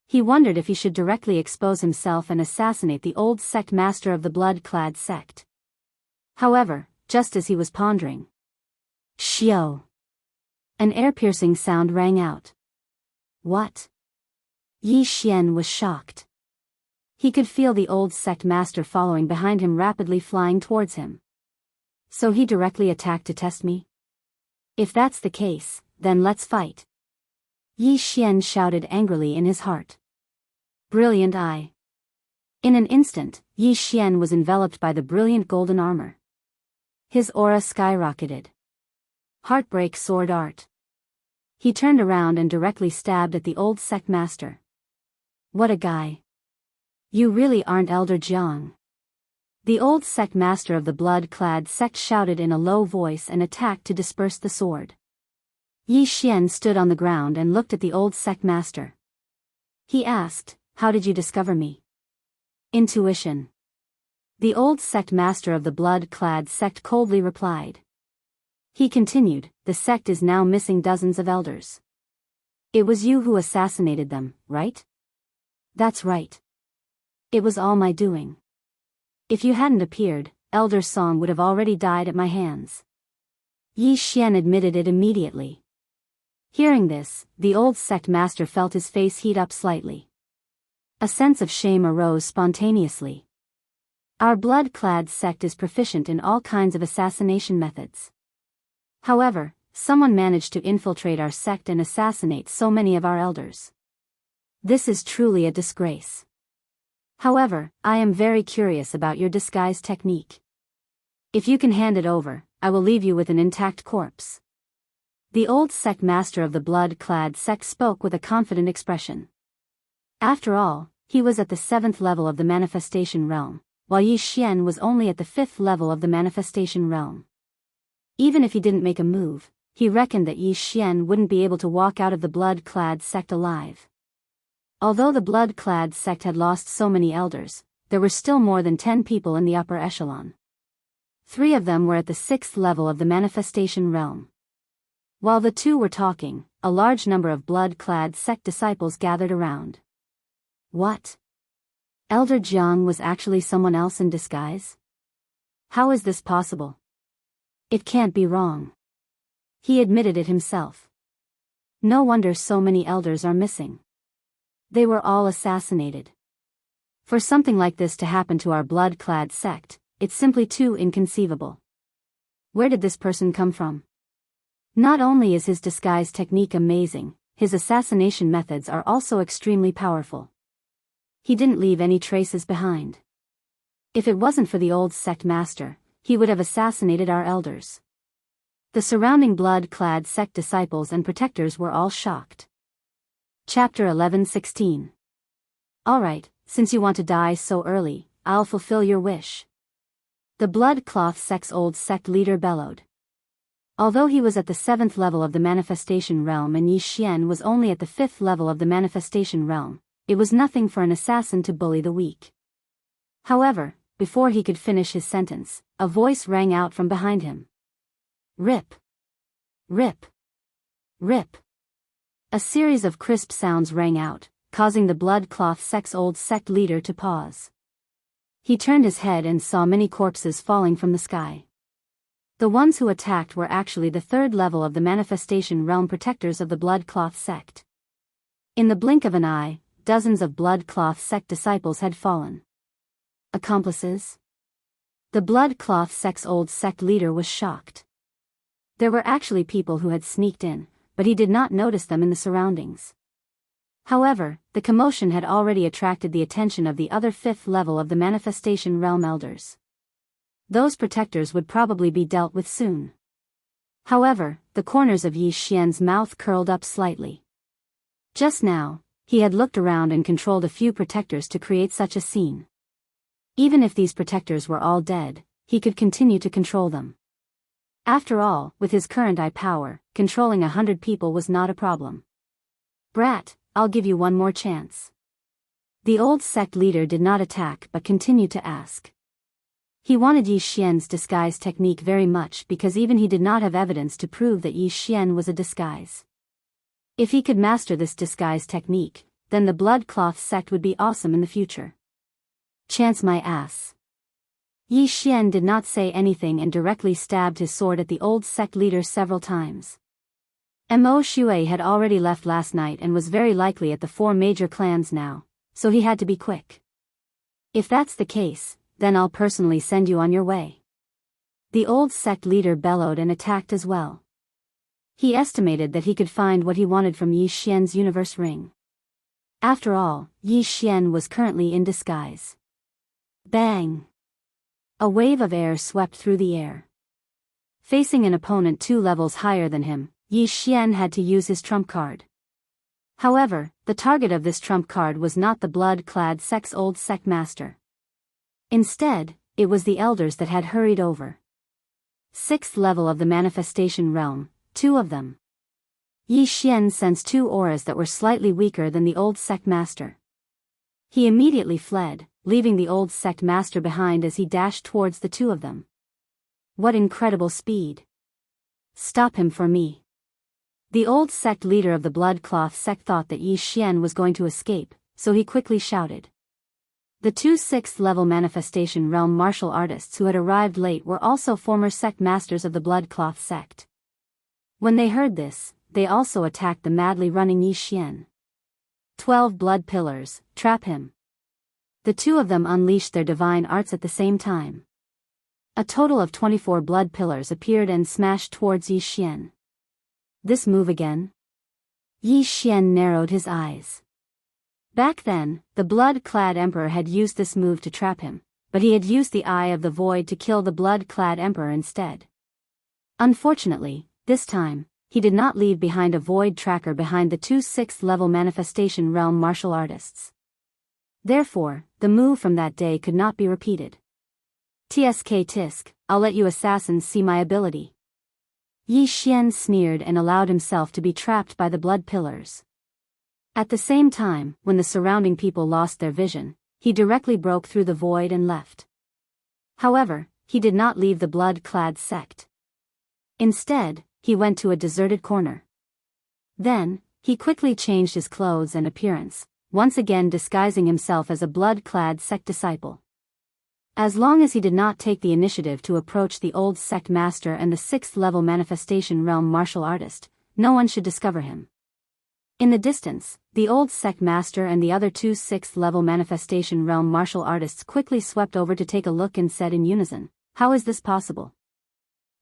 He wondered if he should directly expose himself and assassinate the old sect master of the blood-clad sect. However, just as he was pondering, "Xiao!" An ear-piercing sound rang out. "What?" Yi Xian was shocked. He could feel the old sect master following behind him, rapidly flying towards him. So he directly attacked to test me? If that's the case, then let's fight. Yi Xian shouted angrily in his heart. Brilliant eye. In an instant, Yi Xian was enveloped by the brilliant golden armor. His aura skyrocketed. Heartbreak sword art. He turned around and directly stabbed at the old sect master. What a guy. You really aren't Elder Jiang. The old sect master of the blood-clad sect shouted in a low voice and attacked to disperse the sword. Yi Xian stood on the ground and looked at the old sect master. He asked, "How did you discover me?" Intuition. The old sect master of the blood-clad sect coldly replied. He continued, "The sect is now missing dozens of elders. It was you who assassinated them, right?" "That's right. It was all my doing. If you hadn't appeared, Elder Song would have already died at my hands." Yi Xian admitted it immediately. Hearing this, the old sect master felt his face heat up slightly. A sense of shame arose spontaneously. Our blood-clad sect is proficient in all kinds of assassination methods. However, someone managed to infiltrate our sect and assassinate so many of our elders. This is truly a disgrace. However, I am very curious about your disguise technique. If you can hand it over, I will leave you with an intact corpse. The old sect master of the blood-clad sect spoke with a confident expression. After all, he was at the 7th level of the manifestation realm, while Yi Xian was only at the 5th level of the manifestation realm. Even if he didn't make a move, he reckoned that Yi Xian wouldn't be able to walk out of the blood-clad sect alive. Although the blood-clad sect had lost so many elders, there were still more than 10 people in the upper echelon. 3 of them were at the 6th level of the manifestation realm. While the 2 were talking, a large number of blood-clad sect disciples gathered around. What? Elder Jiang was actually someone else in disguise? How is this possible? It can't be wrong. He admitted it himself. No wonder so many elders are missing. They were all assassinated. For something like this to happen to our blood-clad sect, it's simply too inconceivable. Where did this person come from? Not only is his disguise technique amazing, his assassination methods are also extremely powerful. He didn't leave any traces behind. If it wasn't for the old sect master, he would have assassinated our elders. The surrounding blood-clad sect disciples and protectors were all shocked. Chapter 11:16. Alright, since you want to die so early, I'll fulfill your wish. The blood-cloth sect's old sect leader bellowed. Although he was at the 7th level of the manifestation realm and Yi Xian was only at the 5th level of the manifestation realm, it was nothing for an assassin to bully the weak. However, before he could finish his sentence, a voice rang out from behind him. Rip! Rip! Rip! A series of crisp sounds rang out, causing the blood-cloth sect's old sect leader to pause. He turned his head and saw many corpses falling from the sky. The ones who attacked were actually the 3rd level of the manifestation realm protectors of the blood-cloth sect. In the blink of an eye, dozens of blood-cloth sect disciples had fallen. Accomplices? The blood-cloth sect's old sect leader was shocked. There were actually people who had sneaked in, but he did not notice them in the surroundings. However, the commotion had already attracted the attention of the other 5th level of the manifestation realm elders. Those protectors would probably be dealt with soon. However, the corners of Yi Xian's mouth curled up slightly. Just now, he had looked around and controlled a few protectors to create such a scene. Even if these protectors were all dead, he could continue to control them. After all, with his current eye power, controlling 100 people was not a problem. Brat, I'll give you one more chance. The old sect leader did not attack but continued to ask. He wanted Yi Xian's disguise technique very much because even he did not have evidence to prove that Yi Xian was a disguise. If he could master this disguise technique, then the blood-cloth sect would be awesome in the future. Chance my ass. Yi Xian did not say anything and directly stabbed his sword at the old sect leader several times. Mo Shui had already left last night and was very likely at the 4 major clans now, so he had to be quick. If that's the case, then I'll personally send you on your way. The old sect leader bellowed and attacked as well. He estimated that he could find what he wanted from Yi Xian's universe ring. After all, Yi Xian was currently in disguise. Bang! A wave of air swept through the air. Facing an opponent 2 levels higher than him, Yi Xian had to use his trump card. However, the target of this trump card was not the blood-clad sect's old sect master. Instead, it was the elders that had hurried over. 6th level of the manifestation realm, 2 of them. Yi Xian sensed 2 auras that were slightly weaker than the old sect master. He immediately fled, leaving the old sect master behind as he dashed towards the 2 of them. What incredible speed! Stop him for me. The old sect leader of the blood-cloth sect thought that Yi Xian was going to escape, so he quickly shouted. The 2 6th level manifestation realm martial artists who had arrived late were also former sect masters of the blood-cloth sect. When they heard this, they also attacked the madly running Yi Xian. 12 blood pillars, trap him. The 2 of them unleashed their divine arts at the same time. A total of 24 blood pillars appeared and smashed towards Yi Xian. This move again? Yi Xian narrowed his eyes. Back then, the blood-clad emperor had used this move to trap him, but he had used the Eye of the Void to kill the blood-clad emperor instead. Unfortunately, this time, he did not leave behind a void tracker behind the 2 6th level manifestation realm martial artists. Therefore, the move from that day could not be repeated. Tsk tisk, I'll let you assassins see my ability. Yi Xian sneered and allowed himself to be trapped by the blood pillars. At the same time, when the surrounding people lost their vision, he directly broke through the void and left. However, he did not leave the blood-clad sect. Instead, he went to a deserted corner. Then, he quickly changed his clothes and appearance, once again disguising himself as a blood-clad sect disciple. As long as he did not take the initiative to approach the old sect master and the 6th-level manifestation realm martial artist, no one should discover him. In the distance, the old sect master and the other 2 6th-level manifestation realm martial artists quickly swept over to take a look and said in unison, "How is this possible?"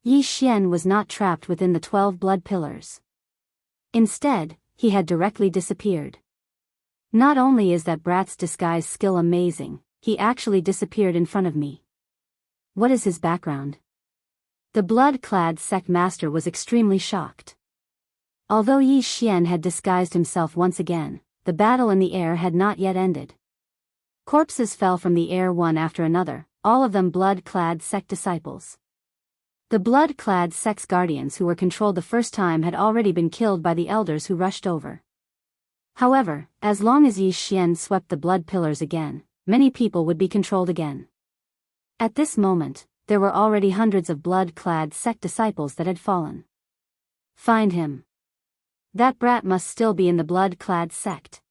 Yi Xian was not trapped within the 12 blood pillars. Instead, he had directly disappeared. Not only is that brat's disguise skill amazing, he actually disappeared in front of me. What is his background? The blood-clad sect master was extremely shocked. Although Yi Xian had disguised himself once again, the battle in the air had not yet ended. Corpses fell from the air one after another, all of them blood-clad sect disciples. The blood-clad sect's guardians who were controlled the first time had already been killed by the elders who rushed over. However, as long as Yi Xian swept the blood pillars again, many people would be controlled again. At this moment, there were already hundreds of blood-clad sect disciples that had fallen. Find him. That brat must still be in the blood-clad sect.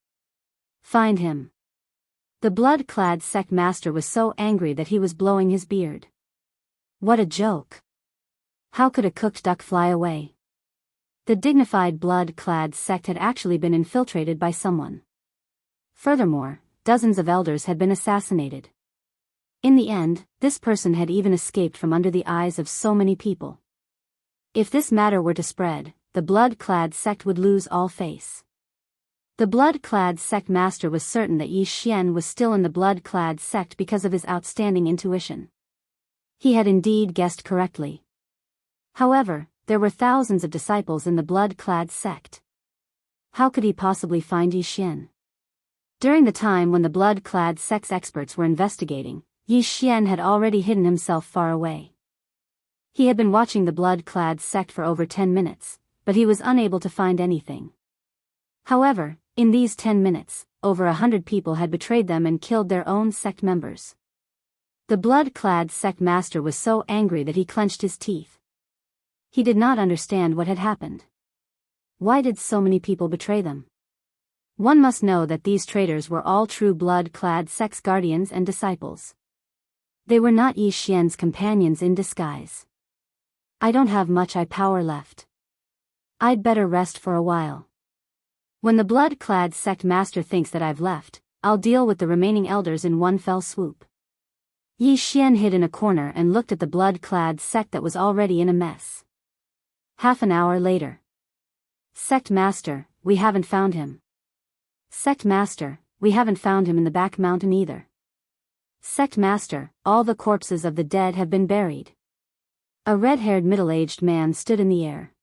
Find him. The blood-clad sect master was so angry that he was blowing his beard. What a joke. How could a cooked duck fly away? The dignified blood-clad sect had actually been infiltrated by someone. Furthermore, dozens of elders had been assassinated. In the end, this person had even escaped from under the eyes of so many people. If this matter were to spread, the blood-clad sect would lose all face. The blood-clad sect master was certain that Yi Xian was still in the blood-clad sect because of his outstanding intuition. He had indeed guessed correctly. However, there were thousands of disciples in the blood-clad sect. How could he possibly find Yi Xian? During the time when the blood-clad sect's experts were investigating, Yi Xian had already hidden himself far away. He had been watching the blood-clad sect for over 10 minutes, but he was unable to find anything. However, in these 10 minutes, over 100 people had betrayed them and killed their own sect members. The blood-clad sect master was so angry that he clenched his teeth. He did not understand what had happened. Why did so many people betray them? One must know that these traitors were all true blood-clad sect's guardians and disciples. They were not Yi Xian's companions in disguise. I don't have much eye power left. I'd better rest for a while. When the blood-clad sect master thinks that I've left, I'll deal with the remaining elders in one fell swoop. Yi Xian hid in a corner and looked at the blood-clad sect that was already in a mess. Half an hour later. Sect master, we haven't found him. Sect master, we haven't found him in the back mountain either. Sect master, all the corpses of the dead have been buried. A red-haired middle-aged man stood in the air.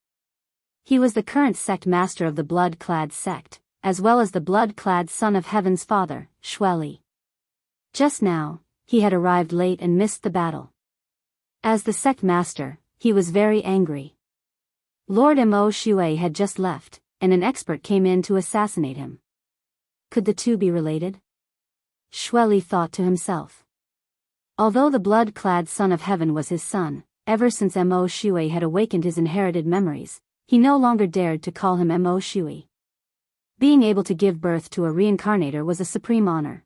He was the current sect master of the blood-clad sect, as well as the blood-clad son of Heaven's father, Xueli. Just now, he had arrived late and missed the battle. As the sect master, he was very angry. Lord Mo Shui had just left, and an expert came in to assassinate him. Could the two be related? Xueli thought to himself. Although the blood-clad son of heaven was his son, ever since Mo Shui had awakened his inherited memories, he no longer dared to call him Mo Shui. Being able to give birth to a reincarnator was a supreme honor.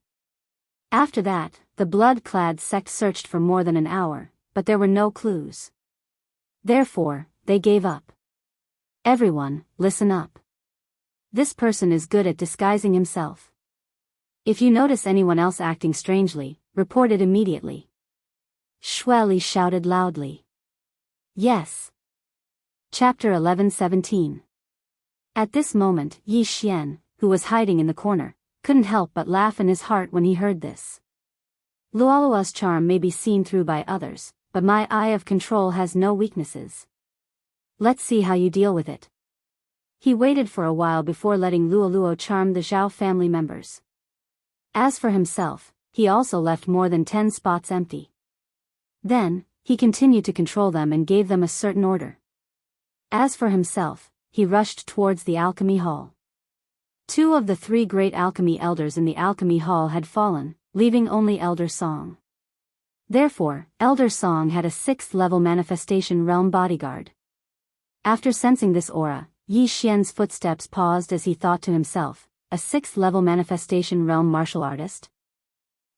After that, the blood-clad sect searched for more than an hour, but there were no clues. Therefore, they gave up. Everyone, listen up. This person is good at disguising himself. If you notice anyone else acting strangely, report it immediately. Xueli shouted loudly. Yes. Chapter 11:17. At this moment, Yi Xian, who was hiding in the corner, couldn't help but laugh in his heart when he heard this. Luolua's charm may be seen through by others, but my eye of control has no weaknesses. Let's see how you deal with it. He waited for a while before letting Luoluo charm the Zhao family members. As for himself, he also left more than 10 spots empty. Then, he continued to control them and gave them a certain order. As for himself, he rushed towards the alchemy hall. 2 of the 3 great alchemy elders in the alchemy hall had fallen, leaving only Elder Song. Therefore, Elder Song had a 6th-level manifestation realm bodyguard. After sensing this aura, Yi Xian's footsteps paused as he thought to himself, a 6th-level manifestation realm martial artist?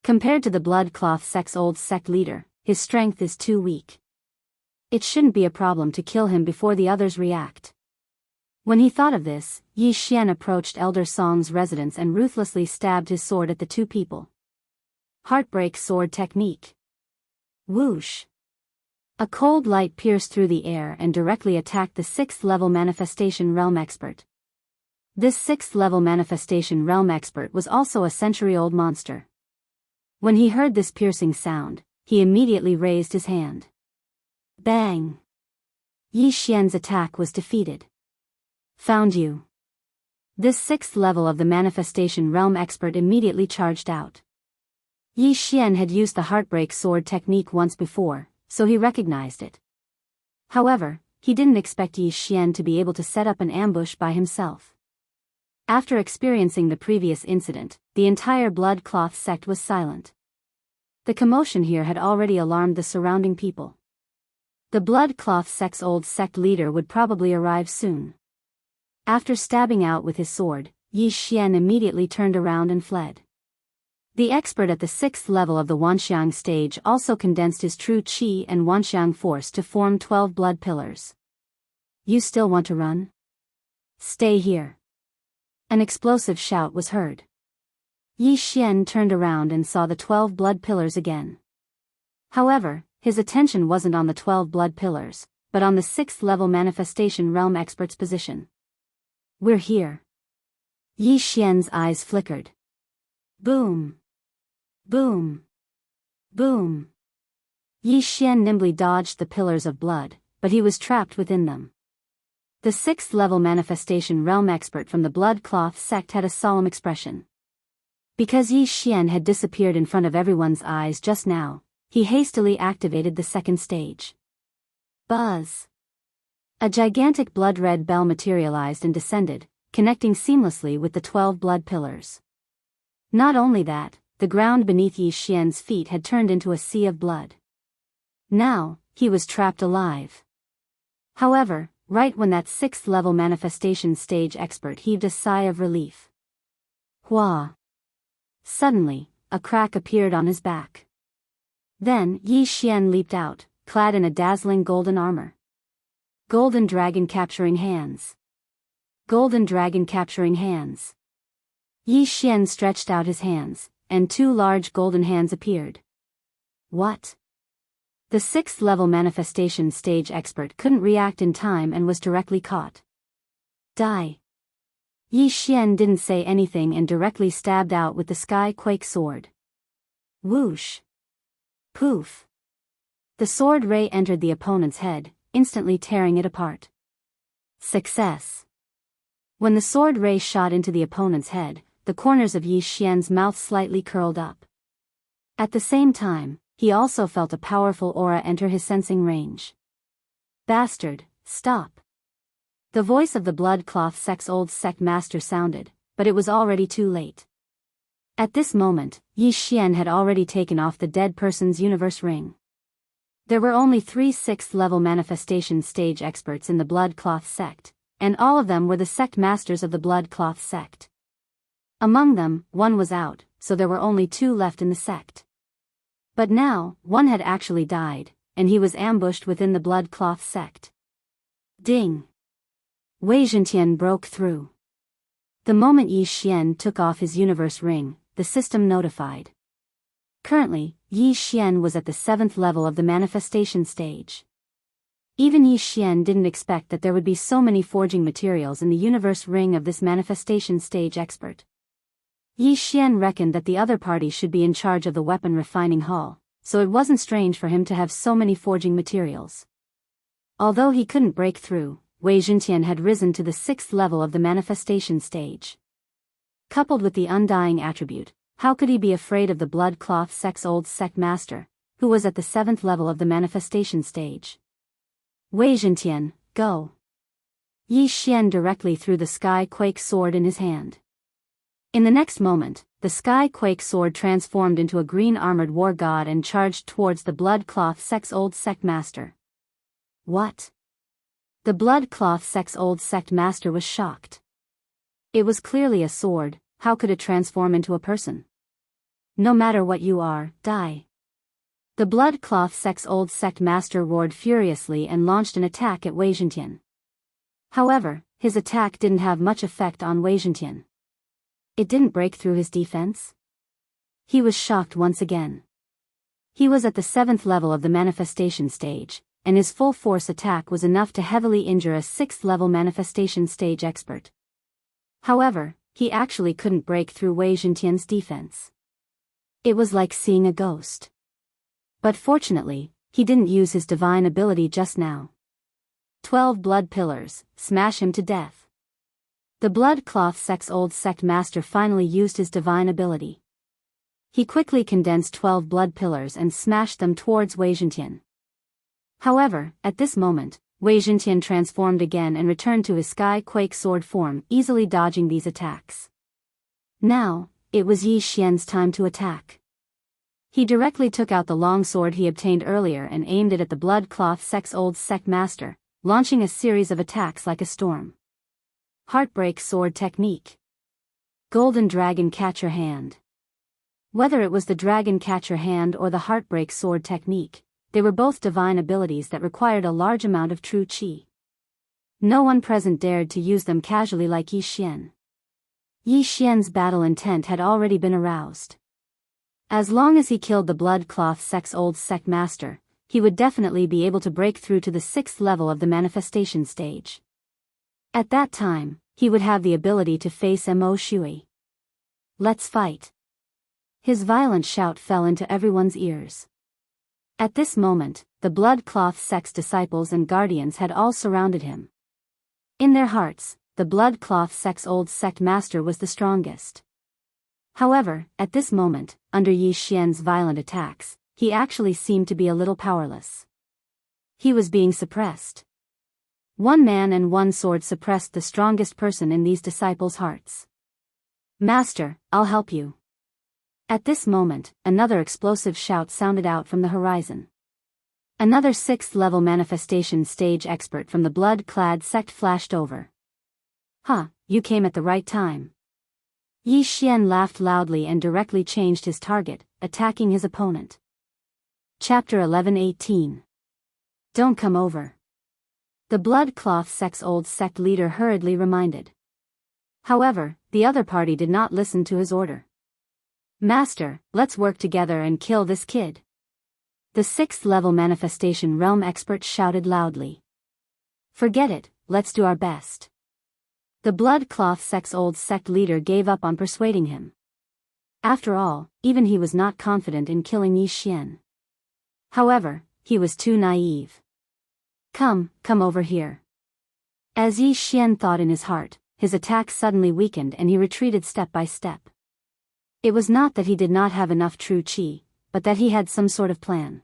Compared to the blood cloth sect's old sect leader, his strength is too weak. It shouldn't be a problem to kill him before the others react. When he thought of this, Yi Xian approached Elder Song's residence and ruthlessly stabbed his sword at the two people. Heartbreak sword technique. Whoosh! A cold light pierced through the air and directly attacked the 6th-level manifestation realm expert. This 6th-level manifestation realm expert was also a century-old monster. When he heard this piercing sound, he immediately raised his hand. Bang! Yi Xian's attack was defeated. Found you. This 6th level of the manifestation realm expert immediately charged out. Yi Xian had used the heartbreak sword technique once before, so he recognized it. However, he didn't expect Yi Xian to be able to set up an ambush by himself. After experiencing the previous incident, the entire blood cloth sect was silent. The commotion here had already alarmed the surrounding people. The blood cloth sect's old sect leader would probably arrive soon. After stabbing out with his sword, Yi Xian immediately turned around and fled. The expert at the 6th level of the Wanxiang stage also condensed his true qi and Wanxiang force to form 12 blood pillars. You still want to run? Stay here. An explosive shout was heard. Yi Xian turned around and saw the 12 blood pillars again. However, his attention wasn't on the 12 blood pillars, but on the 6th level manifestation realm expert's position. We're here. Yi Xian's eyes flickered. Boom! Boom! Boom! Yi Xian nimbly dodged the pillars of blood, but he was trapped within them. The 6th level manifestation realm expert from the blood cloth sect had a solemn expression. Because Yi Xian had disappeared in front of everyone's eyes just now, he hastily activated the 2nd stage. Buzz! A gigantic blood-red bell materialized and descended, connecting seamlessly with the 12 blood pillars. Not only that, the ground beneath Yi Xian's feet had turned into a sea of blood. Now, he was trapped alive. However, right when that 6th level manifestation stage expert heaved a sigh of relief. Hua! Suddenly, a crack appeared on his back. Then Yi Xian leaped out, clad in a dazzling golden armor. Golden dragon capturing hands. Golden dragon capturing hands. Yi Xian stretched out his hands, and 2 large golden hands appeared. What? The 6th level manifestation stage expert couldn't react in time and was directly caught. Die. Yi Xian didn't say anything and directly stabbed out with the Sky Quake sword. Whoosh. Poof. The sword ray entered the opponent's head, instantly tearing it apart. Success. When the sword ray shot into the opponent's head, the corners of Yi Xian's mouth slightly curled up. At the same time, he also felt a powerful aura enter his sensing range. Bastard, stop. The voice of the blood cloth sect's old sect master sounded, but it was already too late. At this moment, Yi Xian had already taken off the dead person's universe ring. There were only 3 6th level manifestation stage experts in the blood cloth sect, and all of them were the sect masters of the blood cloth sect. Among them, one was out, so there were only 2 left in the sect. But now, one had actually died, and he was ambushed within the blood cloth sect. Ding! Wei Zhentian broke through. The moment Yi Xian took off his universe ring, the system notified. Currently, Yi Xian was at the 7th level of the manifestation stage. Even Yi Xian didn't expect that there would be so many forging materials in the universe ring of this manifestation stage expert. Yi Xian reckoned that the other party should be in charge of the weapon refining hall, so it wasn't strange for him to have so many forging materials. Although he couldn't break through, Wei Zhentian had risen to the 6th level of the manifestation stage. Coupled with the undying attribute, how could he be afraid of the blood cloth sect's old sect master, who was at the 7th level of the manifestation stage? Wei Zhentian, go! Yi Xian directly threw the Sky Quake sword in his hand. In the next moment, the Sky Quake sword transformed into a green armored war god and charged towards the blood-cloth old sect master. What? The blood-cloth old sect master was shocked. It was clearly a sword, how could it transform into a person? No matter what you are, die. The blood-cloth old sect master roared furiously and launched an attack at Wei Zhentian. However, his attack didn't have much effect on Wei Zhentian. It didn't break through his defense. He was shocked once again. He was at the 7th level of the manifestation stage, and his full force attack was enough to heavily injure a 6th level manifestation stage expert. However, he actually couldn't break through Wei Zhentian's defense. It was like seeing a ghost. But fortunately, he didn't use his divine ability just now. 12 blood pillars, smash him to death. The blood-cloth old sect master finally used his divine ability. He quickly condensed 12 blood pillars and smashed them towards Wei Zhentian. However, at this moment, Wei Zhentian transformed again and returned to his Sky Quake sword form, easily dodging these attacks. Now, it was Yi Xian's time to attack. He directly took out the long sword he obtained earlier and aimed it at the blood-cloth old sect master, launching a series of attacks like a storm. Heartbreak sword technique. Golden dragon catcher hand. Whether it was the dragon catcher hand or the heartbreak sword technique, they were both divine abilities that required a large amount of true qi. No one present dared to use them casually like Yi Xian. Yi Xian's battle intent had already been aroused. As long as he killed the blood-cloth old sect master, he would definitely be able to break through to the 6th level of the manifestation stage. At that time, he would have the ability to face Mo Shui. Let's fight. His violent shout fell into everyone's ears. At this moment, the blood-cloth sect's disciples and guardians had all surrounded him. In their hearts, the blood-cloth old sect master was the strongest. However, at this moment, under Yi Xian's violent attacks, he actually seemed to be a little powerless. He was being suppressed. One man and one sword suppressed the strongest person in these disciples' hearts. Master, I'll help you. At this moment, another explosive shout sounded out from the horizon. Another 6th level manifestation stage expert from the blood-clad sect flashed over. Huh, you came at the right time. Yi Xian laughed loudly and directly changed his target, attacking his opponent. Chapter 11:18. Don't come over. The blood-cloth old sect leader hurriedly reminded. However, the other party did not listen to his order. Master, let's work together and kill this kid. The 6th level manifestation realm expert shouted loudly. Forget it, let's do our best. The blood-cloth old sect leader gave up on persuading him. After all, even he was not confident in killing Yi Xian. However, he was too naive. Come over here. As Yi Xian thought in his heart, his attack suddenly weakened and he retreated step by step. It was not that he did not have enough true qi, but that he had some sort of plan.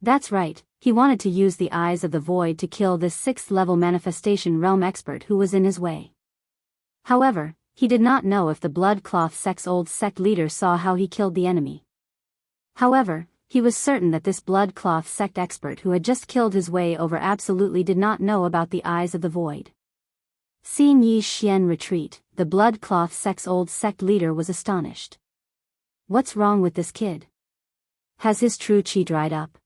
That's right, he wanted to use the eyes of the void to kill this 6th level manifestation realm expert who was in his way. However, he did not know if the blood-cloth old sect leader saw how he killed the enemy. However, he was certain that this blood-cloth sect expert who had just killed his way over absolutely did not know about the eyes of the void. Seeing Yi Xian retreat, the blood-cloth old sect leader was astonished. What's wrong with this kid? Has his true qi dried up?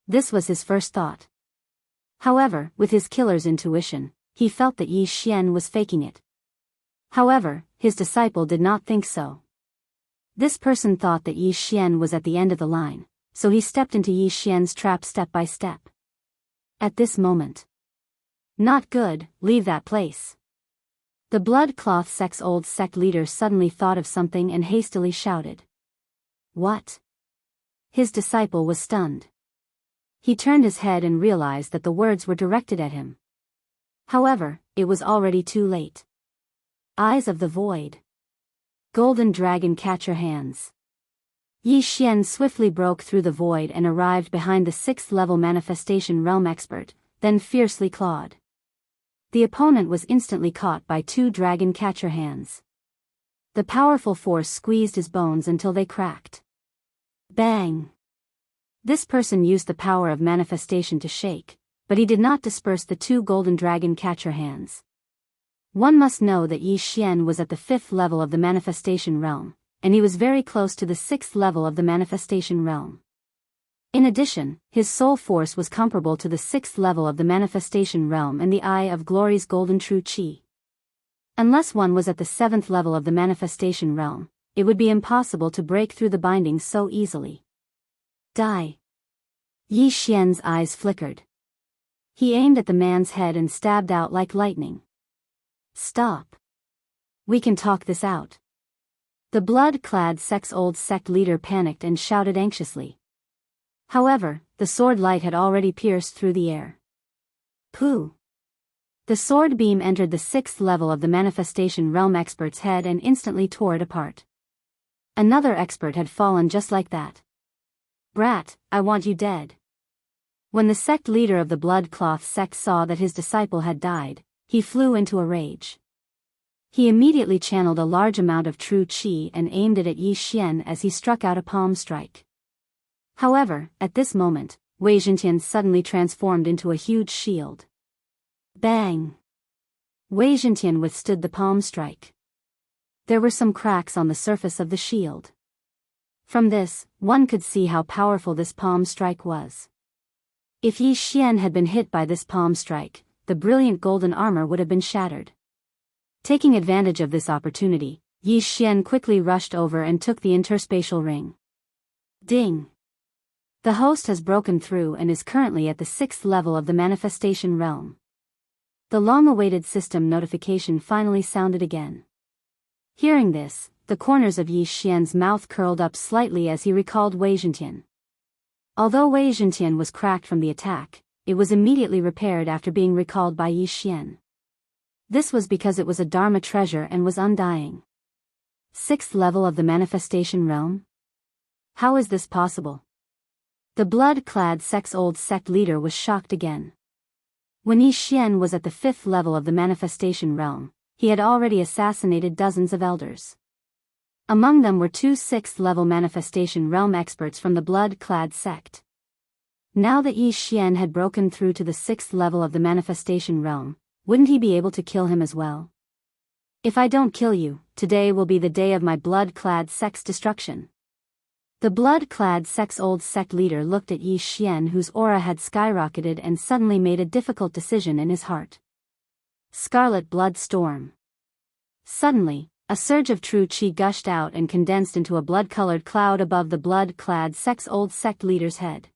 This was his first thought. However, with his killer's intuition, he felt that Yi Xian was faking it. However, his disciple did not think so. This person thought that Yi Xian was at the end of the line, so he stepped into Yi Xian's trap step by step. At this moment. Not good, leave that place. The blood-cloth old sect leader suddenly thought of something and hastily shouted. What? His disciple was stunned. He turned his head and realized that the words were directed at him. However, it was already too late. Eyes of the void. Golden dragon catcher hands. Yi Xian swiftly broke through the void and arrived behind the 6th level manifestation realm expert, then fiercely clawed. The opponent was instantly caught by 2 dragon catcher hands. The powerful force squeezed his bones until they cracked. Bang! This person used the power of manifestation to shake, but he did not disperse the two golden dragon catcher hands. One must know that Yi Xian was at the 5th level of the manifestation realm, and he was very close to the 6th level of the manifestation realm. In addition, his soul force was comparable to the 6th level of the manifestation realm and the Eye of Glory's golden true qi. Unless one was at the 7th level of the manifestation realm, it would be impossible to break through the bindings so easily. Die! Yi Xian's eyes flickered. He aimed at the man's head and stabbed out like lightning. Stop! We can talk this out. The blood-clad old sect leader panicked and shouted anxiously. However, the sword light had already pierced through the air. Pooh! The sword beam entered the 6th level of the manifestation realm expert's head and instantly tore it apart. Another expert had fallen just like that. Brat, I want you dead. When the sect leader of the blood cloth sect saw that his disciple had died, he flew into a rage. He immediately channeled a large amount of true qi and aimed it at Yi Xian as he struck out a palm strike. However, at this moment, Wei Zhentian suddenly transformed into a huge shield. Bang! Wei Zhentian withstood the palm strike. There were some cracks on the surface of the shield. From this, one could see how powerful this palm strike was. If Yi Xian had been hit by this palm strike, the brilliant golden armor would have been shattered. Taking advantage of this opportunity, Yi Xian quickly rushed over and took the interspatial ring. Ding! The host has broken through and is currently at the 6th level of the manifestation realm. The long-awaited system notification finally sounded again. Hearing this, the corners of Yi Xian's mouth curled up slightly as he recalled Wei Zhentian. Although Wei Zhentian was cracked from the attack, it was immediately repaired after being recalled by Yi Xian. This was because it was a Dharma treasure and was undying. 6th level of the manifestation realm? How is this possible? The blood-clad old sect leader was shocked again. When Yi Xian was at the 5th level of the manifestation realm, he had already assassinated dozens of elders. Among them were 2 6th level manifestation realm experts from the blood-clad sect. Now that Yi Xian had broken through to the 6th level of the manifestation realm, wouldn't he be able to kill him as well? If I don't kill you, today will be the day of my blood-clad sect's destruction. The blood-clad old sect leader looked at Yi Xian, whose aura had skyrocketed, and suddenly made a difficult decision in his heart. Scarlet blood storm. Suddenly, a surge of true qi gushed out and condensed into a blood-colored cloud above the blood-clad old sect leader's head.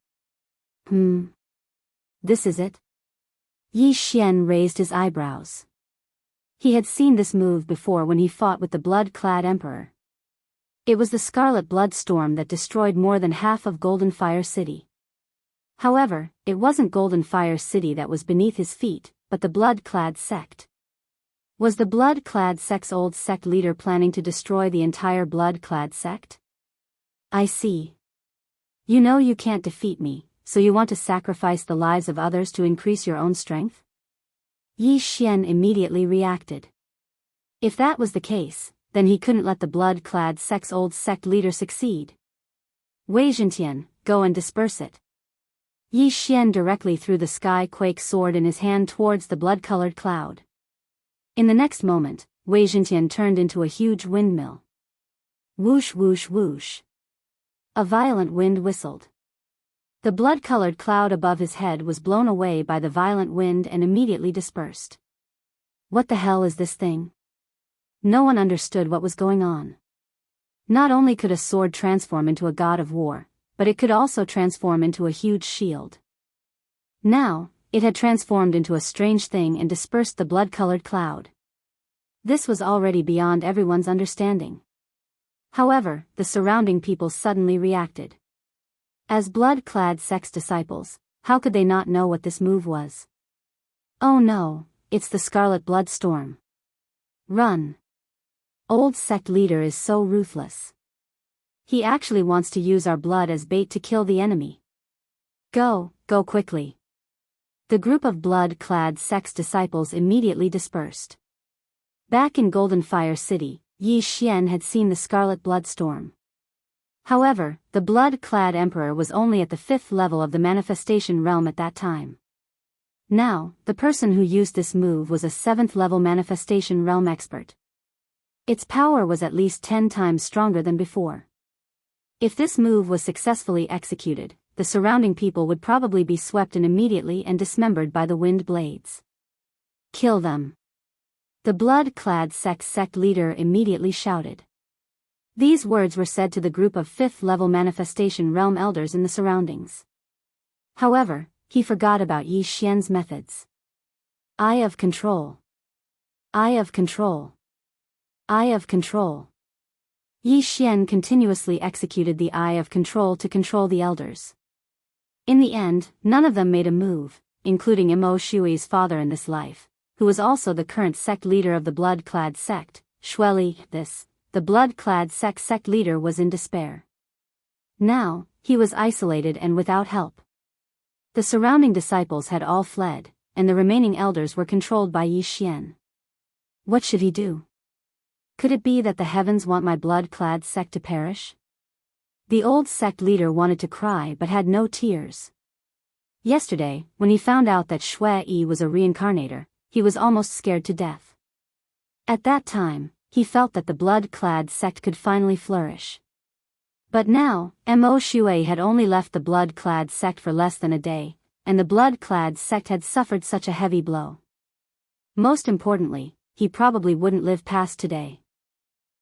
This is it? Yi Xian raised his eyebrows. He had seen this move before when he fought with the blood-clad emperor. It was the scarlet blood storm that destroyed more than half of Golden Fire City. However, it wasn't Golden Fire City that was beneath his feet, but the blood-clad sect. Was the blood-clad old sect leader planning to destroy the entire blood-clad sect? I see. You know you can't defeat me, so you want to sacrifice the lives of others to increase your own strength? Yi Xian immediately reacted. If that was the case, then he couldn't let the blood-clad old sect leader succeed. Wei Zhentian, go and disperse it. Yi Xian directly threw the sky quake sword in his hand towards the blood-colored cloud. In the next moment, Wei Zhentian turned into a huge windmill. Whoosh whoosh whoosh. A violent wind whistled. The blood-colored cloud above his head was blown away by the violent wind and immediately dispersed. What the hell is this thing? No one understood what was going on. Not only could a sword transform into a god of war, but it could also transform into a huge shield. Now, it had transformed into a strange thing and dispersed the blood-colored cloud. This was already beyond everyone's understanding. However, the surrounding people suddenly reacted. As blood-clad sex disciples, how could they not know what this move was? Oh no, it's the Scarlet Blood Storm. Run! Old sect leader is so ruthless. He actually wants to use our blood as bait to kill the enemy. Go quickly. The group of blood-clad sex disciples immediately dispersed. Back in Golden Fire City, Yi Xian had seen the scarlet bloodstorm. However, the blood-clad emperor was only at the 5th level of the manifestation realm at that time. Now, the person who used this move was a 7th level manifestation realm expert. Its power was at least 10 times stronger than before. If this move was successfully executed, the surrounding people would probably be swept in immediately and dismembered by the wind blades. Kill them. The blood-clad sect leader immediately shouted. These words were said to the group of 5th level manifestation realm elders in the surroundings. However, he forgot about Yi Xian's methods. Eye of control. Eye of control. Eye of control. Yi Xian continuously executed the Eye of Control to control the elders. In the end, none of them made a move, including Mo Shui's father in this life, who was also the current sect leader of the blood-clad sect, Shueli. The blood-clad sect leader was in despair. Now, he was isolated and without help. The surrounding disciples had all fled, and the remaining elders were controlled by Yi Xian. What should he do? Could it be that the heavens want my blood-clad sect to perish? The old sect leader wanted to cry but had no tears. Yesterday, when he found out that Shui was a reincarnator, he was almost scared to death. At that time, he felt that the blood-clad sect could finally flourish. But now, Mo Shui had only left the blood-clad sect for less than a day, and the blood-clad sect had suffered such a heavy blow. Most importantly, he probably wouldn't live past today.